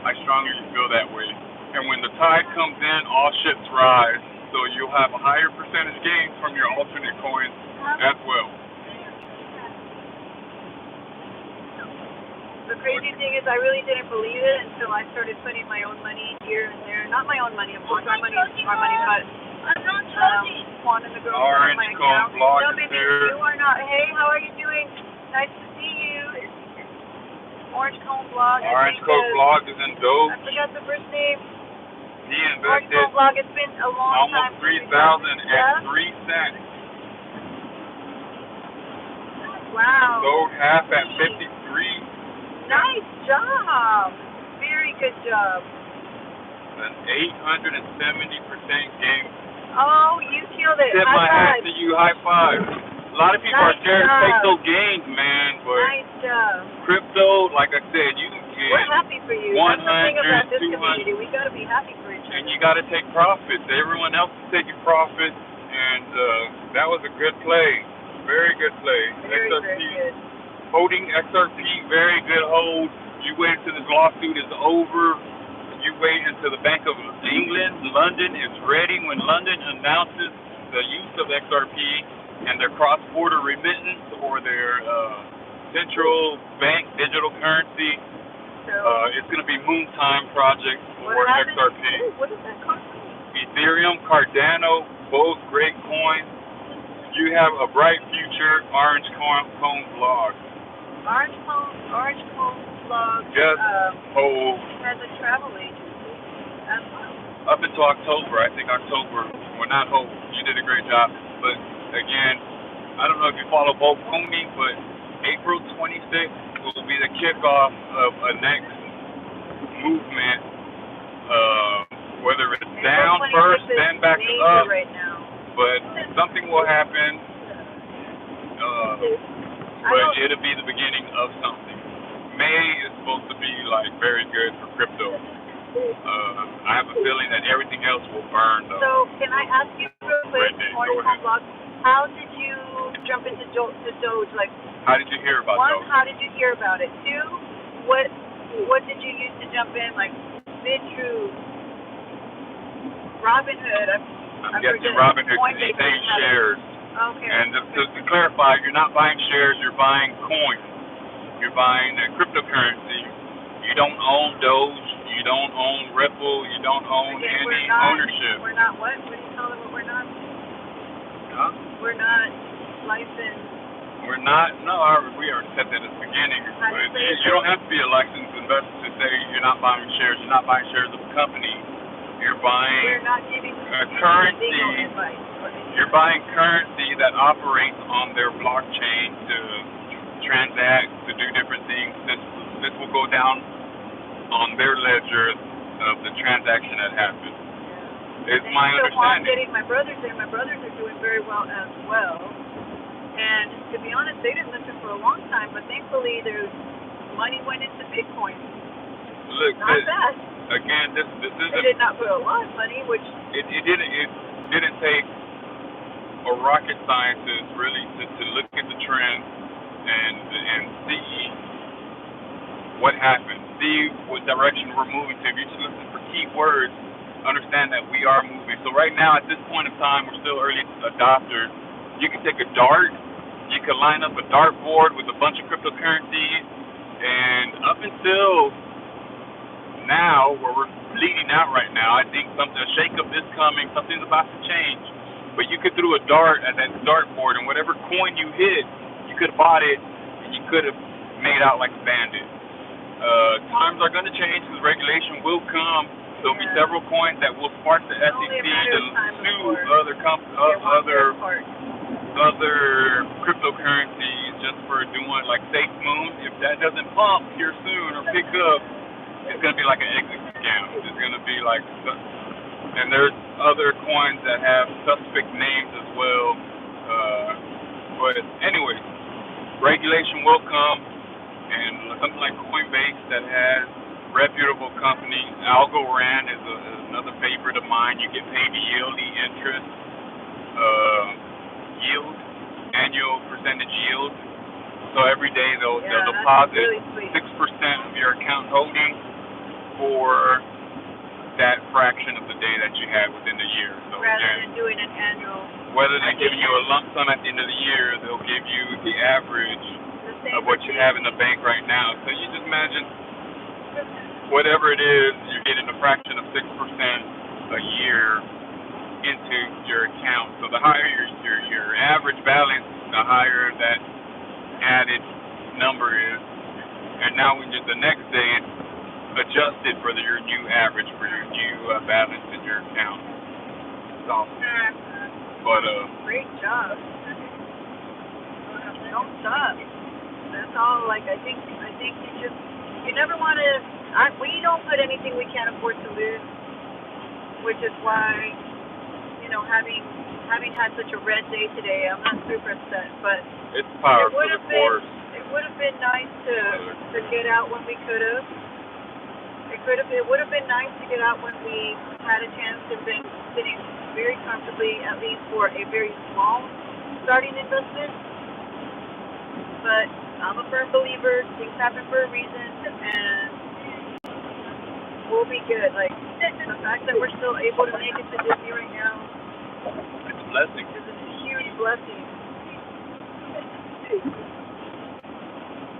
I strongly feel that way. And when the tide comes in, all ships rise. So you'll have a higher percentage gains from your alternate coins as well.
The crazy thing is, I really didn't believe it until I started putting my own money here and there. Not my own money, of course. Our money is our money, but Juan and the girls on my account. No, baby, you are not. Hey, how are you doing? Nice to see you. Orange Cone Blog.
Orange Cone Blog is in dope.
I forgot the first name.
He
Orange
invested
Cone Blog. It's been a long time.
Almost 3,000 at 3 cents.
Wow.
Sold half at 53.
Nice job. Very good job.
An 870% gain.
Oh, you killed it.
Tip my hat to you. High five. A lot of people are scared to take those gains, man. But
nice job.
Crypto, like I said, you can get.
We're happy for you.
100,
that's the thing about this
200.
community. We gotta be happy for each other.
And you gotta take profits. Everyone else is taking profits, and that was a good play. Very good play.
Very,
XRP,
very good.
Holding XRP, very good hold. You wait until this lawsuit is over. You wait until the Bank of England, London is ready. When London announces the use of XRP and their cross-border remittance or their central bank digital currency, it's going to be moon time projects for XRP.
What is that called?
Ethereum, Cardano, both great coins. You have a bright future. Orange Cone Blog.
Orange Cone Blog.
Just hold.
Has a travel agency as well.
Up until October, I think October, or not hope. You did a great job. But again, I don't know if you follow both Pony, but April 26th will be the kickoff of a next movement. Whether it's down first, then back up.
Right now.
But something will happen. But it'll be the beginning of something. May is supposed to be like very good for crypto. I have a feeling that everything else will burn though.
So can I ask you real quick, how did you jump into Doge? Like,
how did you hear about
one,
Doge?
how did you hear about it? Two, what did you use to jump in? Like BitTrue, Robinhood.
I'm guessing Robinhood because you're saying shares.
Okay.
And to clarify, you're not buying shares, you're buying coins. You're buying cryptocurrency. You don't own Doge, you don't own Ripple, you don't own any ownership.
We're not what? What do you call it? What we're not?
Huh?
We're not licensed.
We're not, no, we already said that at the beginning. You don't have to be a licensed investor to say you're not buying shares. You're not buying shares of a company. You're buying
We're not giving
currency.
Advice.
You're buying currency that operates on their blockchain to transact, to do different things. This will go down on their ledger of the transaction that happened. It's my understanding.
My brothers are doing very well as well. And to be honest, they didn't listen for a long time, but thankfully their money went into Bitcoin.
Look,
not bad.
Again, this isn't.
They did not put a lot of money, which
it didn't take a rocket scientist really to look at the trend and see what happened, see what direction we're moving to. If you just listen for key words, understand that we are moving. So right now, at this point in time, we're still early adopters. You can take a dart, you can line up a dartboard with a bunch of cryptocurrencies, and up until now, where we're leading out right now, I think a shakeup is coming, something's about to change. But you could throw a dart at that dartboard, and whatever coin you hit, you could have bought it, and you could have made out like a bandit. Times are going to change, because regulation will come. There'll be several coins that will spark the SEC to sue other cryptocurrencies just for doing like Safe Moon. If that doesn't pump here soon or pick up, it's going to be like an exit scam. It's going to be like, and there's other coins that have suspect names as well. But anyway, regulation will come, and something like Coinbase that has reputable companies. Algorand is another favorite of mine. You get paid yearly interest, yield, annual percentage yield. So every day they'll deposit really 6% of your account holdings for that fraction of the day that you have within the year. So
rather than doing an annual.
Whether they're giving you a lump sum at the end of the year, they'll give you the average of what you have in the bank right now. So you just imagine whatever it is, you're getting a fraction of 6% a year into your account. So the higher your average balance, the higher that added number is. And now when the next day it's adjusted for your new average, for your new balance in your account. It's awesome. But
great job. Don't stop. That's all. Like I think you never want to. We don't put anything we can't afford to lose, which is why, having had such a red day today, I'm not super upset. But
it's powerful, of course.
It would have been nice to get out when we could have. It would have been nice to get out when we had a chance to be sitting very comfortably, at least for a very small starting investment. But I'm a firm believer, things happen for a reason, and we'll be good. Like, the fact that we're still able to make it to Disney right now,
it's a blessing.
It's a huge blessing.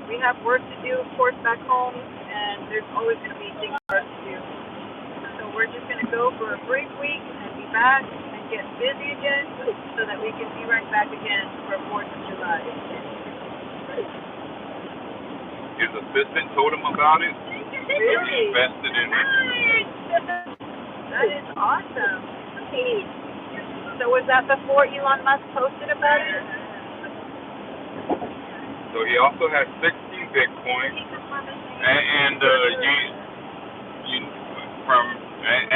We have work to do, of course, back home, and there's always going to be things for us to do. So we're just going to go for a brief week and be back and get busy again so that we can be right back again for 4th of July.
His assistant told him about it.
Really?
He invested in it.
That is awesome. So was that before Elon Musk posted about it?
So he also has 16 Bitcoin, and you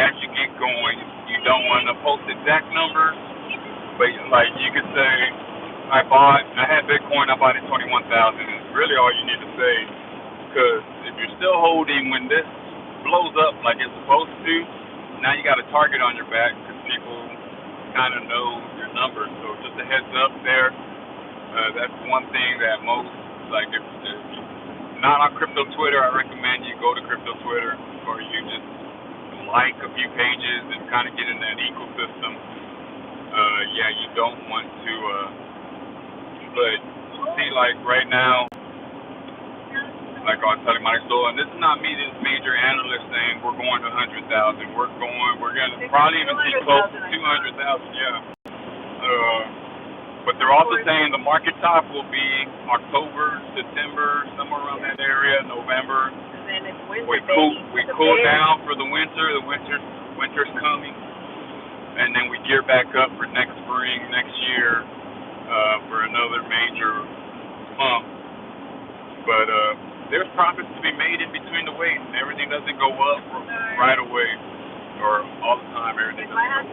as you get going, you don't want to post exact numbers, but like you could say, I had Bitcoin, I bought it 21,000. It's really all you need to say, because if you're still holding when this blows up like it's supposed to, now you got a target on your back because people kind of know your numbers. So just a heads up there. That's one thing that most, like if not on crypto Twitter, I recommend you go to crypto Twitter or you just like a few pages and kind of get in that ecosystem. Yeah, you don't want to, but see, like right now, like I was telling my story, and this is not me, this major analyst saying we're going to 100,000. We're going to probably even see close to 200,000, yeah. But they're also saying the market top will be October, September, somewhere around that area, November.
And then it's winter,
we cool down for the winter. Winter's coming. And then we gear back up for next spring, next year, for another major pump. But there's profits to be made in between the waves. Everything doesn't go up right away or all the time. Everything
If I have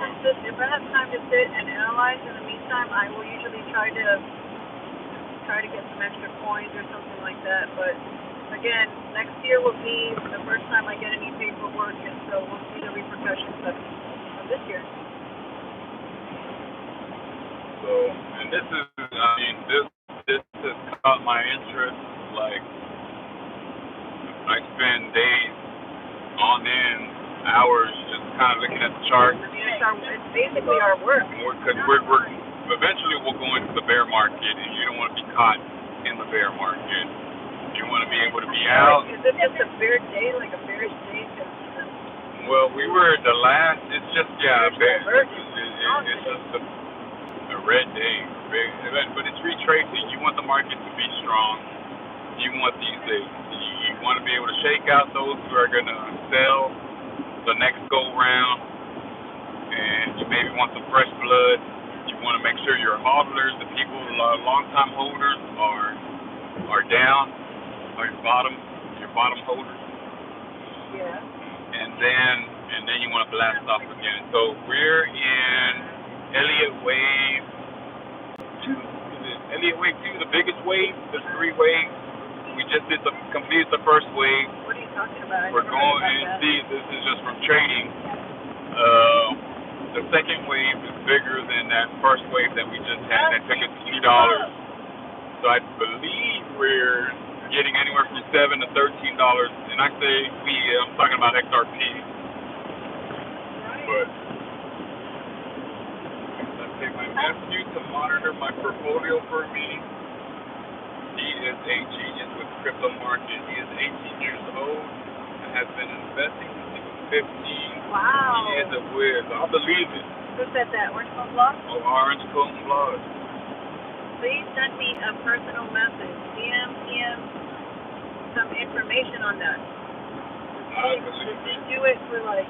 time to sit and analyze in the meantime, I will usually try to get some extra coins or something like that. But again, next year will be the first time I get any paperwork, and so we'll see the repercussions of this year.
So, and this is, I mean, this has caught my interest. Like, I spend days on end, hours, just kind of looking at the chart.
I mean, it's basically our work.
Because we're eventually we'll go into the bear market, and you don't want to be caught in the bear market. You want to be able to be out.
Is it just a bear day, like a bearish day?
Well, we were the last. It's just it's just a red day, but it's retracing. You want the market to be strong. You want these days. You want to be able to shake out those who are going to sell the next go round, and you maybe want some fresh blood. You want to make sure your hodlers, the people, long-time holders, are down, or your bottom holders.
Yeah.
And then you want to blast off again. So we're in Elliott Wave 2. Elliott Wave 2, the biggest wave. There's 3 waves. We just completed the first wave.
What are you talking about?
We're going and see. This is just from trading. The second wave is bigger than that first wave that we just had. That took us $2. So I believe we're getting anywhere from $7 to $13. And I say I'm talking about XRP. But I take my nephew to monitor my portfolio for me. He is a genius with crypto market. He is 18 years old and has been investing since he was 15.
Wow.
He is a whiz. I believe it.
Who said that? Orange Cone Blog?
Oh, Orange Cone Blog.
Please send me a personal message. DM some information on that. Did you do it for like...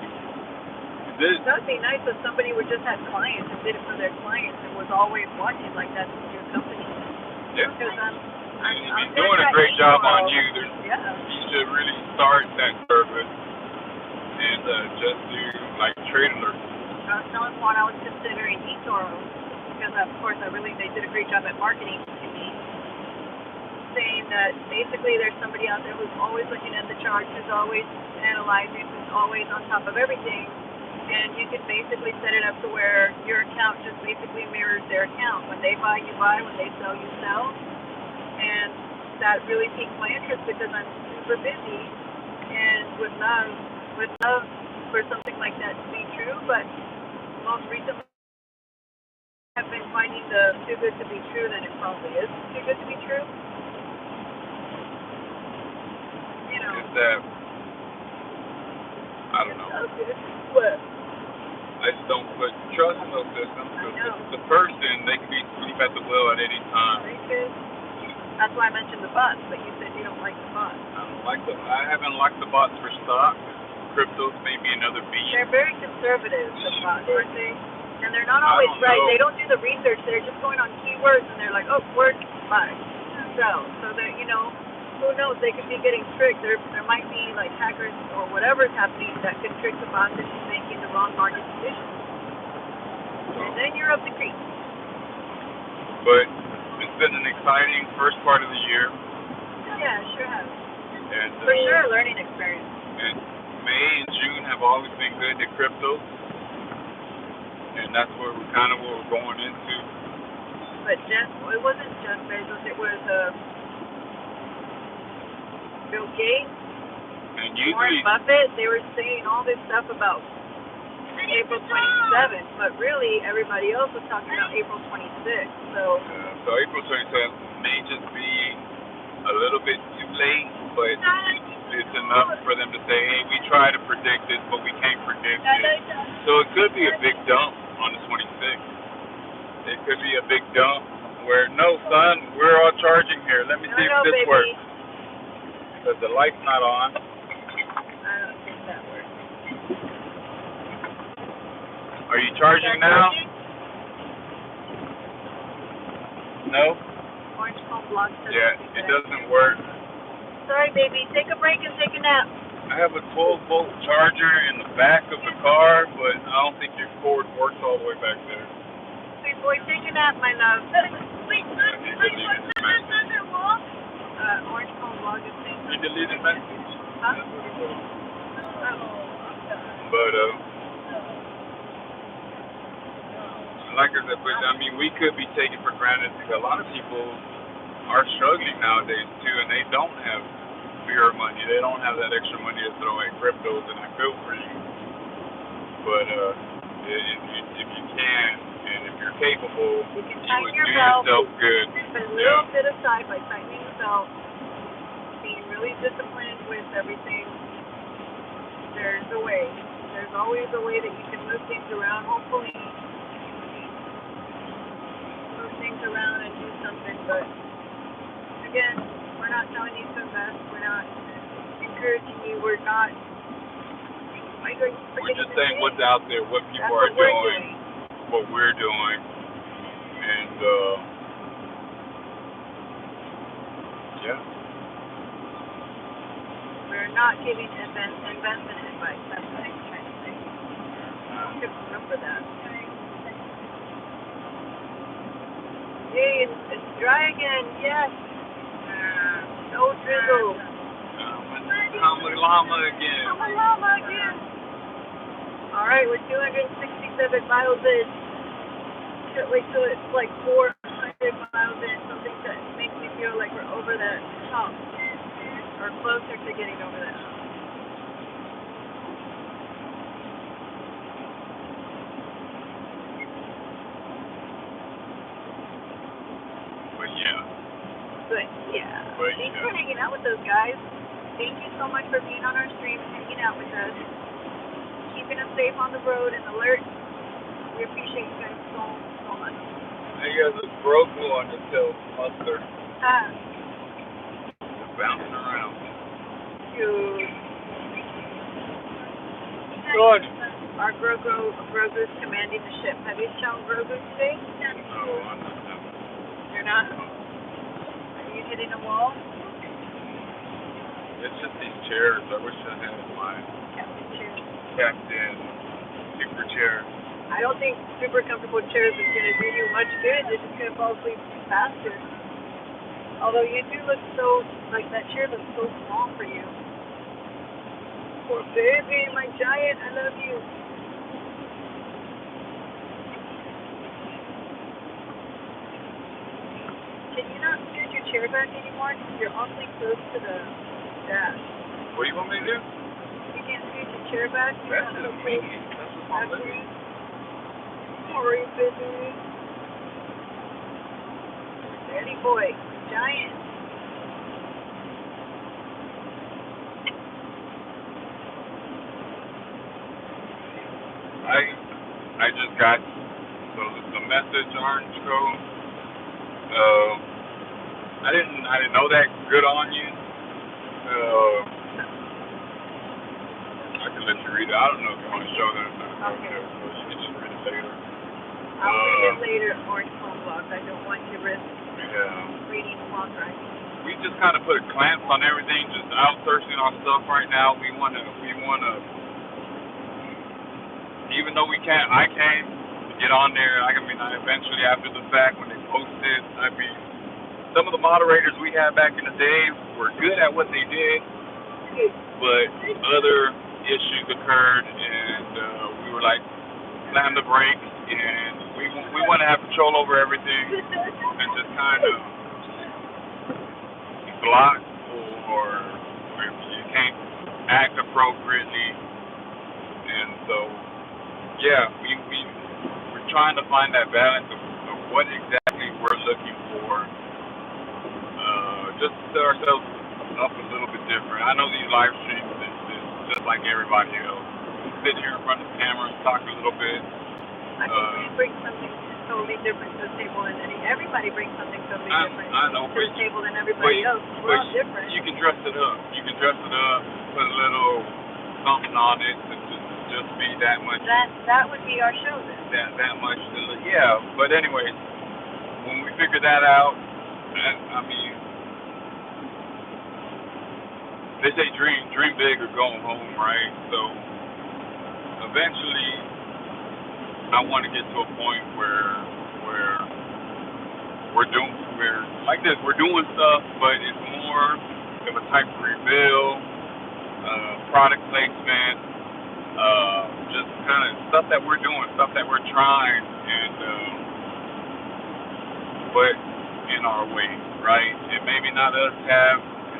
That would be nice if somebody would just have clients and did it for their clients and was always watching like that's your company.
Yeah.
Because
he's doing a great job on you. You should really start that service and just do like trade alerts.
I was telling Juan I was considering eToro because of course they did a great job at marketing to me, saying that basically there's somebody out there who's always looking at the charts, who's always analyzing, who's always on top of everything. And you can basically set it up to where your account just basically mirrors their account. When they buy, you buy. When they sell, you sell. And that really piqued my interest because I'm super busy and would love for something like that to be true. But most recently, I've been finding the too good to be true that it probably is too good to be true. You know.
It's that. I don't know.
What?
I just don't put trust in those systems. The person, they can be asleep at the wheel at any time.
That's why I mentioned the bots, but you said you don't like the bots.
I haven't liked the bots for stock. Cryptos may be another beat.
They're very conservative, the bots, aren't they? And they're not always right. They don't do the research. They're just going on keywords, and they're like, oh, word, buy, sell. So they're, who knows? They could be getting tricked. There might be like hackers or whatever's happening that could trick the bots into making the wrong market decisions. And then you're up the creek.
But it's been an exciting first part of the year.
Yeah, it sure has.
And,
for sure, learning experience.
And May and June have always been good to crypto, and that's where we're kind of what we're going into.
But it wasn't Jeff Bezos. It was Bill Gates,
And
Warren
usually,
Buffett. They were saying all this stuff about April 27th, but really everybody else was talking about April 26th. So
April 27th may just be a little bit too late, but it's enough for them to say, hey, we try to predict this, but we can't predict it. So it could be a big dump on the 26th. It could be a big dump where, no, son, we're all charging here. Let me see if this
baby.
works. Because the light's not on.
I don't think that works.
Are you charging now? No?
Orange Phone Block says
Yeah, it doesn't work.
Sorry, baby. Take a break and take a nap.
I have a 12-volt charger in the back of the car, but I don't think your cord works all the way back there.
Sweet boy, take a nap, my love.
Wait,
Orange Phone Block is saying.
You deleted message?
Huh?
But, like I said, but, I mean, we could be taken for granted because a lot of people are struggling nowadays, too, and they don't have beer money. They don't have that extra money to throw at cryptos, and I feel for you. But if you can, and if you're capable,
You can
you
tighten
would
your
do
belt.
yourself good.
Put a little bit aside by tightening your belt, being really disciplined with everything. There's a way. There's always a way that you can move things around. Hopefully, move things around and do something. But again, we're not telling you to invest. We're not encouraging you. We're not.
We're just saying what's out there, what people are doing, what we're doing, and yeah.
We're not giving investment advice. That's what I'm trying to say. You should remember that. Yay, it's dry again. Yes. No drizzle.
Llama llama again.
Llama again. All right, we're 267 miles in. Can't wait till it's like 400 miles in. Something that makes me feel like we're over that hump, or closer to getting over that hump.
But yeah.
Thanks for hanging out with us, guys. Thank you so much for being on our stream and hanging out with us, keeping us safe on the road and alert. We appreciate you guys so much.
Hey guys, it's broke one until mustard. Bouncing around.
Dude.
Good.
Our Grogu's commanding the ship. Have you shown Grogu today?
No, I'm not.
You're not? Are you hitting a wall?
It's just these chairs. I wish I had my captain super chair.
I don't think super comfortable chairs is going to do you much good. You're just going to fall asleep faster. Although you do look so, like that chair looks so small for you. Poor baby, my giant, I love you. Can you not scoot your chair back anymore? Because you're awfully close to the dash.
What do you want me to do?
You can't scoot your chair back?
That's just me. That's just my living.
Sorry, baby. Daddy boy, giant.
I just got the message, Orange Code. I didn't know that good on you. I can let you read it. I don't know if you want to show that or not.
Okay.
You can just read it later.
I'll read it later, Orange Phone Block. I don't want to risk reading while driving.
We just kind of put clamps on everything, just outsourcing our stuff right now. We wanna, even though I can't get on there. I mean, eventually after the fact when they post it, I mean, some of the moderators we had back in the day were good at what they did, but other issues occurred, and we were like, slam the brakes, and we want to have control over everything, and just kind of block or if you can't act appropriately, and so yeah, we're trying to find that balance of what exactly we're looking for, just to set ourselves up a little bit different. I know these live streams is just like everybody else. Sit here in front of the camera and talk a little bit.
I think we bring something totally different to the table, and everybody brings something totally different
to
the table than everybody else. We're all different.
You can dress it up. You can dress it up, put a little something on it to just be that much.
That would be our show then.
That much. Yeah, but anyways, when we figure that out, I mean, they say dream big or go home, right? So eventually, I want to get to a point where we're like this. We're doing stuff, but it's more of a type of reveal, product placement, just kind of stuff that we're doing, stuff that we're trying, and but in our way, right? And maybe not us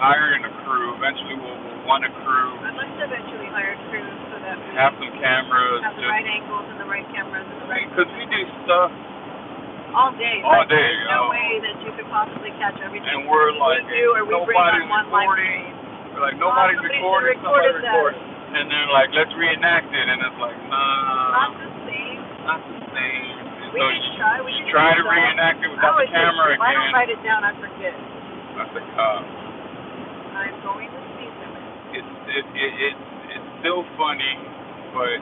hiring a crew. Eventually, we'll want a crew.
I'd like to eventually hire a crew so that we
have some cameras,
have the right angles and the right cameras and the right.
Because we do stuff
all day.
All day.
There's no way that you could possibly catch everything.
And we're like,
nobody's
recording. We're like, nobody's recording. Somebody recorded. And then like, let's reenact it, and it's like, nah.
Not the same.
Not the same.
We can try. We can
try to reenact it without the camera again.
If I don't write it down, I forget.
That's a cop.
I'm going to see them.
It's still funny, but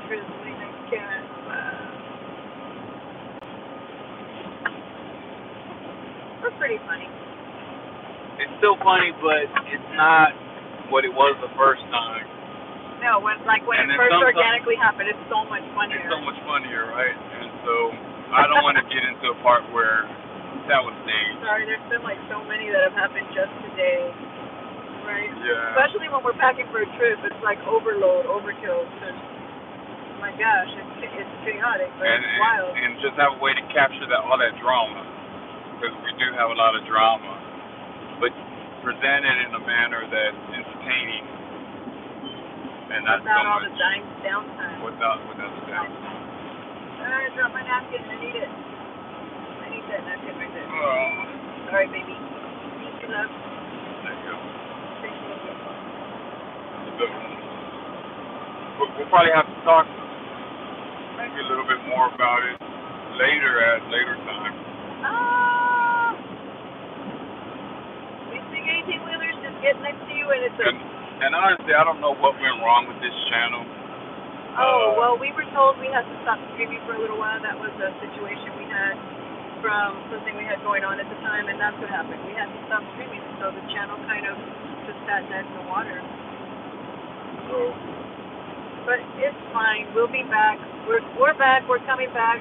truthfully, I can't. We're pretty funny.
It's still funny, but it's not what it was the first time.
No, when it first organically happened, it's so much funnier.
It's so much funnier, right? And so I don't want to get into a part where that was staged.
Sorry, there's been like so many that have happened just today, right?
Yeah.
Especially when we're packing for a trip, it's like overload, overkill. Because, oh my gosh, it's chaotic, but it's wild.
And just have a way to capture all that drama, because we do have a lot of drama, but present it in a manner that's entertaining. And that's
without
so
all
much,
the downtime.
Without the downtime.
I dropped my napkin. I need it. I need that napkin right there.
Oh.
All right, baby. Thank you, love.
There you go.
Thank you.
We'll probably have to talk maybe a little bit more about it at later time.
We see 18-wheelers just get next to you, and it's
And honestly, I don't know what went wrong with this channel.
Well, we were told we had to stop streaming for a little while. That was a situation we had from something we had going on at the time, and that's what happened. We had to stop streaming, so the channel kind of just sat dead in the water. But it's fine. We'll be back. We're back. We're coming back.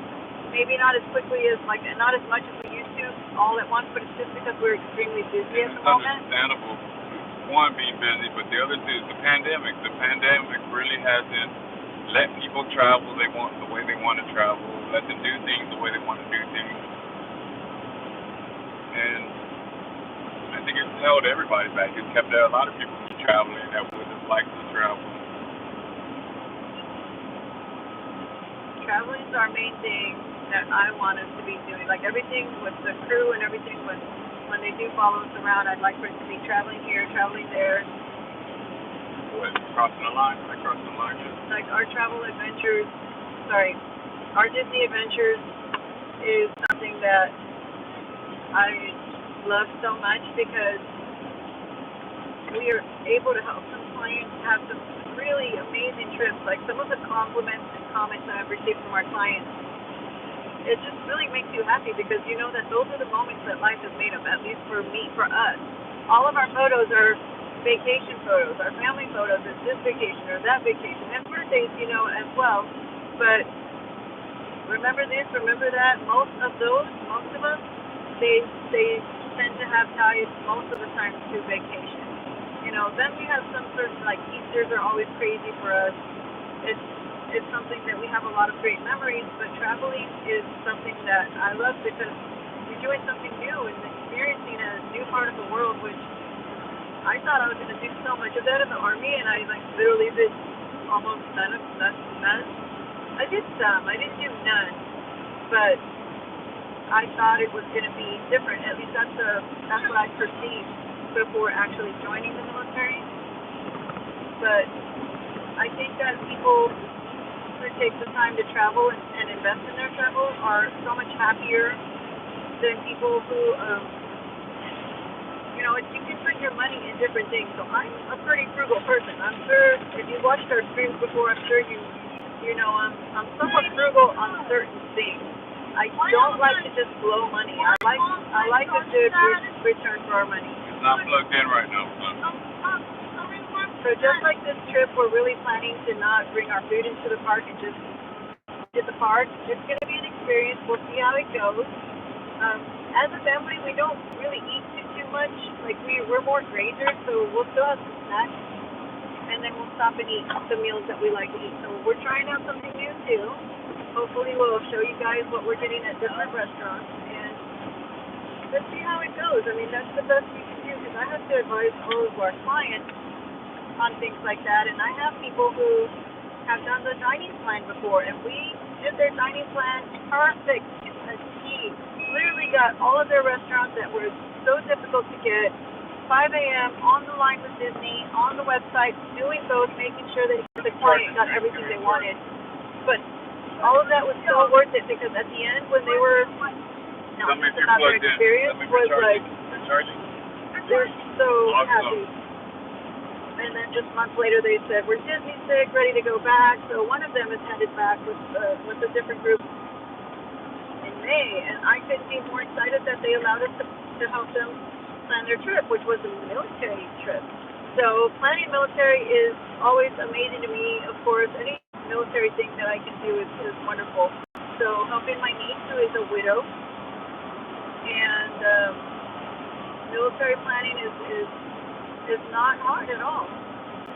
Maybe not as quickly as not as much as we used to all at once, but it's just because we're extremely busy at the moment.
It's understandable. One, being busy, but the other two is the pandemic. The pandemic really hasn't let people travel the way they want to travel, let them do things the way they want to do things. And I think it's held everybody back. It's kept a lot of people from traveling that would have liked to travel.
Traveling is our main thing that I want us to be doing. Like everything with the crew and everything with when they do follow us around, I'd like for it to be traveling here, traveling there.
What, crossing the line? Like crossing the line?
Like our travel adventures, our Disney adventures is something that I love so much because we are able to help some clients have some really amazing trips. Like some of the compliments and comments I've received from our clients, it just really makes you happy because you know that those are the moments that life is made of, at least for me, for us. All of our photos are vacation photos. Our family photos is this vacation or that vacation. And birthdays, as well. But remember this, remember that. Most of us, they
tend to have ties most of the time to vacation. You know, then we have some certain, like, Easters are always crazy for us. It's something that we have a lot of great memories, but traveling is something that I love because you're doing something new and experiencing a new part of the world, which I thought I was going to do so much of that in the Army, and I, like, literally did almost none. I did some. I didn't do none, but I thought it was going to be different. At least that's what I perceived before actually joining the military. But I think that people who take the time to travel and invest in their travel are so much happier than people who, you know, you can put your money in different things. So I'm a pretty frugal person. I'm sure if you watched our streams before, I'm sure you know I'm somewhat frugal on certain things. I don't like to just blow money. I like a good return for our money.
It's not plugged in right now, son.
So just like this trip, we're really planning to not bring our food into the park and just hit the park. It's going to be an experience. We'll see how it goes. As a family, we don't really eat too much. Like we're more grazers, so we'll still have some snacks, and then we'll stop and eat the meals that we like to eat. So we're trying out something new too. Hopefully, we'll show you guys what we're getting at different restaurants, and let's see how it goes. I mean, that's the best we can do because I have to advise all of our clients on things like that, and I have people who have done the dining plan before, and we did their dining plan perfect to a T. Literally got all of their restaurants that were so difficult to get, 5 a.m. on the line with Disney, on the website, doing both, making sure that the client got everything they wanted. But all of that was so worth it because at the end, when they were about their experience, was like, they were so happy. And then just months later, they said, we're Disney sick, ready to go back. So one of them is headed back with a different group in May. And I couldn't be more excited that they allowed us to help them plan their trip, which was a military trip. So planning military is always amazing to me. Of course, any military thing that I can do is wonderful. So helping my niece, who is a widow, and military planning is not hard at all,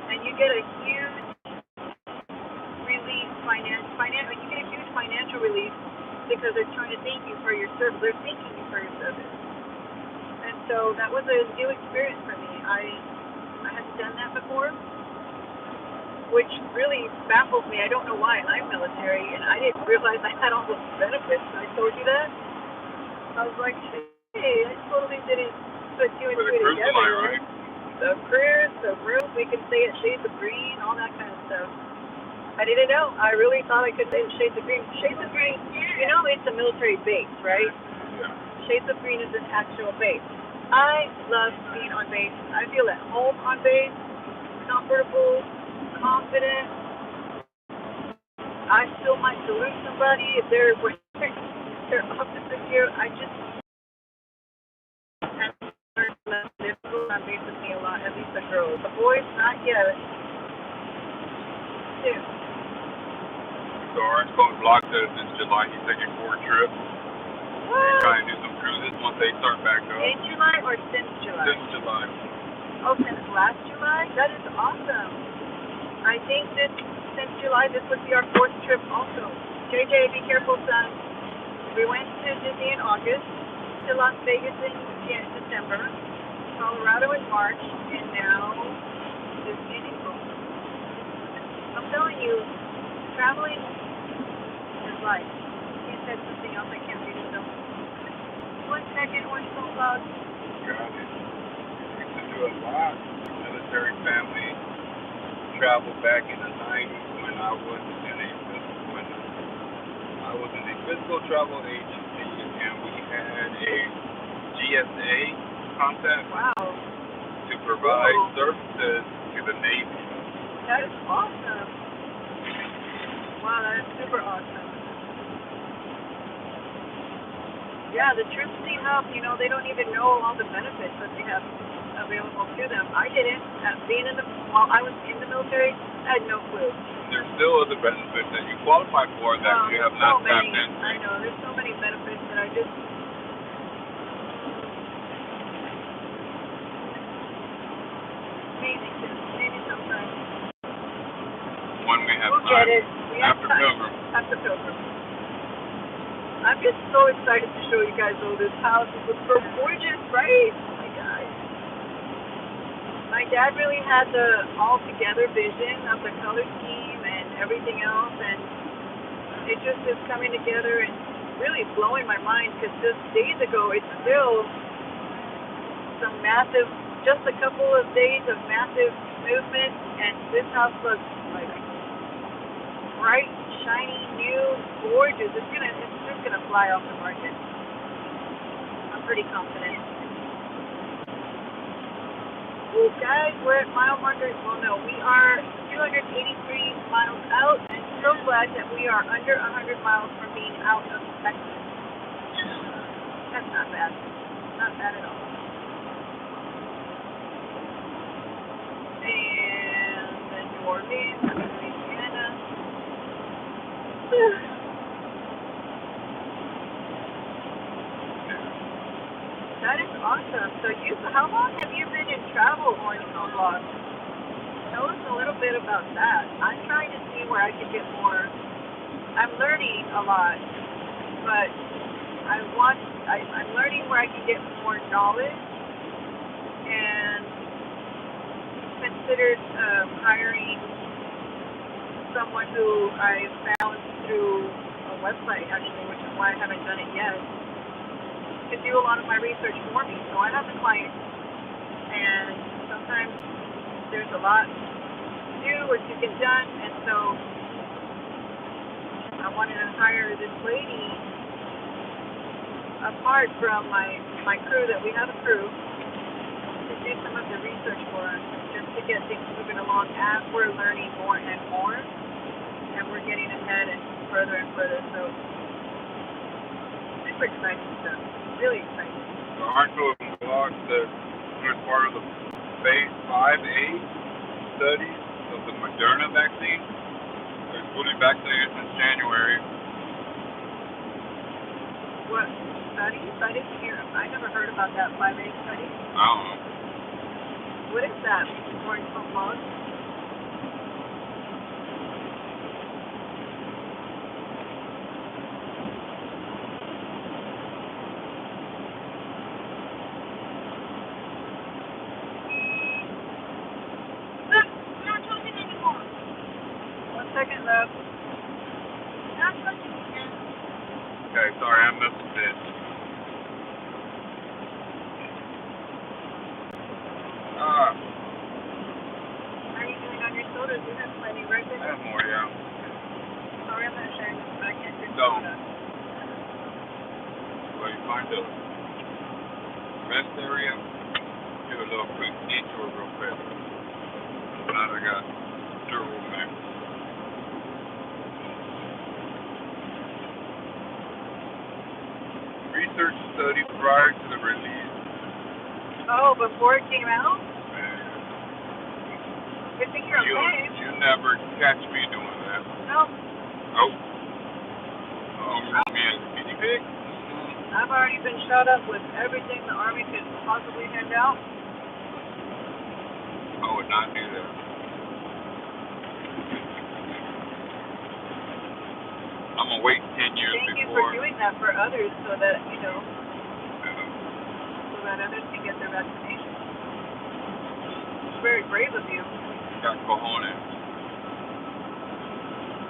and you get a huge relief, you get a huge financial relief because they're trying to thank you for your service. They're thanking you for your service, and so that was a new experience for me. I hadn't done that before, which really baffles me. I don't know why. I'm military, and I didn't realize I had all those benefits. I told you that. I was like, hey, I totally didn't put two and two together. Right? The cruise, the rooms, we could stay at Shades of Green, all that kind of stuff. I didn't know. I really thought I could stay at Shades of Green. Shades of Green, you know, it's a military base, right?
Yeah.
Shades of Green is an actual base. I love being on base. I feel at home on base, comfortable, confident. I still might salute somebody if they're wearing their officer gear. I just on base with me a lot, at least the girls. The boys, not yet. Soon.
So Orange Coast Block says since July he's taking 4 trips.
What?
He's trying to do some cruises once they start back up.
In July or since July?
Since July.
Oh, since last July? That is awesome. I think that since July this would be our 4th trip also. JJ, be careful, son. We went to Disney in August, to Las Vegas in December, Colorado in March, and now Disney in April. I'm telling you, traveling is life. He said something else, I can't read it though. 1 second, one phone call.
Got it. We used to do a lot. Military family travel back in the 90s when I was in a physical travel agency, and we had a GSA contact to provide services to the Navy.
That is awesome. Wow, that is super awesome. Yeah, the troops need help. You know, they don't even know all the benefits that they have available to them. I didn't. While I was in the military, I had no clue.
There's still other benefits that you qualify for that you have not tapped into.
I know, there's so many benefits that I just... anything too. Maybe sometime.
When we have
We'll
time.
get it. We have
After
time.
Pilgrim.
After Pilgrim. I'm just so excited to show you guys all this house. It looks so gorgeous, right? Oh my God. My dad really had the all-together vision of the color scheme and everything else, and it just is coming together and really blowing my mind because just days ago it's still some massive, just a couple of days of massive movement, and this house looks like bright, shiny, new, gorgeous. It's just gonna fly off the market. I'm pretty confident. Well, guys, we're at mile marker. Well, no, we are 283 miles out, and so glad that we are under 100 miles from being out of Texas. That's not bad. Not bad at all. And then New Orleans, Louisiana. That is awesome. So how long have you been in travel on vlogs? Tell us a little bit about that. I'm trying to see where I can get more. I'm learning a lot, but I'm learning where I can get more knowledge, and considered hiring someone who I found through a website, actually, which is why I haven't done it yet, to do a lot of my research for me. So I have a client, and sometimes there's a lot to do or to get done, and so I wanted to hire this lady apart from my crew. That we have a crew to do some of the research for us, just to get things moving along as we're learning more and more, and we're getting ahead and further and further. So super exciting stuff. Really exciting.
So aren't those blogs that are part of the phase 5A studies of the Moderna vaccine? They're fully vaccinated since January.
What studies? I didn't hear. I never heard about that 5A study.
I don't know.
What is that? More info blog?
Look, we're not talking anymore.
1 second, love.
We're not talking again.
Okay, sorry, I missed this.
How are you doing on your sodas? You have plenty, right?
I have more, yeah.
Sorry, I'm not sharing this, but I can't drink
Don't.
soda.
Well, you find the rest area, do a little quick detour real quick. Now I got Dural Max. Research study prior to the release.
Oh, before it came out? Good thing you're okay.
You never catch me doing that.
No,
Oh. Oh, you want me as a guinea pig?
I've already been shot up with everything the Army could possibly hand out.
I would not do that. I'm gonna wait 10 years
Thank you
before.
for doing that for others so that,
Yeah.
so that others can get their vaccination. It's very brave of you.
Got cojones.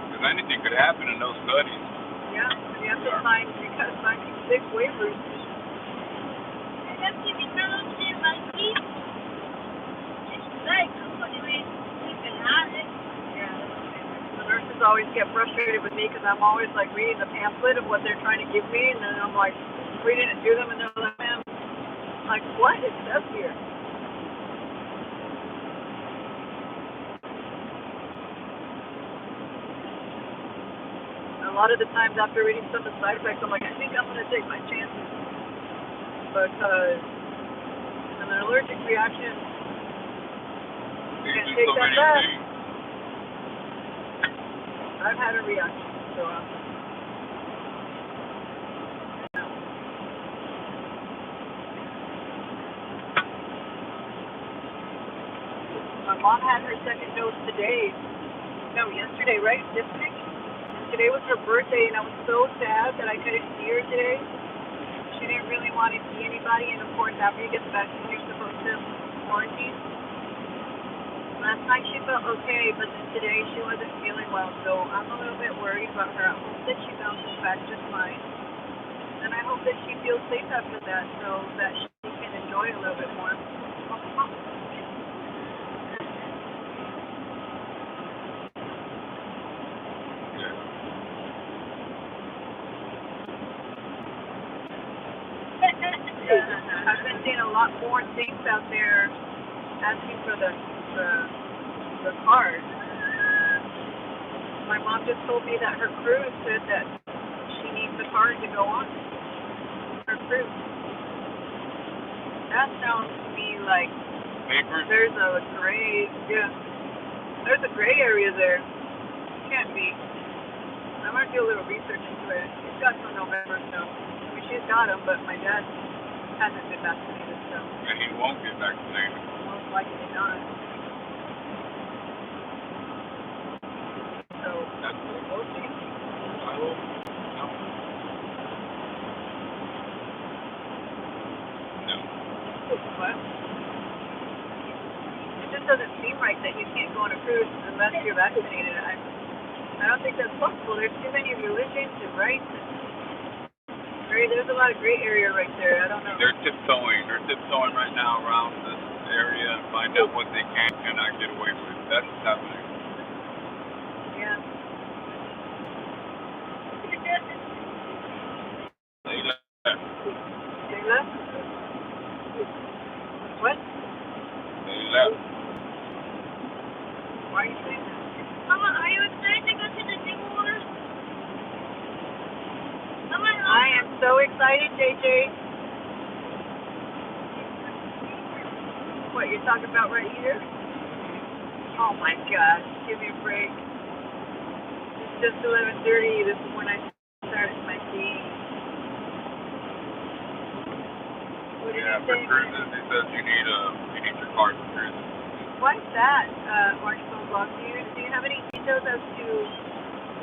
Because anything could happen in those studies.
Yeah, and you have to sign 6 waivers.
I have to be telling you about me. It's like nobody will even have it.
Yeah. The nurses always get frustrated with me because I'm always like reading the pamphlet of what they're trying to give me, and then I'm like reading it to them, and they're like, "Man, like what is up here?" A lot of the times after reading some of the side effects, I'm like, I think I'm going to take my chances because an allergic reaction,
You
can't
do
take
so
that
many
back.
things.
I've had a reaction, so
My mom had her second dose today. No, yesterday, right? Yesterday? And today was her birthday, and I was so sad that I couldn't see her today. She didn't really want to see anybody, and of course, after you get the vaccine, you're supposed to quarantine. Last night she felt okay, but then today she wasn't feeling well, so I'm a little bit worried about her. I hope that she bounces back just fine, and I hope that she feels safe after that, so that she can enjoy a little bit more. I've been seeing a lot more things out there asking for the card. My mom just told me that her cruise said that she needs the card to go on her cruise. That sounds to me like there's a gray, there's a gray area there. Can't be. I'm gonna do a little research into it. She's got till November, so I mean, she's got them, but my dad hasn't been vaccinated, so.
And he won't get vaccinated.
Most likely not. So, we'll see.
I hope. No.
What? It just doesn't seem right that you can't go on a cruise unless you're vaccinated. I don't think that's possible. There's too many religions and rights. There's a lot of gray area right there. I don't know.
They're tiptoeing. They're tiptoeing right now around this area and find out what they can and cannot get away with. That's what's happening.
Yeah.
They left.
They left? What?
They left.
Why are you saying that?
Mama, are you excited to go to the Disney World? Mama,
I am so excited, JJ. What, you're talking about right here? Oh my gosh, give me a break. It's just 11:30. This is when I start my tea. What did
Yeah,
you
for
say?
cruises, he says you need your card for cruises.
Why's that, Orange Phone Blog? Do you have any details as to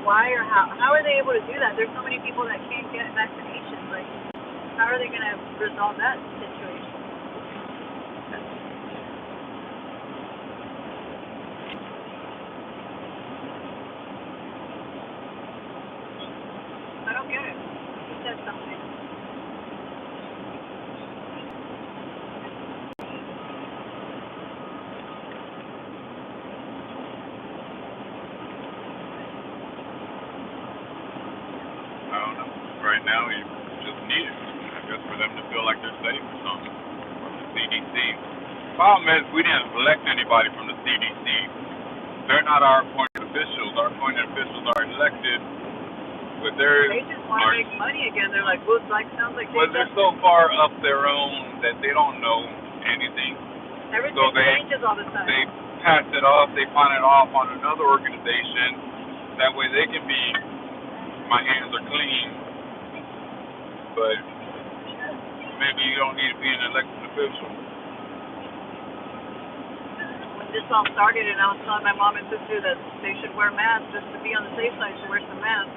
why or how are they able to do that? There's so many people that can't get vaccinations. Like, how are they going to resolve that situation? I don't get it. He said something.
I don't know. Right now, you just need it. I guess for them to feel like they're safe or something. From the CDC. Problem is, we didn't elect anybody from the CDC. They're not our appointed officials. Our appointed officials are elected, but
They just want to make money again. They're like, well, sounds like
they're so far up their own that they don't know anything.
Everything
So
changes all the time.
They pass it off. They pawn it off on another organization. That way they can be, my hands are clean. But maybe you don't need to be an elected official.
When this all started, and I was telling my mom and sister that they should wear masks just to be on the safe side, should wear some masks.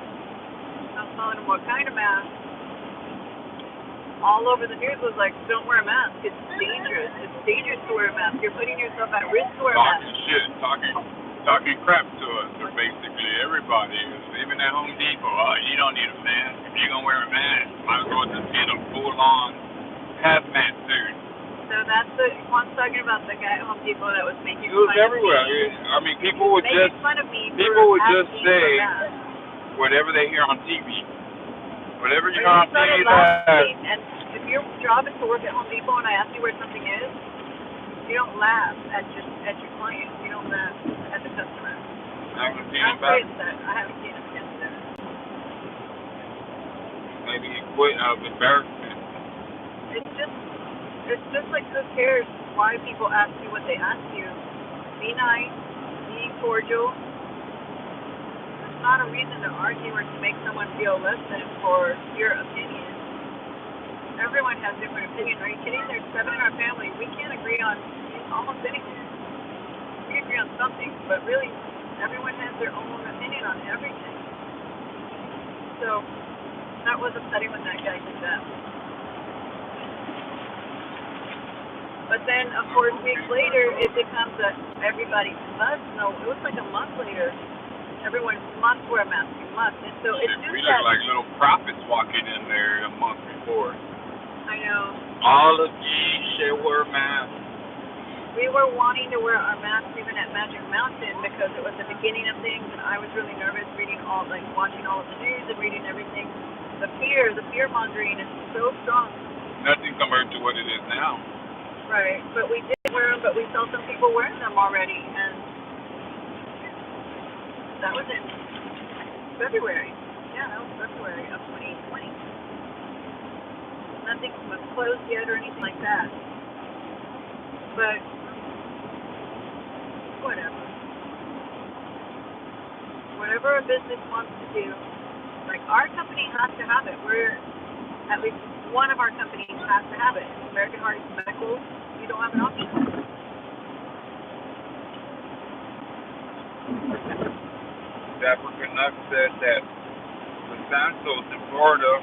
I was telling them what kind of mask. All over the news was like, don't wear a mask. It's dangerous. It's dangerous to wear a mask. You're putting yourself at risk to wear a mask.
Talking shit, talking crap to us, or basically everybody. Even at Home Depot, you don't need a mask. If you're gonna wear a mask, might as well just get a full-on hazmat suit.
So that's the one talking about the guy at Home Depot that was making
It was
fun
everywhere.
of me.
I mean, people would
making
just
fun of me
say whatever they hear on TV. Whatever you hear on TV,
and if your job is to work at Home Depot and I ask you where something is, you don't laugh at your client. You don't laugh at the customer.
I haven't seen him back.
I haven't seen him since then.
Maybe he quit out of embarrassment.
It's just like, who cares why people ask you what they ask you? Be nice, be cordial. It's not a reason to argue or to make someone feel less than for your opinion. Everyone has different opinions. Are you kidding? There's 7 in our family. We can't agree on almost anything. but really, everyone has their own opinion on everything. So that was upsetting when that guy did that. But then, of course, weeks later, it becomes that everybody must. No, it was like a month later. Everyone must wear a mask. You must. And so it's just
we
that.
look like little prophets walking in there a month before.
I know.
All of ye shall wear masks.
We were wanting to wear our masks even at Magic Mountain because it was the beginning of things, and I was really nervous watching all of the news and reading everything. The fear mongering is so strong.
Nothing compared to what it is now.
Right, but we did wear them, but we saw some people wearing them already, and that was in February. Yeah, that was February of 2020. Nothing was closed yet or anything like that. But whatever. Whatever a business wants to do, like our company has to have it. At least one of our companies has to have it. American Heart Medical, you don't have an option.
Africa Nuck said that DeSantis in Florida,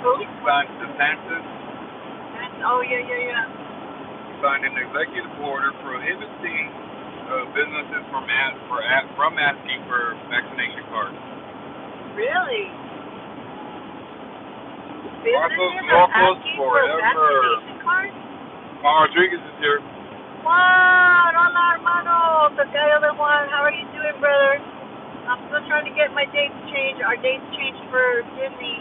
Who?
DeSantis
Oh, yeah.
signed an executive order prohibiting businesses from asking for vaccination cards.
Really?
Locals
asking for
forever.
vaccination cards?
Juan Rodriguez is here.
Juan, hola hermano, Tocayo de Juan, how are you doing, brother? I'm still trying to get my dates changed, our dates changed for Disney,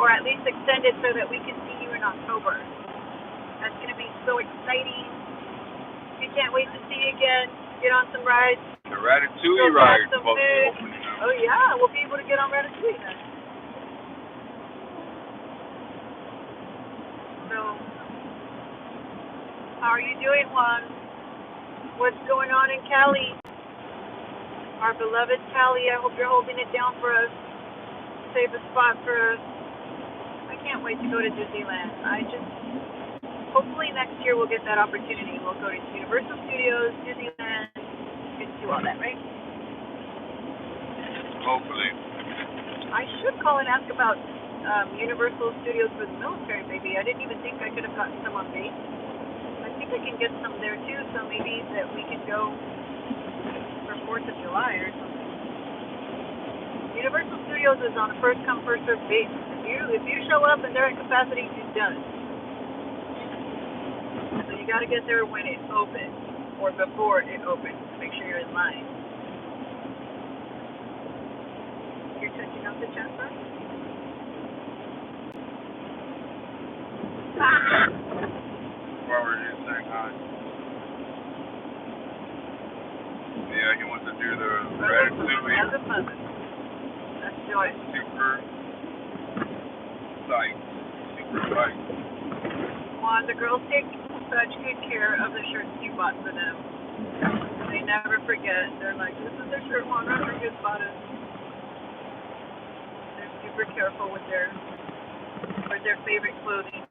or at least extended so that we can see you in October. That's going to be so exciting. We can't wait to see you again, get on some rides.
The Ratatouille ride is supposed to be
food.
opening up.
Oh yeah, we'll be able to get on Ratatouille then. So, how are you doing, Juan? What's going on in Cali? Our beloved Cali, I hope you're holding it down for us. Save a spot for us. I can't wait to go to Disneyland. Hopefully next year we'll get that opportunity. We'll go to Universal Studios, Disneyland, get to do all that, right?
Hopefully.
I should call and ask about Universal Studios for the military, maybe. I didn't even think I could have gotten some on base. I think I can get some there too, so maybe that we can go for 4th of July or something. Universal Studios is on a first come, first served basis. If you show up and they're at capacity, you're done. So you got to get there when it opens or before it opens to make sure you're in line. You're touching up the chat box?
What were you saying, hi? Yeah, he wants to do the Ratatouille.
As a mother. That's joy.
Super sight.
Juan, the girls take such good care of the shirts you bought for them. They never forget. They're like, this is the shirt Juan Rodriguez bought us. They're super careful with their favorite clothing.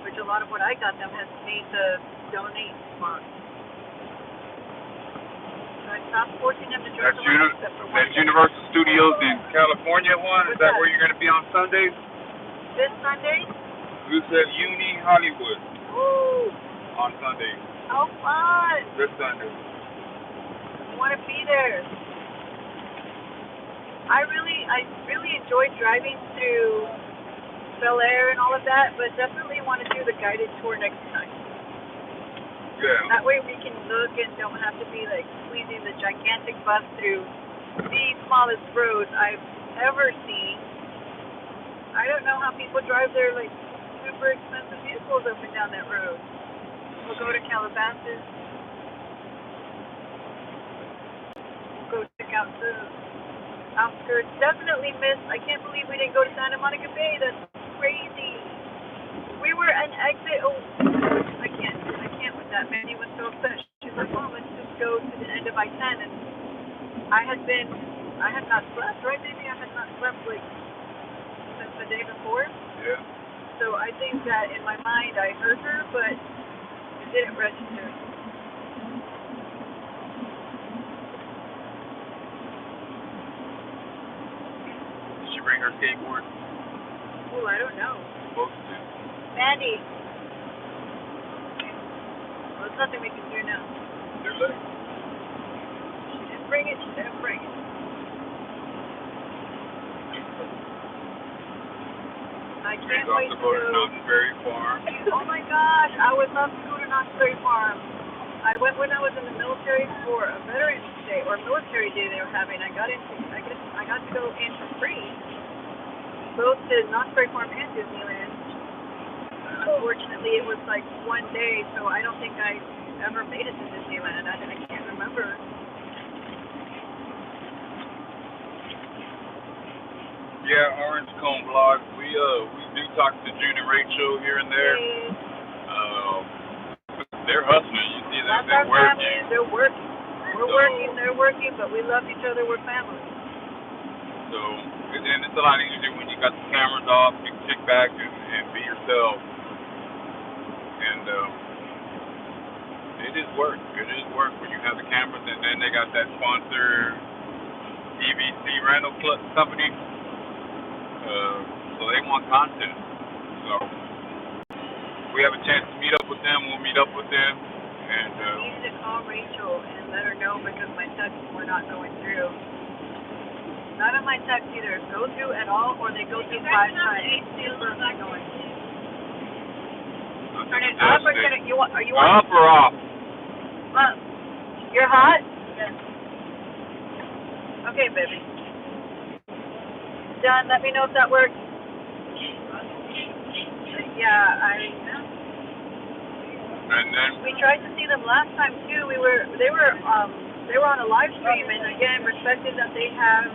Which a lot of what I got them has made the donate spot. So I stopped forcing them to dress around except for one.
That's Universal Studios in California one? Is that where you're going to be on Sundays?
This Sunday?
You said Uni Hollywood.
Woo!
On Sunday.
How fun!
This Sunday.
I want to be there. I really enjoyed driving through Bel Air and all of that, but definitely want to do the guided tour next time.
Yeah.
That way we can look and don't have to be like squeezing the gigantic bus through the smallest roads I've ever seen. I don't know how people drive their like super expensive vehicles up and down that road. We'll go to Calabasas. We'll go check out the outskirts. Definitely I can't believe we didn't go to Santa Monica Bay. That's crazy. We were an exit. Oh, I can't with that. Mandy was so upset. She's like, Mom, let's just go to the end of I-10. And I had not slept, right, baby? I had not slept like since the day before.
Yeah.
So I think that in my mind I heard her, but it didn't register.
skateboard?
Oh, I don't know.
Supposed to.
Mandy. Well, there's nothing we can do now.
Too late.
She didn't bring it. She didn't bring it. I can't
We're
wait
off to go to Knott's Berry Farm.
Oh my gosh, I would love to go to Knott's Berry Farm. I went when I was in the military for a Veterans Day or Military Day they were having. I got to go in for free, both to Knott's Berry Farm and Disneyland. Unfortunately, it was like one day, so I don't think I ever made it to Disneyland. I can't remember.
Yeah, Orange Cone Blog. We do talk to June and Rachel here and there. They're hustling. You see that they're working.
Families, they're working. We're working. They're working, but we love each other. We're family.
So, and it's a lot easier when you got the cameras off. You can kick back and be yourself. And it is work. It is work when you have the cameras, and then they got that sponsor, EVC rental company. So they want content. So we have a chance to meet up with them. We'll meet up with them. And
I need to call Rachel and let her know because my texts were not going through. None of my texts either go through at all, or they go through 5 times. Super annoying. Turn it up or turn it? Are you on?
Up or off?
Up. You're hot? Yes. Okay, baby. Done. Let me know if that works. Yeah,
And then
we tried to see them last time too. They were on a live stream, and again, respected that they have,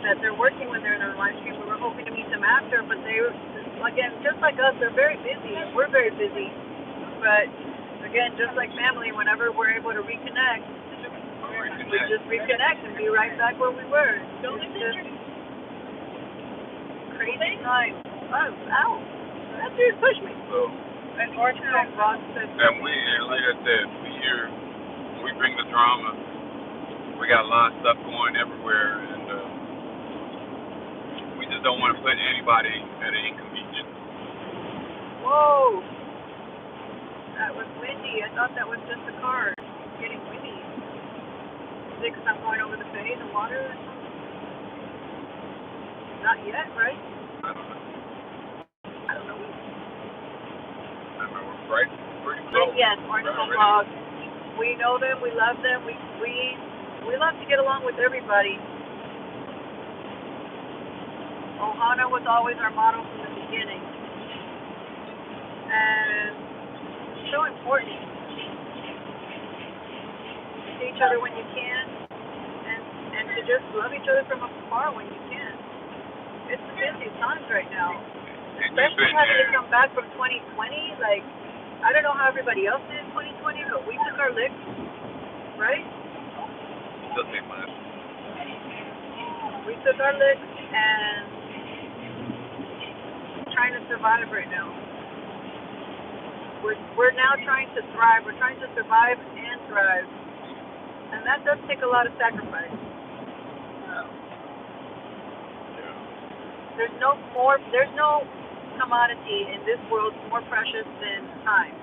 that they're working when they're in a live stream. We were hoping to meet them after, but they were, again, just like us, they're very busy. We're very busy, but again, just like family, whenever we're able to reconnect, we just reconnect and be right back where we were. It's just crazy time. Oh, ow! That dude pushed me.
So.
And Orange Cone Blog said.
And like I said, we bring the drama. We got a lot of stuff going everywhere, and we just don't want to put anybody at an inconvenience.
Whoa! That was windy. I thought that was just the car getting windy. Is it because I'm going over the bay, the water or something? Not yet, right? I don't know.
I mean, we're right pretty close.
Yes, Orange Cone Blog. We know them. We love them. We love to get along with everybody. Ohana was always our motto from the beginning. And it's so important to see each other when you can, and to just love each other from afar when you can. It's the busiest times right now. Especially having to come back from 2020. Like, I don't know how everybody else did in 2020, but we took our licks, right?
Still take mine.
We took our licks and trying to survive right now. We're now trying to thrive. We're trying to survive and thrive, and that does take a lot of sacrifice. There's no commodity in this world more precious than time.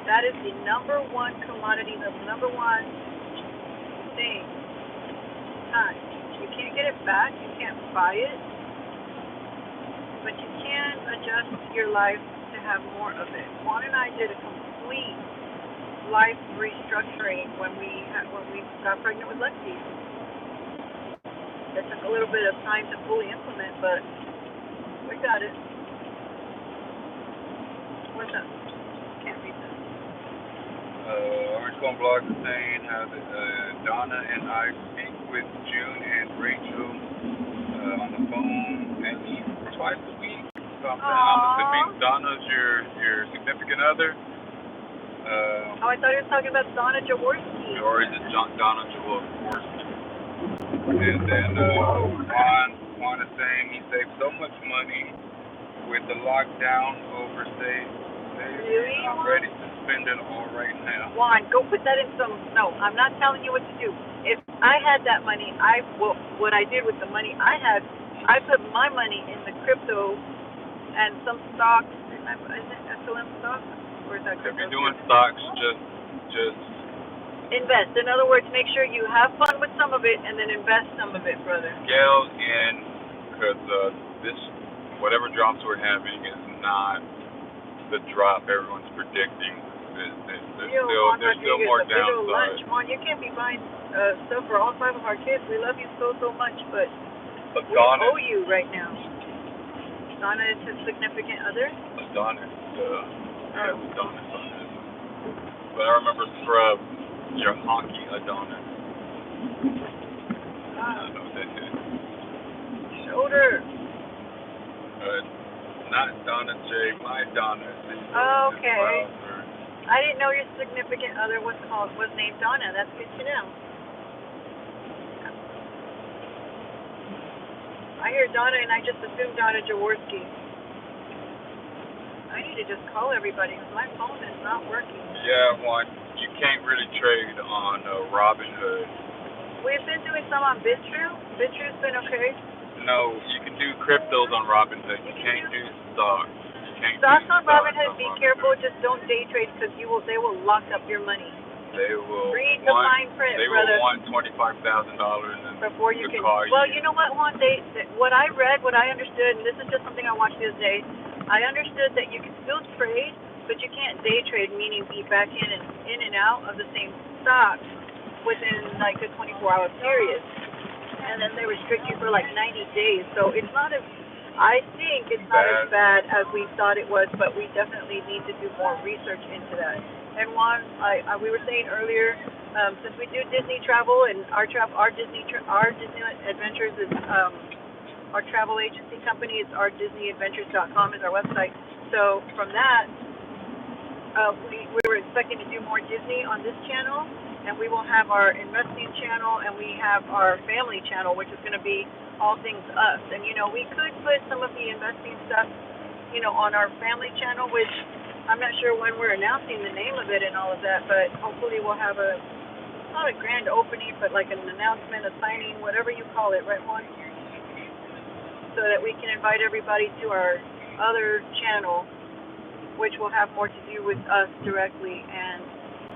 That is the number one commodity, the number one thing. Time. You can't get it back, you can't buy it, but you can adjust your life to have more of it. Juan and I did a complete life restructuring when we got pregnant with Lexi. It took a little bit of time to fully implement, but we got it. What's up? Can't read that.
Orange Cone Blog is saying how Donna and I speak with June and Rachel on the phone at least twice a week. Something. I'm assuming Donna's your significant other.
I thought he was talking about Donna Jaworski.
Or is it Donna Jaworski? And then Juan is saying he saved so much money with the lockdown overstayed.
Really?
I'm ready to spend it all right now.
Juan, go put that in some. No, I'm not telling you what to do. If I had that money, what I did with the money I had, I put my money in the crypto and some stocks. Isn't it SLM stock? Or is that
If
crypto?
you're doing stocks, just
invest. In other words, make sure you have fun with some of it and then invest some of it, brother.
scale in, because this whatever drops we're having is not the drop everyone's predicting. There's still more downside.
Juan, you can't be buying stuff for all 5 of our kids. We love you so much, but we owe you right now. Donna is his significant other?
Adonis, Adonis on this. But I remember Scrub, your honky Adonis. I know what that is.
Shoulder.
Not Donna J, my Donna.
Oh, okay. I didn't know your significant other was named Donna. That's good to know. I hear Donna and I just assume Donna Jaworski. I need to just call everybody because my phone is not working.
Yeah, Juan, you can't really trade on Robinhood.
We've been doing some on BitTrue. BitTrue's been okay.
No, you can do cryptos on Robinhood. You can't do stocks.
Stocks on Robinhood, be careful. Just don't day trade because they will lock up your money.
They will
read the fine print, brother.
They will want $25,000
before you can.
Well,
you know what, Juan? What I read, what I understood, and this is just something I watched the other day. I understood that you can still trade, but you can't day trade, meaning be back in and out of the same stock within like a 24-hour period. And then they restrict you for like 90 days. So it's not as, I think it's not as bad as we thought it was, but we definitely need to do more research into that. And Juan, we were saying earlier, since we do Disney travel and our Disney Adventures is our travel agency company. It's ourdisneyadventures.com is our website. So from that, we were expecting to do more Disney on this channel, and we will have our investing channel, and we have our family channel, which is going to be all things us. And we could put some of the investing stuff, on our family channel, which I'm not sure when we're announcing the name of it and all of that, but hopefully we'll have not a grand opening, but like an announcement, a signing, whatever you call it, right, Juan? So that we can invite everybody to our other channel, which will have more to do with us directly. And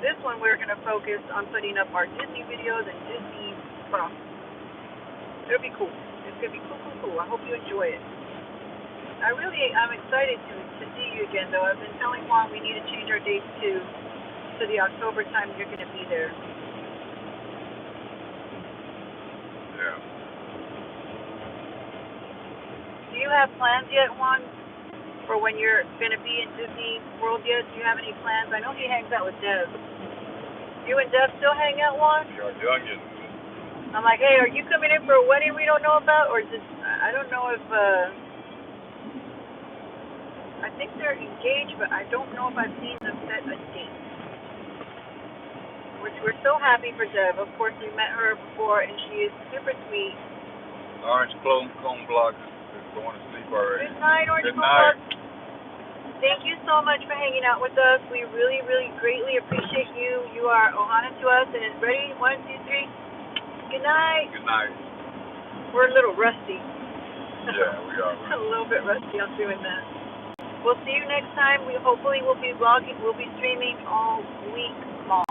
this one we're going to focus on putting up our Disney videos and Disney stuff. It'll be cool. It's going to be cool. I hope you enjoy it. I'm excited to see you again, though. I've been telling Juan we need to change our dates to the October time you're going to be there.
Yeah.
Do you have plans yet, Juan, for when you're going to be in Disney World yet? Do you have any plans? I know he hangs out with Dev. You and Dev still hang out, Juan?
You're youngin'.
I'm like, hey, are you coming in for a wedding we don't know about? Or just, I don't know if, I think they're engaged, but I don't know if I've seen them set a date. We're so happy for Dev. Of course, we met her before, and she is super sweet.
Orange Cone Block is going to sleep already.
Good night, Orange Cone Block. Thank you so much for hanging out with us. We really, really greatly appreciate you. You are Ohana to us. And ready? 1, 2, 3. Good night.
Good night.
We're a little rusty.
Yeah, we are.
A little bit rusty on doing that. We'll see you next time. Hopefully we'll be vlogging. We'll be streaming all week long.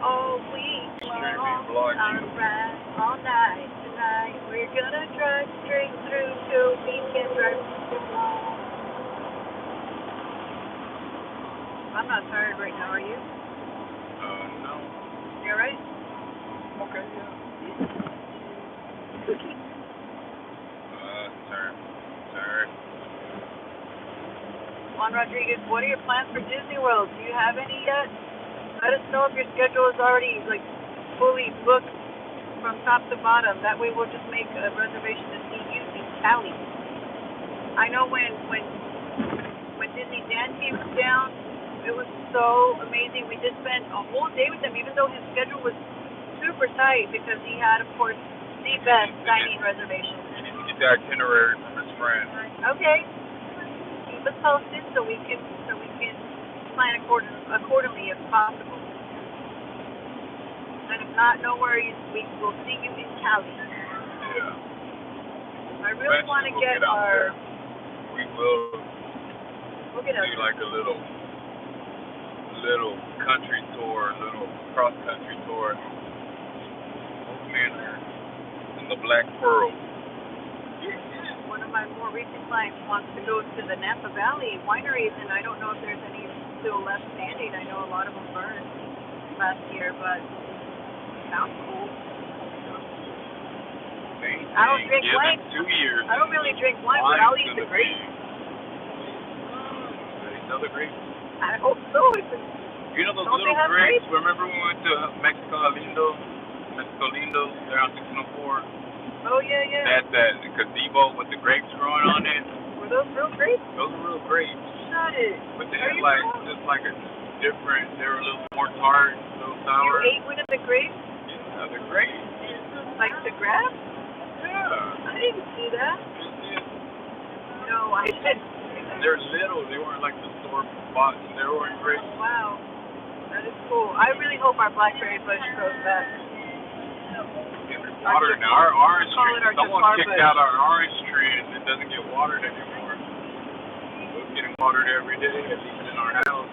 All week long. Alright. All night tonight. We're gonna drive straight through till we can drive home. I'm not tired right now, are you?
No.
You alright?
Okay, yeah.
Cookie.
Turn.
Juan Rodriguez, what are your plans for Disney World? Do you have any yet? Let us know if your schedule is already fully booked from top to bottom. That way we'll just make a reservation to see you in Cali. I know when Disney Dan came down, it was so amazing. We just spent a whole day with him, even though his schedule was super tight because he had, of course, the best dining reservations.
You need to get the itinerary from his friend.
Okay. Keep us posted so we can plan accordingly if possible. And if not, no worries. We will see you in Cali.
Yeah.
I really want to get our.
We will
We'll get out
do
there.
like a little country tour, little cross country tour. Manor in the Black Pearl.
One of my more recent clients wants to go to the Napa Valley wineries, and I don't know if there's any still left standing. I know a lot of them burned last year, but sounds cool. I don't drink wine.
2 years.
I don't really drink wine, but I'll eat the grapes.
Another grape?
I hope so.
You know those
Don't
little
they have
grapes?
grapes?
Remember when we went to Mexico Lindo, there on 1604?
Oh, yeah, yeah.
That gazebo with the grapes growing on it.
Were those real grapes?
Those are real grapes.
Shut it.
But they had like, just like a different, they were a little more tart, a little sour.
You ate one of the grapes?
Yeah, they're great.
Like the grapes?
Yeah.
I didn't see that. No, I didn't.
They're little. They weren't like the store bought steroid grapes.
Oh, wow. That is cool. I really hope our blackberry bush grows back.
Water now. Our orange tree. Someone kicked
bush.
out our orange tree and it doesn't get watered anymore. It's getting watered every day, at least in our house.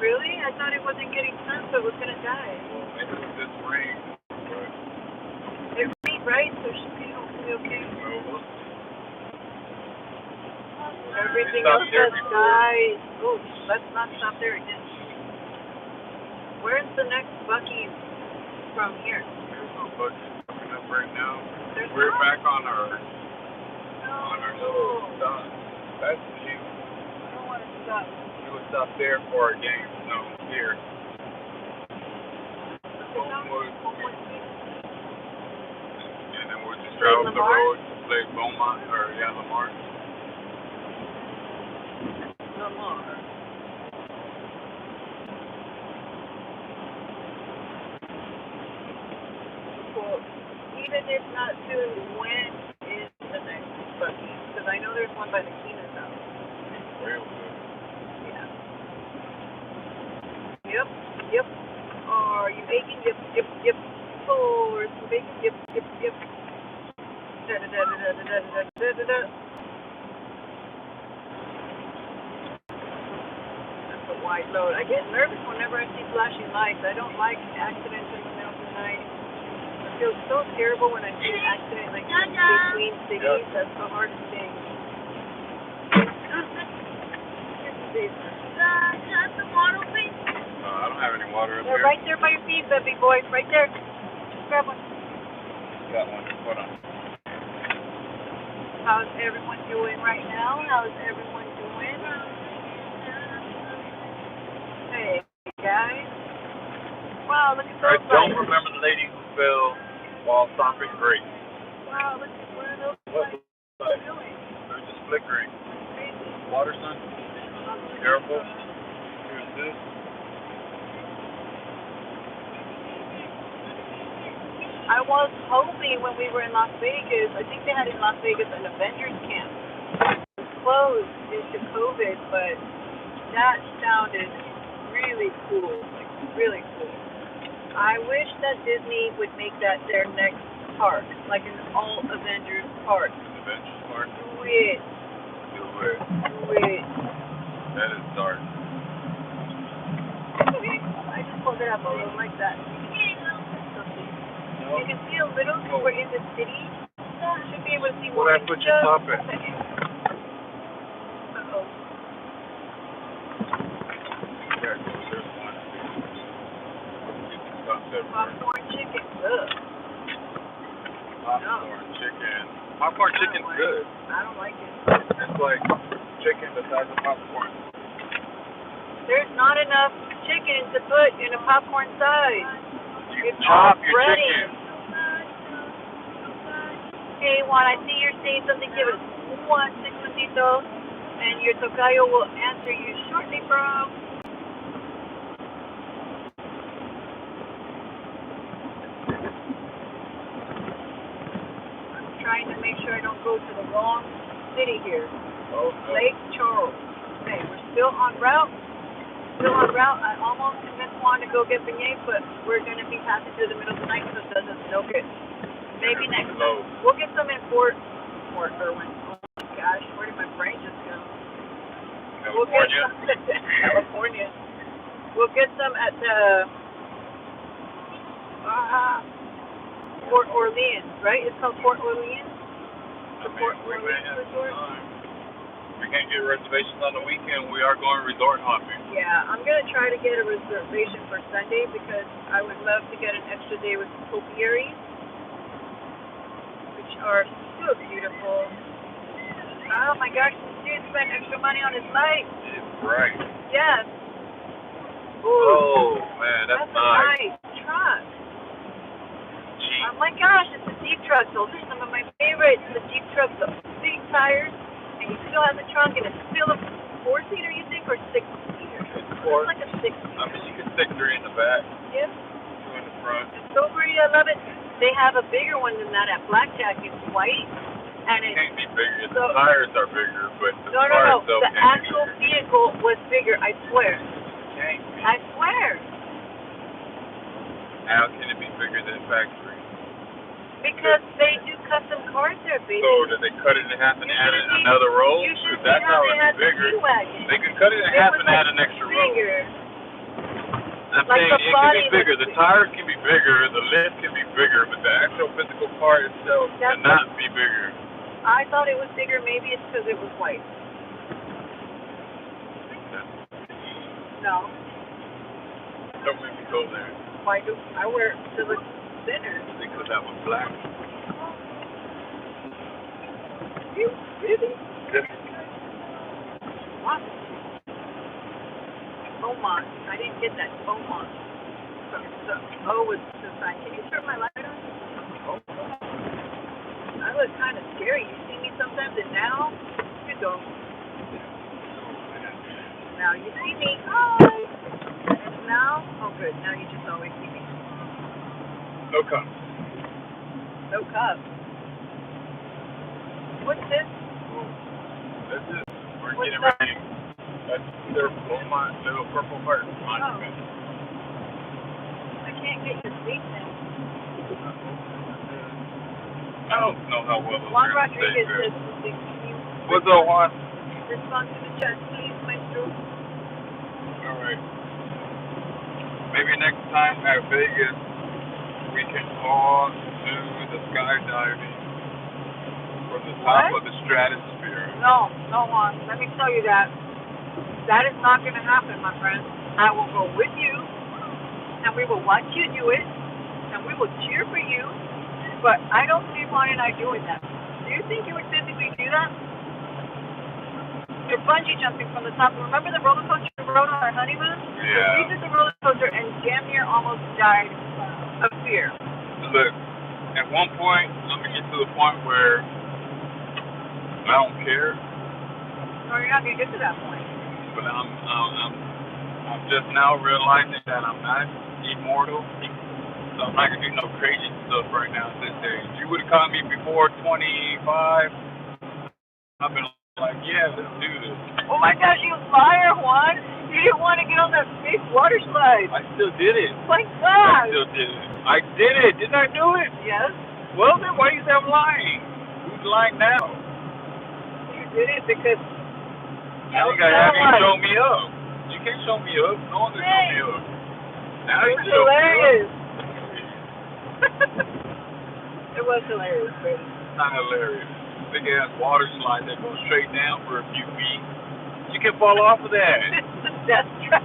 Really? I thought it wasn't getting sun, so it was gonna die.
Well, maybe with this rain. But
it rained, right? So it should be hopefully okay.
Well,
everything else has died. Ooh, let's not stop there again. Where's the next Buc-ee's from here?
There's no Buc-ee's coming up right now.
We're
back on our little stop. That's cute.
I don't want to stop.
We would stop there for our game. No, here. And then we'll just drive up the road, play Beaumont, or Lamar.
Well, even if not soon, when is the next Buc-ee's? Because I know there's one by the Keenan's house.
Real good.
Yeah. Yep. Are you baking? Yep. Oh, are you baking? Yep. Da-da-da-da-da-da-da-da-da-da. That's a wide load. I get nervous whenever I see flashing lights. I don't like accidents in the middle of the night. I feel so terrible when I see an accident like between cities. That's the hardest thing.
That's the water, please.
I don't have any water up
They're
here.
right there by your feet, baby boy. Right there. Grab one.
Got one. Hold on.
How's everyone doing right now? How's everyone doing? Hey, guys. Wow, look at those
I don't
lights.
remember the lady who fell while stopping grapes.
Wow, look at what are those lights doing?
They're just flickering. Water, son? Careful. Here's this.
I was hoping when we were in Las Vegas, I think they had in Las Vegas an Avengers camp. It was closed due to COVID, but that sounded really cool. Like, really cool. I wish that Disney would make that their next park, like an all Avengers park.
Avengers Park.
Do it.
That is dark.
Okay. I just pulled it up a little like that. You can see a little because we're in the city. You should be able to see more.
Where I put your top at?
Uh-oh.
There it goes. There's one.
Popcorn chicken. Ugh.
Popcorn chicken. Popcorn chicken's good.
I don't like it.
It's like chicken the size of popcorn.
There's not enough chicken to put in a popcorn size.
You
It's
chop
all
your
breading.
chicken.
Okay, Juan, I see you're saying something. Give us 1 segundito, and your tocayo will answer you shortly, bro. I'm trying to make sure I don't go to the wrong city here.
Oh, no.
Lake Charles. Okay, we're still en route. I almost convinced Juan to go get beignets, but we're going to be passing through the middle of the night, so it doesn't no good. Maybe next time. We'll get some in Fort
Port Irwin. Oh my gosh, where did my brain just go?
California.
We'll get some California. We'll get some at the Port Orleans, right? It's called Port Orleans. The Port Orleans Resort.
We can't get reservations on the weekend. We are going resort hopping.
Yeah, I'm gonna try to get a reservation for Sunday because I would love to get an extra day with topiaries, which are so beautiful. Oh my gosh, this dude spent extra money on his light.
It's bright.
Yes. Ooh,
Oh man, that's
a nice truck.
Jeep.
Oh my gosh, it's a Jeep truck. Those are some of my favorites. The Jeep trucks, the big tires, and you still have the trunk, and it's still a 4-seater, you think, or 6-seater?
It's 4.
It's like a 6-seater.
I mean, you can stick 3 in the back,
Yep.
2 in the front.
It's so pretty. I love it. They have a bigger one than that at Blackjack. It's white, and
It
it's
can't be bigger.
so,
The tires are bigger, but the
no.
car itself
The
can't
actual
be bigger.
vehicle was bigger. I swear.
Can't be.
I swear.
How can it be bigger than factory?
Because they do custom cars there, baby.
So did they cut it in half and
You
add
should see-
another row?
You should see
That's
how
how
they
it's
had the
bigger.
G-Wagon.
They can cut it in
It
half
was
and add an extra row.
bigger.
I'm
Like
saying
the
it
body
can be bigger.
was
The
big.
tires can be bigger. The lift can be bigger, but the actual physical car itself
That's
cannot be bigger.
I thought it was bigger. Maybe it's because it was white. No.
Don't make me go there.
Why do I wear it to look thinner?
Because that was black.
You really?
Yes.
What? Beaumont. I didn't get that Beaumont. The O was the sign. Can you turn my light on?
Oh.
I look kind of scary. You see me sometimes, and now you don't. Now you see me. Hi. And now, oh good. Now you just always see me.
No cup.
No cup. What's this?
That's it. We're
What's
getting
that?
ready. That's their Beaumont little purple heart monument.
I can't get your face in.
I don't know how well those
Juan
are gonna stay
Rodriguez
good.
says, can you
What's up, Juan?
respond to the chat, please, Maestro?
Alright. Maybe next time at Vegas, we can all do the skydiving from the top
What?
of the stratosphere.
No, Juan. Let me tell you that. That is not going to happen, my friend. I will go with you, and we will watch you do it, and we will cheer for you, but I don't see Juan and I doing that. Do you think you would physically do that? You're bungee jumping from the top. Remember the roller coaster we rode on our honeymoon?
Yeah.
We did the roller coaster and damn near almost died of fear.
Look, at one point, I'm gonna get to the point where I don't care,
No, you're not going to get to that point.
but I'm just now realizing that I'm not immortal, so I'm not gonna do no crazy stuff right now at this age. You would have caught me before 25. I've been like, yeah, let's do this.
Oh my gosh, you liar, Juan! You didn't want to get on that big water slide.
I still did it.
My
I
God!
still did it. I did it. Didn't I do it?
Yes,
Well, then why do you say I'm lying? Who's lying now?
you did it because.
Now you gotta have you show me up. You can't show me up. No one's gonna show me up. Now
It
you
was
show me
hilarious.
up.
It was hilarious, baby.
Not hilarious. Big ass water slide that goes straight down for a few feet. You can fall off of that.
It's the death trap.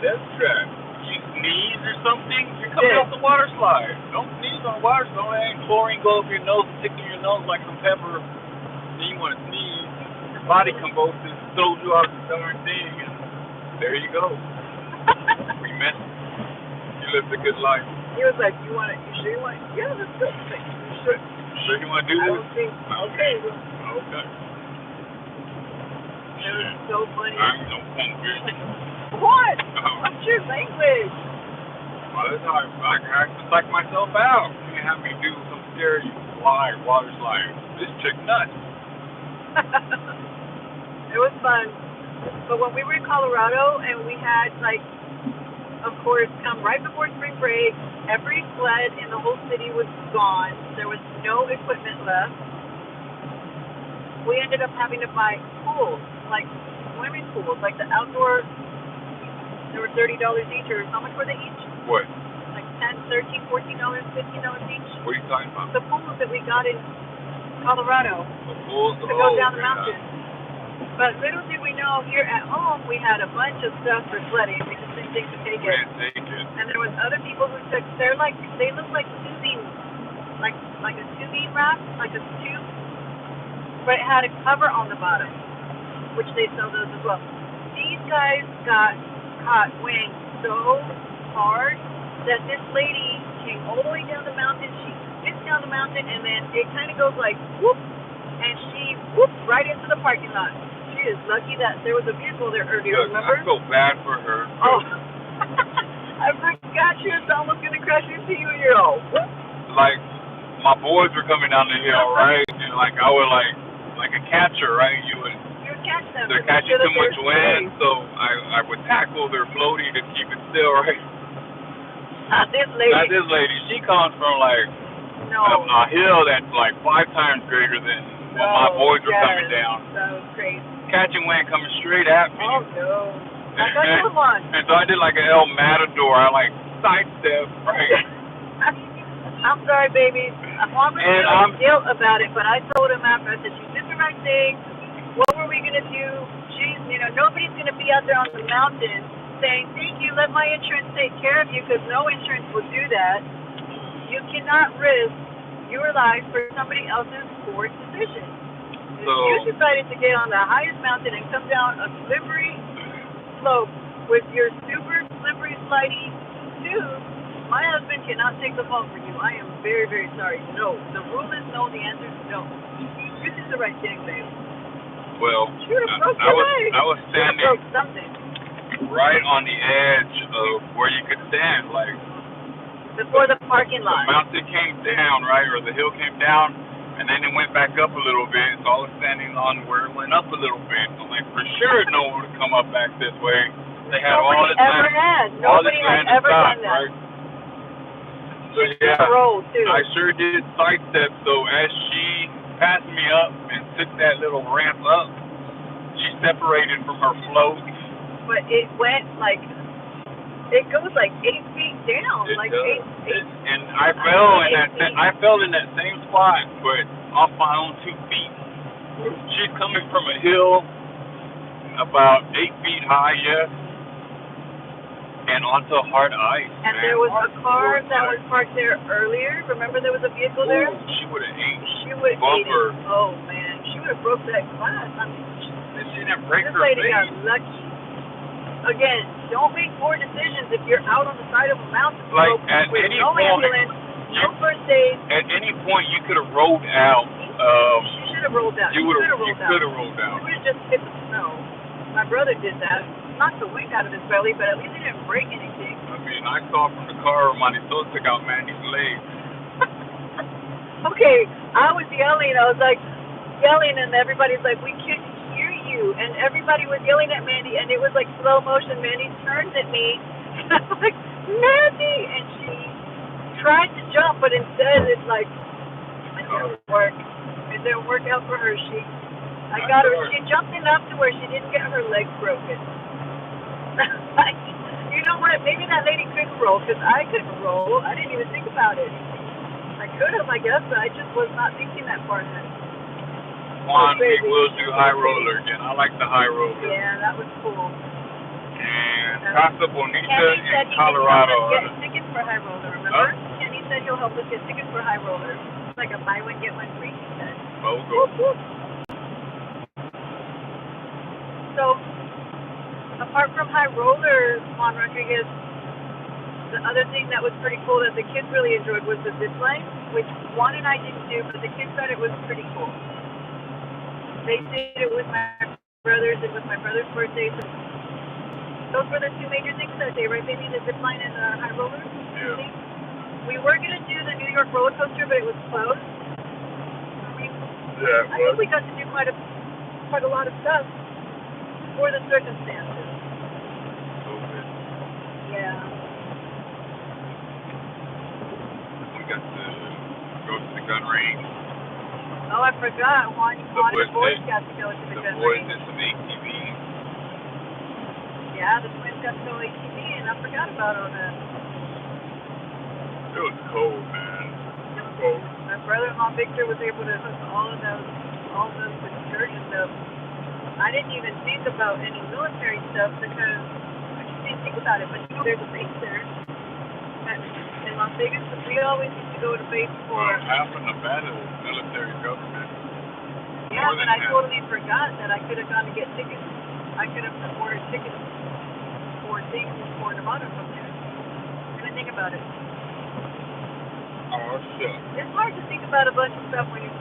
Death trap. You sneeze or something, you're coming off the water slide. Don't sneeze on the water slide. Don't let chlorine go up your nose and stick in your nose like some pepper. Then you want to sneeze. Your body convulses, throws you off the darn thing, and there you go. We messed. You lived a good life.
He was like, "You want it? You sure you want it? Yeah, let's go." Like, you sure?
Sure you want to do
I
this?
don't think.
Okay. Okay.
It was so funny.
I'm no hungry.
What?
Oh.
What's your language?
Well, that's how I can psych myself out. You can't have me do some scary slide, water slide. This chick nuts.
It was fun. But when we were in Colorado and we had, like, of course, come right before spring break, every sled in the whole city was gone. There was no equipment left. we ended up having to buy pools, like swimming pools, like the outdoor. They were $30 each, or how much were they each?
What?
Like $10, $13, $14, $15 each.
What are you talking about?
The pools that we got in Colorado
The pools?
to go down the mountain. But little did we know, here at home we had a bunch of stuff for sledding. We just didn't think to take it. And there was other people who took. They look like tubing, like a tubing raft, like a tube, but it had a cover on the bottom, which they sell those as well. These guys got caught weighing so hard that this lady came all the way down the mountain. She spits down the mountain, and then it kind of goes like whoop, and she whoops right into the parking lot. She is lucky that there was a vehicle there earlier. Remember?
I feel bad for her.
Oh, I forgot she was almost gonna crash into you, and you're all whoop.
Like my boys were coming down the hill, right? And like I would like a catcher, right? You would
catch them.
They're catching too much wind, so I would tackle their floaty to keep it still, right?
Not this lady.
She comes from like a hill that's like 5 times greater than when my boys were coming down.
That was crazy.
Catching wind coming straight at me.
Oh no. I got you one.
And so I did like an El Matador. I like sidestep, right?
I'm sorry, baby. I'm feeling guilt about it, but I told him after, I said, you did the right thing. What were we going to do? Jeez, nobody's going to be out there on the mountain saying, thank you, let my insurance take care of you, because no insurance will do that. You cannot risk your life for somebody else's poor decision. So, you decided to get on the highest mountain and come down a slippery slope with your super slippery, slidey shoes. My husband cannot take the fall for you. I am very, very sorry. No. The rule is no. The answer is no. You did the right thing, babe.
Well, I was standing right on the edge of where you could stand, like
before the parking lot.
The mountain came down, right, or the hill came down, and then it went back up a little bit. So I was standing on where it went up a little bit. So I'm like, for sure, no one would come up back this way. They had
Nobody had ever done that.
Right? So yeah, I sure did sidestep. So as she passed me up and took that little ramp up, she separated from her float.
But it went like, it goes like 8 feet down.
It
like
does.
8.
And I fell in that same spot, but off my own 2 feet. She's coming from a hill about 8 feet high, yes, and onto hard ice.
And there was a car that was parked there earlier. Remember there was a vehicle there?
She would have ate.
She would have ate it. Oh man, she would have broke that glass. I mean,
she didn't break her
face. This lady got
face.
lucky. Again, don't make poor decisions if you're out on the side of a mountain.
Like at any
no
point,
ambulance, no first aid.
At any point, you could have rolled out.
She should have rolled out.
You could have rolled out.
You would have just hit the snow. My brother did that. Knocked the wind out of his belly, but at least he didn't break anything.
I mean, I saw from the car Manito took out Mandy's legs.
Okay, I was yelling. I was like yelling, and everybody's like, "We can't hear you." And everybody was yelling at Mandy, and it was like slow motion. Mandy turns at me, and I was like, "Mandy!" And she tried to jump, but instead it's like, it didn't work. It didn't work out for her. I got her. She jumped enough to where she didn't get her legs broken. You know what? Maybe that lady couldn't roll, because I couldn't roll. I didn't even think about it. I could have, I guess, but I just was not thinking that far ahead.
Juan, we will do high roller again. I like the high roller.
Yeah, that was cool.
And Casa Bonita in Colorado.
Get tickets for high roller, remember? Kenny said he'll help us get tickets for high roller. It's like a buy one, get one free, he said.
Oh, go.
So, apart from high roller, Juan Rodriguez, the other thing that was pretty cool that the kids really enjoyed was the zip line, which Juan and I didn't do, but the kids thought it was pretty cool. They did it with my brothers and with my brother's birthday. So those were the two major things that day, right, baby? The zip line and the high roller.
Yeah.
We were gonna do the New York roller coaster, but it was closed. I think we got to do quite a lot of stuff for the circumstances.
Okay.
Yeah.
We got to go to the gun range.
Oh, I forgot. Juan and boys got to go to the
The
gun
boys
range.
did some ATV.
Yeah, the twins got to go ATV, and I forgot about all that.
It was cold, man. It was cold.
My brother-in-law Victor was able to hook all those excursions up. I didn't even think about any military stuff because I just didn't think about it. But you know, there's a base there in Las Vegas. We always used to go to base for.
Half of Nevada is military government.
Yeah, but I totally forgot that I could have gone to get tickets. I could have ordered tickets for things for Nevada from there. I didn't think about it.
Oh, shit.
It's hard to think about a bunch of stuff when you're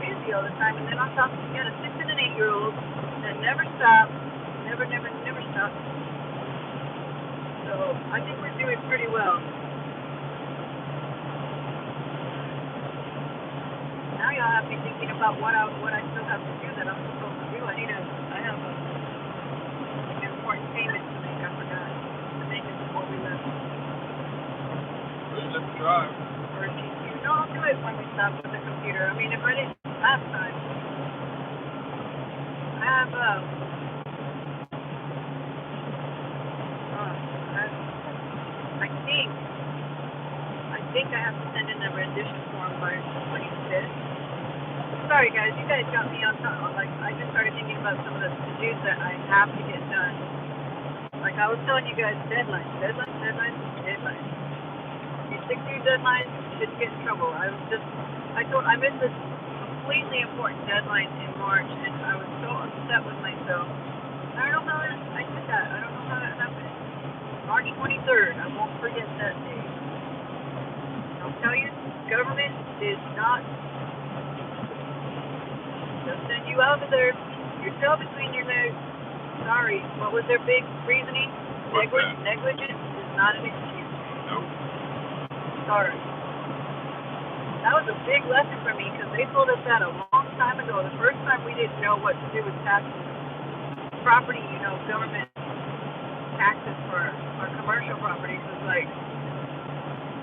busy all the time, and then on top of it, you got a 6 and an 8-year-old that never stop, never stop. So I think we're doing pretty well. Now y'all have me thinking about what I still have to do that I'm supposed to do. I have an important payment to make. I forgot to make it before we left.
Let's drive.
Or I'll do it when we stop with the computer. I mean, if I didn't have time. I think I have to send in a rendition form by 25th. Sorry guys, you guys got me on top. Like, I just started thinking about some of the to-dos that I have to get done. Like I was telling you guys, deadlines. You stick to your deadlines, you shouldn't get in trouble. I missed this completely important deadline in March, and I was so upset with myself. I don't know how I did that. I don't know how that happened. March 23rd. I won't forget that day. I'll tell you, government did not. They'll send you out of there, your tail between your legs. Sorry. What was their big reasoning? Negligence is not an excuse.
Nope. Sorry.
That was a big lesson for me because they told us that a long time ago. The first time we didn't know what to do with taxes. Property, government taxes for our commercial properties was like,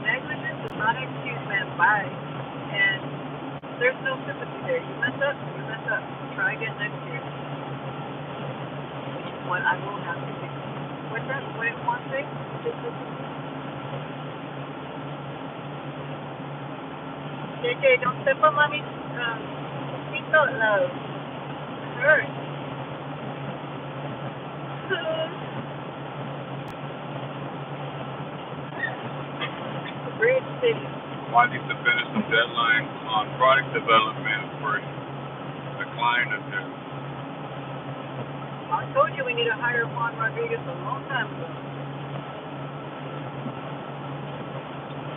negligence is not an excuse, man. Bye. And there's no sympathy there. You mess up. Try again next year. What I will have to do. What's that? What it wants to say? JJ, don't step on mommy's seatbelt, love. It hurts. Bridge City.
I need to finish some deadlines on product development for a client of theirs.
I told you we need to hire Juan Rodriguez a long time ago.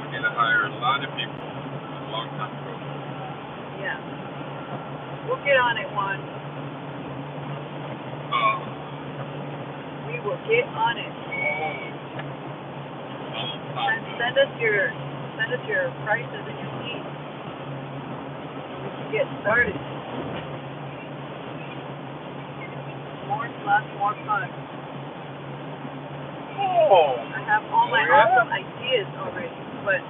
We need to hire a lot of people a long time ago.
Yeah. We'll get on it, Juan. We will get on it. And send us your prices and your needs. We can get started. More fun. I have all my awesome ideas already. But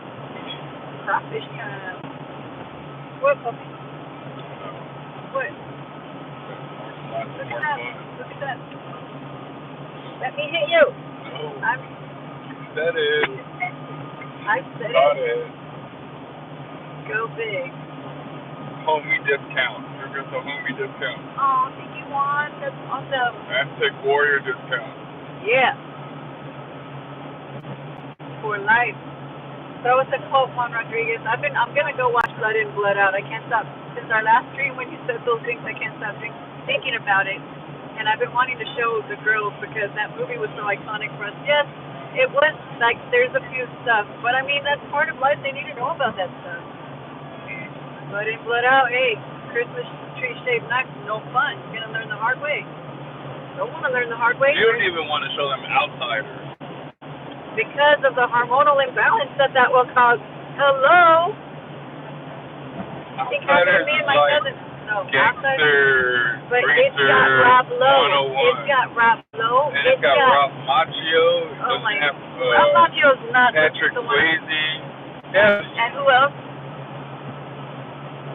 crawfish time. What, puppy? What? Look at that. Let me hit you.
No.
I
said it.
I said
Got
it.
it.
Go big.
Homie discount. You're good for homie discount.
Oh, thank you, Juan. That's awesome.
Aztec Warrior discount.
Yeah. For life. Throw us a quote, Juan Rodriguez. I'm gonna go watch Blood In, Blood Out. I can't stop. Since our last stream when you said those things, I can't stop thinking about it. And I've been wanting to show the girls because that movie was so iconic for us. Yes, it was like there's a few stuff, but I mean that's part of life. They need to know about that stuff. Blood In, Blood Out. Hey, Christmas tree shaped knife, no fun. You're gonna learn the hard way. Don't want to learn the hard way.
You don't even want to show them outsiders.
Because of the hormonal imbalance that will cause. Hello? I think
Outsiders
me and
is
my
like
cousin. No,
gangster,
but
greaser,
it's got Rob Lowe.
101.
It's got Rob Lowe.
And it's got Ralph Macchio. It
Oh my
doesn't have
Ralph Macchio's not
Patrick
the one.
Swayze. Yeah.
And who else?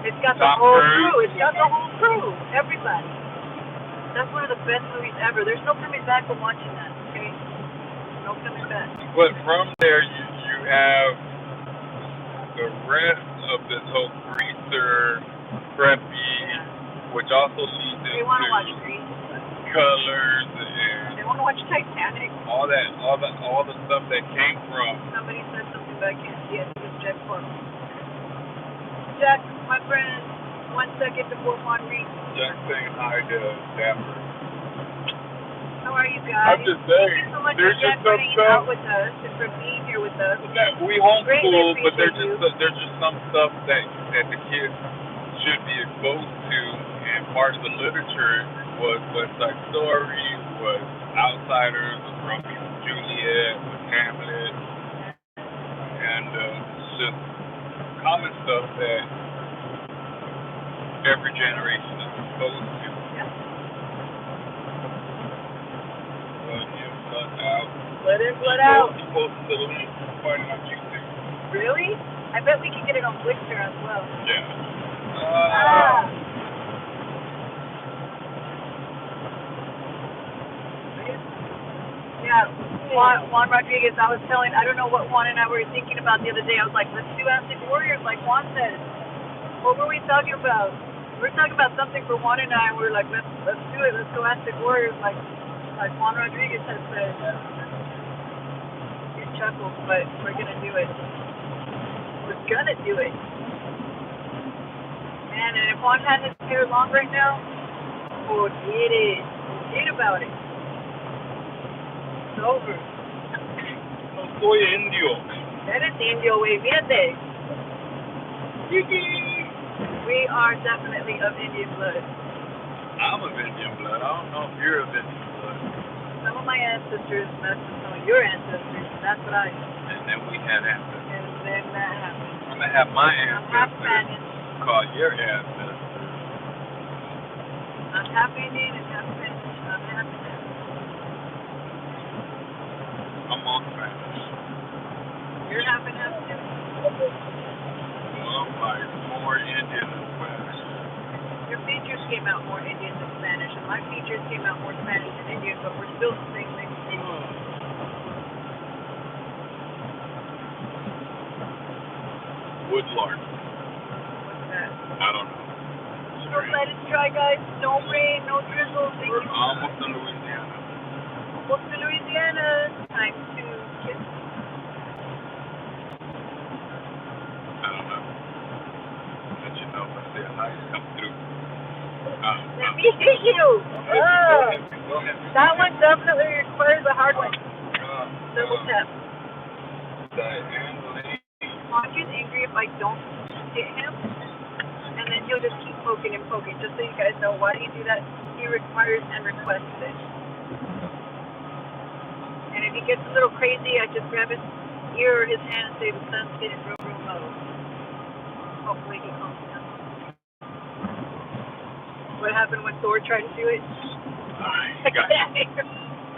It's got the
Tom
whole
Cruise.
crew. It's got the whole crew. Everybody. That's one of the best movies ever. There's no coming back from watching that, okay? No coming back.
But from there, you have the rest of this whole greaser, preppy, which also leads
They want to watch
into
Grease.
colors and
They want to watch Titanic.
all the stuff that came from.
Somebody said something back in. Yes, it was Jack Clark. Jack, my friend, 1 second before Juan reads.
Jack saying hi to Dapper.
How are you guys?
I'm just saying,
Thank you so much
there's
again
just
for
some
hanging
stuff
out with us and for being here with us.
that we
Greatly
homeschool, but
appreciate
there's just some stuff that the kids should be exposed to, and part of the literature was West Side Story, was Outsiders, was Romeo and Juliet, was Hamlet, and it's just common stuff that every generation is exposed to.
Let in, let out.
He posted the link on YouTube.
Really? I bet we can get it on Blister as well.
Yeah.
Yeah, Juan Rodriguez, I don't know what Juan and I were thinking about the other day. I was like, let's do Aztec Warriors like Juan said. What were we talking about? We were talking about something for Juan and I, and we were like, let's do it. Let's go Aztec Warriors like Juan Rodriguez had said. He chuckled, but we're going to do it. We're going to do it. Man, and if Juan had his hair long right now, forget it. Forget about it. It's over.
No soy indio.
Eres indio, güey. Fíjate. We are definitely of Indian blood.
I'm of Indian blood. I don't know if you're of Indian blood.
Some of my ancestors messed with some of your ancestors. That's what I do.
And then we had ancestors.
And then that happened.
I'm going to have my
I'm half
ancestors
Spanish.
call your ancestors.
I'm half Indian and half Spanish. I'm half Spanish.
I'm all Spanish.
You're half and half Spanish.
Well, I'm like more Indian than Spanish.
Your features came out more Indian than Spanish, and my features came out more Spanish than Indian, but we're still the same thing.
Woodlark.
What's that?
I don't know.
Don't let it dry, guys. No rain, no drizzle. Thank you.
Almost in Louisiana.
Almost to Louisiana. Time to kiss.
I don't know. Let you know when the highs come through.
Let me see you.
Go ahead.
That one definitely requires a hard one. Double tap. Mark is angry if I don't hit him, and then he'll just keep poking and poking. Just so you guys know why he do that, he requires and requests it. And if he gets a little crazy, I just grab his ear or his hand and say, the sun's getting real, real low. Hopefully he calms down. What happened when Thor tried to do it?
He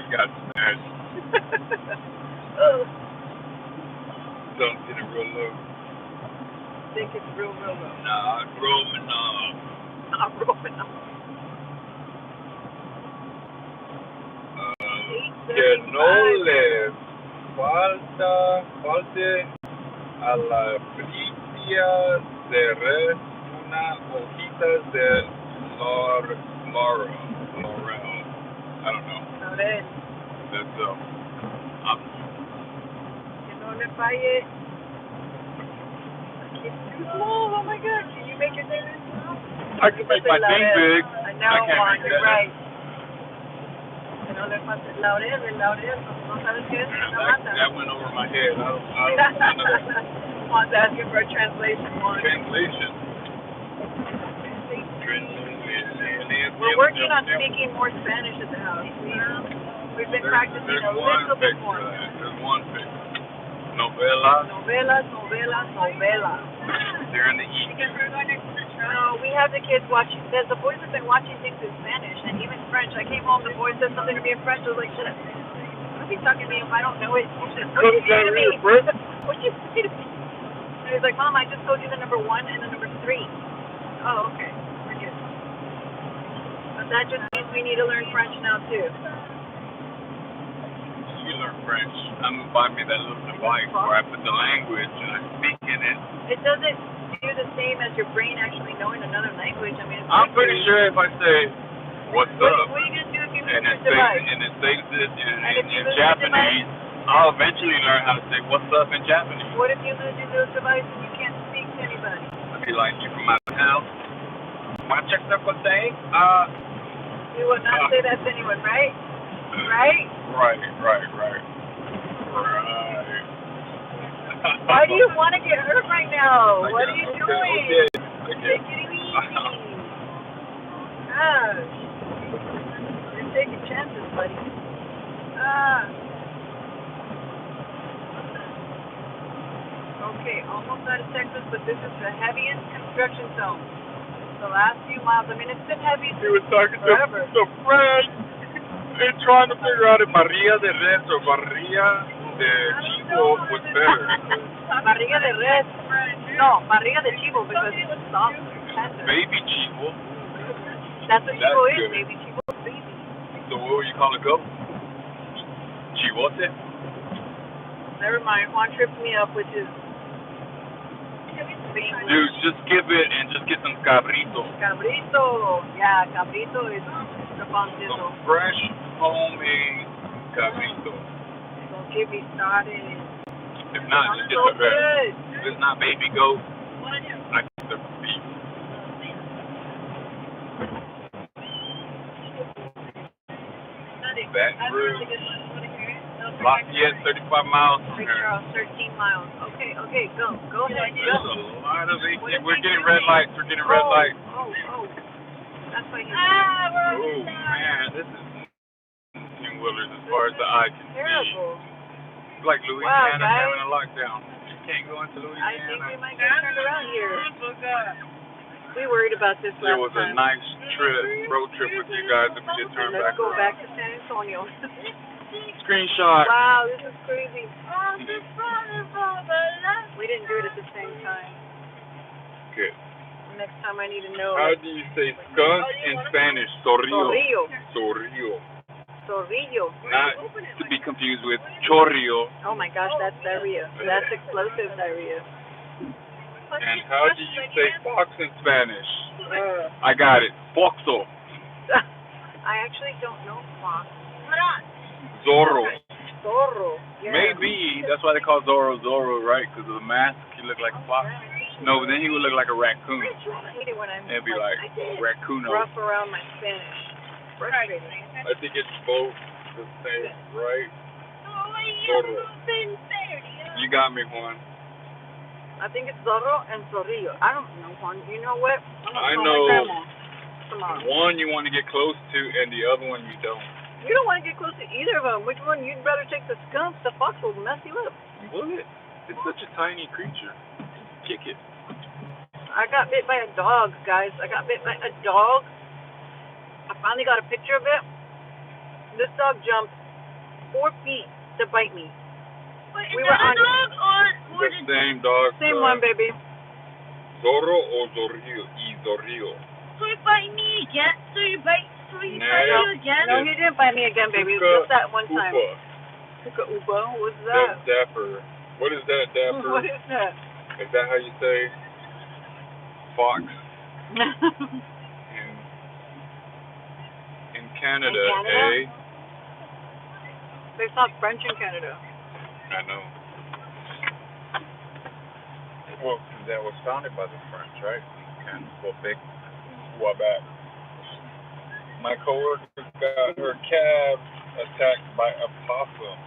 got smashed.
Oh.
Sun's getting real low.
I think it's real, real low.
Nah, rolling up.
Not rolling up.
Que no le falte a la fritia de una hojita de laurel. I don't know.
Laurel.
That's
Que no le falle. It's too small. Oh my God. Can you make your name too small?
I can make my thing big.
I know, Juan. You're right. Que no le falte laurel. El laurel. ¿No sabes qué es?
That went over my head. I don't know.
Juan's asking for a translation, Juan.
Translation.
We're working on speaking more Spanish at the house. We've been practicing a little bit more.
There's one fix. Novela. They're in the east.
No, we have the kids watching. The boys have been watching things in Spanish and even French. I came home, the boy said something to me in French. I was like, shut up. What is he talking to me if I don't know it? What did you say to me? What did you say to me? And he's like, Mom, I just told you the number 1 and the number 3. Oh, okay. We're good. But that just means we need to learn French now too.
You learn French. I'm gonna buy me that little device where I put the language and I speak in it.
It doesn't do the same as your brain actually knowing another language. I mean,
I'm pretty sure if I say, "What's
What
up?"
are you gonna do if you lose
and
your
it
device?
says it
And if you
in
lose your
Japanese, I'll eventually learn how to say "What's up" in Japanese.
What if you lose your little device and you can't speak to anybody?
I'd be like, "You from out of town?"
You would not say that to anyone, right? Right?
Right.
Why do you want to get hurt right now? What are you doing?
Okay.
Take it easy. Gosh. You're taking chances, buddy. Okay, almost out of Texas, but this is the heaviest construction zone. The last few miles, I mean, it's been heavy
He was talking
forever.
to Fred. They're trying to figure out if Maria de Res or Maria de Chivo was better.
Barriga de res. No, barriga de chivo because it's soft and tender.
Baby Chivo.
That's what chivo is,
good.
baby. Chivo's baby.
So what would you call a goat? Chivote?
Never mind. Juan tripped me up with his
Dude, just skip it and just get some cabrito.
cabrito. Yeah, cabrito is the bomb
Some
sizzle.
fresh, homemade cabrito.
Don't get me started.
If not, just get
So
the rest.
good.
If it's not baby goat, I get the beef. Baton Rouge. Lafayette, 35 miles from
St.
here.
Charles, 13 miles. Okay, go. Go ahead.
There's
Go.
a lot of AT. We're getting red lights. We're getting red lights.
Oh. That's why he's
Oh, man, this is New Willers as far as the eye can see.
terrible.
It's like Louisiana
guys.
having a lockdown. You can't go into Louisiana.
I think we might get turned around here. We worried about this
It
last
was a
time.
nice road trip with you guys, and we just turned
Let's
back
go
around.
back to San Antonio.
Screenshot.
Wow, this is crazy. We didn't do it at the same time.
Good.
Next time I need to know.
How do you say skunk in Spanish? Zorrillo.
Zorrillo.
Zorrillo.
Zorrillo.
Not to be confused with chorrillo.
Oh my gosh, that's diarrhea. That's explosive diarrhea.
And how do you say fox in Spanish? I got it. Foxo.
I actually don't know fox.
Zorro.
Zorro. Yeah.
Maybe that's why they call Zorro Zorro, right? Because of the mask. He looked like a fox. No, but then he would look like a raccoon.
I hate it when I'm
It'd be like raccoon.
rough around my Spanish. Frustrating.
I think it's both the same, right? Zorro. You got me, Juan.
I think it's Zorro and Zorrillo. I don't know, Juan. You know what?
I
call
know
my grandma tomorrow.
one you want to get close to, and the other one you don't.
You don't want to get close to either of them. Which one? You'd rather take the skunk. The fox will mess you up.
Will it? It's such a tiny creature. Kick it.
I got bit by a dog, guys. I got bit by a dog. I finally got a picture of it. This dog jumped 4 feet to bite me. We were on
The same dog.
same one, baby.
Zorro or Zorrillo? Zorrillo.
So you bite me again? So you bite you again?
No, he didn't bite me again, baby. Just that one time. Puka Upa. What's that?
That's Dapper. What is that, Dapper?
What is that?
Is that how you say fox in Canada, eh?
They talk French in Canada.
I know. Well, that was founded by the French, right? And Quebec, Quebec. My coworker got her cab attacked by a possum.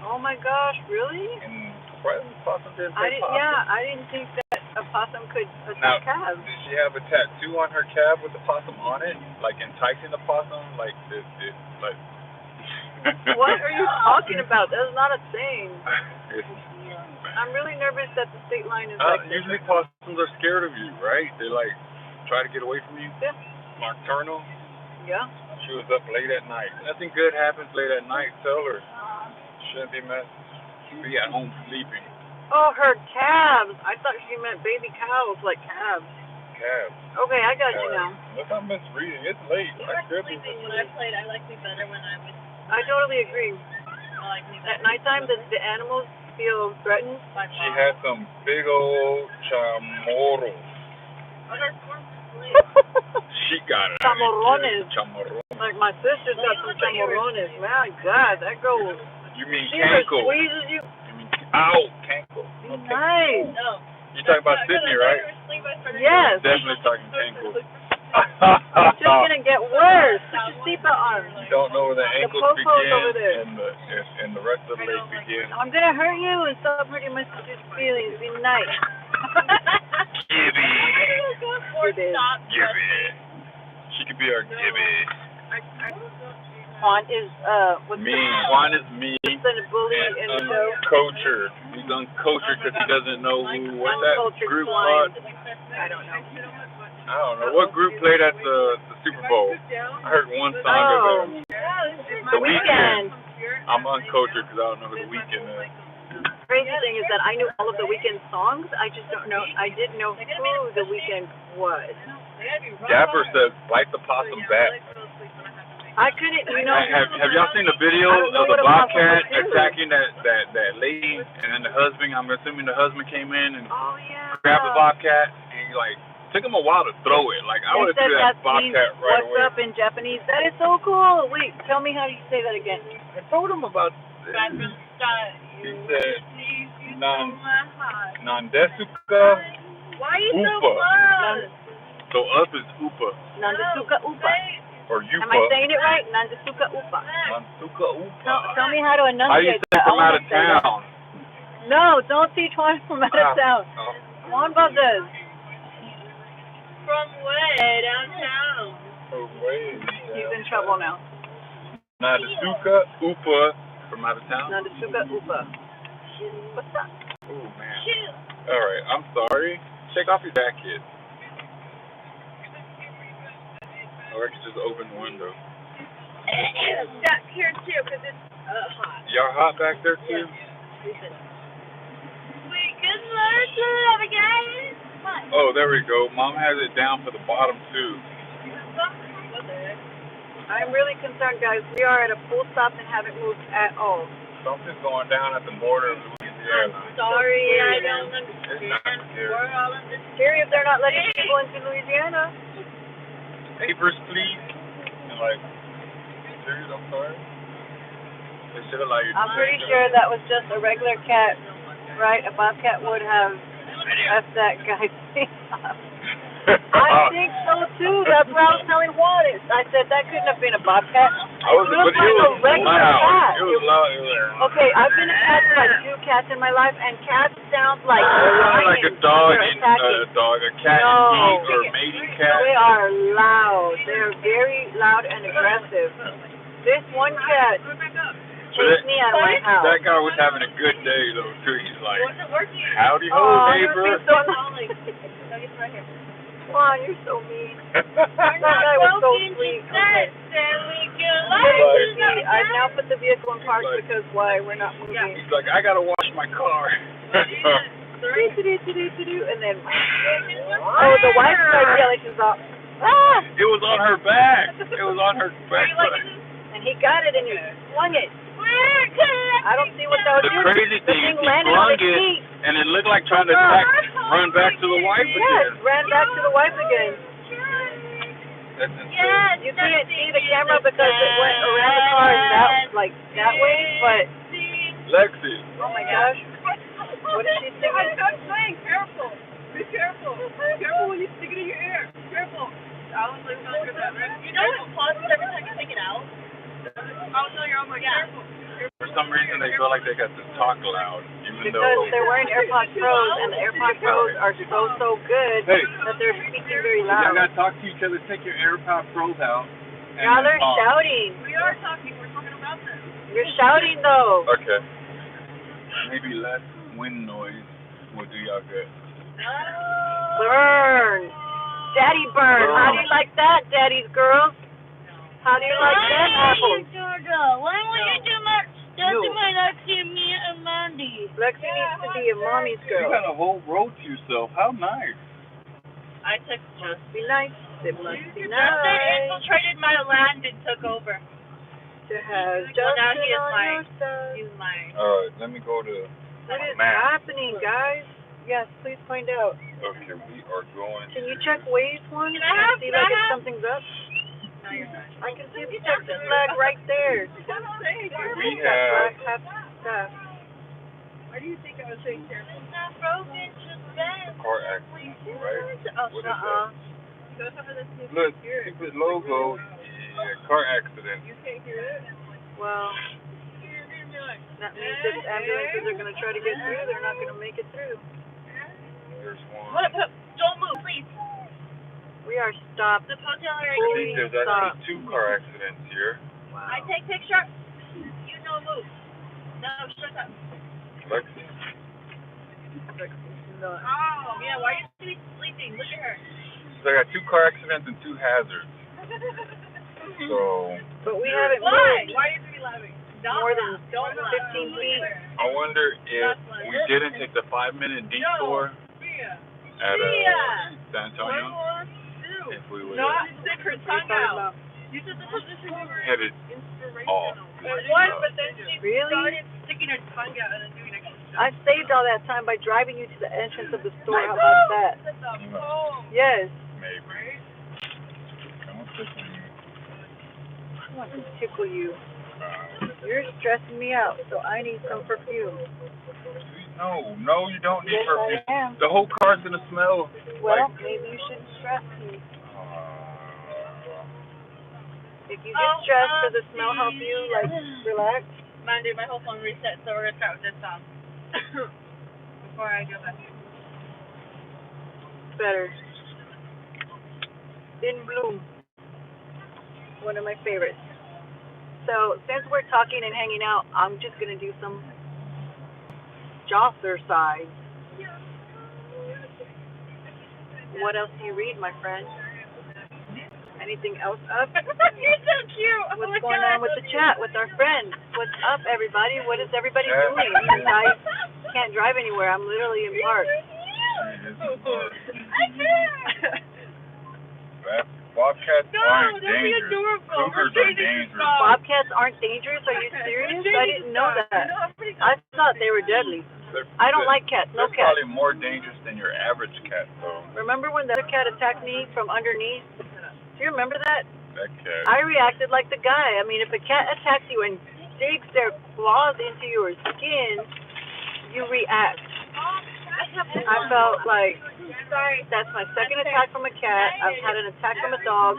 Oh my gosh, really?
And surprisingly, possum didn't say possum.
Yeah, I didn't think that a possum could attack calves.
Did she have a tattoo on her cab with the possum on it? Like enticing the possum? Like, like...
What are you talking about? That's not a thing. I'm really nervous that the state line is like this.
Usually possums are scared of you, right? They like try to get away from you.
Yeah.
Nocturnal.
Yeah.
She was up late at night. Nothing good happens late at night. Tell her. Shouldn't be be at home sleeping.
Oh, her calves. I thought she meant baby cows, like calves.
cab.
Okay, I got you now.
Look, I'm misreading. It's late. I could be
When I played, I liked me better when I was.
I totally agree.
I liked me
At
better.
nighttime, the animals feel threatened.
She had some big old chamorros. She got it.
Chamorrones.
Chamorros.
Like my sister's got some chamorrones. My God, that girl.
You mean
She ever
cankle?
squeezes you.
You mean ow, cankle.
Be nice.
No.
You talking about Sydney, right?
Yes.
Definitely talking cankle.
It's just gonna get worse. Put your seatbelt on.
You don't know where the ankles
popo's over there.
begin and the rest of the leg begin.
I'm gonna hurt you and stop hurting my sister's feelings. Be nice.
Gibby.
Gibby.
Gibby. She could be our Gibby.
Juan is what's
Mean. Juan is mean.
the bully in the show?
Uncultured. He's uncultured because he doesn't know who. What's that
Uncultured
group
swine.
called?
I don't know.
I don't know. What group played at the Super Bowl? I heard one song of it.
The Weeknd.
I'm uncultured because I don't know who The Weeknd is.
Crazy thing is that I knew all of The Weeknd songs. I just don't know. I didn't know who The Weeknd was.
Dapper says, bite the possum back.
I couldn't, you know.
Have y'all seen the video of the bobcat attacking that lady and then the husband? I'm assuming the husband came in and grabbed the bobcat and he like took him a while to throw it. Like I would have threw that bobcat right away.
What's up in Japanese? That is so cool. Wait, tell me how you say that again.
I told him about this. He said Nandesuka
Why are you so
Upa.
close?
So up is Upa.
Nandesuka Upa.
Or Yupa.
Am I saying it right? Nandesuka Upa.
Nandesuka Upa.
Tell me how to enunciate that.
How do you say from out of town?
No, don't teach Juan from out of town. Juan Valdez.
From way downtown.
He's in trouble now.
Nandesuka Upa from out of town?
Nandesuka Upa. What's up?
Oh, man. Alright, I'm sorry. Take off your jacket. Or I could just open the window.
Back here too, because it's hot.
Y'all hot back there too?
Sweet good Lord, guys.
Oh, there we go. Mom has it down for the bottom too.
I'm really concerned, guys. We are at a full stop and haven't moved at all.
Something's going down at the border of Louisiana.
Sorry, I don't understand.
We're
all in this.
Scary if they're not letting people into Louisiana.
Papers, please. And like, serious, I'm sorry. They should allow you to
I'm pretty sure that was just a regular cat, right? A bobcat would have left that guy's face off. I think so too. That's what I was telling Juan. I said that couldn't have been a bobcat.
But it was loud. It was loud.
Okay, I've been attached by 2 cats in my life, and cats sound like
like a dog
a
cat in heat or mating cat.
They are loud. They are very loud and aggressive. This one cat chased me out of my house.
That guy was having a good day though too. He's like, howdy ho, neighbor. Come on, you're so mean. That guy was so sweet. Okay. I've now put the vehicle in park because why? We're not moving. He's like, I gotta wash my car.
And then, oh, the wife started yelling. She's all, ah!
It was on her back. It was on her back.
And he got it and he flung it. I don't see what that was.
The crazy thing is he flung it and it looked like trying to run back to the wife again.
Yes, ran back to the wife again.
That's insane.
You can't see the camera because it went around the car that way, but
Lexi.
oh my gosh. What is she singing?
Careful. Be careful. Careful when you stick it in your ear. Careful. I was like, you know it pauses every time you take it out? Oh, no, you're almost careful.
For some reason, they feel like they got to talk loud, even
Because
though
they're wearing AirPods Pros, and the AirPods Pros are so good that they're speaking very loud.
You gotta talk to each other. Take your AirPods Pros out.
Now they're shouting.
We are talking. We're talking about them.
You're shouting though.
Okay. Maybe less wind noise will do y'all good.
Burn. Daddy burn. How do you like that, daddy's girls? How do you like that apple?
Why would you do that to my Lexi and me and Mandy?
Lexi needs to be a mommy's
You
girl.
got a whole row to yourself. How nice.
I took
Must be nice. It must be
Justin
nice
infiltrated my land and took over.
to have
Well, now
Justin
he is
on
mine.
your side.
He's mine.
Alright, let me go to
What is
map.
happening, guys? Yes, please find out.
Okay, we are going
Can you
to...
check Waze one
Can I have-
and see
can I
like if
have-
something's up?
No, you're not.
I can see the Texas flag right there.
We
That
have
flag has stuff.
Why do you think I was saying careful?
a car accident, right?
Oh,
What is that?
Go some of this new
Look,
here.
stupid logo. Yeah, car accident.
You can't hear it?
Well, that means if ambulances are going to try to get through, they're not going to make it through.
There's one.
What? Don't move, please.
We are stopped.
The hotel
I
area.
think there's actually 2 car accidents here.
I take picture. You no move. No, shut up.
Lexi?
No.
Oh, yeah, why are you sleeping? Look at her.
So I got 2 car accidents and 2 hazards. So,
But we haven't
Why?
moved
Why are you laughing?
more than 15 feet.
I wonder if we didn't take the 5-minute detour at San Antonio, if we would
Not
have
stick her tongue out. You said the position we were
headed off.
but then she
Really?
started sticking her tongue out and then doing extra stuff.
I saved all that time by driving you to the entrance of the store. How about that? Yes.
Maybe. Come on, Tiffany.
I want to tickle you. You're stressing me out, so I need some perfume.
No, you don't need
Yes,
perfume.
I am.
The whole car's gonna smell.
Well, maybe you shouldn't stress me. If you get stressed, does the smell help you, like, relax?
Mine did. My whole phone reset, so we're gonna start with this song. Before I go back.
Better. In Bloom. One of my favorites. So, since we're talking and hanging out, I'm just going to do some Josser-side. What else do you read, my friend? Anything else up?
You're so cute.
What's going on with the chat with our friends? What's up, everybody? What is everybody doing? Since I can't drive anywhere, I'm literally in park.
Bobcats aren't dangerous. Cougars are dangerous.
Bobcats aren't dangerous? Are you serious? I didn't know that. I thought they were deadly. I don't like cats. No
They're
cats.
probably more dangerous than your average cat, though.
Remember when the other cat attacked me from underneath? Do you remember that?
That cat.
I reacted like the guy. I mean, if a cat attacks you and digs their claws into your skin, you react. I felt like that's my second attack from a cat. I've had an attack from a dog.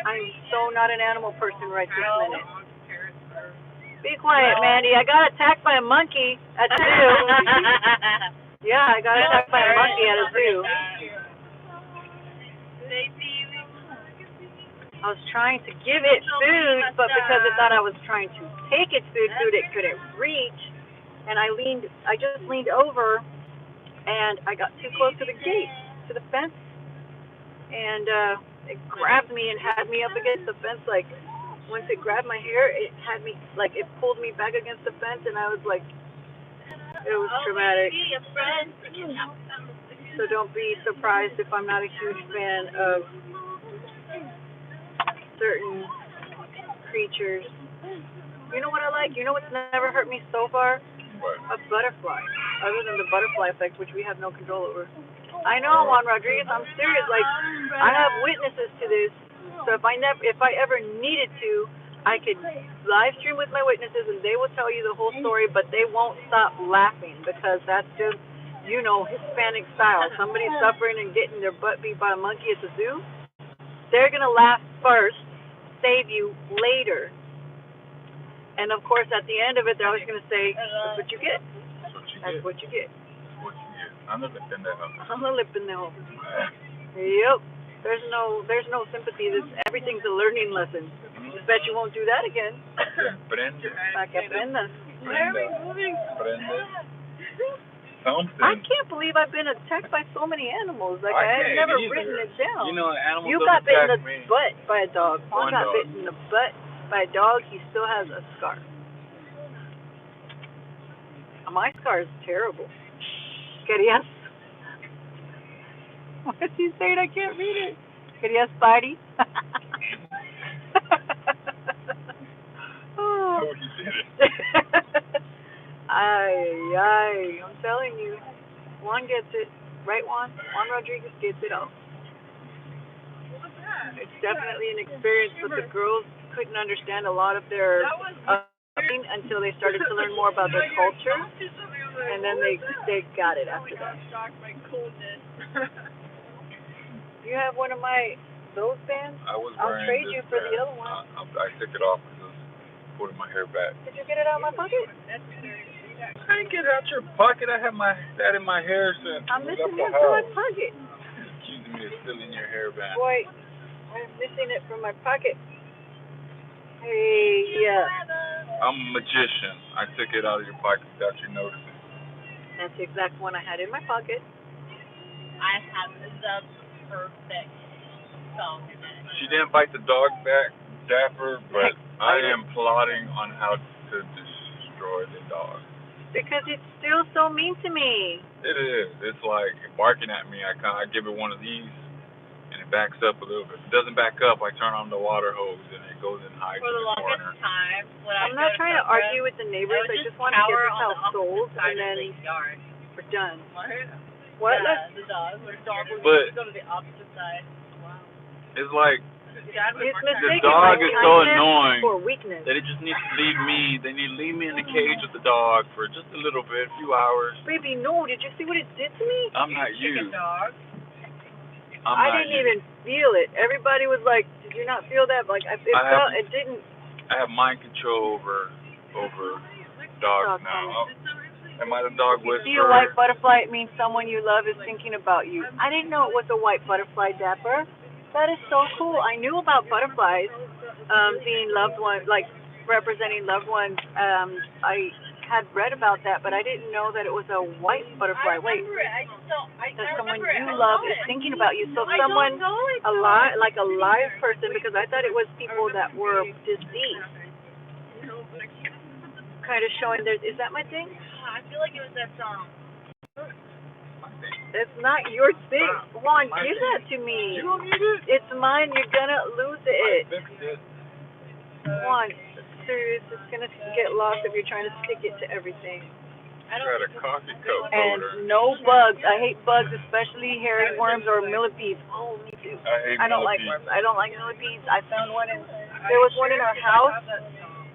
I'm so not an animal person right this minute. Be quiet, Mandy. I got attacked by a monkey at the zoo. Yeah, I got attacked by a monkey at a zoo. I was trying to give it food, but because it thought I was trying to take its food it couldn't reach. And I just leaned over, and I got too close to the gate, to the fence, and it grabbed me and had me up against the fence. Like, once it grabbed my hair, it had me, like, it pulled me back against the fence, and I was like, it was traumatic. So don't be surprised if I'm not a huge fan of certain creatures. You know what I like? You know what's never hurt me so far?
What?
A butterfly. Other than the butterfly effect, which we have no control over. I know, Juan Rodriguez, I'm serious. Like, I have witnesses to this. So if I ever needed to, I could live stream with my witnesses and they will tell you the whole story, but they won't stop laughing because that's just, you know, Hispanic style. Somebody's suffering and getting their butt beat by a monkey at the zoo. They're going to laugh first, save you later. And of course, at the end of it, they're always going to say, that's what you get. That's what you get.
What you get. Ándale, pendejo.
Ándale, pendejo. Yep. There's no sympathy. Everything's a learning lesson. I bet you won't do that again.
Prende.
Para que aprendas.
Prende. Something.
I can't believe I've been attacked by so many animals. Like, I have never written it down.
You know, animals
You
don't
got bit in
attack
the
me.
butt by a dog. Juan
One
got
dog.
bit in the butt by a dog. He still has a scar. My scar is terrible. Querías? What's he saying? I can't read it. Querías party? Oh.
Oh, he did it.
Ay. I'm telling you. Juan gets it. Right, Juan? Juan Rodriguez gets it all. It's definitely an experience, but the girls couldn't understand a lot of their until they started to learn more about their culture, and then they got it after that. You have one of those bands? I'll trade you for the other one.
I took it off because it was pulling my hair back.
Did you get it out of my pocket?
I didn't get it out your pocket. I had that in my hair since
I'm
we
missing
left
it
the
from my
house.
pocket.
Accusing me of stealing your hairband.
Boy, I'm missing it from my pocket. Hey, yeah.
I'm a magician. I took it out of your pocket without you noticing.
That's the exact one I had in my pocket.
I have the perfect song.
She didn't bite the dog back, Dapper, but I am plotting on how to destroy the dog.
Because it's still so mean to me.
It is. It's like barking at me. I give it one of these, and it backs up a little bit. If it doesn't back up, I turn on the water hose, and it goes and hides in the corner.
For the longest time, when
I'm not trying to argue with the neighbors. I just want to get this house sold, and then we're done. What?
Yeah, the dog. The dog would go to the opposite side. Wow.
It's like
the
dog is so annoying
for weakness.
that it just needs to leave me. They need to leave me in the cage with the dog for just a little bit, a few hours.
Baby, no. Did you see what it did to me?
I'm not you.
I didn't even feel it. Everybody was like, "Did you not feel that?" Like it didn't.
I have mind control over dogs now. Am I the dog whisperer?
See a white butterfly, it means someone you love is thinking about you. I didn't know it was a white butterfly, Dapper. That is so cool. I knew about butterflies being loved ones, like representing loved ones. I had read about that, but I didn't know that it was a white butterfly. Wait, that someone you love is thinking about you. So someone alive, like a live person, because I thought it was people that were deceased. Kind of showing is that my thing?
I feel like it was that song.
It's not your thing. Juan, give that to me.
You don't need it.
It's mine. You're gonna lose it.
I fixed it.
Juan, serious, it's gonna get lost if you're trying to stick it to everything.
I got a coffee cup holder.
And no bugs. I hate bugs, especially hairy worms or millipedes. Oh, me too.
I
don't like worms. I don't like millipedes. I found one there was one in our house.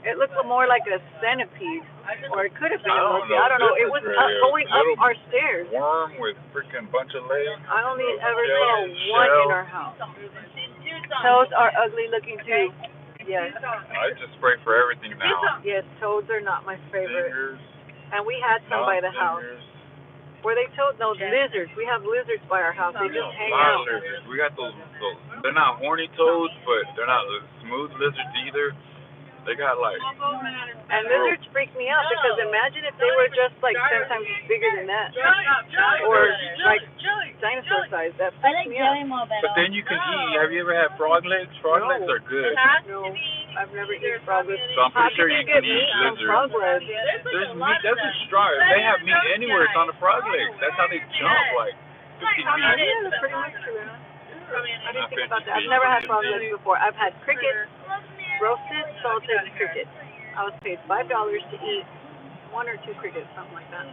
It looked more like a centipede, or it could have been a millipede. I don't know. It was going up our stairs.
Worm with freaking bunch of legs.
I only ever saw one in our house. Toads are ugly looking too. Yes.
I just spray for everything now.
Yes, toads are not my favorite.
Fingers,
and we had some by the house. Were they toads? No, lizards. We have lizards by our house. They just hang out.
Lizards. We got those. They're not horny toads, but they're not smooth lizards either. They got like.
And lizards freak me out because imagine if they were just like 10 times bigger than that, or like dinosaur size. That freaks me out.
But then you can eat. Have you ever had frog legs? Frog legs are good.
No, I've never eaten frog legs.
So I'm pretty sure you can eat lizards.
Frog legs.
There's meat. That's a strong. They have meat anywhere. It's on the frog legs. That's how they jump like 50 feet.
Yeah, that's pretty much true. I didn't think about that. I've never had frog legs before. I've had crickets. Roasted, salted crickets. I was paid $5 to eat 1 or 2 crickets, something like that.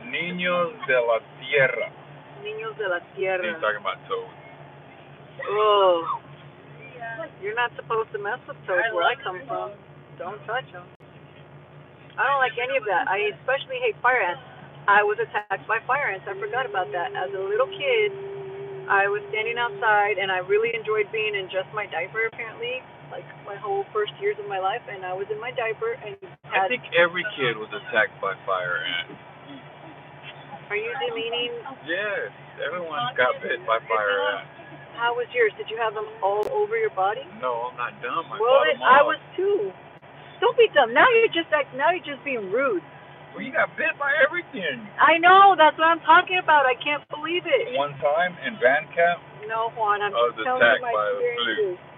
Niños de la tierra.
Niños de la tierra.
He's talking about toads.
Oh. You're not supposed to mess with toads where I come from. Don't touch them. I don't like any of that. I especially hate fire ants. I was attacked by fire ants. I forgot about that. As a little kid, I was standing outside, and I really enjoyed being in just my diaper, apparently. Like my whole first years of my life, and I was in my diaper and
I think every kid was attacked by fire ants.
Are you demeaning?
Yes, everyone got bit by fire ants.
How was yours? Did you have them all over your body?
No, I'm not dumb.
I was too. Don't be dumb. Now you're just being rude.
Well, you got bit by everything.
I know. That's what I'm talking about. I can't believe it.
One time in band camp.
No, Juan. I was
attacked by a flea.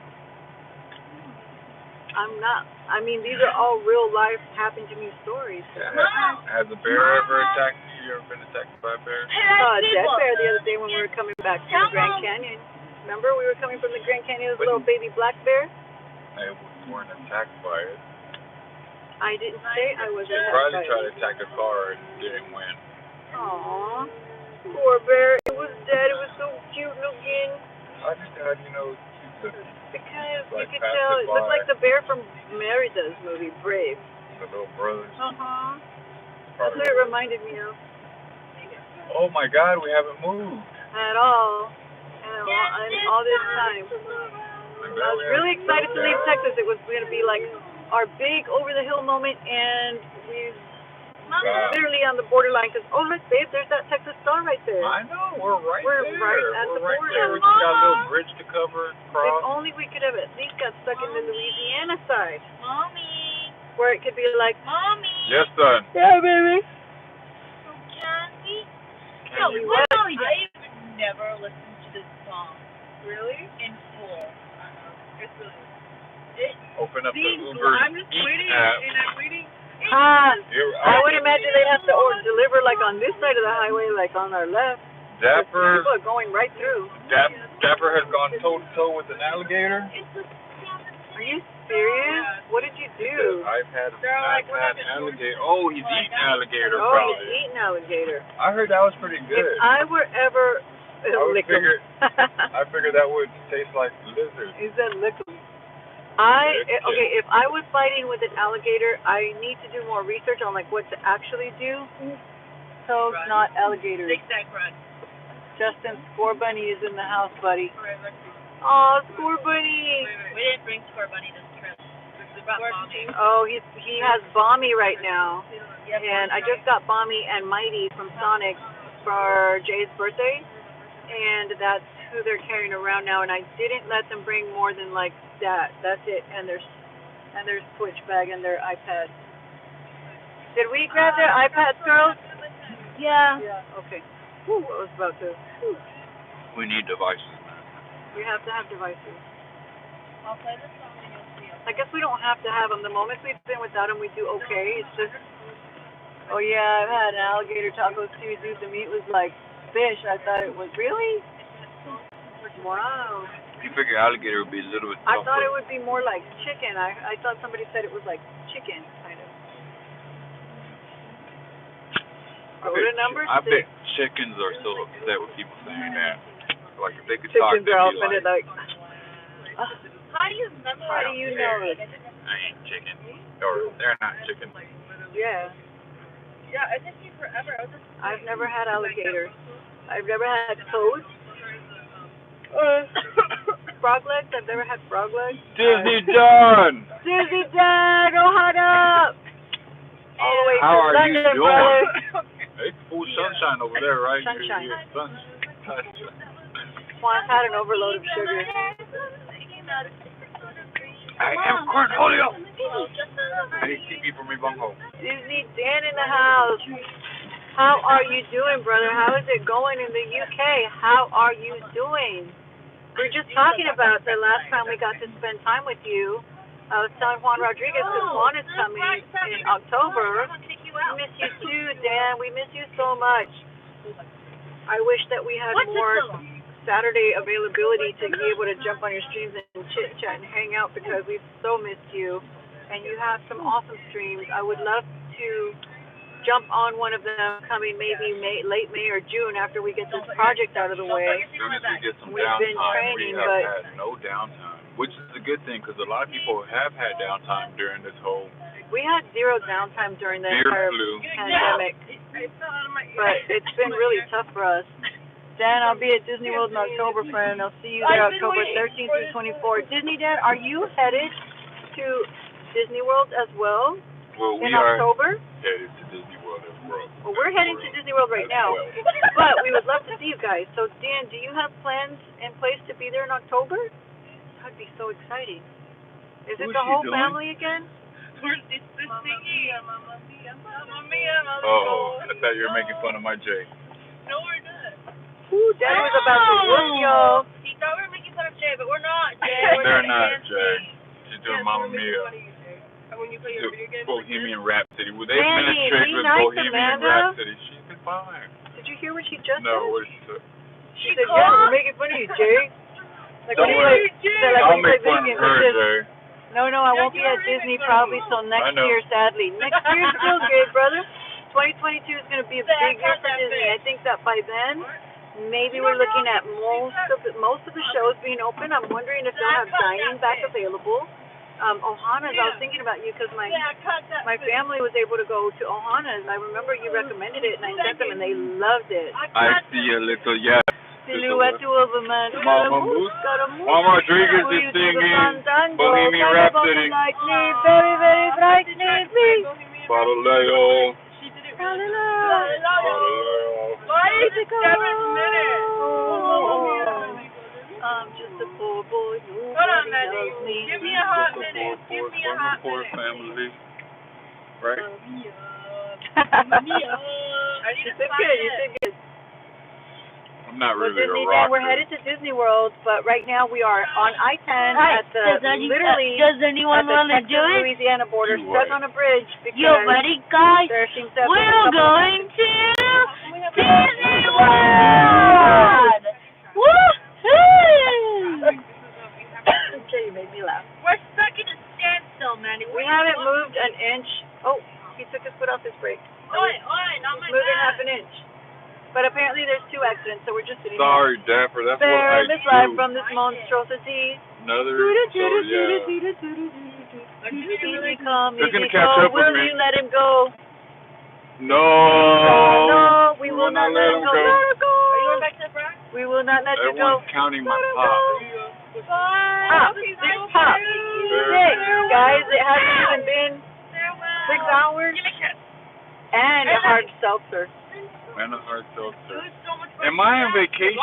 I'm not. I mean, these are all real life, happen to me stories.
Yeah, has a bear ever attacked you? You ever been attacked by a bear?
I saw a dead bear the other day when we were coming back from the Grand Canyon. Remember, we were coming from the Grand Canyon, this little baby black bear?
I weren't attacked by it.
I didn't say I was
They probably tried to attack a car and didn't win.
Aww. Poor bear. It was dead. It was so cute looking.
How do you know it's
Because
like
you could tell it looked like the bear from Merida's movie, Brave.
the little brothers?
Uh-huh. That's what it reminded me of.
Oh my God, we haven't moved.
At all. And all this time. I was really excited to leave Texas. It was going to be like our big over-the-hill moment, and we literally on the borderline. Because, oh, look, babe, there's that Texas star right there.
I know, we're right
We're
there.
right at the
right
border.
there. We just got a little bridge to cover, cross.
If only we could have at least got stuck in the Louisiana side.
Mommy.
Where it could be like,
Mommy.
Yes, son.
yeah, baby.
Candy.
No,
literally, I've never listened to this song.
Really?
In full.
It's really.
Open up the Uber
I'm just waiting,
app.
and I'm waiting.
I would imagine they have to deliver like on this side of the highway, like on our left.
Dapper.
People are going right through.
Dapper has gone toe to toe with an alligator.
Are you serious? What did you do?
I've had alligator. Oh, he's eating alligator.
Oh,
probably.
he's eating alligator.
I heard that was pretty good.
If I were ever
I figured that would taste like lizard.
He said lick 'em. Okay, if I was fighting with an alligator, I need to do more research on like what to actually do. So it's not alligators.
Zigzag run.
Justin, Score Bunny is in the house, buddy. Oh, Score Bunny.
We didn't bring Score Bunny this trip. We brought Mommy.
Oh, he has Bommy right now. And I just got Bommy and Mighty from Sonic for Jay's birthday. And that's who they're carrying around now. And I didn't let them bring more than like that. That's it. And there's Switch bag and their iPad. Did we grab their iPads, girls? Yeah. Okay. Whew, I was about to. Whew.
We need devices.
We have to have devices.
I'll play this song and you'll see.
I guess we don't have to have them. The moments we've been without them, we do okay. It's just, oh yeah, I've had an alligator tacos too. Dude, the meat was like fish. I thought it was really. Wow.
You figure alligator would be a little bit tougher.
I thought it would be more like chicken. I thought somebody said it was like chicken, kind of.
I bet chickens are so upset with people saying that. Like if they could talk,
Chickens are offended like.
How do you remember?
How do you know it?
I ain't chicken. Or they're not chicken.
Yeah.
Yeah, I think forever.
I've never had alligator. I've never had toads. Frog legs? I've never had frog legs.
Disney done!
Disney done! Oh, hot up! All the way
How
to
are
London,
you doing?
brother.
It's full sunshine over there, right?
Sunshine.
Sunshine.
Juan had an overload of sugar.
I am Cornholio! Hey, keep me from me bunghole.
Disney Dan in the house. How are you doing, brother? How is it going in the UK? How are you doing? We were just talking about the last time we got to spend time with you. I was telling Juan Rodriguez because Juan is coming in October. We miss you too, Dan. We miss you so much. I wish that we had more Saturday availability to be able to jump on your streams and chit chat and hang out because we've so missed you. And you have some awesome streams. I would love to jump on one of them coming maybe late May or June after we get this project out of the way.
As soon as we get some
We've been
downtime,
training,
we have
but
had no downtime, which is a good thing because a lot of people have had downtime during this whole
we had zero downtime during the
beer
entire
flu.
pandemic. But it's been really tough for us. Dan, I'll be at Disney World in October, friend. I'll see you there October 13th through 24th. Disney, Dan, are you headed to Disney World as well?
Well, we
in October?
are headed to Disney World as well.
Well, we're heading to Disney World right now, but we would love to see you guys. So, Dan, do you have plans in place to be there in October? That'd be so exciting. Is it the whole family again?
Where's this thingy? Mamma mia,
Oh, I thought you were making fun of my Jay.
No, we're not.
Ooh, Dan was about to work, y'all.
He thought we were making fun of Jay, but we're not, Jay.
They're not, Jay. She's doing Mamma Mia.
When you play your video game,
Bohemian Rhapsody. Well, they've
Manny,
been a trick
be
with
nice,
Bohemian
Amanda.
Rhapsody. She's been fine.
Did you hear what she just
No,
said?
what did she say?
She said, yeah, we're making fun of you, Jay. Like,
Don't worry. I'll make fun of her, Jay.
No, I won't be at Disney probably till next year, sadly. Next year is still great, brother. 2022 is going to be a big year for Disney. I think that by then, maybe we're looking at most of the shows being open. I'm wondering if they'll have dining back available. Ohana's, I was thinking about you because my family was able to go to Ohana's. I remember you recommended it, and I sent them, and they loved it.
I see a little, yes.
Silhouette of a man.
Mama Rodriguez is singing Bohemian Rhapsody.
Like me, very, very frightening me.
Galileo.
Why is it 7 minutes?
I'm just a poor boy.
Hold on, Maddie. Give me a hot minute. Give me a hot
Poor
minute.
family. Right?
You did good.
I'm not really a
Disney
rocker.
we're headed to Disney World, but right now we are on I-10 at the
does anyone want to do it?
Louisiana border, stuck on a bridge because
You ready, guys?
there seems to have been
We're going to Disney World! Woohoo!
Okay, you made me laugh.
We're stuck in a standstill, Manny.
We haven't moved an inch. Oh, he took his foot off his brake.
Oi, not my
Moving half an inch. But apparently there's 2 accidents, so we're just sitting
Sorry, Dapper, that's what I
this live
do.
from this monstrosity.
Another, so yeah.
Easy come,
They're
easy
gonna catch
go.
up with
Will
me.
you let him go?
No,
we will not let him go. Let him go.
Are you going back to the front?
We will not let you go.
Everyone's counting my pop.
Pop. 6 pop. 6. Guys, it hasn't even been 6 hours. And a hard seltzer.
And a hard seltzer. Am I on vacation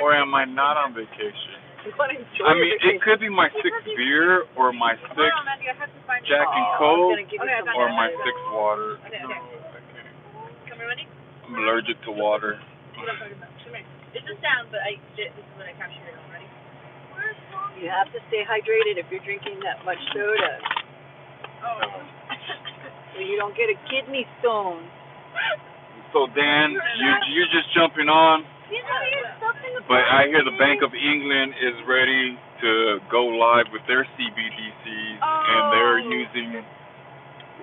or am I not on vacation? I mean, it could be my 6th beer or my 6th Jack and Coke or my 6th water. No, I can't. I'm allergic to water.
It's a sound, but this is what I captured it already.
You have to stay hydrated if you're drinking that much soda.
Oh.
So you don't get a kidney stone.
So Dan, you're just jumping on, but I hear the Bank of England is ready to go live with their CBDCs, and they're using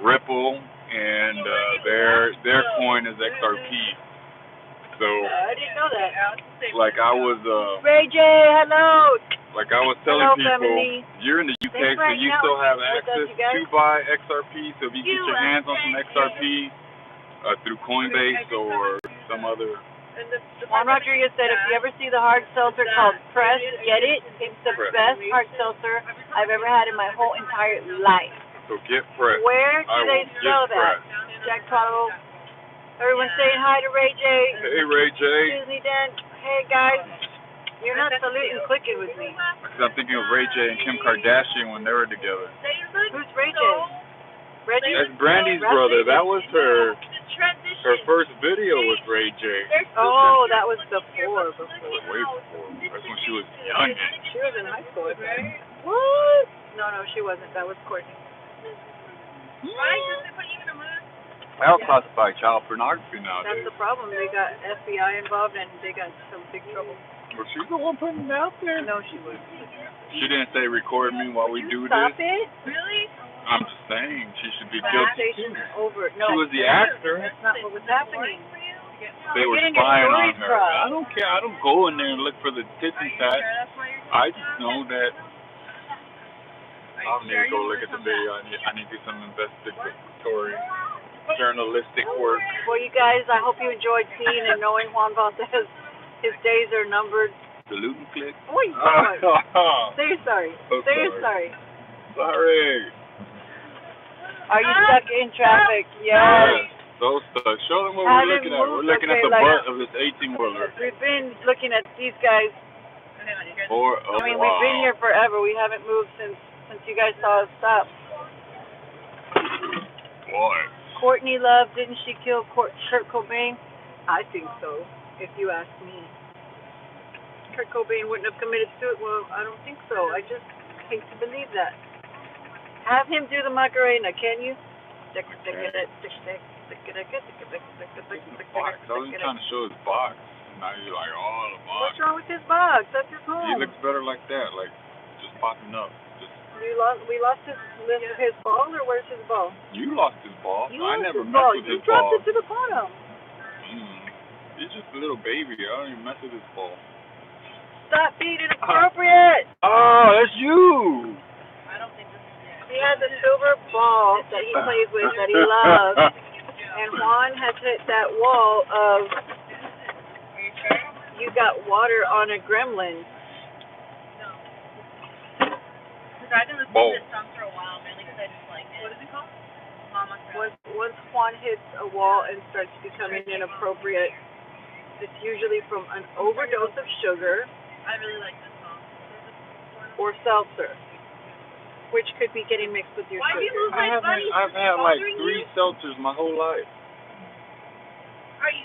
Ripple, and their coin is XRP. So,
I didn't know that.
like I was
Ray J, hello.
like I was telling
Hello,
people,
family.
you're in the UK, so you still have access to buy XRP. So if you get your hands on some XRP through Coinbase or some other.
Juan Rodriguez said, if you ever see the hard seltzer called Press, get it. It's the best hard seltzer I've ever had in my whole entire life.
So get Press.
Where do they sell that? Jack Trottle. Everyone's saying hi to Ray J.
Hey, Ray J.
Disney Dan. Hey, guys. You're not saluting clicking with me.
Because I'm thinking of Ray J and Kim Kardashian when they were together.
Who's Ray J? Reggie?
That's Brandy's brother. That was her first video with Ray J.
Oh, that was before.
Way before. That's when she was young.
She was in high school, right? What? No, she wasn't. That was Courtney.
I'll classify child pornography nowadays.
That's the problem. They got FBI involved and they got some big trouble.
Well, she's the one putting it out there.
No, she wasn't.
She didn't say record me while we do
Stop
this.
it?
Really?
I'm just saying she should be guilty too.
Over. No,
She was the actor.
that's not what was happening.
They were
Getting your
spying on
stories
her.
crossed.
I don't care. I don't go in there and look for the tits and tats. I just know that I'll need to go look at the video. I need to do some investigatory journalistic work.
Well, you guys, I hope you enjoyed seeing and knowing Juan Valdez. His days are numbered.
Salute and click.
Wait, say you're sorry.
So
Say you're sorry.
Sorry.
Are you stuck in traffic? Yes.
So stuck. Show them what we're looking at. We're looking at the butt of this 18-wheeler.
We've been looking at these guys.
For a
I mean,
while.
we've been here forever. We haven't moved since you guys saw us stop.
Boy.
Courtney Love, didn't she kill Kurt Cobain? I think so, if you ask me. Kurt Cobain wouldn't have committed suicide. Well, I don't think so. I just hate to believe that. Have him do the Macarena, can you?
Box. I was trying to show his box. Now you're like, oh, the box.
What's wrong with his box? That's his home.
He looks better like that, like just popping up. Just.
We lost his ball, or where's his ball?
You lost his ball. I never messed with his ball.
You dropped it to the bottom.
He's just a little baby. I don't even mess with his ball.
Stop being inappropriate.
Oh, that's you.
I don't think this is it.
He has a silver ball that he plays with that he loves, and Juan has hit that wall of.
Are you sure?
You got water on a gremlin.
Because I've been listening to this song for a while, mainly because I just like it. What is it called? Mama Cry.
Once Juan hits a wall and starts becoming inappropriate, it's usually from an overdose of sugar.
I really like this song.
Or seltzer, which could be getting mixed with your sugar.
I've had like 3 seltzers my whole life.
Are you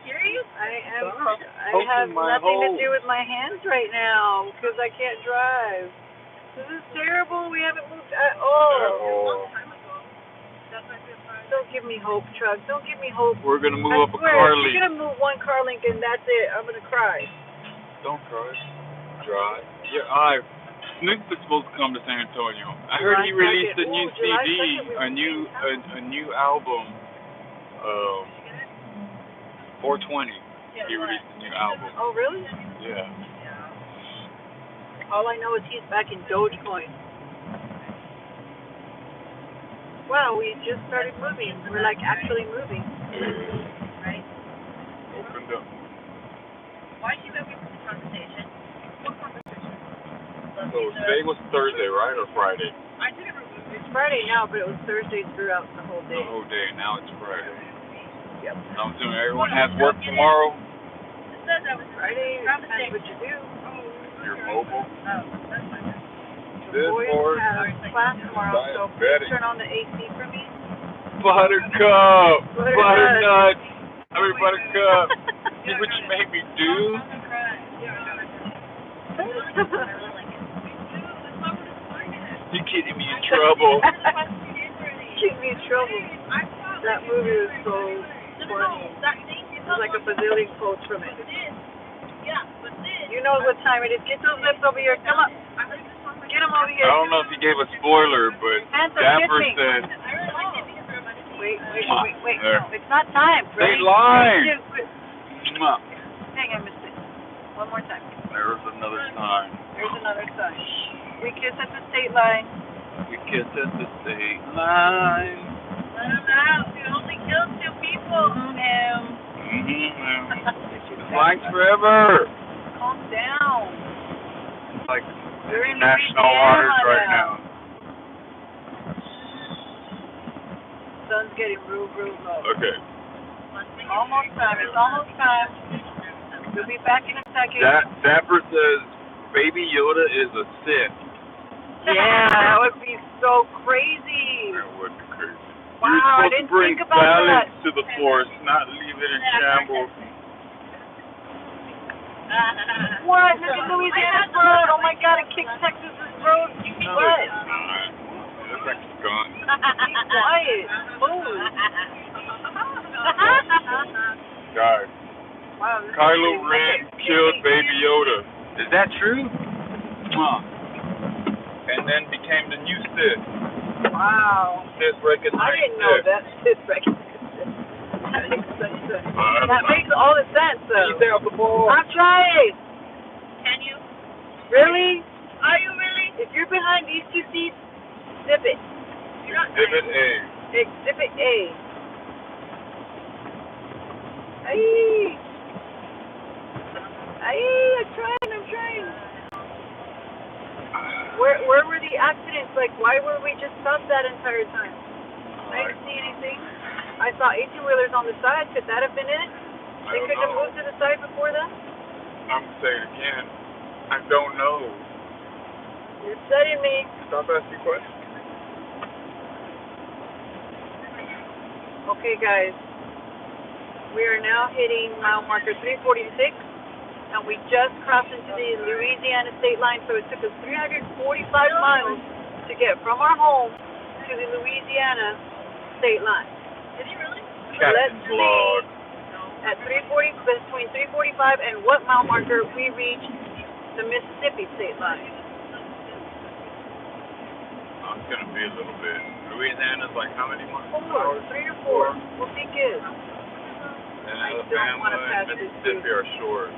serious?
I have nothing to do with my hands right now because I can't drive. This is terrible. We haven't moved at all. Don't give me hope, truck. Don't give me hope.
We're gonna move up a car link.
You're gonna move one car link and that's it. I'm gonna cry.
Don't cry. Drive. Yeah, Snoop is supposed to come to San Antonio. I heard he released a new CD, a new album. 420. He released a new album.
Oh really?
Yeah.
All I know is he's back in Dogecoin. Wow, we just started moving. We're like actually moving.
Right?
Opened up.
Why did you move me from the conversation? What conversation?
So today was Thursday, right, or Friday?
I didn't remove it.
It's Friday now, but it was Thursday throughout the whole day.
The whole day. Now it's Friday.
Yep.
I'm assuming everyone has work tomorrow.
It says that was
Friday. That's what you do.
You're mobile.
Oh, that's fine.
This board.
Have class tomorrow, so please turn on the AC for me.
Buttercup. Butternut. Buttercup. See what you made me do? You getting me in trouble.
Keep me in trouble. That movie was so funny. There's like a bazillion quotes from it. You know what time it is. Get those lips over here. Come on. Get them over here.
I don't know if he gave a spoiler, but Dapper said...
Wait. It's not time.
State line.
Hang on, missed it. One more time.
There's another sign.
There's another sign. We kiss at the state line.
We kiss at the state line.
Let him out. We only killed 2 people.
This line's forever.
Calm down.
It's like
We're in
national waters right now.
Sun's getting real low.
Okay.
Almost time. It's almost time. We'll be back in a second.
Dapper says Baby Yoda is a Sith.
Yeah, that would be so crazy.
That would be crazy.
Wow,
You're
I didn't
supposed to bring
think about
balance
that.
to the Force, not leave it in shambles.
What? Look at Louisiana's road. Oh my God, it kicks Texas's road. What?
That's like a gun.
Be quiet. Move.
God.
Wow,
Kylo Ren killed Baby Yoda. Is that true? And then became the new Sith.
Wow.
Sith recognized
I didn't know
Sith.
that. Sith recognized. That makes such sense. That makes all the sense, though.
You stay off the ball.
I'm trying.
Can you?
Really?
Are you really?
If you're behind these 2 seats, zip it.
You're not
Exhibit A.
Exhibit A. Aye. I'm trying. Where were the accidents? Like, why were we just stopped that entire time? I didn't see anything. I saw 18-wheelers on the side. Could that have been it? They couldn't have moved to the side before that?
I'm saying it again. I don't know.
You're studying me.
Stop asking questions.
Okay, guys. We are now hitting mile marker 346, and we just crossed into the Louisiana state line, so it took us 345 miles to get from our home to the Louisiana state line.
Did he really?
Captain's log.
At 3:40, between 3:45 and what mile marker we reach the Mississippi state line.
It's gonna be a little bit. Louisiana's like how many miles?
4, 3 or 4. We'll see kids.
And
I don't
Alabama
wanna pass
and
this
Mississippi are short.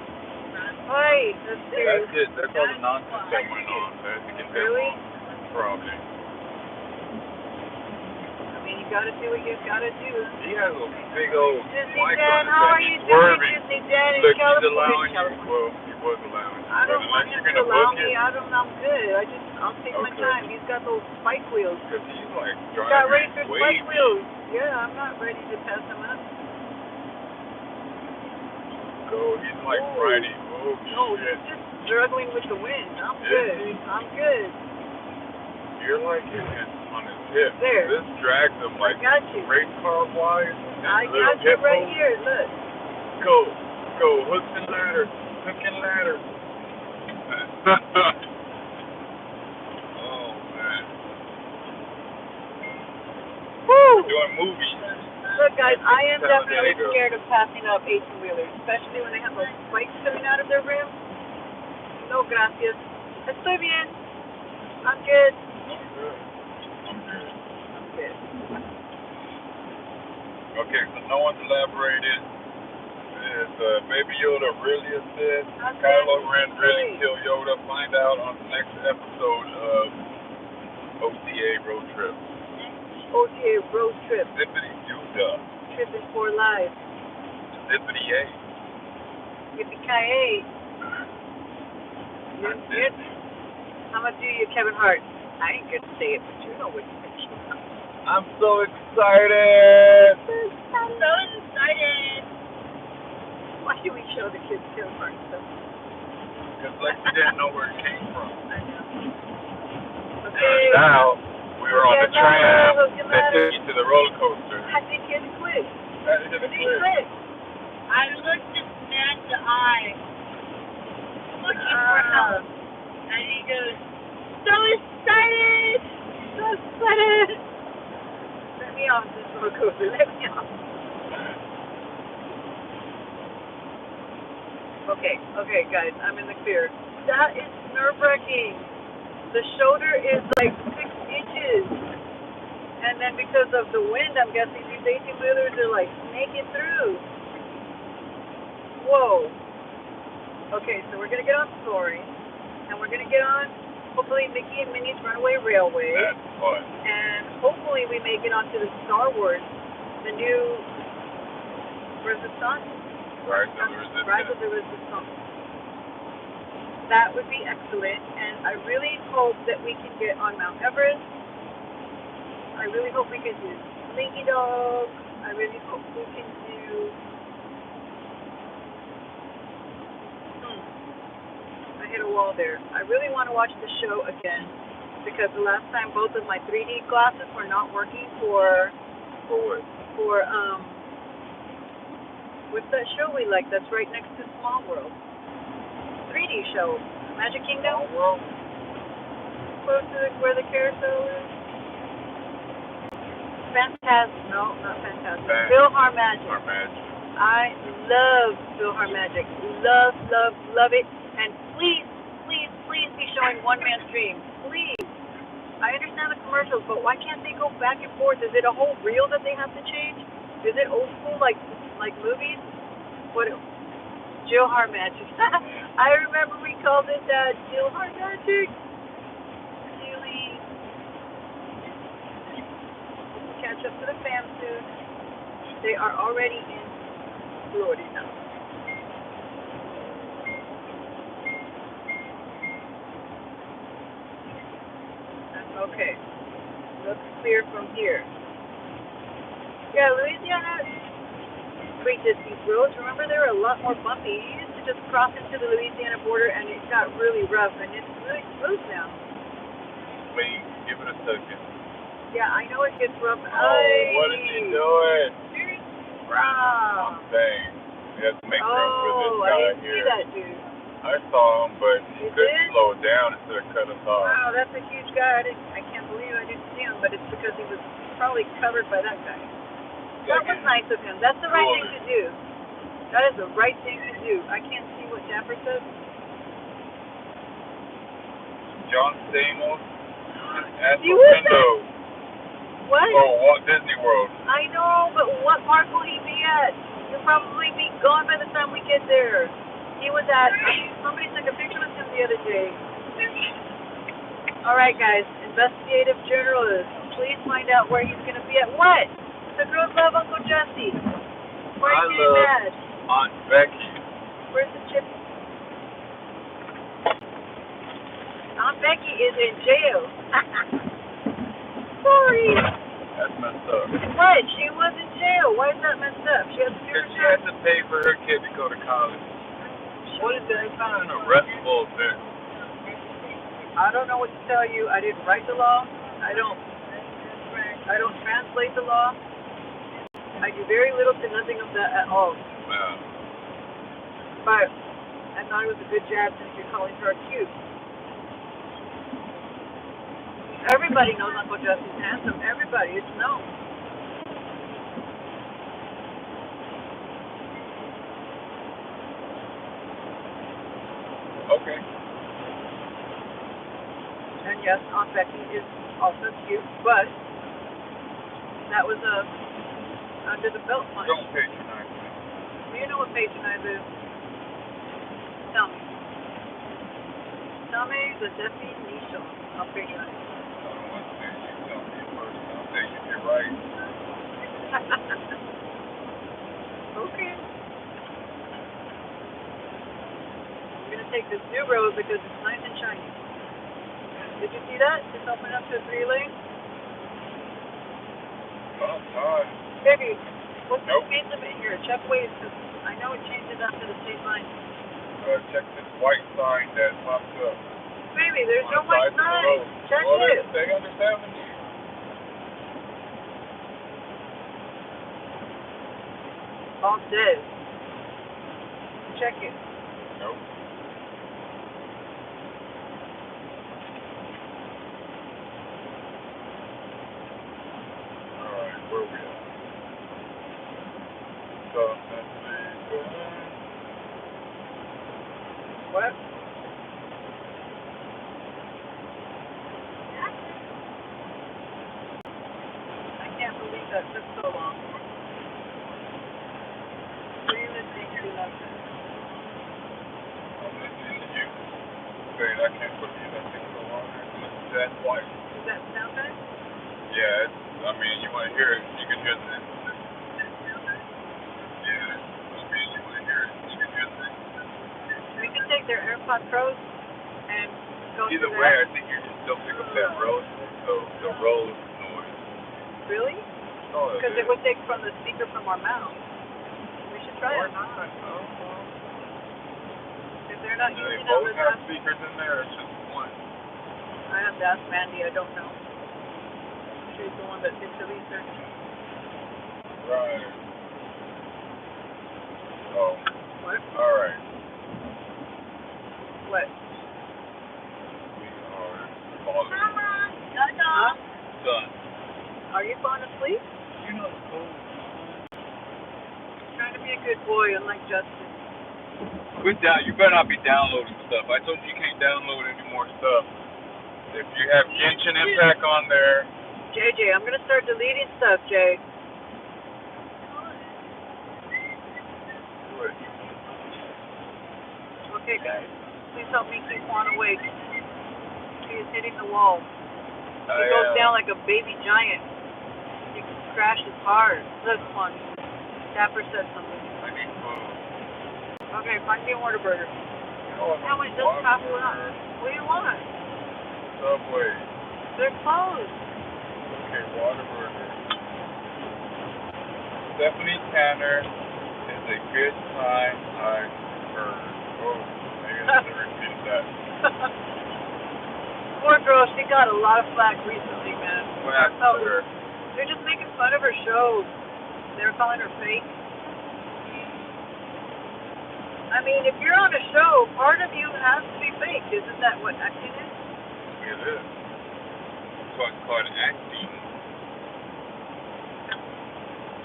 Right, that's serious.
That's it. That's all the nonsense that went on. That to get
Really?
them probably.
I mean, you gotta do what you gotta do.
He has a big old
Disney
mic
Dan,
on
how are
his
you
head.
doing,
Swerving.
Disney Dan in
Look, he's
California?
allowing you. Well, he was allowing you.
I don't
But
want
unless
him
you're
to
gonna
allow
book
me.
it,
I'm good. I'll take my
Okay.
time. He's got those spike wheels.
because he's like
He's got
driving
racer
way
spike wheels. Yeah, I'm not ready to pass him up.
go. He's like
Ooh.
riding. Oh
No,
shit!
he's just struggling with the wind. I'm
Is
good.
he?
I'm good.
You're like on his hip.
There.
This drags him
I
like
got you.
race car wise.
I got you right here. Look.
Go, hook and ladder, hook and ladder. Oh man.
Woo!
Doing movies.
Look, guys, I am
San
definitely
Diego.
scared of passing up 18-wheelers, especially when they have those spikes coming out of their rim. No, gracias. Estoy bien. I'm good.
I'm good.
I'm good.
Okay, so no one's elaborated. Is Baby Yoda really a Sith? Kylo Ren really kill Yoda? Find out on the next episode of OTA Road Trip.
OTA road trip.
Zippity Yoda.
Tripping for life.
Zippity A.
Yippee-ki-yay. Yep. How much do you, Kevin Hart? I ain't gonna say it, but you know what you think.
I'm so excited!
So excited.
Why do we show the kids Kevin Hart stuff?
Because Lexi didn't know where it came from.
I know. Okay.
Turned out, we were on the tram that took you to the roller coaster.
I think it's quick.
That is
It's quick.
I looked this man in the eye, looking for help, and he goes, "So excited!"
So excited. Let me off this roller coaster. Let me off. Okay, guys, I'm in the clear. That is nerve-wracking. The shoulder is like 6 inches. And then because of the wind, I'm guessing these 18-wheelers are like snaking through. Whoa. Okay, so we're going to get on Soaring. And we're going to get on, hopefully, Mickey and Minnie's Runaway Railway.
That's fun.
And hopefully we make it onto the Star Wars, the new Resistance.
Rise of the Resistance.
Rise of the Resistance. That would be excellent, and I really hope that we can get on Mount Everest. I really hope we can do Slinky Dog. I really hope we can do... I hit a wall there. I really want to watch the show again, because the last time both of my 3D glasses were not working for what's that show we like that's right next to Small World? 3D show. Magic Kingdom?
Small World?
Close to where the carousel is. No, not Fantastic. PhilharMagic. I love PhilharMagic. Love it. And please be showing One Man's Dream. Please. I understand the commercials, but why can't they go back and forth? Is it a whole reel that they have to change? Is it old school like movies? What? PhilharMagic. I remember we called it that. PhilharMagic. Steelie. Catch up to the fam soon. They are already in Florida. Okay. Looks clear from here. Yeah, Louisiana. Wait, these roads, remember they were a lot more bumpy. You used to just cross into the Louisiana border and it got really rough, and it's really smooth now.
Wait, give it a second.
Yeah, I know it gets rough.
What is he doing?
Wow.
Dang. You have to make room for this
I
guy
didn't
here.
see that dude.
I saw him, but he
You
couldn't
did?
slow it down instead of cut us off.
Wow, that's a huge guy. I can't believe I didn't see him, but it's because he was probably covered by that guy. That was nice of him. That's the right thing to do. That is the right thing to do. I can't see what Dapper says.
John Stamos at the
You was
window.
What?
Oh, Walt Disney World.
I know, but what park will he be at? He'll probably be gone by the time we get there. He was at, somebody took a picture with him the other day. All right, guys, investigative journalist, please find out where he's going to be at. What? The girls love Uncle Jesse. Why are you getting mad?
Aunt Becky.
Where's the chip? Aunt Becky is in jail. Sorry.
That's messed up.
What? She was in jail. Why is that messed up? She has to
Because she had to pay for her kid to go to college. What is that? It's not an arrestable offense.
I don't know what to tell you. I didn't write the law. I don't translate the law. I do very little to nothing of that at all.
Yeah.
But I thought it was a good jab since you're calling her cute. Everybody knows Uncle Jesse's handsome. Everybody. It's known.
Okay.
And yes, Aunt Becky is also cute, but that was under the belt punch.
Don't patronize me.
Do you know what patronize is? Tell me. Tell me the definition of patronize.
I don't want to say you tell me first. I'll say you're right.
Okay. I'm going to take this new road because it's nice and shiny. Did you see that? It's open up to 3 lanes.
Oh, God.
Baby, what's the speed limit here? Check ways, because I know it changes after the state line.
Check this white sign that pops up.
Baby, there's no white sign. Check it.
Stay under 70.
All dead. Check it.
Nope. Alright, where we at?
What? I can't believe that took so long. Were you listening to that?
I'm listening to you. Saying I can't believe that took so long. That's white.
Is that sound bad?
Yeah, I mean, you want to hear it, you can hear the. Yeah, I mean, you want to hear it, you can hear the.
We can take their AirPod Pros and go
Either
to
way, I think you can still pick up that road, the road noise.
Really?
Oh,
because it would take from the speaker from our mouth. We should try it.
Or not. Oh, well.
If they're not
They
using
both
it,
have speakers in there, it's just one.
I have to ask Mandy. I don't know. She's the one that did the research.
Right. Oh.
What?
All right.
What?
We are falling.
Huh?
Done.
Are you falling asleep?
You're not supposed
Trying to be a good boy, unlike Justin.
Quit down. You better not be downloading stuff. I told you you can't download any more stuff. If you have Genshin Impact on there.
JJ, I'm gonna start deleting stuff, Jay.
Do it.
Okay, guys. Please help me keep Juan awake. He is hitting the wall. He goes down like a baby giant. He crashes hard. Look, Juan. Dapper said something.
I need food.
Okay, find me a Whataburger.
Oh,
How much does cost? What do you want?
Subway.
They're closed.
Okay, Whataburger. Stephanie Tanner is a good time I've heard. Oh, maybe I should repeat that.
Poor girl, she got a lot of flack recently, man.
What happened to her?
They're just making fun of her show. They're calling her fake. I mean, if you're on a show, part of you has to be fake. Isn't that what acting is?
It is. That's why it's called acting.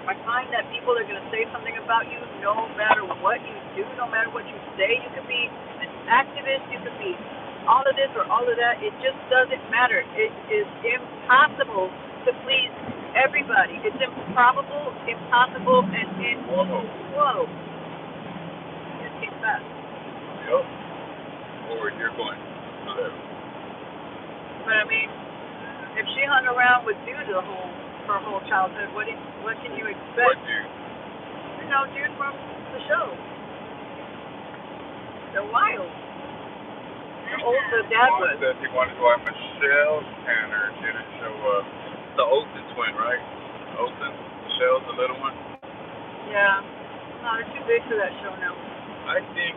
I find that people are going to say something about you no matter what you do, no matter what you say. You could be an activist, you could be all of this or all of that. It just doesn't matter. It is impossible to please everybody. It's improbable, impossible, and whoa. It came fast.
Yep. Or you're going whatever.
But I mean, if she hung around with dudes her whole childhood, what can you expect?
What dude?
You know, dude from the show. They're wild. The old the dad was.
Said he wanted to watch Michelle Tanner didn't show up. The Olsen twin, right? Olsen, Michelle's the little one.
Yeah. No, they're too big for that show now.
I think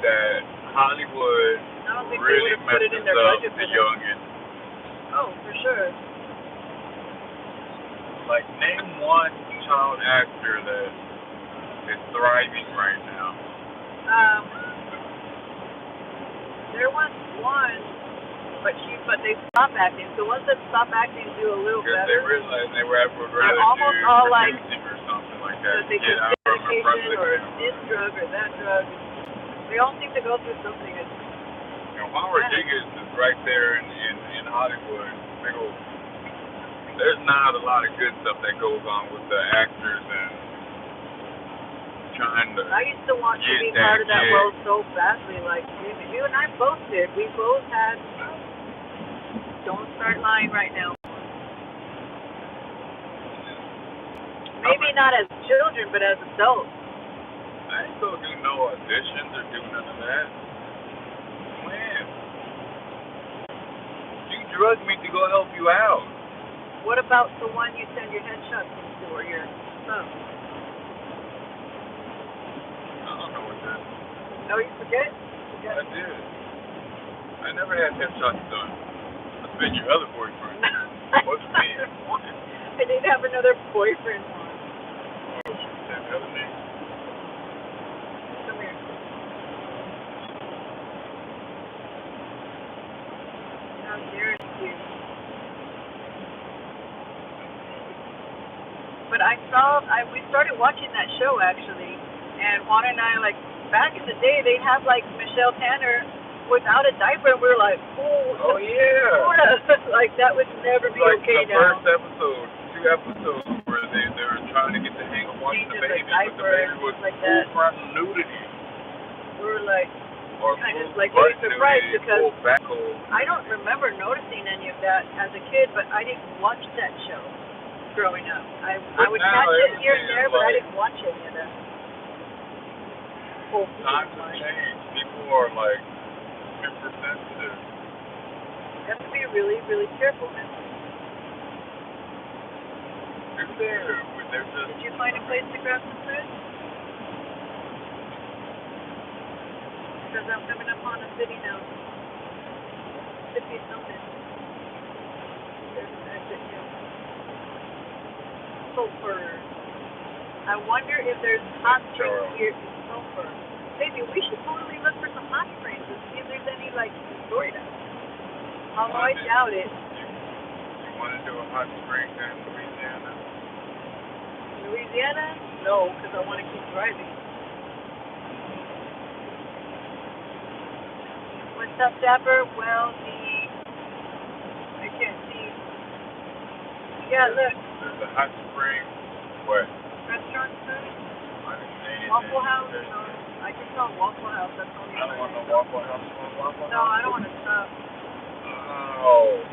that Hollywood
I don't think
really
they would have put it in
messes
their
up
budget
the
for
youngin.
Oh, for sure.
Like, name one child actor that is thriving right now.
There was one, but they stopped acting. The ones that stopped acting do a little better.
They realized they would rather
almost
do
all like
or something like that.
They get out from in front of the camera. This drug or that drug. They all seem to go through something.
Juan Rodriguez is right there in Hollywood. There's not a lot of good stuff that goes on with the actors and trying to.
I used to want to be part of that world so badly. Like you and I both did. We both had. Don't start lying right now. Maybe not as children, but as adults.
I ain't gonna do no auditions or do none of that. Man, you drugged me to go help you out.
What about the one you send your headshots to or your stuff?
I don't know what that is.
No, you forget?
I did. I never had headshots done. That's been your other boyfriend. What's me?
I did have another boyfriend.
That other name?
Come here. How dare you? But we started watching that show actually, and Juan and I, like, back in the day, they have like Michelle Tanner without a diaper, and we were like, oh yeah, like that would never be
like
okay
the
now.
First episode, 2 episodes where they were trying to get the hang of watching the baby, but the baby was
like
full frontal nudity.
We were like,
or
kind of
full
like really surprised
nudity,
because
full back hole.
I don't remember noticing any of that as a kid, but I didn't watch that show growing up. I would catch it here and there, but I didn't watch any of that.
Times have changed. People are like super sensitive.
You have to be really, really careful now. Did you find a place to grab some food? Because I'm coming up on the city now. Should be something. There's an exit here. Sulphur. I wonder if there's hot springs here in Sulphur. Maybe we should totally look for some hot springs and see if there's any, like, in Florida. Although I doubt it.
You want to do a hot spring in Louisiana?
Louisiana? No, because I want to keep driving. What's up, Dapper? Well, I can't see. Yeah, look.
There's a hot spring. What?
Restaurant food?
Waffle
House? No, I just saw Waffle House. That's only.
I don't want no Waffle House.
No, I don't want to stop.
Oh.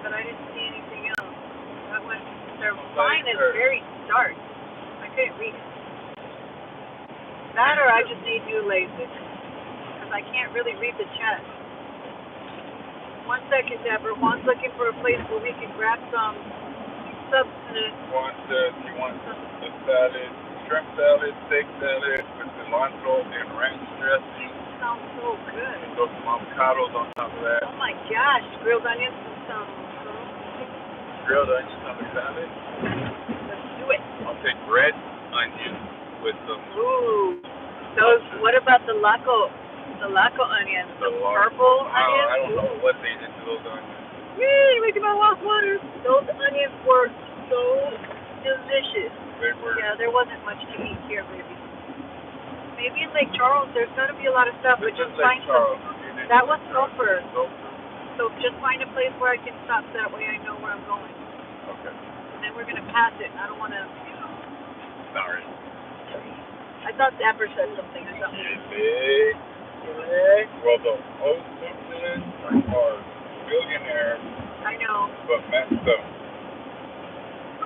But I didn't see anything else. That was, their sign is very stark. I couldn't read it. That or I just need new LASIK. Because I can't really read the chat. 1 second, Deborah. Juan's looking for a place where we can grab some substance.
Juan says he wants a salad, shrimp salad, steak salad with cilantro and ranch dressing.
Sounds so good.
Throw some avocados on top of that.
Oh my gosh, grilled onions and some.
Grilled onions on the salad?
Let's do it.
I'll take red onions with some.
Ooh. Those, what about the laco onions? The purple onions?
I don't know what they did to those onions.
Yay, making my last waters. Those onions were so delicious.
They were.
Yeah, there wasn't much to eat here, baby. Maybe in Lake Charles, there's got to be a lot of stuff, but just find some. That was sulfur. So just find a place where I can stop so that way I know where I'm going.
Okay.
And then we're going to pass it. I don't want to.
Sorry.
I thought Dapper said something. I thought.
Well, the hostesses are billionaires.
I know.
But messed up.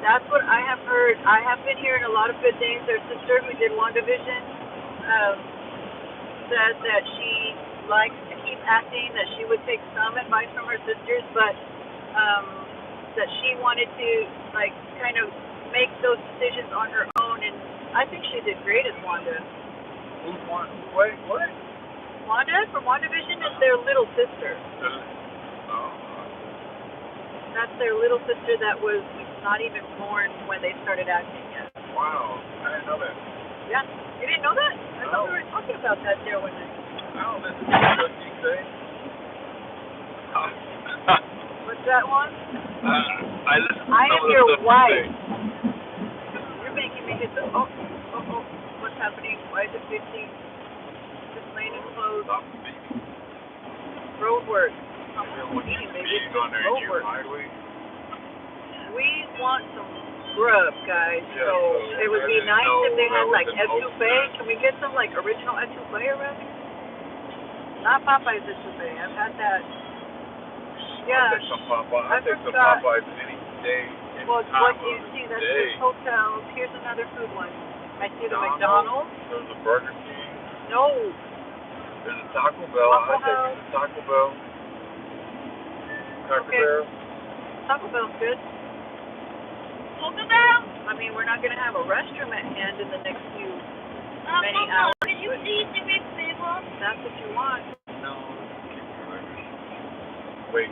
That's what I have heard. I have been hearing a lot of good things. Their sister who did WandaVision said that she likes to keep acting, that she would take some advice from her sisters, but that she wanted to like kind of make those decisions on her own, and I think she did great as Wanda.
Who's one? Wait, what?
Wanda from WandaVision is their little sister.
Oh.
That's their little sister that was not even born when they started acting yet.
Wow, I didn't know that.
Yeah, you didn't know that? I thought we were talking about that there one night.
I don't listen to what you say.
What's that one?
I listen to
I
some
am
of the
your
stuff
wife.
you say.
You're making me hit the. Oh. What's happening? Why is it 50? This lane is closed.
Stop speaking.
Road work.
Everyone
Eating,
used to
baby.
be on there
Road
in
work.
highway.
We want some grub, guys.
Yeah,
so it would be nice if they had like
that was
etouffee. Can we get some like original etouffee around here? Not Popeye's etouffee. I've had that. Yeah.
I'll take some Popeyes.
I
I'll take some
forgot.
Popeyes any day, any
Well,
time
what do you
of
see?
the
That's
day.
just hotels. Here's another food one. I see the
McDonald's.
McDonald's.
There's a Burger King.
No.
There's a Taco Bell.
Waffle
I take
House.
the Taco Bell. Cracker
Okay.
Barrel.
Taco Bell's good.
Taco Bell?
I mean, we're not going to have a restroom at hand in the next few many
Mama,
hours.
can you see the big table?
That's what you want.
No. Wait.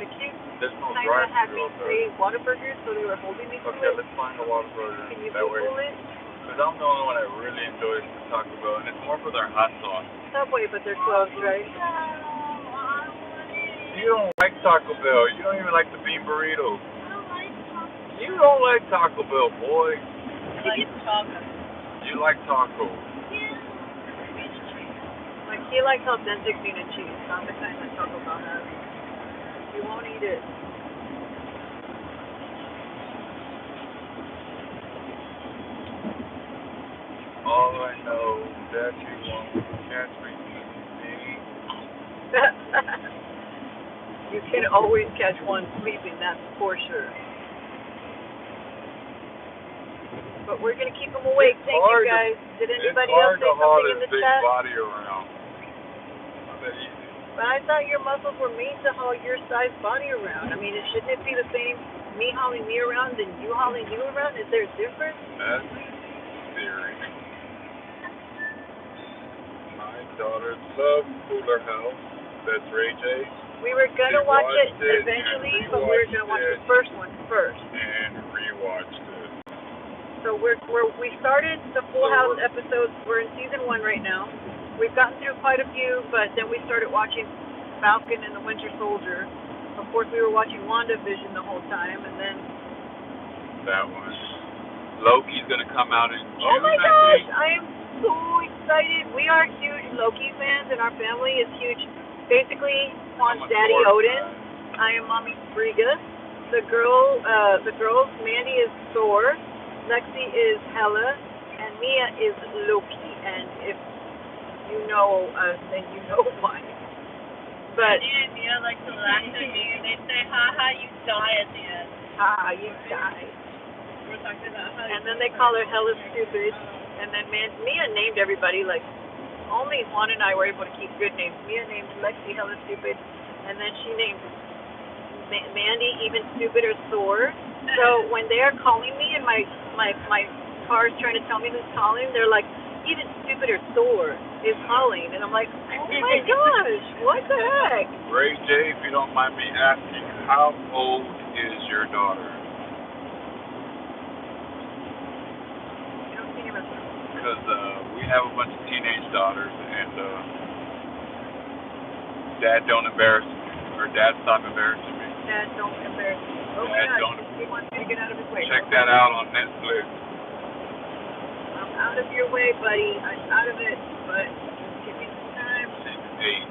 The kids
There's no
kind of had me
drive-thru up
say
there.
Whataburgers, so they were holding me to
Okay,
it.
let's find a Whataburger.
Can you
that way.
Google it?
Because I'm the only one that really enjoys the Taco Bell, and it's more for their hot sauce.
Subway, but they're closed, right?
You don't like Taco Bell. You don't even like the bean burrito.
I don't like taco.
You don't like Taco Bell, boy.
I like taco.
You like taco.
Yeah.
Like, he likes authentic bean and cheese, not the kind that Taco Bell has. You won't eat it.
All I know that you won't catch me.
You can always catch one sleeping, that's for sure. But we're going to keep them awake. Thank you, guys. Did anybody else say something in the
big
chat?
body around. Not that easy.
But I thought your muscles were made to haul your size body around. I mean, shouldn't it be the same, me hauling me around than you hauling you around? Is there a difference?
That's theory. My daughters love Cooler House. That's Ray J.
We were going to watch it
watched it
eventually,
and
but we were going to watch the first one first.
And rewatched it.
So we started the Full House episodes. We're in season 1 right now. We've gotten through quite a few, but then we started watching Falcon and the Winter Soldier. Of course, we were watching WandaVision the whole time, and then...
That one. Loki's going to come out in June,
Oh my
I
gosh,
think.
I am so excited. We are huge Loki fans, and our family is huge. Basically, on Daddy Odin. I am Mommy Frigga. The girls, Mandy is Thor, Lexi is Hela, and Mia is Loki. And if you know us, then you know why. But
Mandy and Mia like to laugh at me, and they say, "Ha ha, you die at the end."
you die.
We're talking about how.
And then they call her Hella stupid. And then Mia named everybody like. Only Juan and I were able to keep good names. Mia named Lexi Hella Stupid, and then she named Mandy Even Stupider Thor. So when they are calling me and my car's trying to tell me who's calling, they're like, Even Stupider Thor is calling. And I'm like, oh my gosh, what the heck?
Ray J, if you don't mind me asking, how old is your daughter?
You don't see her.
Because we have a bunch of teenage daughters, and Dad don't embarrass me. Or Dad stop embarrassing me.
Dad, don't embarrass me. Oh my
Dad,
God,
don't.
he wants me to get out of his way.
Check that out on Netflix.
I'm out of your way, buddy. I'm out of it, but give me some time.
She's 8.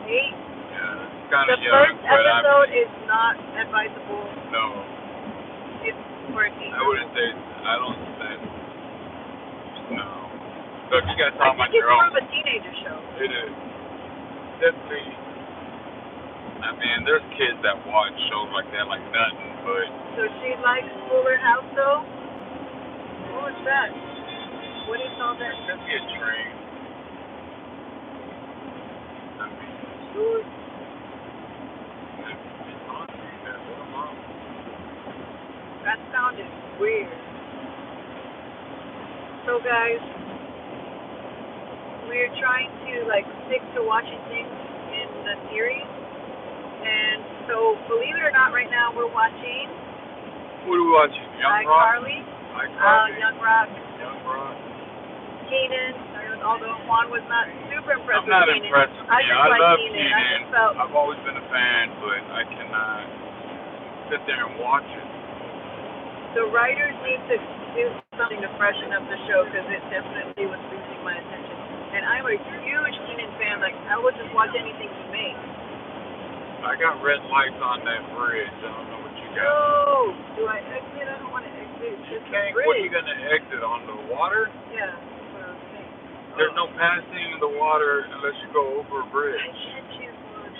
8?
Yeah, it's kind
The
of young,
first
but
episode is not advisable.
No.
It's for a teenager.
I wouldn't say, I don't say, no. Look, you guys talk about
it's
your
more
own.
of a teenager show.
It is. Definitely. I mean, there's kids that watch shows like that like nothing, but.
So she likes Fuller House, though? What was that? What do you call that?
Just get trained. I mean,
Ooh.
it's honestly that little mom.
That sounded weird. So guys, we're trying to like stick to watching things in the series. And so believe it or not, right now we're watching
What are we watching? Young Rock?
iCarly,
Young
Rock,
Rock.
Keenan, although Juan was not super impressed
I'm not
with Keenan.
impressed with
I
Keenan.
just
I
like
love
Keenan.
Keenan.
I just felt
I've always been a fan, but I cannot sit there and watch it.
the writers need to do something to freshen up the show because it definitely was losing my attention. And I'm a huge Keenan fan. Like, I would just watch anything he makes.
I got red lights on that bridge. I don't know what you got.
No! Do I exit? I don't want to exit.
You
It's a
can't.
bridge.
What are you gonna exit on the water?
Yeah. That's what I was saying.
There's no passing in the water unless you go over a bridge.
I can't choose one.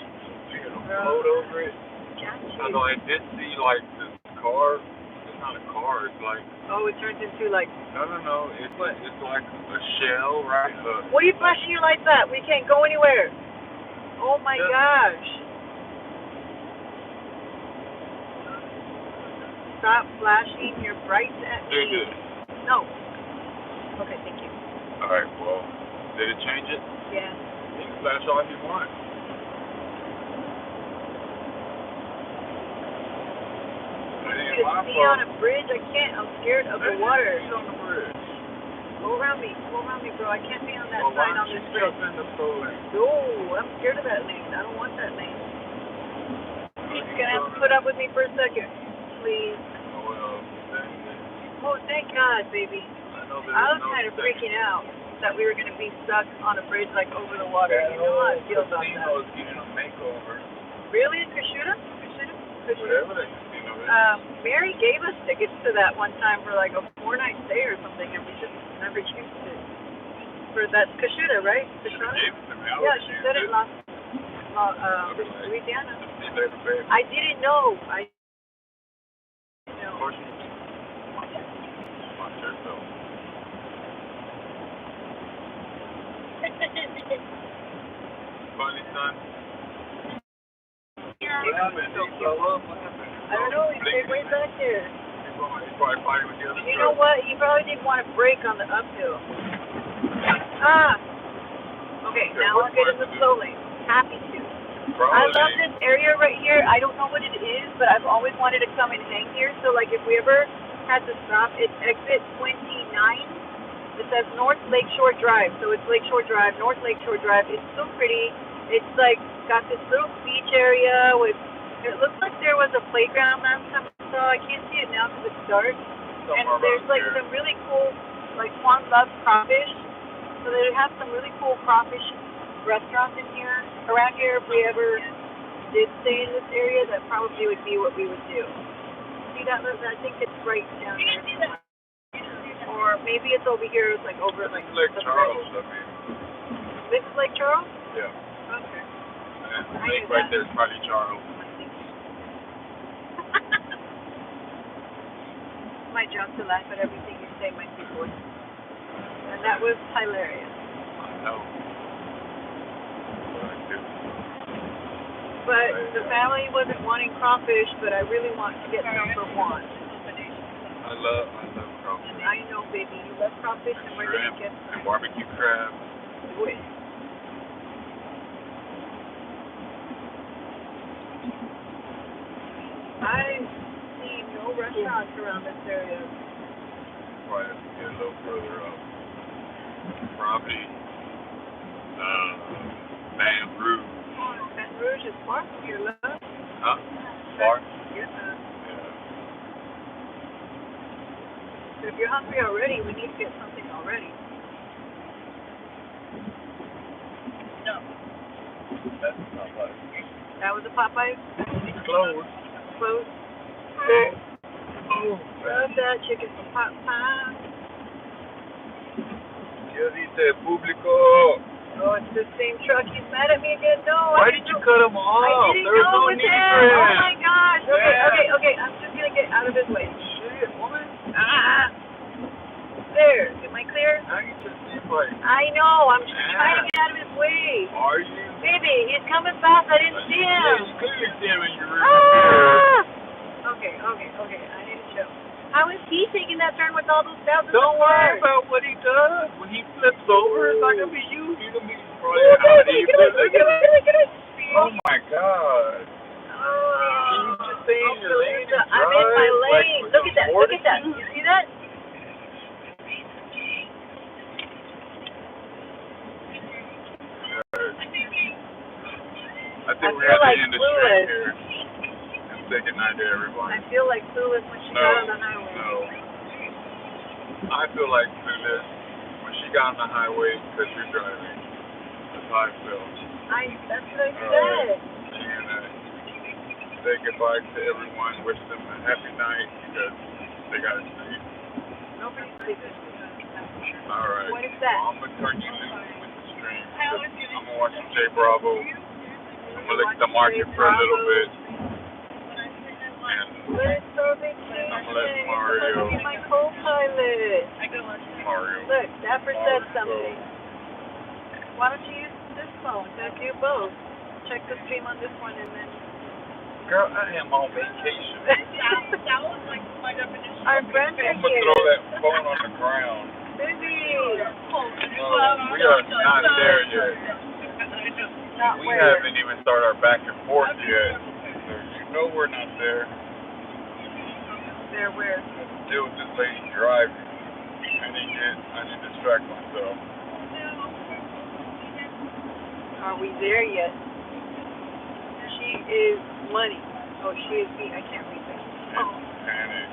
You're gonna float over it. Although I did see like this car. It's not a car. It's like.
Oh, it turns into like.
No. It's like a shell, right?
What are you flashing your lights at? We can't go anywhere. Oh my gosh. Stop flashing your brights at me.
Doing good.
No. Okay, thank you.
All right. Well, did it change it?
Yeah.
You can flash all you want.
You can see on a bridge? I can't. I'm scared of the water.
On the bridge.
Go around me, bro. I can't be on that
Well,
side
why
on
don't
this
you
bridge.
jump in the slow lane?
No, I'm scared of that lane. I don't want that lane. You're gonna have to put up with me for a second, please.
Well, then,
Oh, thank God, baby. I was kind of freaking out that we were gonna be stuck on a bridge like over the water. You know how I feel about that.
Casino's getting a makeover.
Really, Kashuta?
Whatever that casino is.
Mary gave us tickets to that one time for like a 4-night stay or something, and we just never used it. For that Kashuta, right?
She gave it to me.
Yeah, she said it last Louisiana.
See you later, babe.
I didn't know.
Of course you watch yourself. Funny, son. What happened? He fell up? What happened?
I don't know. He stayed way back there.
He's probably fighting with the other
You know what? He probably didn't want to brake on the uphill. Okay, now I'll get in the slow lane. Happy to. I love this area right here. I don't know what it is, but I've always wanted to come and hang here. So, like, if we ever had to stop, it's exit 29. It says North Lakeshore Drive. So it's Lakeshore Drive, North Lakeshore Drive. It's so pretty. It's, like, got this little beach area with, it looks like there was a playground last time I saw. I can't see it now because it's dark. And there's, like, some really cool, like, Juan loves crawfish. So they have some really cool crawfish restaurants in here, around here. If we ever did stay in this area, that probably would be what we would do. See that? I think it's right down there. Or maybe it's over here. It's like over like
Lake Charles, I mean.
This is Lake Charles?
Yeah.
Okay.
And the lake right there is probably Charles.
My job to laugh at everything you say, my sweet boy. And that was hilarious.
I know. What I do.
But the family wasn't wanting crawfish, but I really want to get some for Juan.
I love crawfish.
I know, baby. You love crawfish, and we're going to get some.
And barbecue crab.
Wait. I see no restaurants around this area.
Probably have to get a little further up. Probably Baton Rouge.
Baton Rouge is far from here, love.
Huh? Far?
Yeah.
Yeah.
So if you're hungry already, we need to get something already.
No.
That's not right.
That was a Popeye?
It's closed.
Close.
Oh,
Love that chicken from Popeye.
¿Qué dice público?
Oh, it's the same truck. He's mad at me again. No.
Why did you cut him off?
I didn't
There was
know
no
it was
need
him.
for him.
Oh my gosh.
Yeah.
Okay. I'm just gonna get out of his way.
Shit, woman.
Ah. There. Am I clear?
Now you just seem like,
I know. I'm just trying to get out of his way.
are you?
Baby, he's coming fast. I didn't see
Yeah,
him.
you couldn't see him in your rear mirror.
Ah. Okay. I need to chill. How is he taking that turn with all those thousands
Don't
of
worry
cars?
about what he does. When he flips over, it's not gonna be you. He's gonna be probably
Look
how
at
do
me.
you
Look
feel?
at it.
Oh my God.
Oh,
You just stay in your lane and
I'm in my
drive, like,
lane.
with
Look at that.
some
Look at that.
fortitude.
You see that?
I think
I
we
feel
have
like
to end the
Clueless.
stream here and say goodnight to everybody.
I feel like Clueless when she got on the highway.
No. I feel like Clueless when she got on the highway because you're driving. That's how I feel.
That's what I
All
said.
right. And say goodbye to everyone. Wish them a happy night because they got to sleep.
Nobody's sleeping.
All right.
What is that?
Well, I'm going to turn you loose with the stream. I'm going to watch some J Bravo. I'm going to look at the market for a little bit. And
Let's go vacation.
I'm going to let
You're
Mario.
supposed to be my co-pilot.
Mario.
Look, Dapper said
Mario.
something. Why don't you use this phone to do both? Check the stream on this one and then...
Girl, I am on vacation.
That was like my definition.
Our friends are
I'm going to
here.
throw that phone on the ground.
Busy.
We are not there yet.
Not
We
where?
haven't even started our back and forth yet. So you know we're not there.
There where?
Deal with this lady driving. I didn't distract myself.
Are we there yet? She is money. Oh, she is me. I can't read that. Oh.
Panic.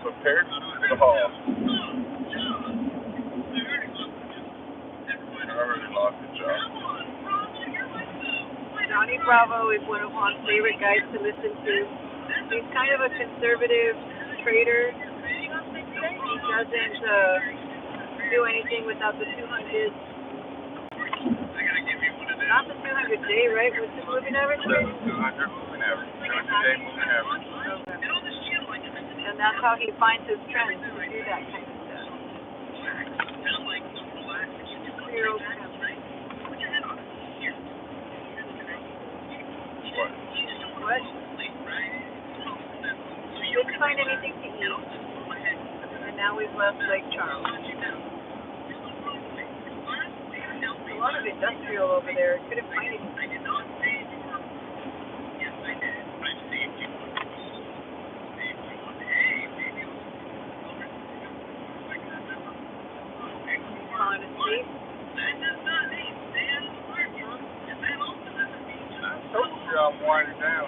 Prepare to lose it all. I already lost the job.
Johnny Bravo is one of Juan's favorite guys to listen to. He's kind of a conservative trader. He doesn't do anything without the 200. Not the 200-day, right? What's the moving average?
200 moving average. 200-day moving average.
Okay. And that's how he finds his trends, to do that kind of stuff. What? We didn't find anything to eat. And now we've left Lake Charles. A lot of industrial over there. Couldn't find anything. Falling asleep.
I'm winding down.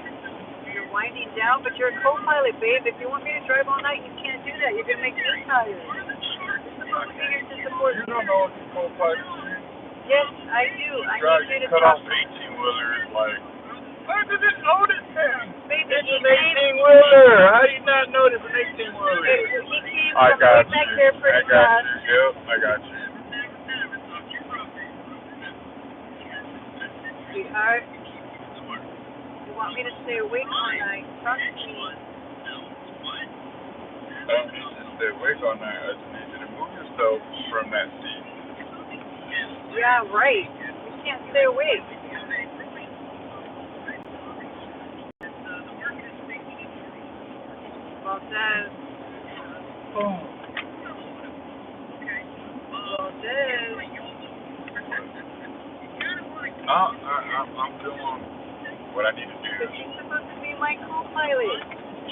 You're winding down, but you're a co-pilot, babe. If you want me to drive all night, you can't do that. You're going to make me tired. You're supposed to be here to support
You
me.
don't know what the co-pilot is.
Yes, I do. I
Drive,
need you to
cut
talk.
off 18-wheelers like, look at this Otis thing.
Baby,
It's
he
an
came,
18-wheeler. How do you not know it's an 18-wheeler?
he came
I
from
got
way back
you.
there pretty
I got
fast.
you. Yep, I got you.
Sweetheart, you want me to stay awake all night? Talk to me.
I don't need you to stay awake all night. I just need you to move yourself from that seat.
Yeah, right. You can't stay awake. Valdez.
Oh.
Valdez.
I'm doing what I need to do.
She's supposed to be my co-pilot.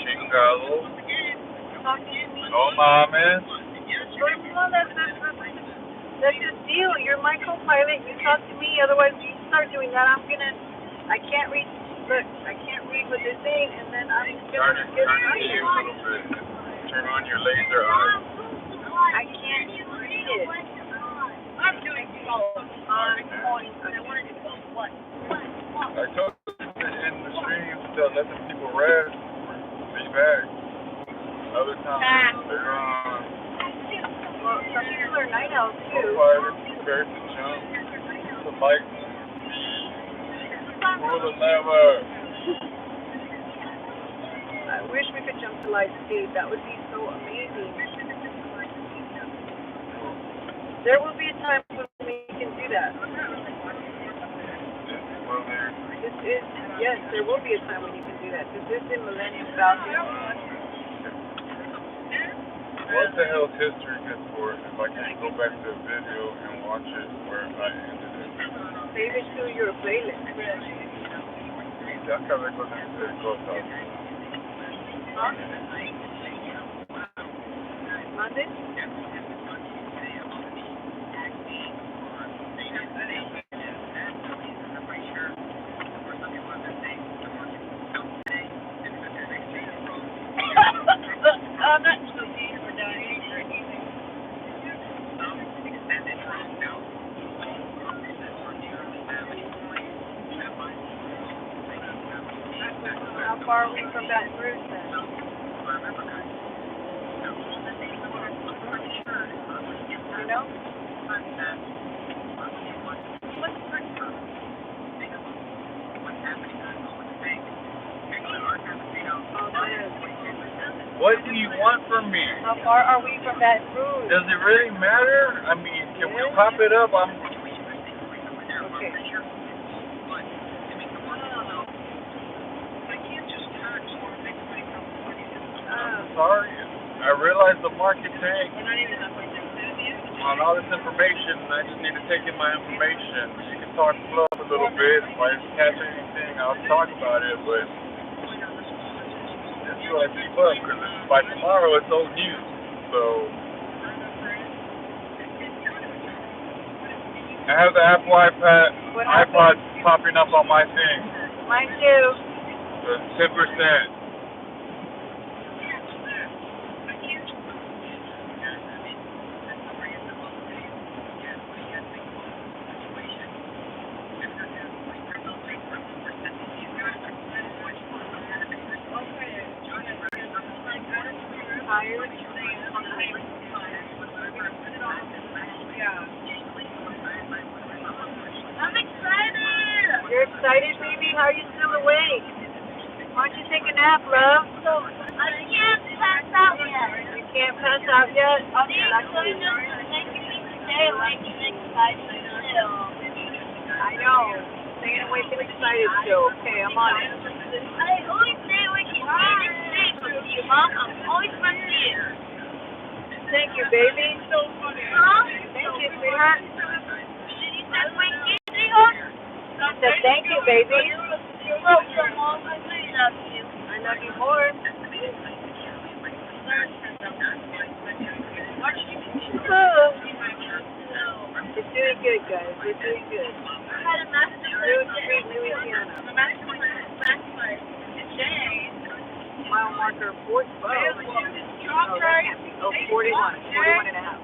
Chingado.
Talking to me.
No mames.
But no, that's the deal. You're my co-pilot. You talk to me. Otherwise, you start doing that, I can't read. Look, I can't read what they're saying, and then I'm gonna get
tired. Turn on your laser eyes.
I can't read it.
I'm doing both. I want to do both. What?
I told you in the stream to let some people rest. Be back. Other times they're on.
Well, some people are night owls too.
Fighters prepared to jump. The light. Pull the lever.
I wish we could jump to light speed. That would be so amazing. There will be a time when we can do that. Yes, there will be a time when you can do that. This is in Millennium Falcon.
What the hell is history good for if I can't go back to the video and watch it where I ended it?
Save it to your playlist.
Ya acabé con este cosa.
Monday?
I'm not so deep for down anything.
How far are we from Baton Rouge then? You know?
What do you want from me?
How far are we from Baton Rouge?
Does it really matter? I mean, can we pop it up?
Okay.
Sorry. I realize the market tank on all this information. I just need to take in my information. You can talk slow a little bit. If I catch anything, I'll talk about it. But that's what I keep up, because by tomorrow it's old news. So I have the Apple iPod popping up on my thing.
Mine too.
The 10%.
Tired?
I'm excited!
You're excited, baby? How are you still awake? Why don't you take a nap, love?
I can't pass out yet.
You can't pass out yet?
See, so you're just making me stay awake and excited still.
I know. Staying awake and excited still. Okay, I'm on it.
I always stay awake and stay with you, Mom. I'm always with you.
Thank you, baby.
Huh?
Thank you, sweetheart.
You said wake you, sweetheart?
I said thank you, baby.
You're welcome, Mom. I really love you.
I love you more. It's doing good, guys. We're doing good.
I had a master
Street, Louisiana.
The master
Mile marker 412. No, that can't be. Oh, 41. 41 and a half.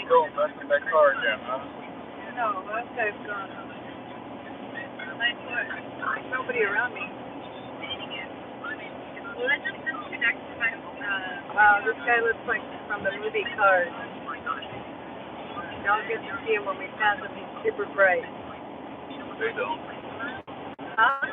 Go back to that car again, huh?
No, that guy's gone. There's nobody around me.
Well, let's just disconnect to my
Wow, this guy looks like from the movie Cars.
Y'all get to see him when we pass him. He's super bright.
They don't.
Huh?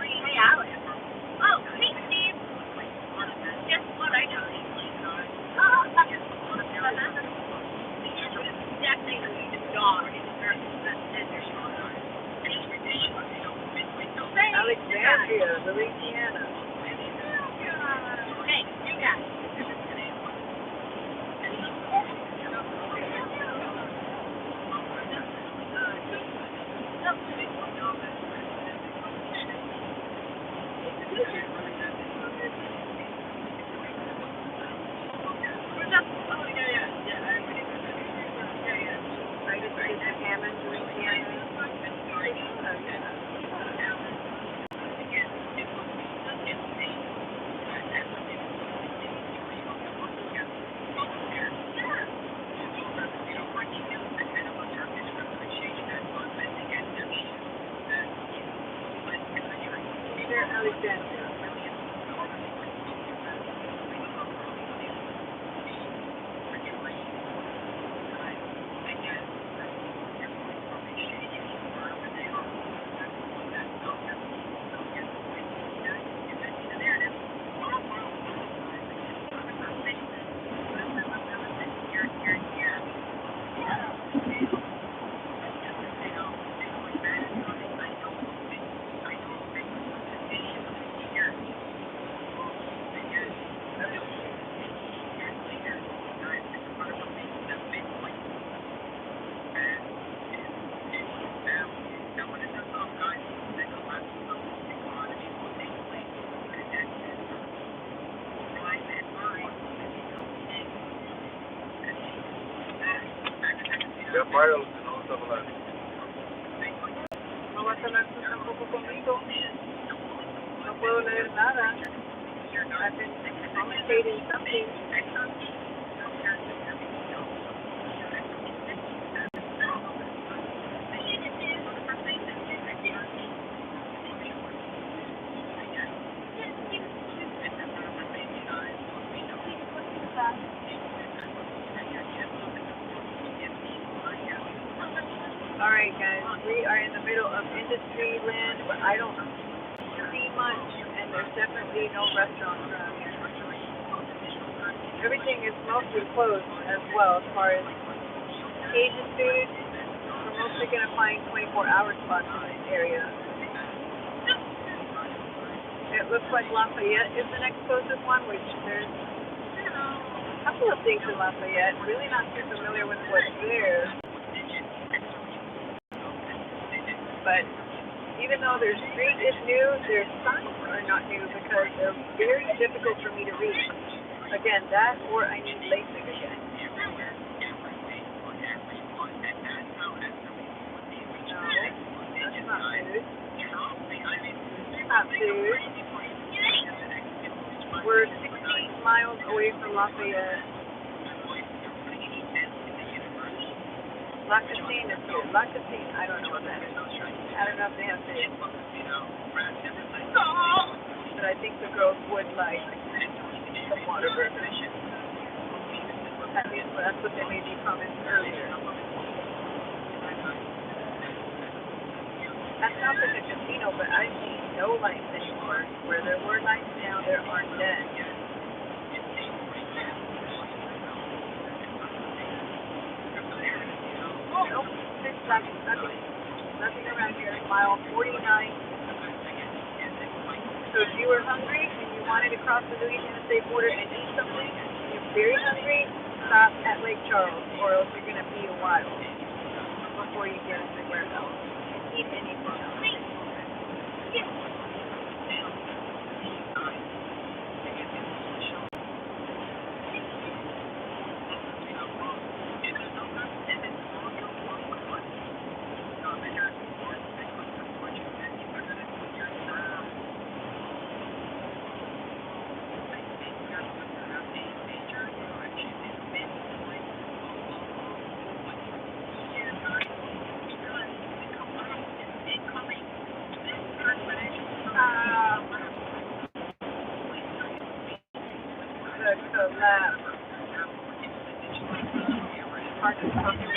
Hey, Alex. Oh, hey, Steve. Guess what I got? That thing is dog.
Alexandria, Louisiana.
Hey, you guys.
Hammond, Louisiana. Alexandria.
Ya páralo, si no vas a hablar.
No vas a hablar tú tampoco conmigo. No puedo leer nada. I've been commentating something. Alright guys, we are in the middle of industry land, but I don't see much, and there's definitely no restaurants around here. Everything is mostly closed as well as far as Asian food. We're mostly going to find 24-hour spots in this area. It looks like Lafayette is the next closest one, which there's a couple of things in Lafayette. Really not too familiar with what's there. But even though their street is new, their signs are not new because they're very difficult for me to read. Again, that or I need LASIK again. No, that's not food. It's not food. We're 16 miles away from Lafayette. La Cascine is here. La Cascine, I don't know what that is. I don't know if they have fish. But I think the girls would like some water burgers. At least that's what they made me promise earlier. That sounds like a casino, but I see no lights anymore. Where there were lights now, there aren't dead. Nope, nothing around here. Mile 49. So if you were hungry and you wanted to cross the Louisiana state border and eat something, and you're very hungry, stop at Lake Charles, or else you're going to be a while before you get anywhere else and eat anything else.
park is comfortable.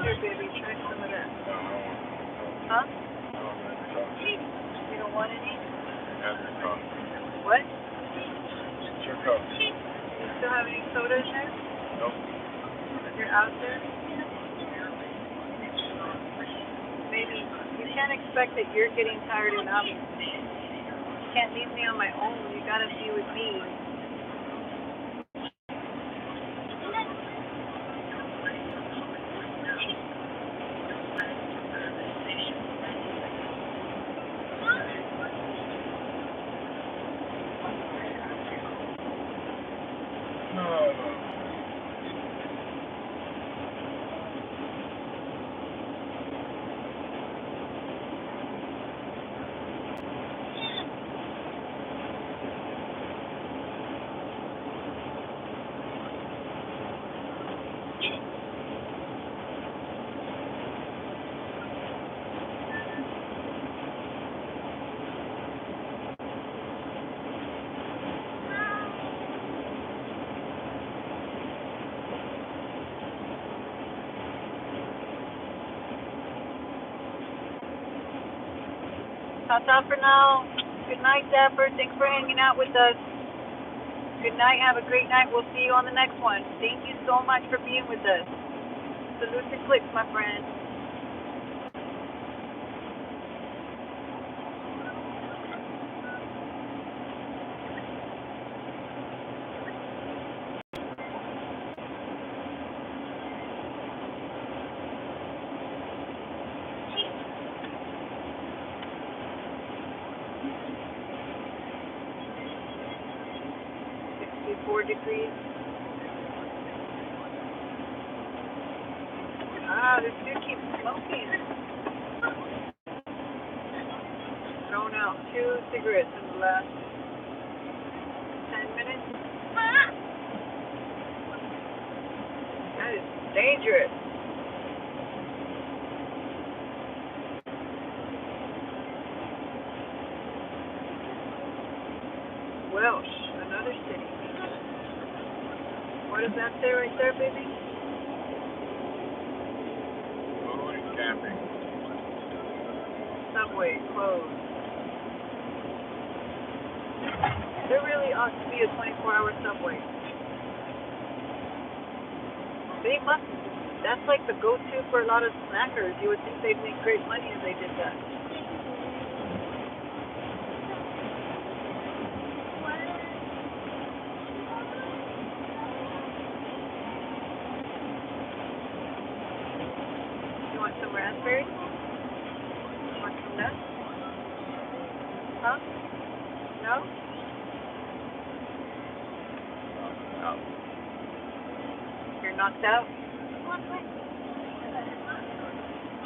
Here, baby, try some of that. Huh? You don't want any? What? You still have any soda in there?
Nope.
You're out there? Maybe you can't expect that you're getting tired enough. You can't leave me on my own. You gotta be with me. Ta-ta for now. Good night, Dapper. Thanks for hanging out with us. Good night. Have a great night. We'll see you on the next one. Thank you so much for being with us. Salute to clicks, my friend. Degrees. This dude keeps smoking. Thrown out 2 cigarettes in the last 10 minutes. That is dangerous. Welsh, another city. What does that say right there, baby?
Camping.
Subway closed. There really ought to be a 24-hour subway. They must. That's like the go-to for a lot of snackers. You would think they'd make great money if they did that. Some raspberries? Want some nuts? Huh? No?
No.
You're knocked out?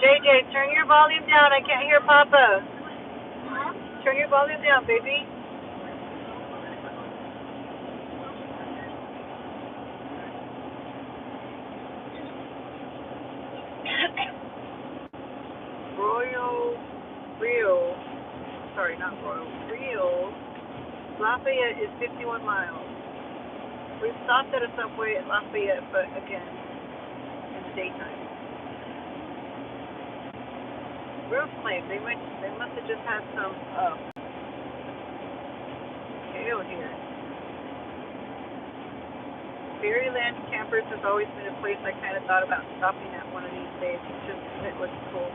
JJ, turn your volume down. I can't hear Papa. Turn your volume down, baby. Royal sorry, not Royal, Rio, Lafayette is 51 miles. We've stopped at a subway at Lafayette, but again, in the daytime. Roof claim, they must have just had some hail here. Fairyland Campers has always been a place I kind of thought about stopping at one of these days, just because it looks cool.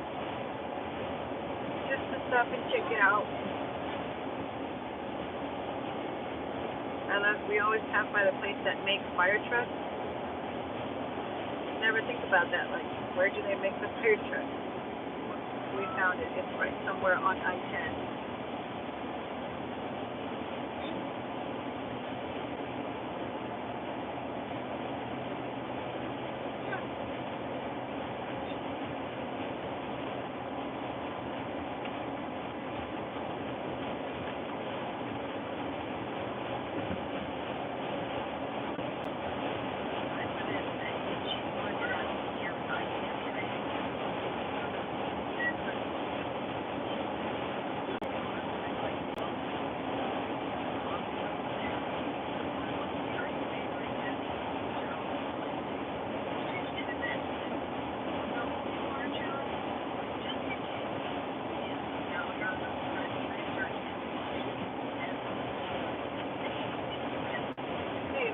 Just to stop and check it out. We always have by the place that makes fire trucks. Never think about that, like, where do they make the fire trucks? We found it. It's right somewhere on I-10.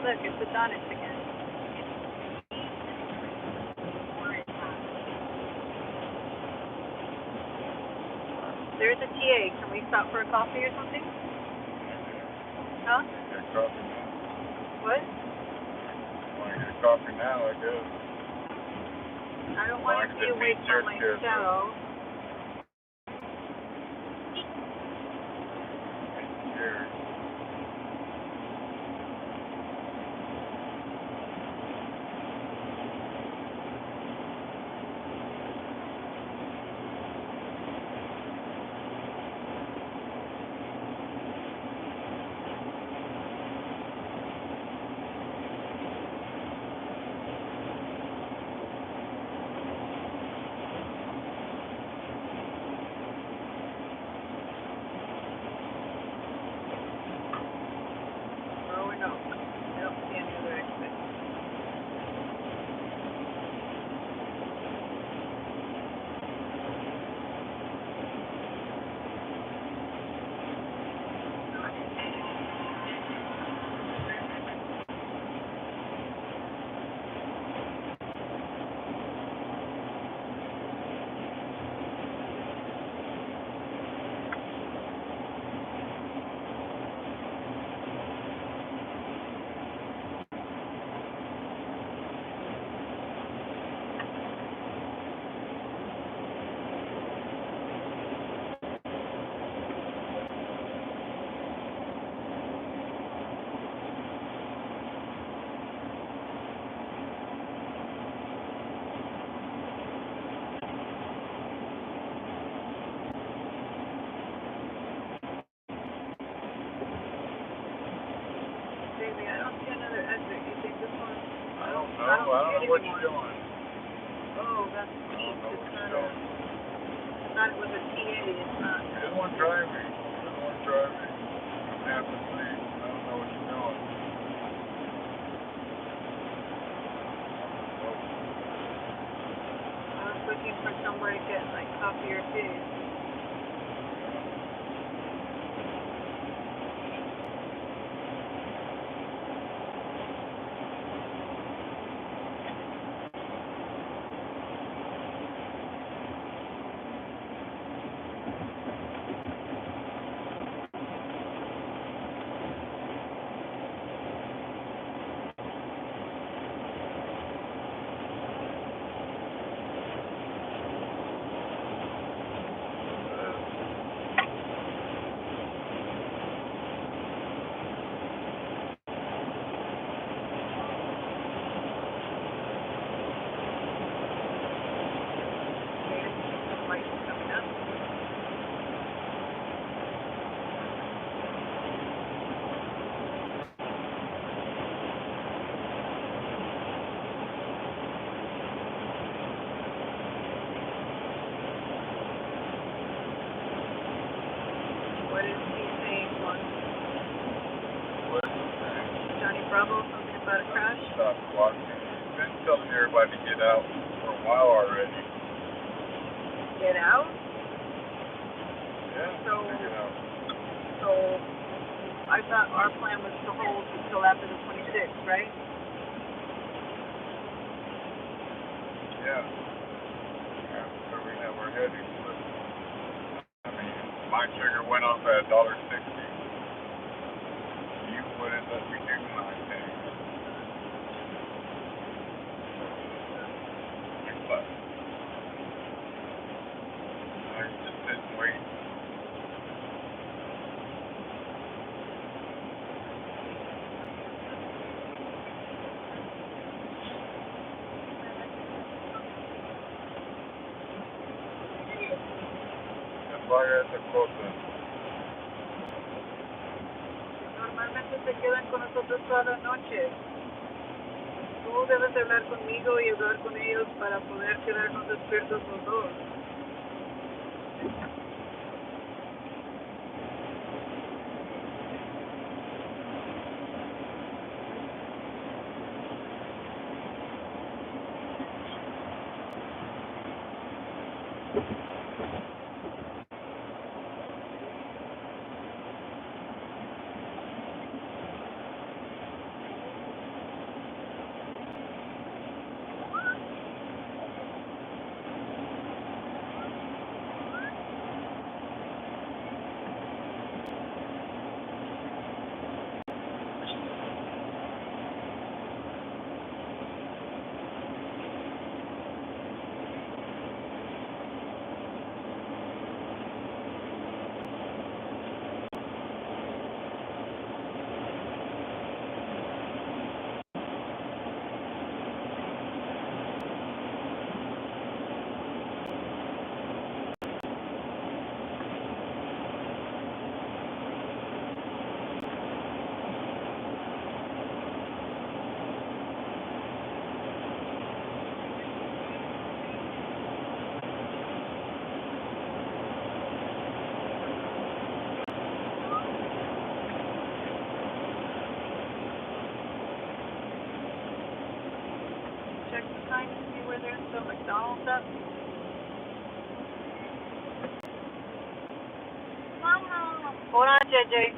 Look, it's the Donuts again. There's a TA. Can we stop for a coffee or something? Huh?
Get a coffee now.
What?
Want to get a coffee now, I guess.
I don't want to be away from myself.
Sure.
No, I don't see any other exit. Baby, I don't see another exit. You think this one?
I don't know what you're doing.
Oh, that's steep. It's not a... I thought it was a TA. It's not.
You're the one driving. I'm half asleep. I don't know what you're doing.
I was looking for somewhere to get like coffee or food.
get out for a while already.
Get out?
Yeah,
So-
get out.
So I thought our plan was to hold until after the 26th, right?
Yeah. That's where we have our heading. But, I mean, my trigger went off at $1.60. You would end up reducing my thing. But I just sit and wait. As long as it's closer.
Normalmente se quedan con nosotros toda la noche. Tú debes de hablar conmigo y hablar con ellos para poder quedarnos despiertos los dos. Check the sign to see where there's the McDonald's up.
Mama.
Hold on, JJ.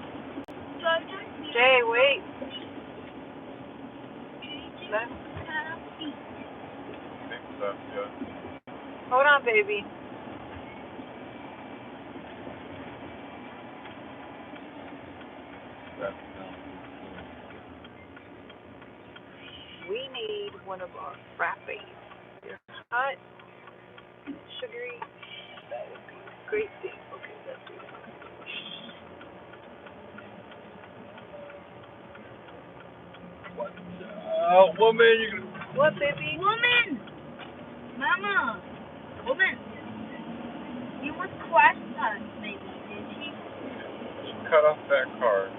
Jay, wait. Let-
I think so, yeah.
Hold on, baby.
That's
We need one of our frappes. They're hot, sugary. That would be a great thing. Okay, that's what we're gonna do.
woman, you can.
What, baby?
Woman. Mama. Woman. You must question, maybe, did she?
She cut off that car.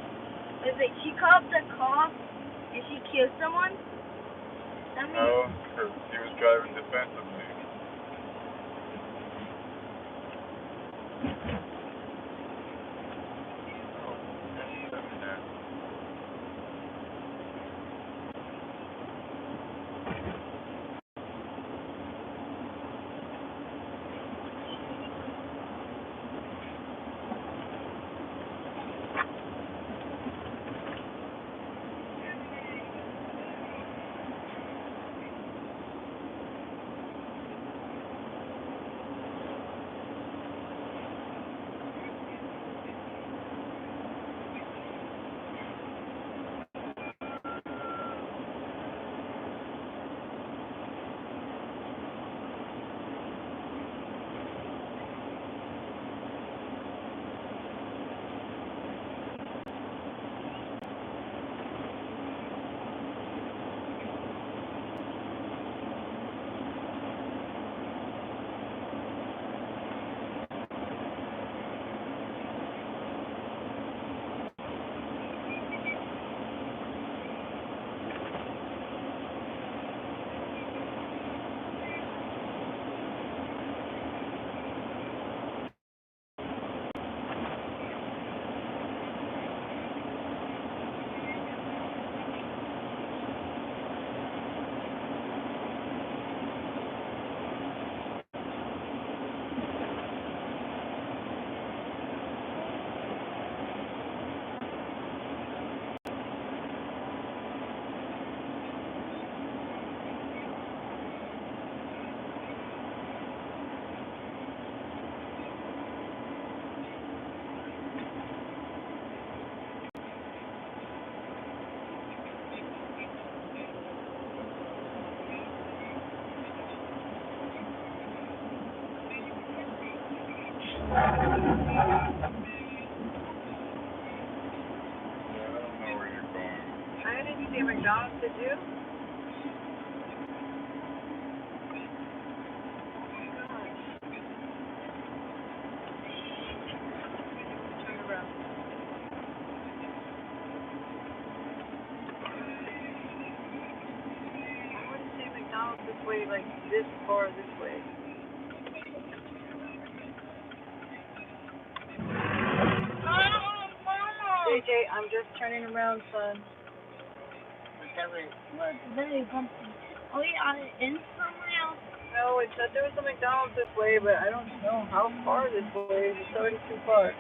Is it she cut up the car and she killed someone? I mean,
No, because he was driving defensively. know where you're going.
I didn't see a McDonald's, did you? Turn around. I wouldn't see a McDonald's this way, like this far this way. JJ, I'm just turning around, son.
Was very bumpy. Oh yeah, in somewhere else.
No, it said there was a McDonald's this way, but I don't know how far this way. It's already too far.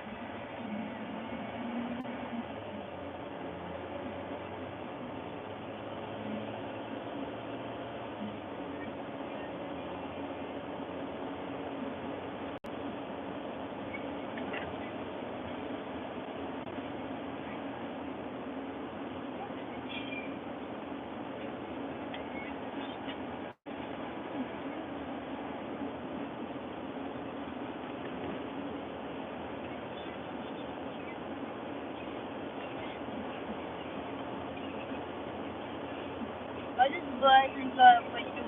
What is Verizon got for you?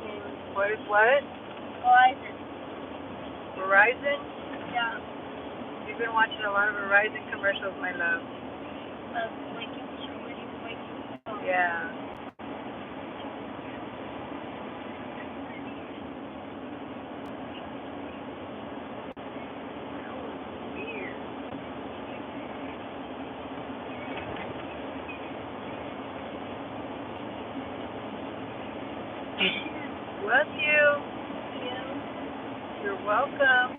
What is what?
Verizon.
Verizon?
Yeah.
You've been watching a lot of Verizon commercials, my love.
Waking.
Yeah. Weird. Bless you. You're welcome.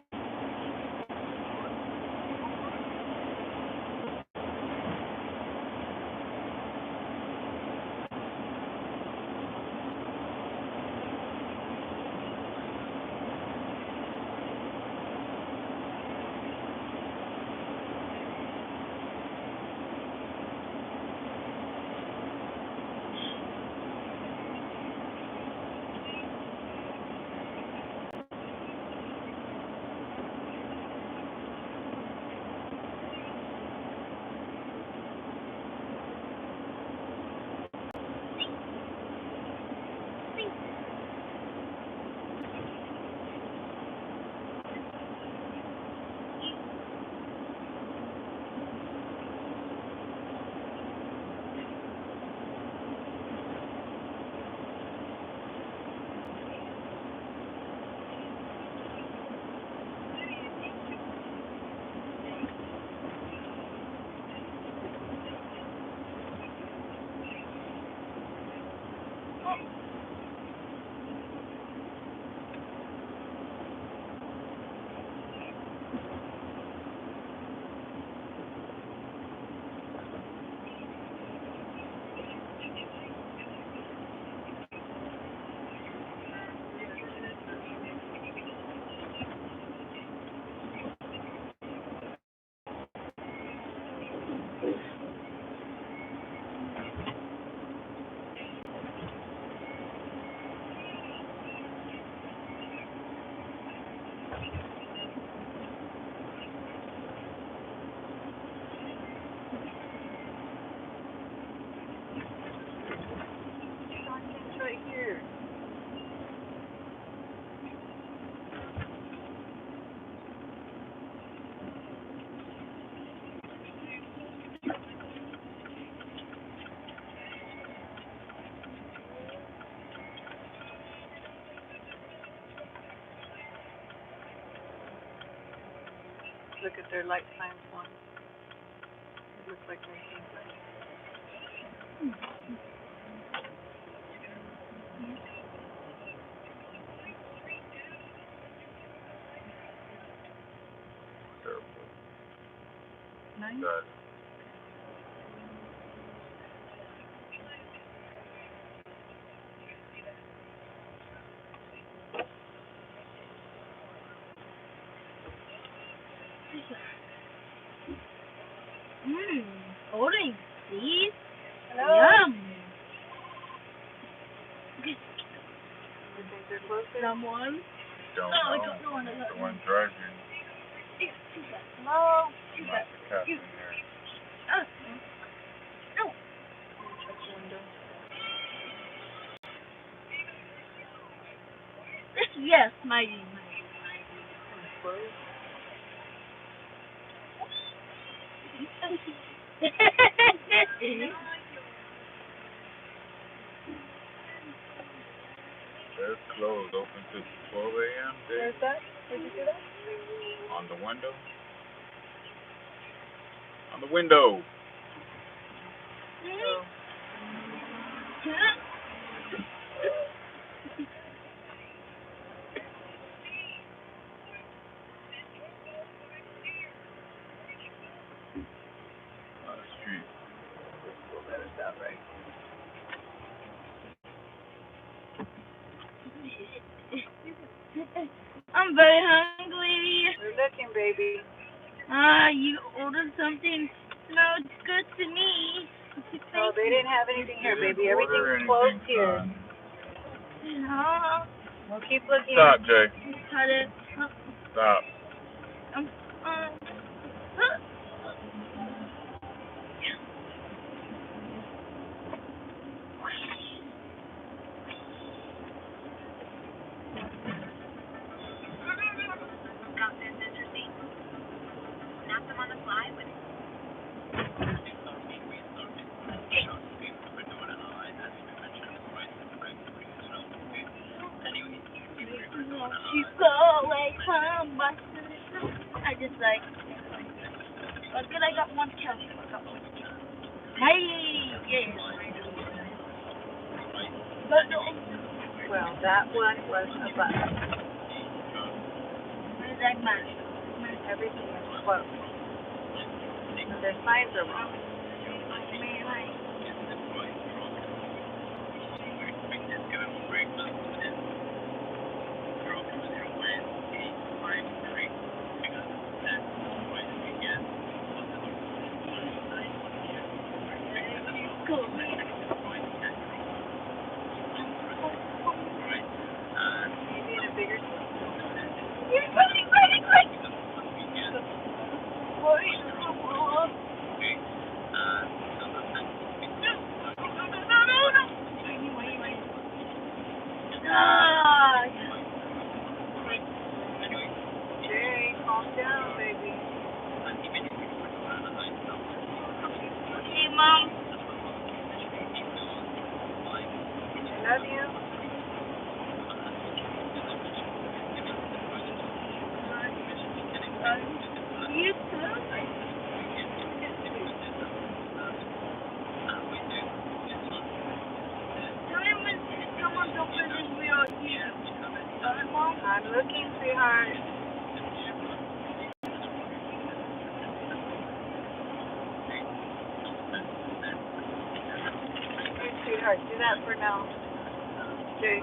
Right here. Look at their light signs one. It looks like anything, but
Careful.
nice.
Good.
Holding these?
Hello?
Yum.
You think they're closer?
Someone?
Don't
Oh, I
know.
don't know.
The one driving.
It's
My
It's closed, open to 12 a.m.
Where's that? Did you see that?
On the window. On the window.
Oh.
On the street.
That is that right.
I'm very hungry.
We're looking, baby.
You ordered something. No, it's good to me.
No, they didn't have anything here, baby. Everything's closed here.
No.
We'll keep looking.
Stop, Jay.
Cut it.
Stop.
Snap them on the fly with it. You go away from my I just like, but good I got one kill. Hey, yeah.
Well, that one was a bust.
What is that man?
Everything is closed. Their signs are wrong. Maybe in a bigger Jay, calm down, baby.
Okay, Mom.
Love you.
You too. Tell him when someone's opening your ear. Mom?
I'm looking, sweetheart. Hey, sweetheart, do that for now. Jay.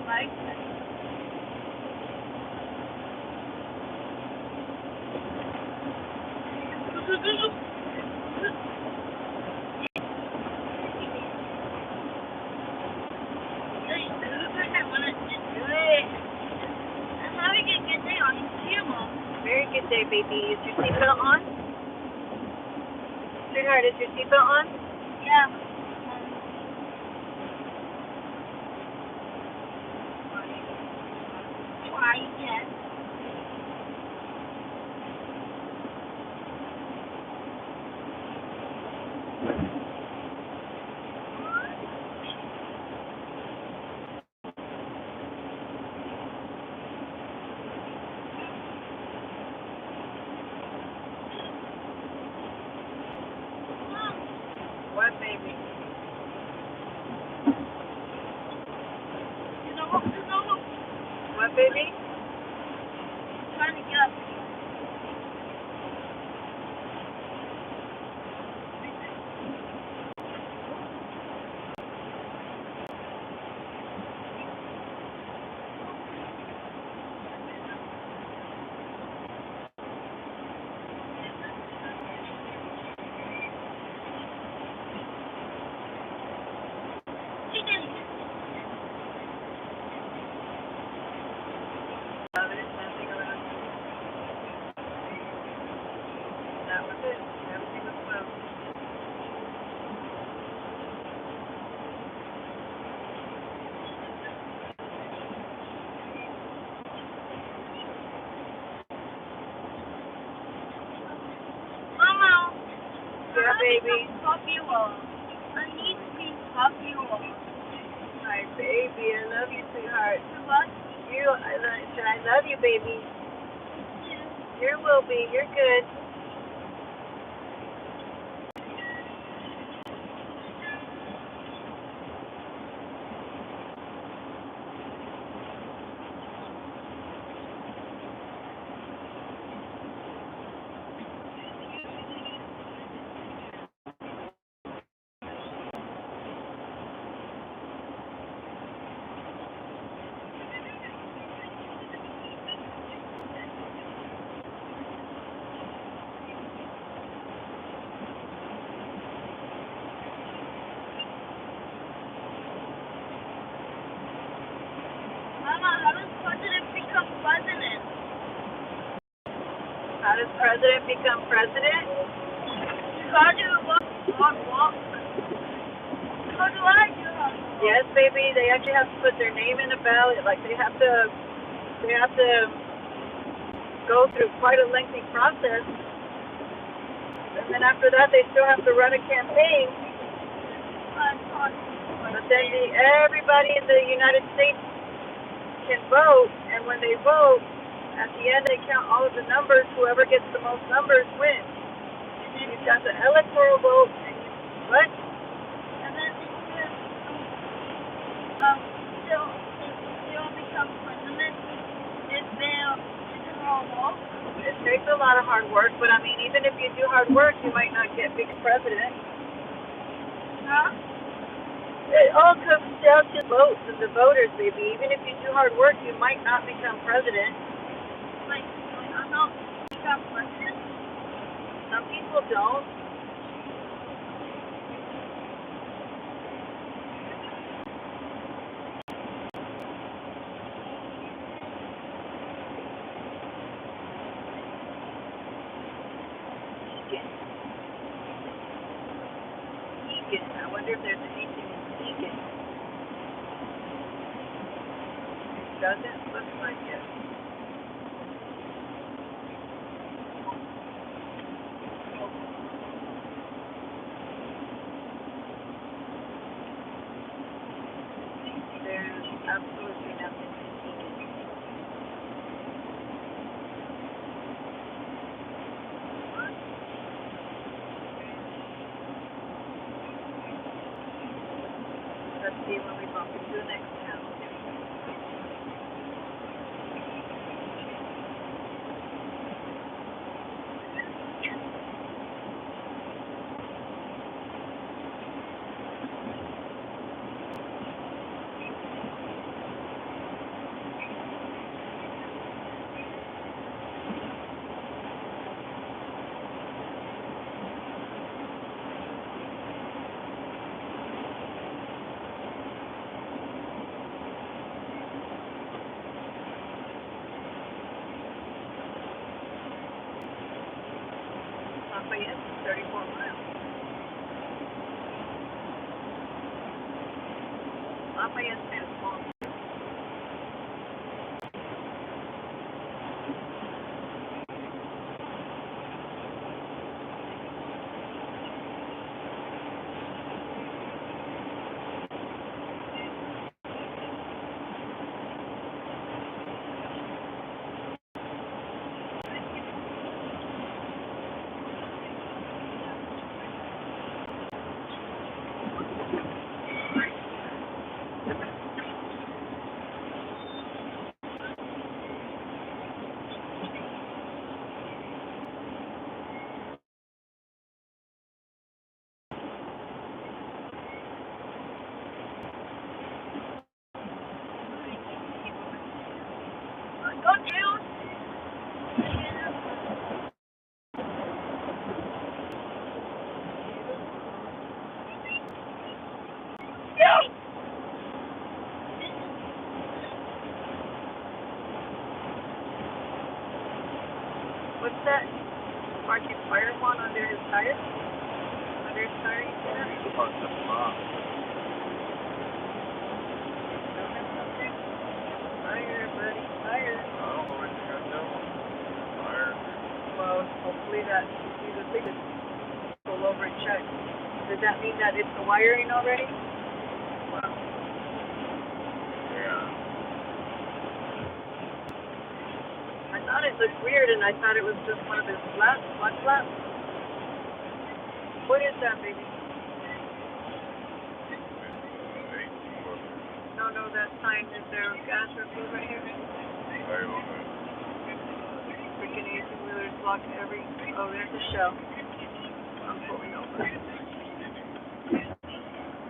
Like
Very good day, baby. Is your seatbelt on? Sweetheart, is your seatbelt on?
yeah. Why, yes.
What, baby? What, baby?
Trying to get up.
baby.
Popular. I need to be popular.
My baby, I love you, sweetheart.
What?
I love you, baby. You will be. You're good.
Mama, how does president become president?
How does president become president?
How do hard work? How do I do hard work?
Yes, baby. They actually have to put their name in a ballot. Like they have to go through quite a lengthy process. And then after that, they still have to run a campaign. But then everybody in the United States can vote, and when they vote, at the end they count all of the numbers. Whoever gets the most numbers wins. And you've got the electoral vote. What?
And then still become president if they do hard work.
It takes a lot of hard work, but I mean, even if you do hard work, you might not get big president.
Huh?
It all comes down to votes and the voters, baby. Even if you do hard work, you might not become president.
Like, I'm not become president?
Some people don't. Egan. I wonder if there's anything in Egan. It doesn't look like it. There's absolutely nothing in Egan. Let's see when we bump into the next town. Lafayette, 34 miles. Lafayette's kind of small.
Go down.
What's that? Marking fire one under his tire? Under his tire, you see that?
Parked up front.
Filming something? Fire, buddy, fire.
I don't know what you're gonna do. Fire.
Well, hopefully that he's the biggest full over
over and check. Does that mean that it's the wiring already? Wow.
Yeah.
I thought it looked weird, and I thought it was just one of his flaps. What is that, baby? No, that sign is there. Gas refill right here. Freaking 18-wheelers block every. Oh, there's a shell. I'm pulling over.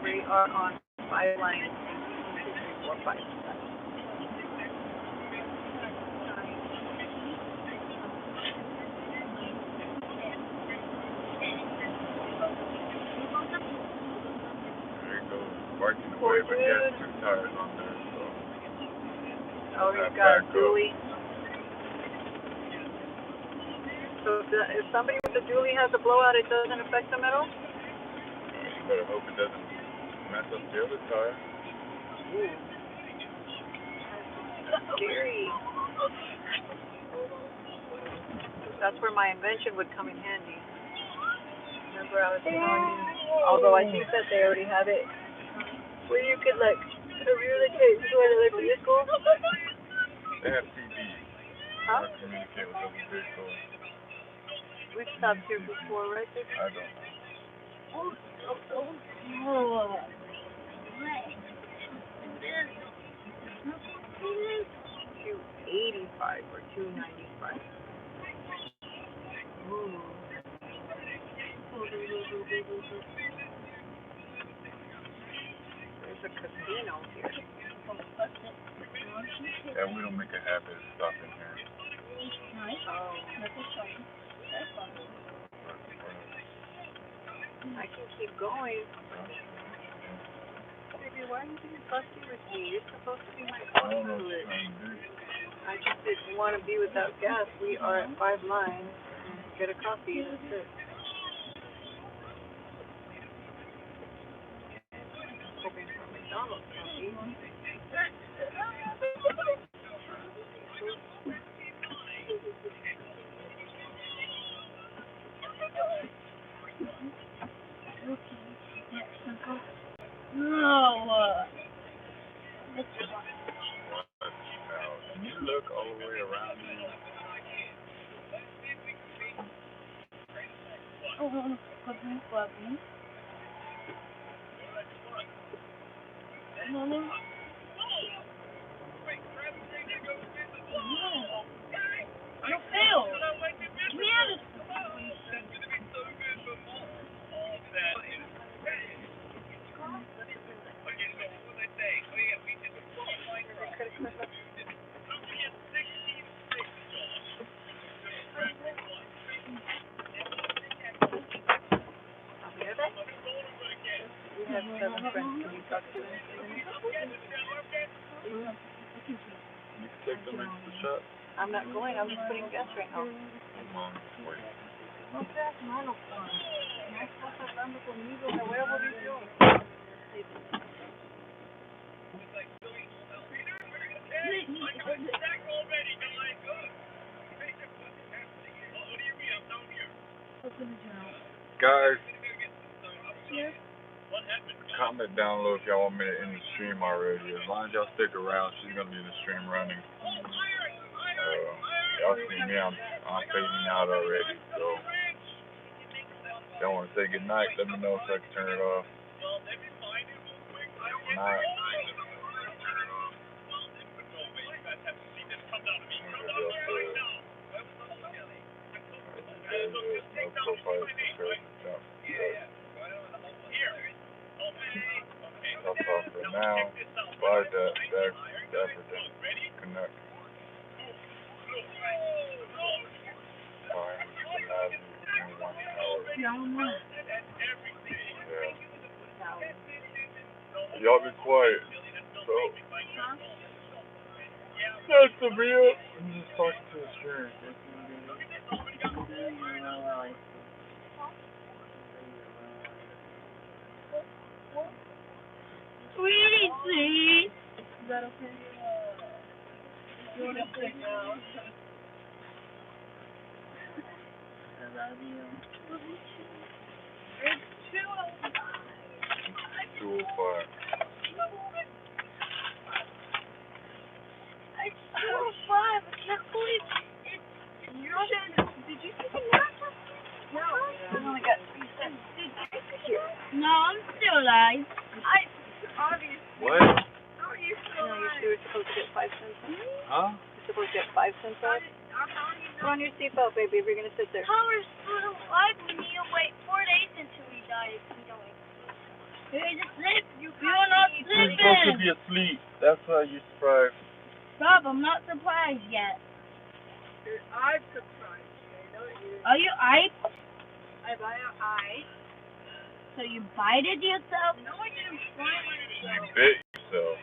We are on 5 lines. 1, 2, 3, 4, 5.
Working away, but he has 2 tires on there, so.
Oh, he's got a dually. So if somebody with a dually has a blowout, it doesn't affect them at all?
You better hope it doesn't mess up the other tire.
Ooh. That's scary. That's where my invention would come in handy. Remember I was telling you, although I think that they already have it, where you could like communicate with other vehicles.
They have TV.
Huh?
Communicate with other vehicles.
We've stopped here before, right?
I don't know.
285 or 295. Ooh. There's a casino here.
Yeah, we don't make a habit of stopping here.
I can keep going. Baby, why are you being fussy with me? You're supposed to be my pilot. I just didn't want to be without gas. We are at 5 lines. Get a coffee, that's it. Hoping for McDonald's coffee.
Can you look all the way around you?
You failed. Give me out of
We have 7 friends. Can you talk to them?
You can take them into the shop.
I'm not going. I'm just putting gas right now.
Mom, wait.
No seas malo, Juan. No estás hablando conmigo. Me voy a morir yo.
Guys, comment down below if y'all want me to end the stream already. As long as y'all stick around, she's gonna be the stream running. Y'all see me, I'm fading out already, so y'all want to say goodnight, let me know so I can turn it off. If not, that's all for now. Bye, Reconnect. Time for 9:21 hours. Yeah. Y'all be quiet. So, that's the video. I'm just talking to the stream.
Sweetie, please. Is that okay? You want to stick now? I love you.
It's 2:05.
It's 2:05. I can't believe it. Did you take a nap? No.
We only got 3 cents.
No, I'm still alive. Obviously.
What?
How are you still
No,
alive?
you were supposed to get 5 cents.
Huh?
You're supposed to get 5 cents off. Put on your seatbelt, baby, if you're going to sit there.
How are we still alive? We need to wait 4 days until we die if we don't. You're just sleep. You're not
You're supposed to
sleeping.
be asleep. That's why you're surprised.
Rob, I'm not surprised yet.
I'm surprised.
Are you ice?
I buy an eye.
So you bited yourself?
No, I didn't find
You bit yourself.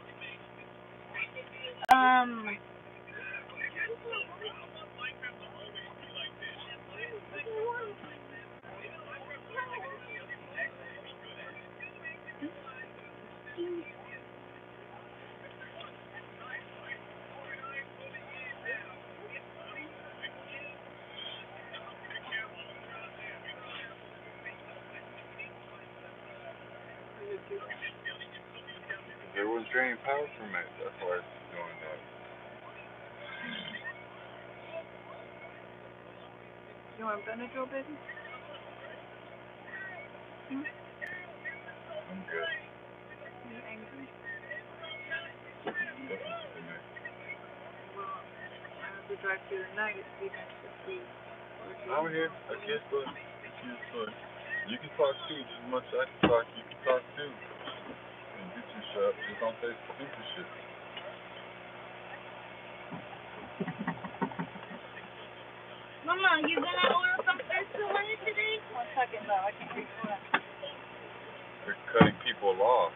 There was draining power from it. That's why it's doing that.
You want Benadryl, baby?
I'm good.
Are you angry?
Listen to me.
Well, I have to drive through the night. It'd be nice to see.
I'm here. I guess what? You can talk too. Just as much as I can talk, you can talk too. And you two shut up. Just don't say stupid shit.
Mama, you gonna order some insulin today?
1 second, though. I can reach for that.
They're cutting people off.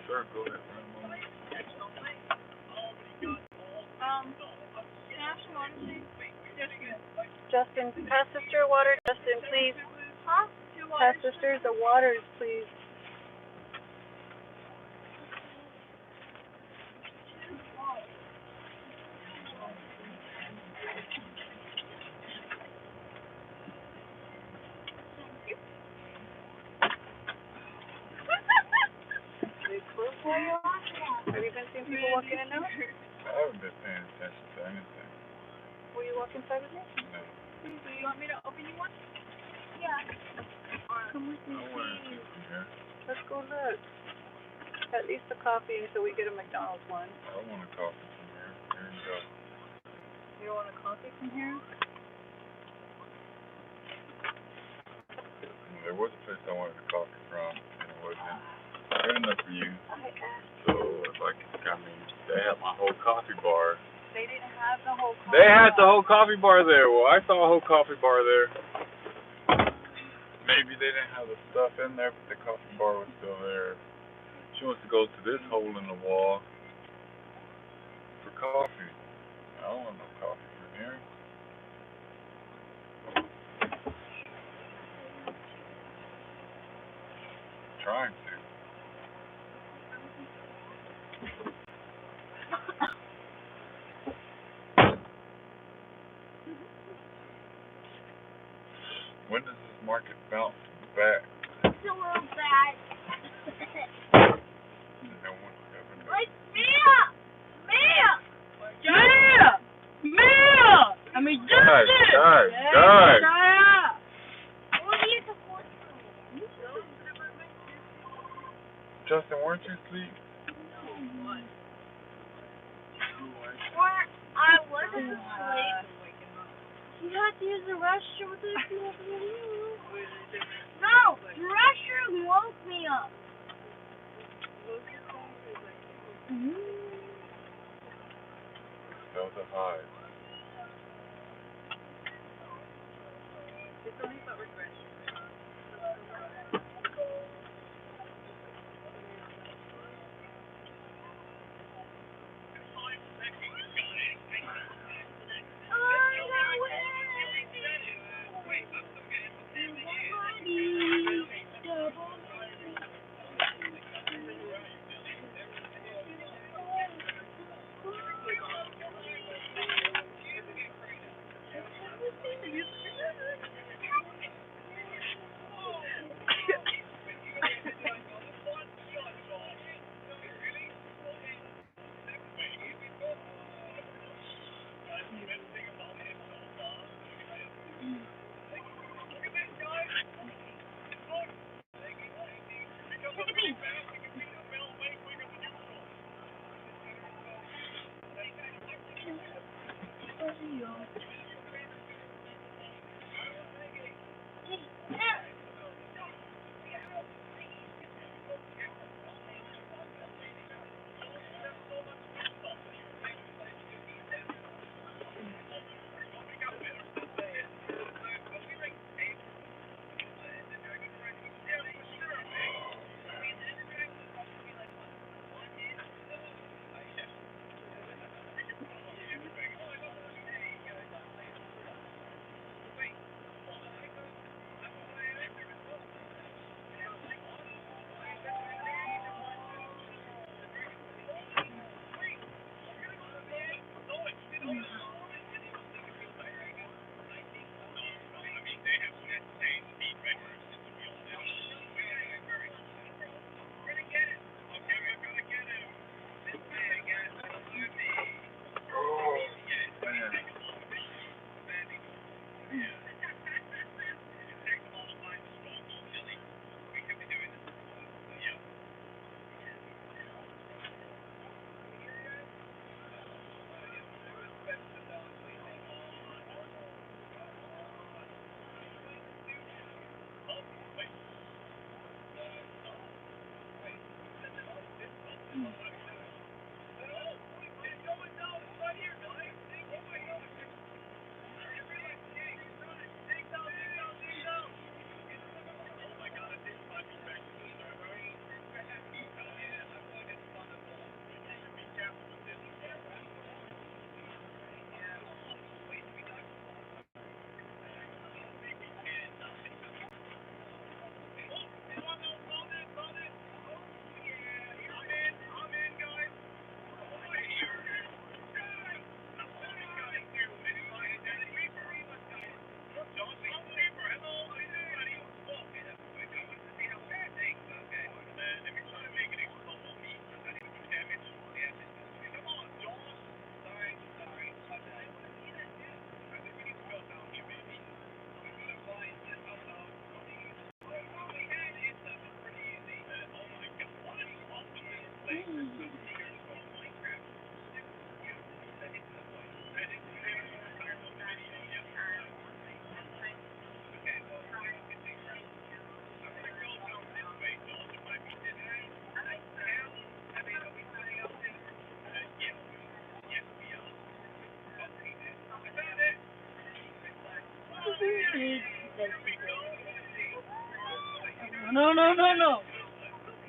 Sure, go ahead.
Justin, pass sister water. Justin, please.
Huh?
Pass sister the waters, please. Have you been seeing people walk in and out?
I haven't been paying attention to anything.
Will you walk inside with me?
No.
Do you want me to open you one?
Yeah.
Come with me,
I want to
please.
see from here.
Let's go look. At least a coffee until we get a McDonald's one.
I want a coffee from here. Here you go.
You don't want a coffee from here?
There was a place I wanted a coffee from, and it wasn't good enough for you.
I asked.
So, they had my whole coffee bar.
They didn't have the whole coffee
They had the
bar.
whole coffee bar there. Well, I saw a whole coffee bar there. Maybe they didn't have the stuff in there, but the coffee bar was still there. She wants to go to this hole in the wall for coffee. I don't want no coffee from here. Trying to. When does this market bounce back?
It's a little bad.
No one's ever knows.
Like, Mia! Mia! Mia! I mean,
Guys,
Justin!
guys.
What are you supposed to do?
Justin, weren't you asleep?
Or I wasn't asleep. You had to use the restroom with the No, the restroom woke me up.
Alright.
It's only about regret.
No, no, no, no.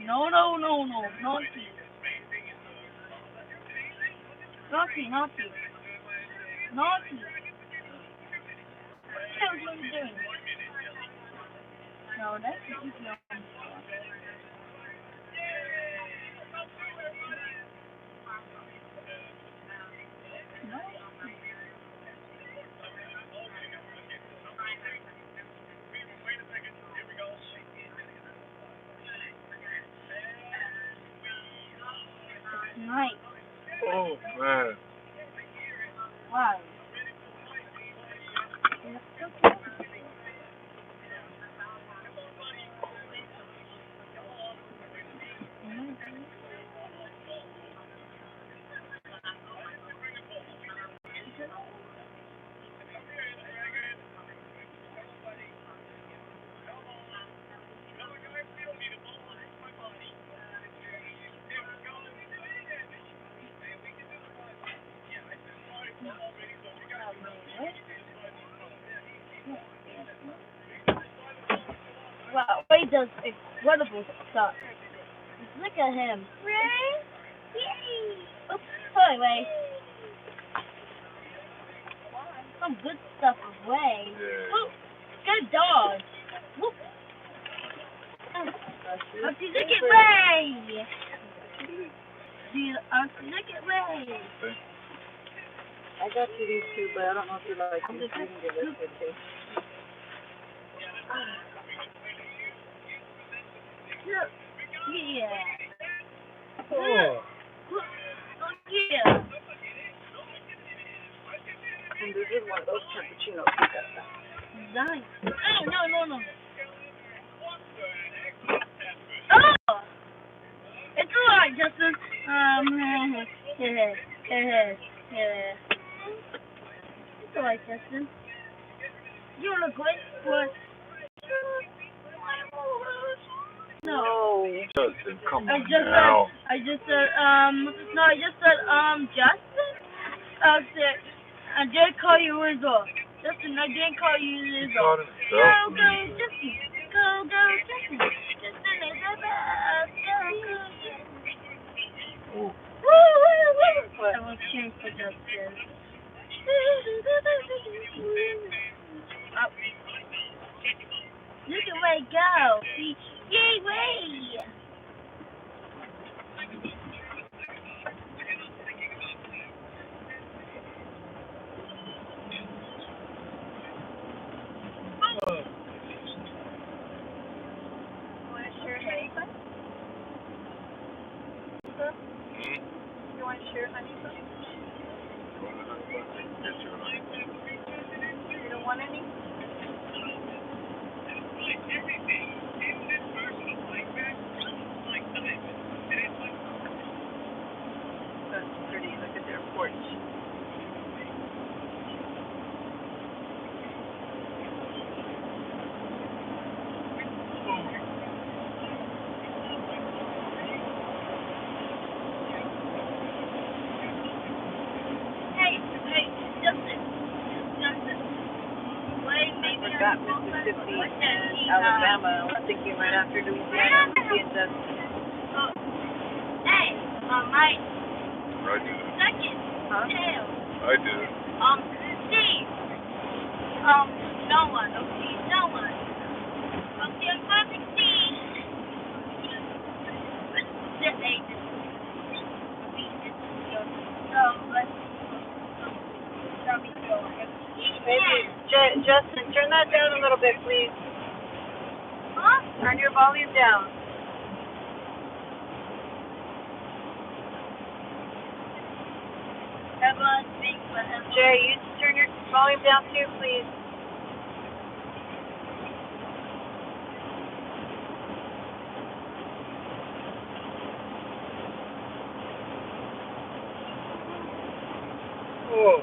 No, no, no, no. Naughty. Naughty, naughty. Naughty. That's what you're doing. No, that's what you're doing. Nice.
Oh, man.
Wow.
Ray does incredible stuff. Just look at him. Ray? Yay! Oops, sorry, Ray. Some good stuff with Ray.
Yeah.
Ooh, good dog. Whoop. Look at Ray! Look at Ray!
I got you these two, but I don't know if you like them. You can give this one too.
Look. Yeah.
Oh.
Look. Oh, yeah.
And this is one of those cappuccinos you got.
Nice. No. Oh! It's alright, Justin. It's alright, Justin. You look great. What? No.
Justin, come on
Justin.
now.
I just said, Justin? I didn't call you Rizzo. Justin, I didn't call you Rizzo.
He called himself.
Go, Justin. Go, Justin. Justin is the best. Go, Justin.
Oh.
I will change for Justin. Look at Ray go. Yay, Ray.
You want to share honey? You don't want any? That's pretty. Look at their porch. Got Mississippi and Alabama. I was thinking right after Louisiana, we'd be in Justin.
Hey, Mike.
I do that.
Second.
Huh?
Tail.
I do that.
Steve. No one. Okay, no one. Okay, I'm perfect, Steve. This ain't it. So, let's go.
Maybe, Justin, turn that down a little bit, please.
Huh?
Turn your volume down.
Everyone speak for him.
Jay, you turn your volume down too, please.
Oh.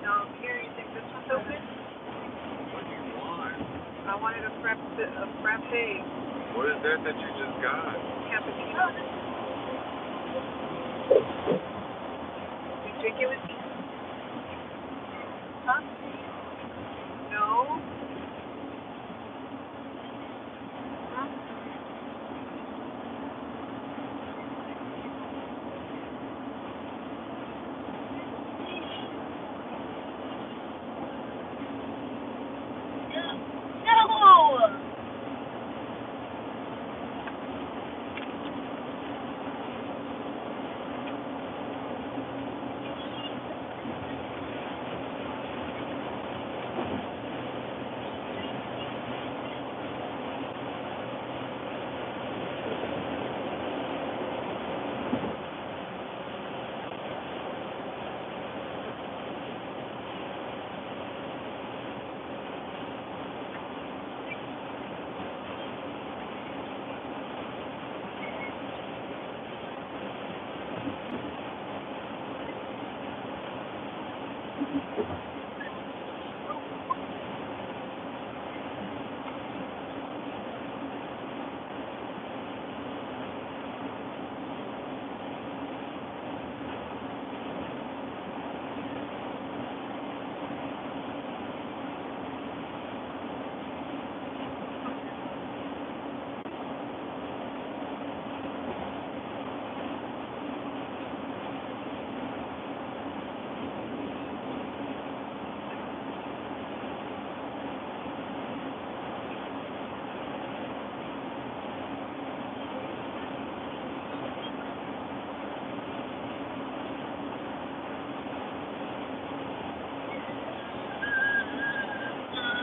No, here, you think this one's open?
What do you want?
I wanted a frappe.
What is that you just got?
Cappuccino. You drink it with me? Huh? No. Huh?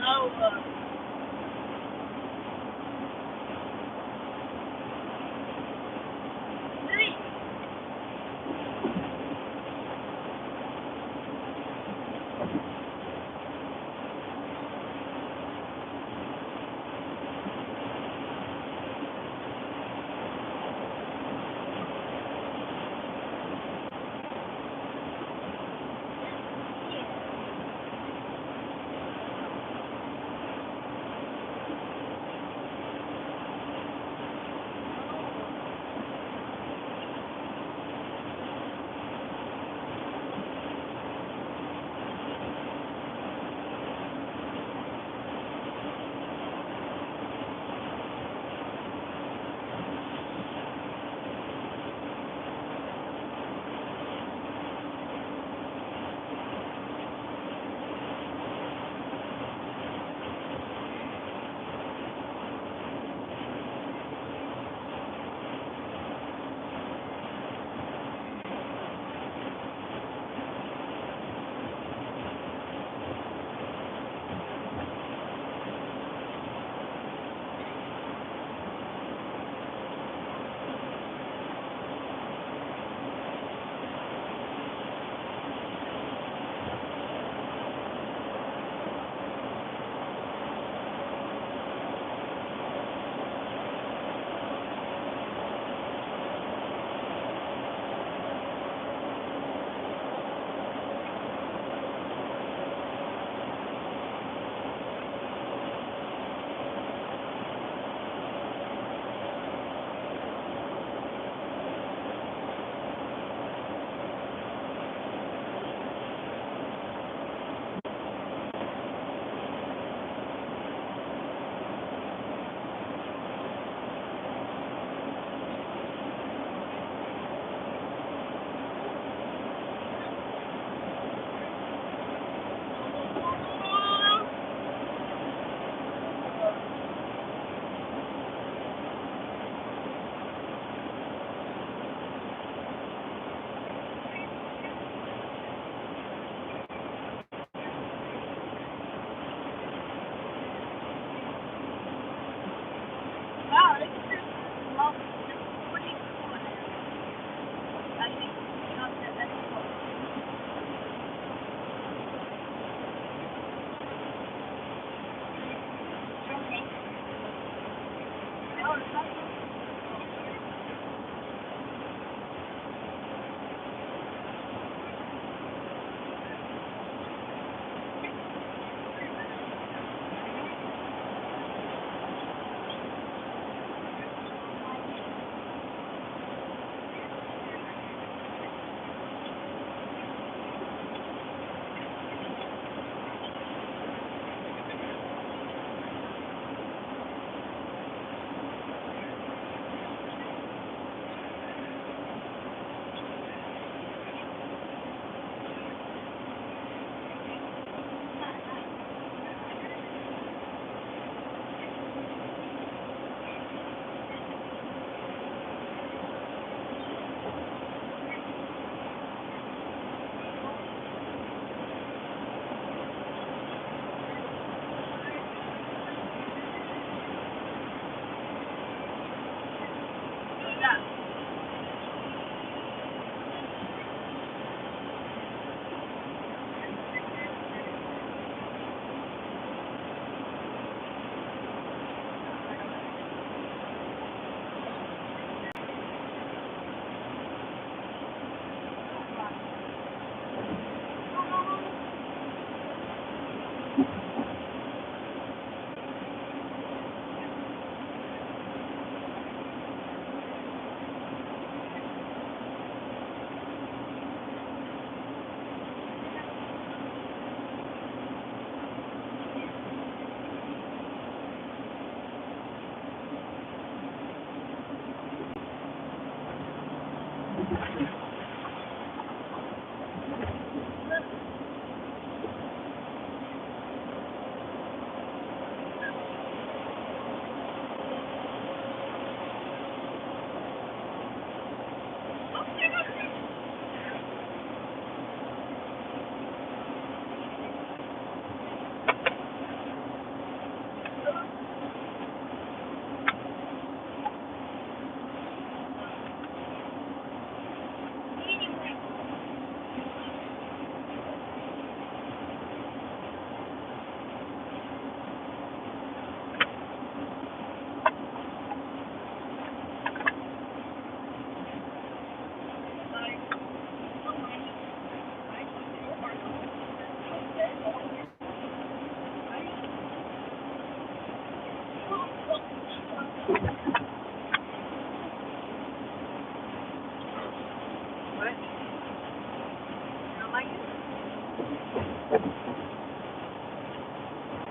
No!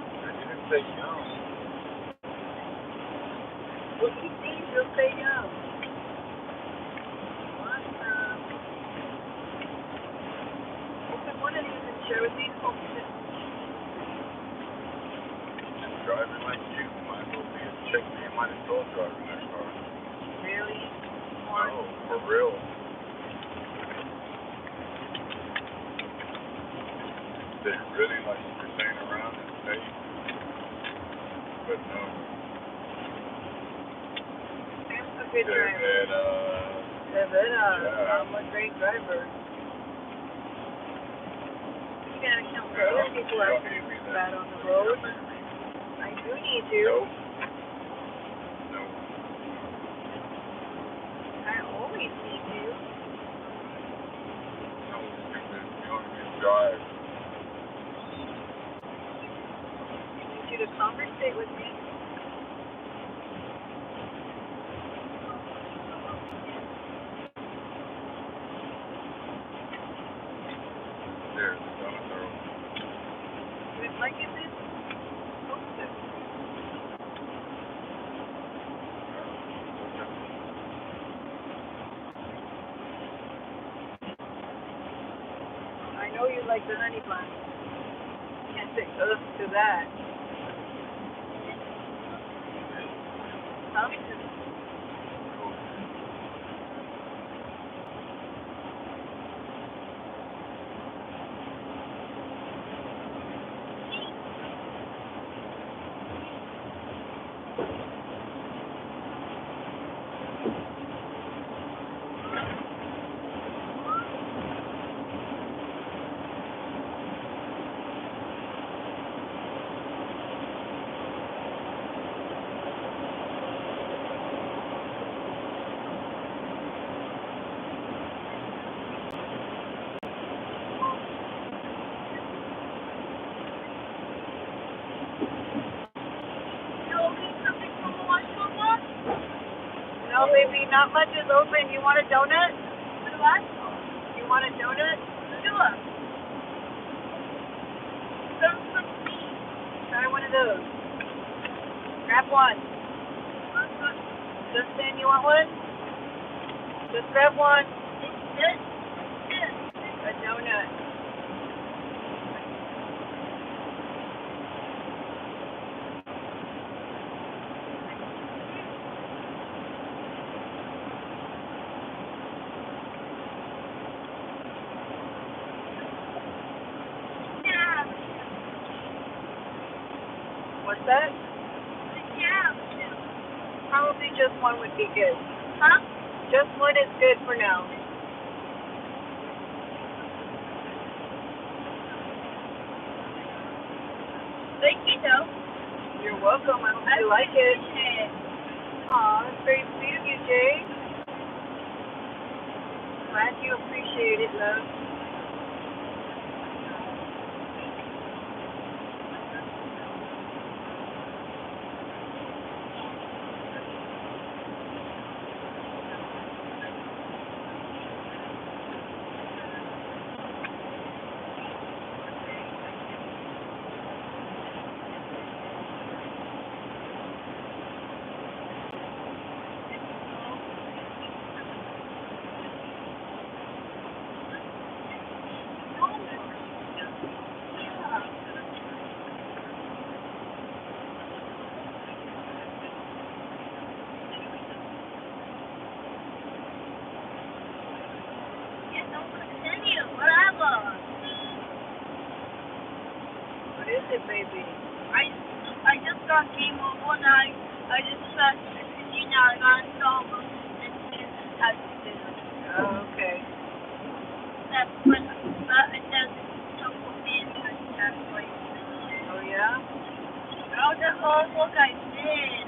You didn't say young.
What do you think? You'll say young. Open one of these and share with me.
Driving like you might as well be a chick. You might as well drive in that car.
Really?
No, for real. They really like you're staying around and safe. But no.
Sam's a good driver.
Yeah.
I'm a great driver. You gotta count for other people out there bad on the road. I do need you.
No.
I always need you.
No, stupid. You don't even drive.
I need you to conversate with me.
There, the donuts are open.
It's like it's in. I know you like the honey bun. Can't say ugh to that. Huh? No, baby, not much is open. You want a donut? What? You want a donut? Sure. Try one of those. Grab one. Justin, you want one? Just grab one. A donut. What's that? Probably just one would be good. Huh? Just one is good for now.
Thank you, though.
You're welcome. I hope you like it. Aw, that's very sweet of you, Jay. Glad you appreciate it, love. What is it, baby?
I just got game over and I just got I got some and had dinner.
Oh, okay.
That's when it says chocolate and that's like
Oh, yeah?
oh the whole look I did.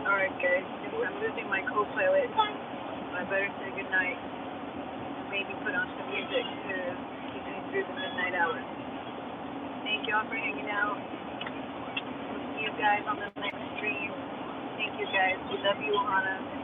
Alright, guys. I'm losing my co-pilot. I better say goodnight. Maybe put on some music to keep me through the midnight hours. Thank y'all for hanging out. We'll see you guys on the next stream. Thank you, guys. We love you, Ohana.